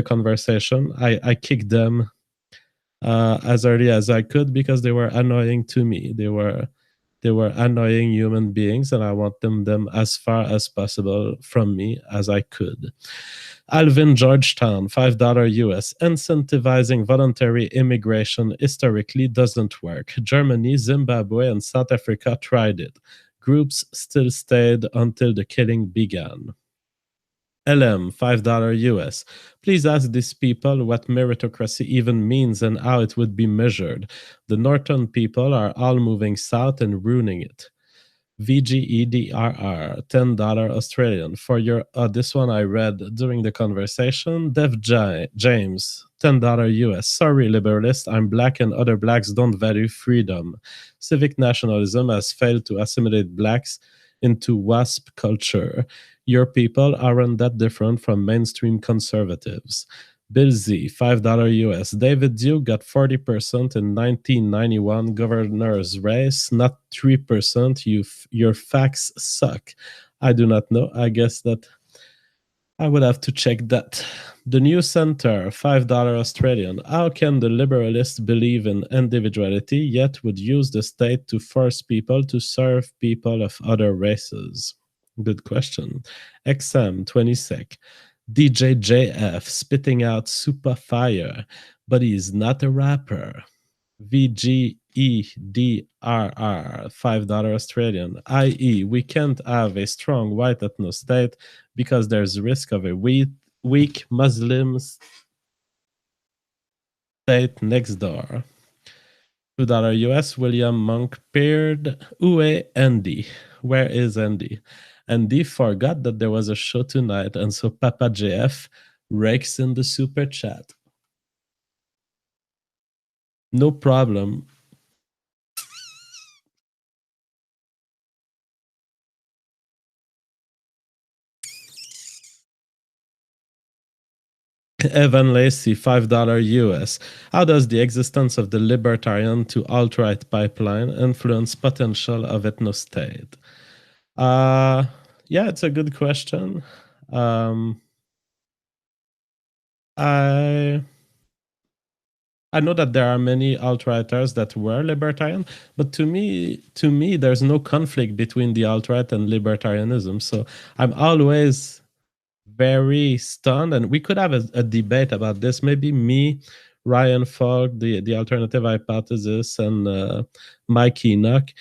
conversation. I kicked them as early as I could because they were annoying to me. They were annoying human beings, and I want them as far as possible from me as I could. Alvin Georgetown, $5 US. Incentivizing voluntary immigration historically doesn't work. Germany, Zimbabwe, and South Africa tried it. Groups still stayed until the killing began. LM, $5 US. Please ask these people what meritocracy even means and how it would be measured. The Northern people are all moving south and ruining it. VGEDRR, $10 Australian. For your, this one I read during the conversation. Dev James, $10 US. Sorry, liberalist, I'm black and other blacks don't value freedom. Civic nationalism has failed to assimilate blacks into WASP culture. Your people aren't that different from mainstream conservatives. Bill Z, $5 US. David Duke got 40% in 1991 governor's race, not 3%. Your facts suck. I do not know. I guess that I would have to check that. The New Center, $5 Australian. How can the liberalists believe in individuality yet would use the state to force people to serve people of other races? Good question. XM, 20 sec. DJJF, spitting out super fire, but he's not a rapper. VGEDRR, $5 Australian. i.e., we can't have a strong white ethnostate because there's risk of a weak Muslim state next door. $2 US. William Monk Beard. Uwe Andy. Where is Andy? Andy forgot that there was a show tonight, and so Papa JF rakes in the super chat. No problem. Evan Lacey, $5 US. How does the existence of the libertarian to alt-right pipeline influence potential of ethnostate? Yeah, it's a good question. I know that there are many alt-righters that were libertarian, but to me, there's no conflict between the alt-right and libertarianism. So I'm always very stunned, and we could have a debate about this. Maybe me, Ryan Falk, the alternative hypothesis, and Mike Enoch,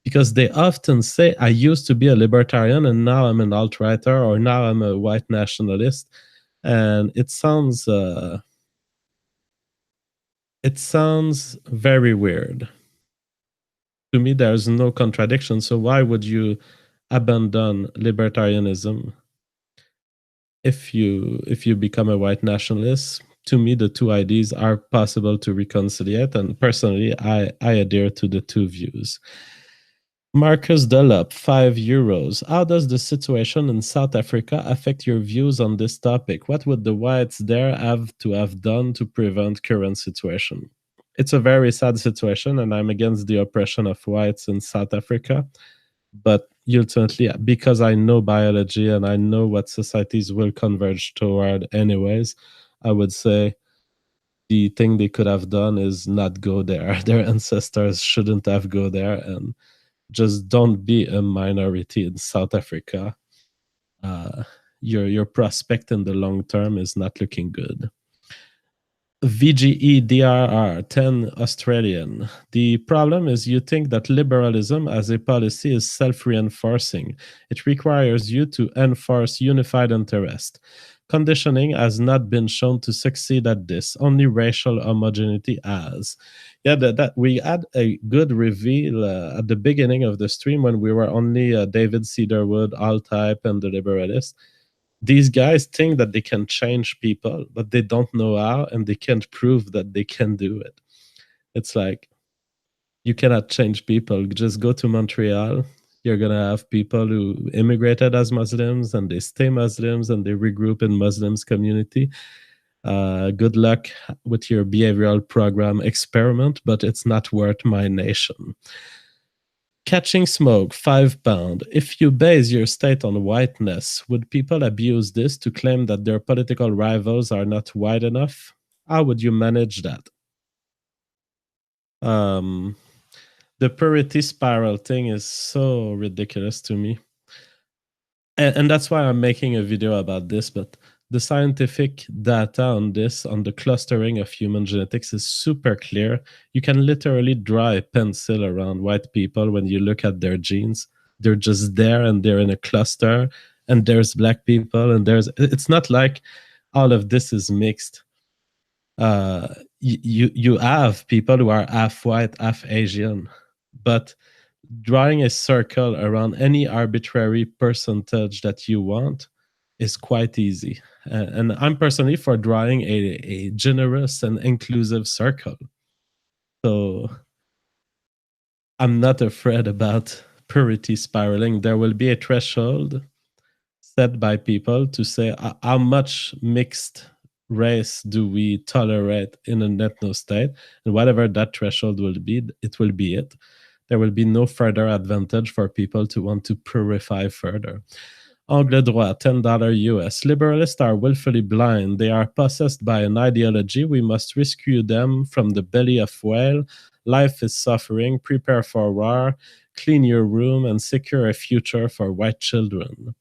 because they often say, I used to be a libertarian and now I'm an alt-righter, or now I'm a white nationalist. And it sounds very weird. To me, there's no contradiction. So why would you abandon libertarianism if you become a white nationalist? To me, the two ideas are possible to reconcile, and personally, I adhere to the two views. Marcus Dunlop, €5. How does the situation in South Africa affect your views on this topic? What would the whites there have to have done to prevent current situation? It's a very sad situation, and I'm against the oppression of whites in South Africa. But ultimately, because I know biology and I know what societies will converge toward anyways, I would say the thing they could have done is not go there. Their ancestors shouldn't have go there, and just don't be a minority in South Africa. Your prospect in the long term is not looking good. VGEDRR 10 Australian. The problem is you think that liberalism as a policy is self-reinforcing. It requires you to enforce unified interest. Conditioning has not been shown to succeed at this. Only racial homogeneity has. Yeah, that we had a good reveal at the beginning of the stream when we were only David Cedarwood, AltHype, and the Liberalists. These guys think that they can change people, but they don't know how, and they can't prove that they can do it. It's like, you cannot change people. Just go to Montreal. You're going to have people who immigrated as Muslims, and they stay Muslims, and they regroup in Muslims community. Good luck with your behavioral program experiment, but it's not worth my nation. Catching smoke, £5. If you base your state on whiteness, would people abuse this to claim that their political rivals are not white enough? How would you manage that? The purity spiral thing is so ridiculous to me. And that's why I'm making a video about this, but the scientific data on this, on the clustering of human genetics, is super clear. You can literally draw a pencil around white people when you look at their genes. They're just there, and they're in a cluster, and there's black people, and it's not like all of this is mixed. You have people who are half white, half Asian, but drawing a circle around any arbitrary percentage that you want is quite easy. And I'm personally for drawing a generous and inclusive circle. So I'm not afraid about purity spiraling. There will be a threshold set by people to say how much mixed race do we tolerate in an ethnostate, and whatever that threshold will be, it will be it. There will be no further advantage for people to want to purify further. Angle droit, $10 US. Liberalists are willfully blind. They are possessed by an ideology. We must rescue them from the belly of whale. Life is suffering. Prepare for war. Clean your room and secure a future for white children.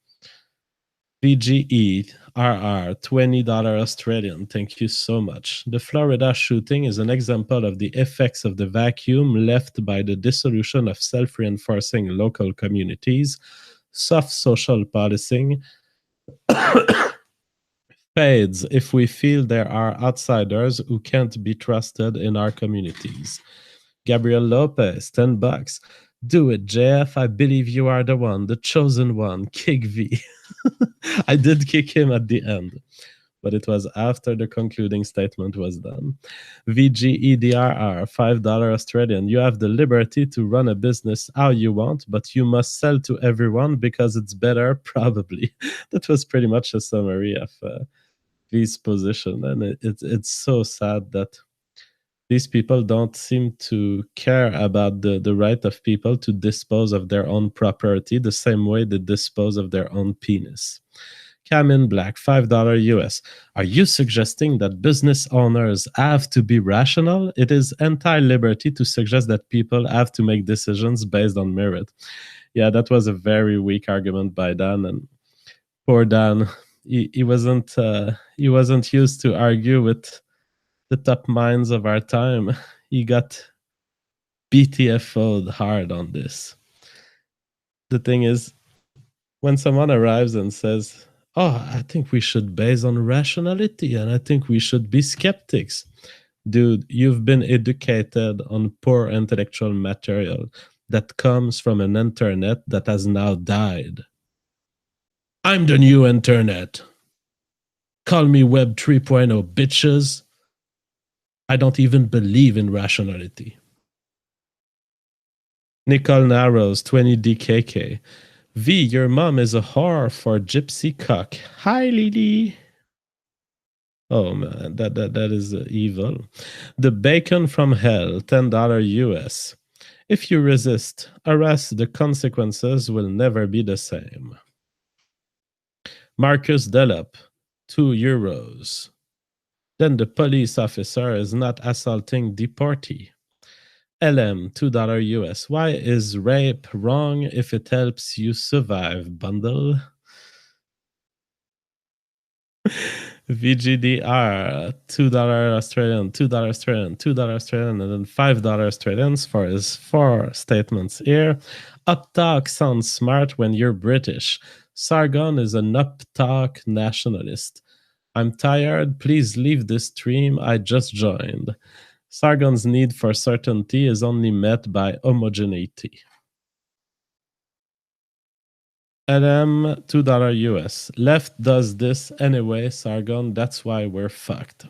VGE RR, $20 Australian. Thank you so much. The Florida shooting is an example of the effects of the vacuum left by the dissolution of self-reinforcing local communities. Soft social policing fades if we feel there are outsiders who can't be trusted in our communities. Gabriel Lopez, $10. Do it, JF. I believe you are the one, the chosen one. Kick V. I did kick him at the end, but it was after the concluding statement was done. VGEDRR, $5 Australian. You have the liberty to run a business how you want, but you must sell to everyone because it's better, probably. That was pretty much a summary of V's position, and it's so sad that these people don't seem to care about the right of people to dispose of their own property the same way they dispose of their own penis. Camin Black, $5 US. Are you suggesting that business owners have to be rational? It is anti-liberty to suggest that people have to make decisions based on merit. Yeah, that was a very weak argument by Dan, and poor Dan, he wasn't used to argue with the top minds of our time. He got BTFO'd hard on this. The thing is, when someone arrives and says, oh, I think we should base on rationality, and I think we should be skeptics. Dude, you've been educated on poor intellectual material that comes from an internet that has now died. I'm the new internet. Call me Web 3.0, bitches. I don't even believe in rationality. Nicole Narrows, 20 DKK. V, your mom is a whore for gypsy cock. Hi, Lily. Oh, man, that is evil. The bacon from hell, $10 US. If you resist, arrest, the consequences will never be the same. Marcus Delop, €2. Then the police officer is not assaulting deportee. LM, $2 US. Why is rape wrong if it helps you survive, bundle? VGDR, $2 Australian, $2 Australian, $2 Australian, and then $5 Australians for his 4 statements here. Uptalk sounds smart when you're British. Sargon is an uptalk nationalist. I'm tired. Please leave this stream. I just joined. Sargon's need for certainty is only met by homogeneity. LM, $2 US. Left does this anyway, Sargon. That's why we're fucked.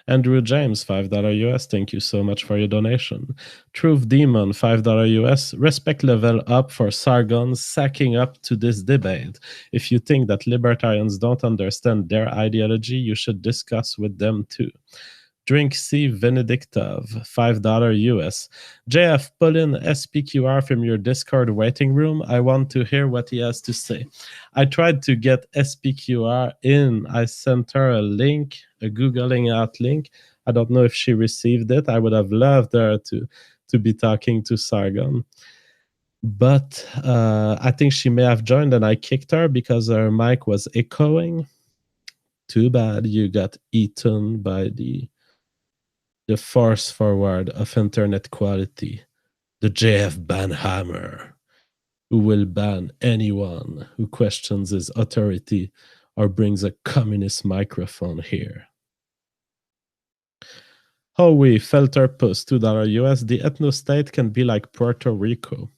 Andrew James, $5 US. Thank you so much for your donation. Truth Demon, $5 US. Respect level up for Sargon sacking up to this debate. If you think that libertarians don't understand their ideology, you should discuss with them too. Drink C. Venediktov, $5 US. JF, pull in SPQR from your Discord waiting room. I want to hear what he has to say. I tried to get SPQR in. I sent her a link, a Google Hangout link. I don't know if she received it. I would have loved her to be talking to Sargon. But I think she may have joined and I kicked her because her mic was echoing. Too bad you got eaten by the force forward of internet quality, the JF ban hammer, who will ban anyone who questions his authority or brings a communist microphone here. Howie Felterpuss, $2 US. The ethnostate can be like Puerto Rico.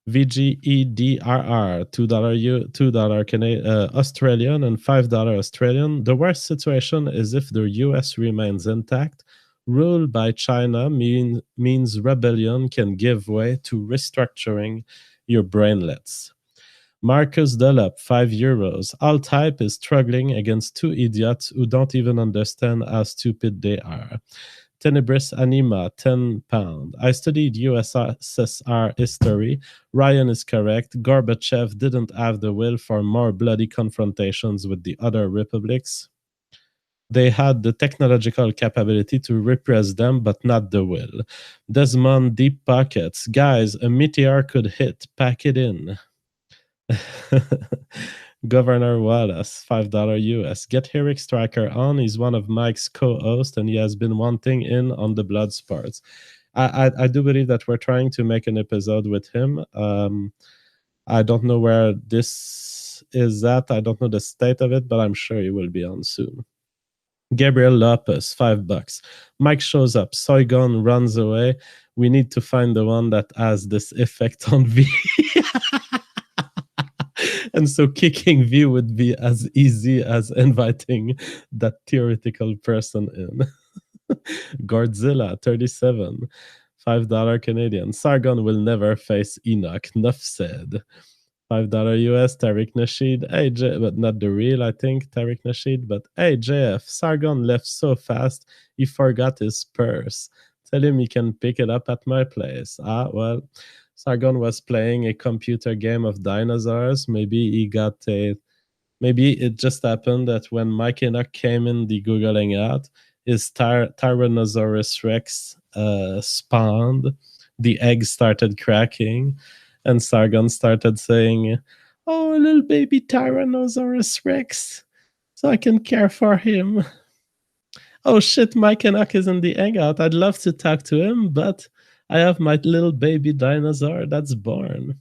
VGEDRR, $2 Canadian, Australian and $5 Australian. The worst situation is if the US remains intact. Rule by China means rebellion can give way to restructuring your brainlets. Marcus Delap, €5. AltHype is struggling against 2 idiots who don't even understand how stupid they are. Tenebris Anima, £10. I studied USSR history. Ryan is correct. Gorbachev didn't have the will for more bloody confrontations with the other republics. They had the technological capability to repress them, but not the will. Desmond, deep pockets. Guys, a meteor could hit. Pack it in. Governor Wallace, $5 US. Get Eric Striker on. He's one of Mike's co-hosts, and he has been wanting in on the blood sports. I do believe that we're trying to make an episode with him. I don't know where this is at. I don't know the state of it, but I'm sure he will be on soon. Gabriel Lopez, $5. Mike shows up. Sargon runs away. We need to find the one that has this effect on V. And so kicking V would be as easy as inviting that theoretical person in. Godzilla, $37. $5 Canadian. Sargon will never face Enoch. Nuff said. $5 US, Tariq Nasheed. Hey, but not the real, I think, Tariq Nasheed. But hey, JF, Sargon left so fast, he forgot his purse. Tell him he can pick it up at my place. Well, Sargon was playing a computer game of dinosaurs. Maybe it just happened that when Mike Enoch came in the Google Hangout, his Tyrannosaurus Rex spawned. The eggs started cracking. And Sargon started saying, "Oh, a little baby Tyrannosaurus Rex, so I can care for him. Oh shit, Mike Enoch is in the hangout. I'd love to talk to him, but I have my little baby dinosaur that's born."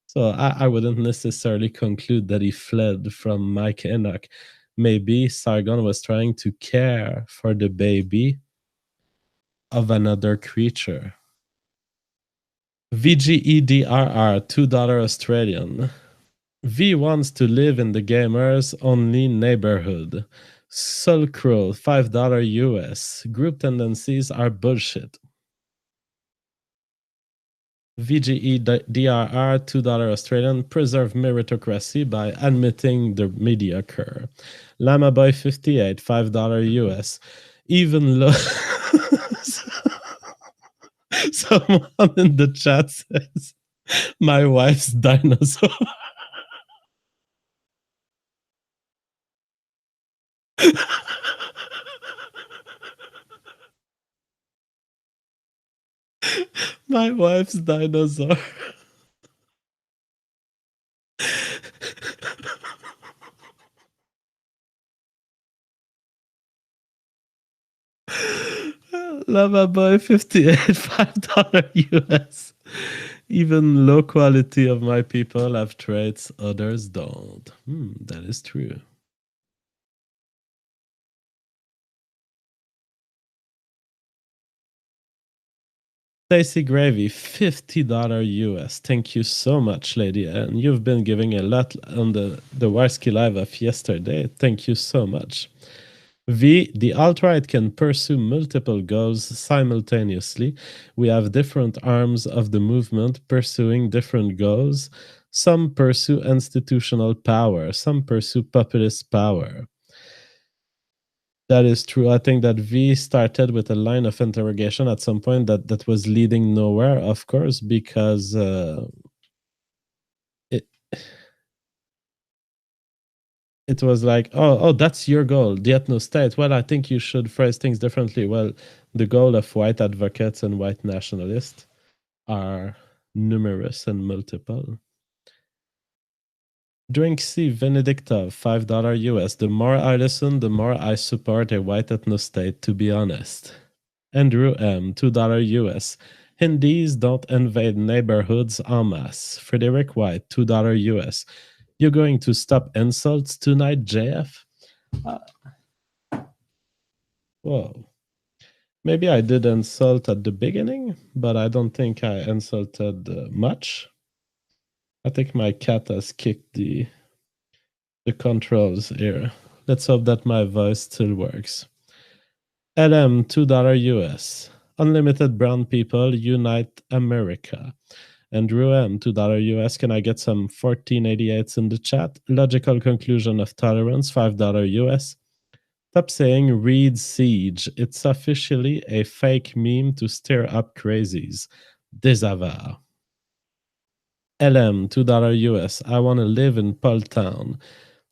So I wouldn't necessarily conclude that he fled from Mike Enoch. Maybe Sargon was trying to care for the baby of another creature. VGEDRR, $2 Australian. V wants to live in the gamers only neighborhood. Sulcrow, $5 US. Group tendencies are bullshit. VGEDRR, $2 Australian. Preserve meritocracy by admitting the mediocre. Llama Boy 58, $5 US. Even low. Someone in the chat says, "My wife's dinosaur." My wife's dinosaur. Lava Boy 58, $5 US. Even low quality of my people have traits others don't. That is true. Stacy Gravy, $50 US. Thank you so much, lady. And you've been giving a lot on the Warski Live of yesterday. Thank you so much. V, the alt-right can pursue multiple goals simultaneously. We have different arms of the movement pursuing different goals. Some pursue institutional power. Some pursue populist power. That is true. I think that V started with a line of interrogation at some point that was leading nowhere, of course, because it was like, oh, that's your goal, the ethnostate. Well, I think you should phrase things differently. Well, the goal of white advocates and white nationalists are numerous and multiple. Drink C, Venediktov, $5 US. The more I listen, the more I support a white ethnostate, to be honest. Andrew M, $2 US. Hindis don't invade neighborhoods en masse. Frederick White, $2 US. You're going to stop insults tonight, JF? Whoa. Maybe I did insult at the beginning, but I don't think I insulted much. I think my cat has kicked the controls here. Let's hope that my voice still works. LM, $2 US. Unlimited brown people unite America. Andrew M, $2 US. Can I get some 1488s in the chat? Logical conclusion of tolerance, $5 US. Stop saying read siege. It's officially a fake meme to stir up crazies. Desavar. LM, $2 US. I want to live in Town.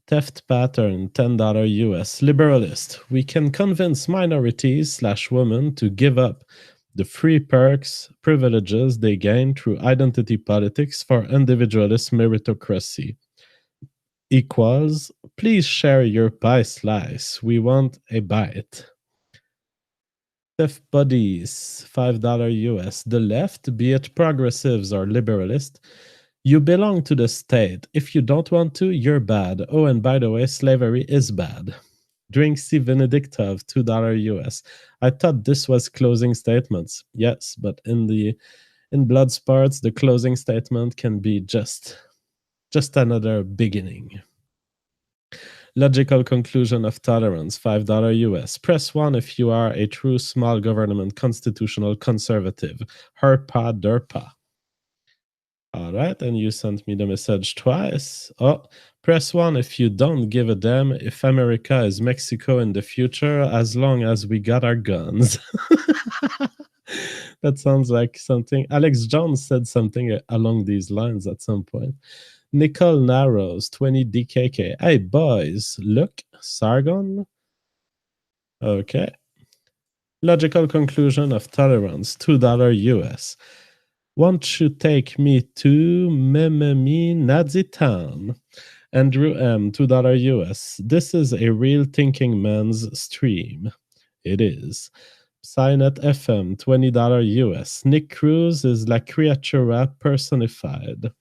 Theft pattern, $10 US. Liberalist. We can convince minorities / women to give up the free perks, privileges they gain through identity politics for individualist meritocracy. Equals, please share your pie slice. We want a bite. Theft buddies, $5 US. The left, be it progressives or liberalist, you belong to the state. If you don't want to, you're bad. Oh, and by the way, slavery is bad. Drink C. Venediktov, $2 US. I thought this was closing statements. Yes, but in blood sports, the closing statement can be just another beginning. Logical conclusion of tolerance, $5 US. Press 1 if you are a true small government constitutional conservative. Herpa derpa. All right, and you sent me the message twice. Oh, press 1 if you don't give a damn if America is Mexico in the future, as long as we got our guns. That sounds like something. Alex Jones said something along these lines at some point. Nicole Narrows, 20 DKK. Hey, boys, look, Sargon. Okay. Logical conclusion of tolerance, $2 US. Won't you take me to Mememi Nazi Town? Andrew M, $2 US. This is a real thinking man's stream. It is. Signet FM, $20 US. Nick Cruz is La Criatura personified.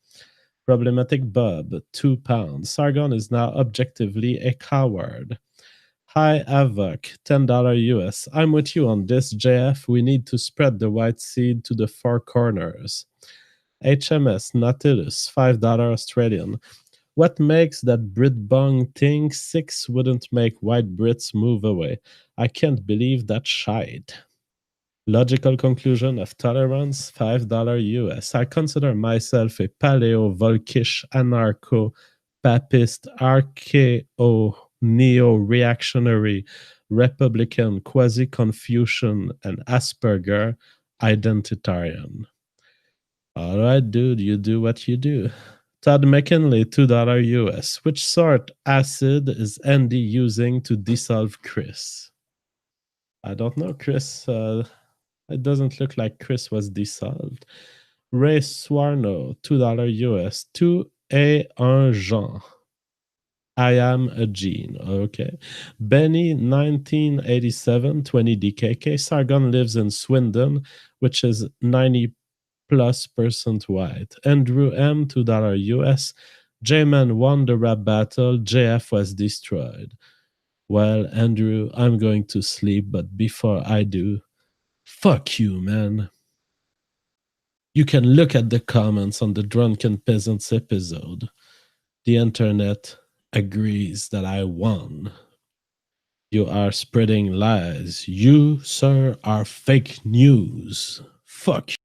Problematic Bob, £2. Sargon is now objectively a coward. Hi Avok, $10 US. I'm with you on this, JF. We need to spread the white seed to the four corners. HMS Nautilus, $5 Australian. What makes that Brit Bong thing 6 wouldn't make white Brits move away? I can't believe that shite. Logical conclusion of tolerance, $5 US. I consider myself a paleo-volkish anarcho-papist archeo-neo-reactionary Republican quasi-Confucian and Asperger identitarian. All right, dude, you do what you do. Todd McKinley, $2 US. Which sort acid is Andy using to dissolve Chris? I don't know, Chris. It doesn't look like Chris was dissolved. Ray Swarno, $2 US. 2 et un Jean. I am a gene. Okay. Benny, 1987, 20 DKK. Sargon lives in Swindon, which is 90+% white. Andrew M, $2 US. J-Man won the rap battle. JF was destroyed. Well, Andrew, I'm going to sleep, but before I do, fuck you, man. You can look at the comments on the Drunken Peasants episode. The internet agrees that I won. You are spreading lies. You, sir, are fake news. Fuck you.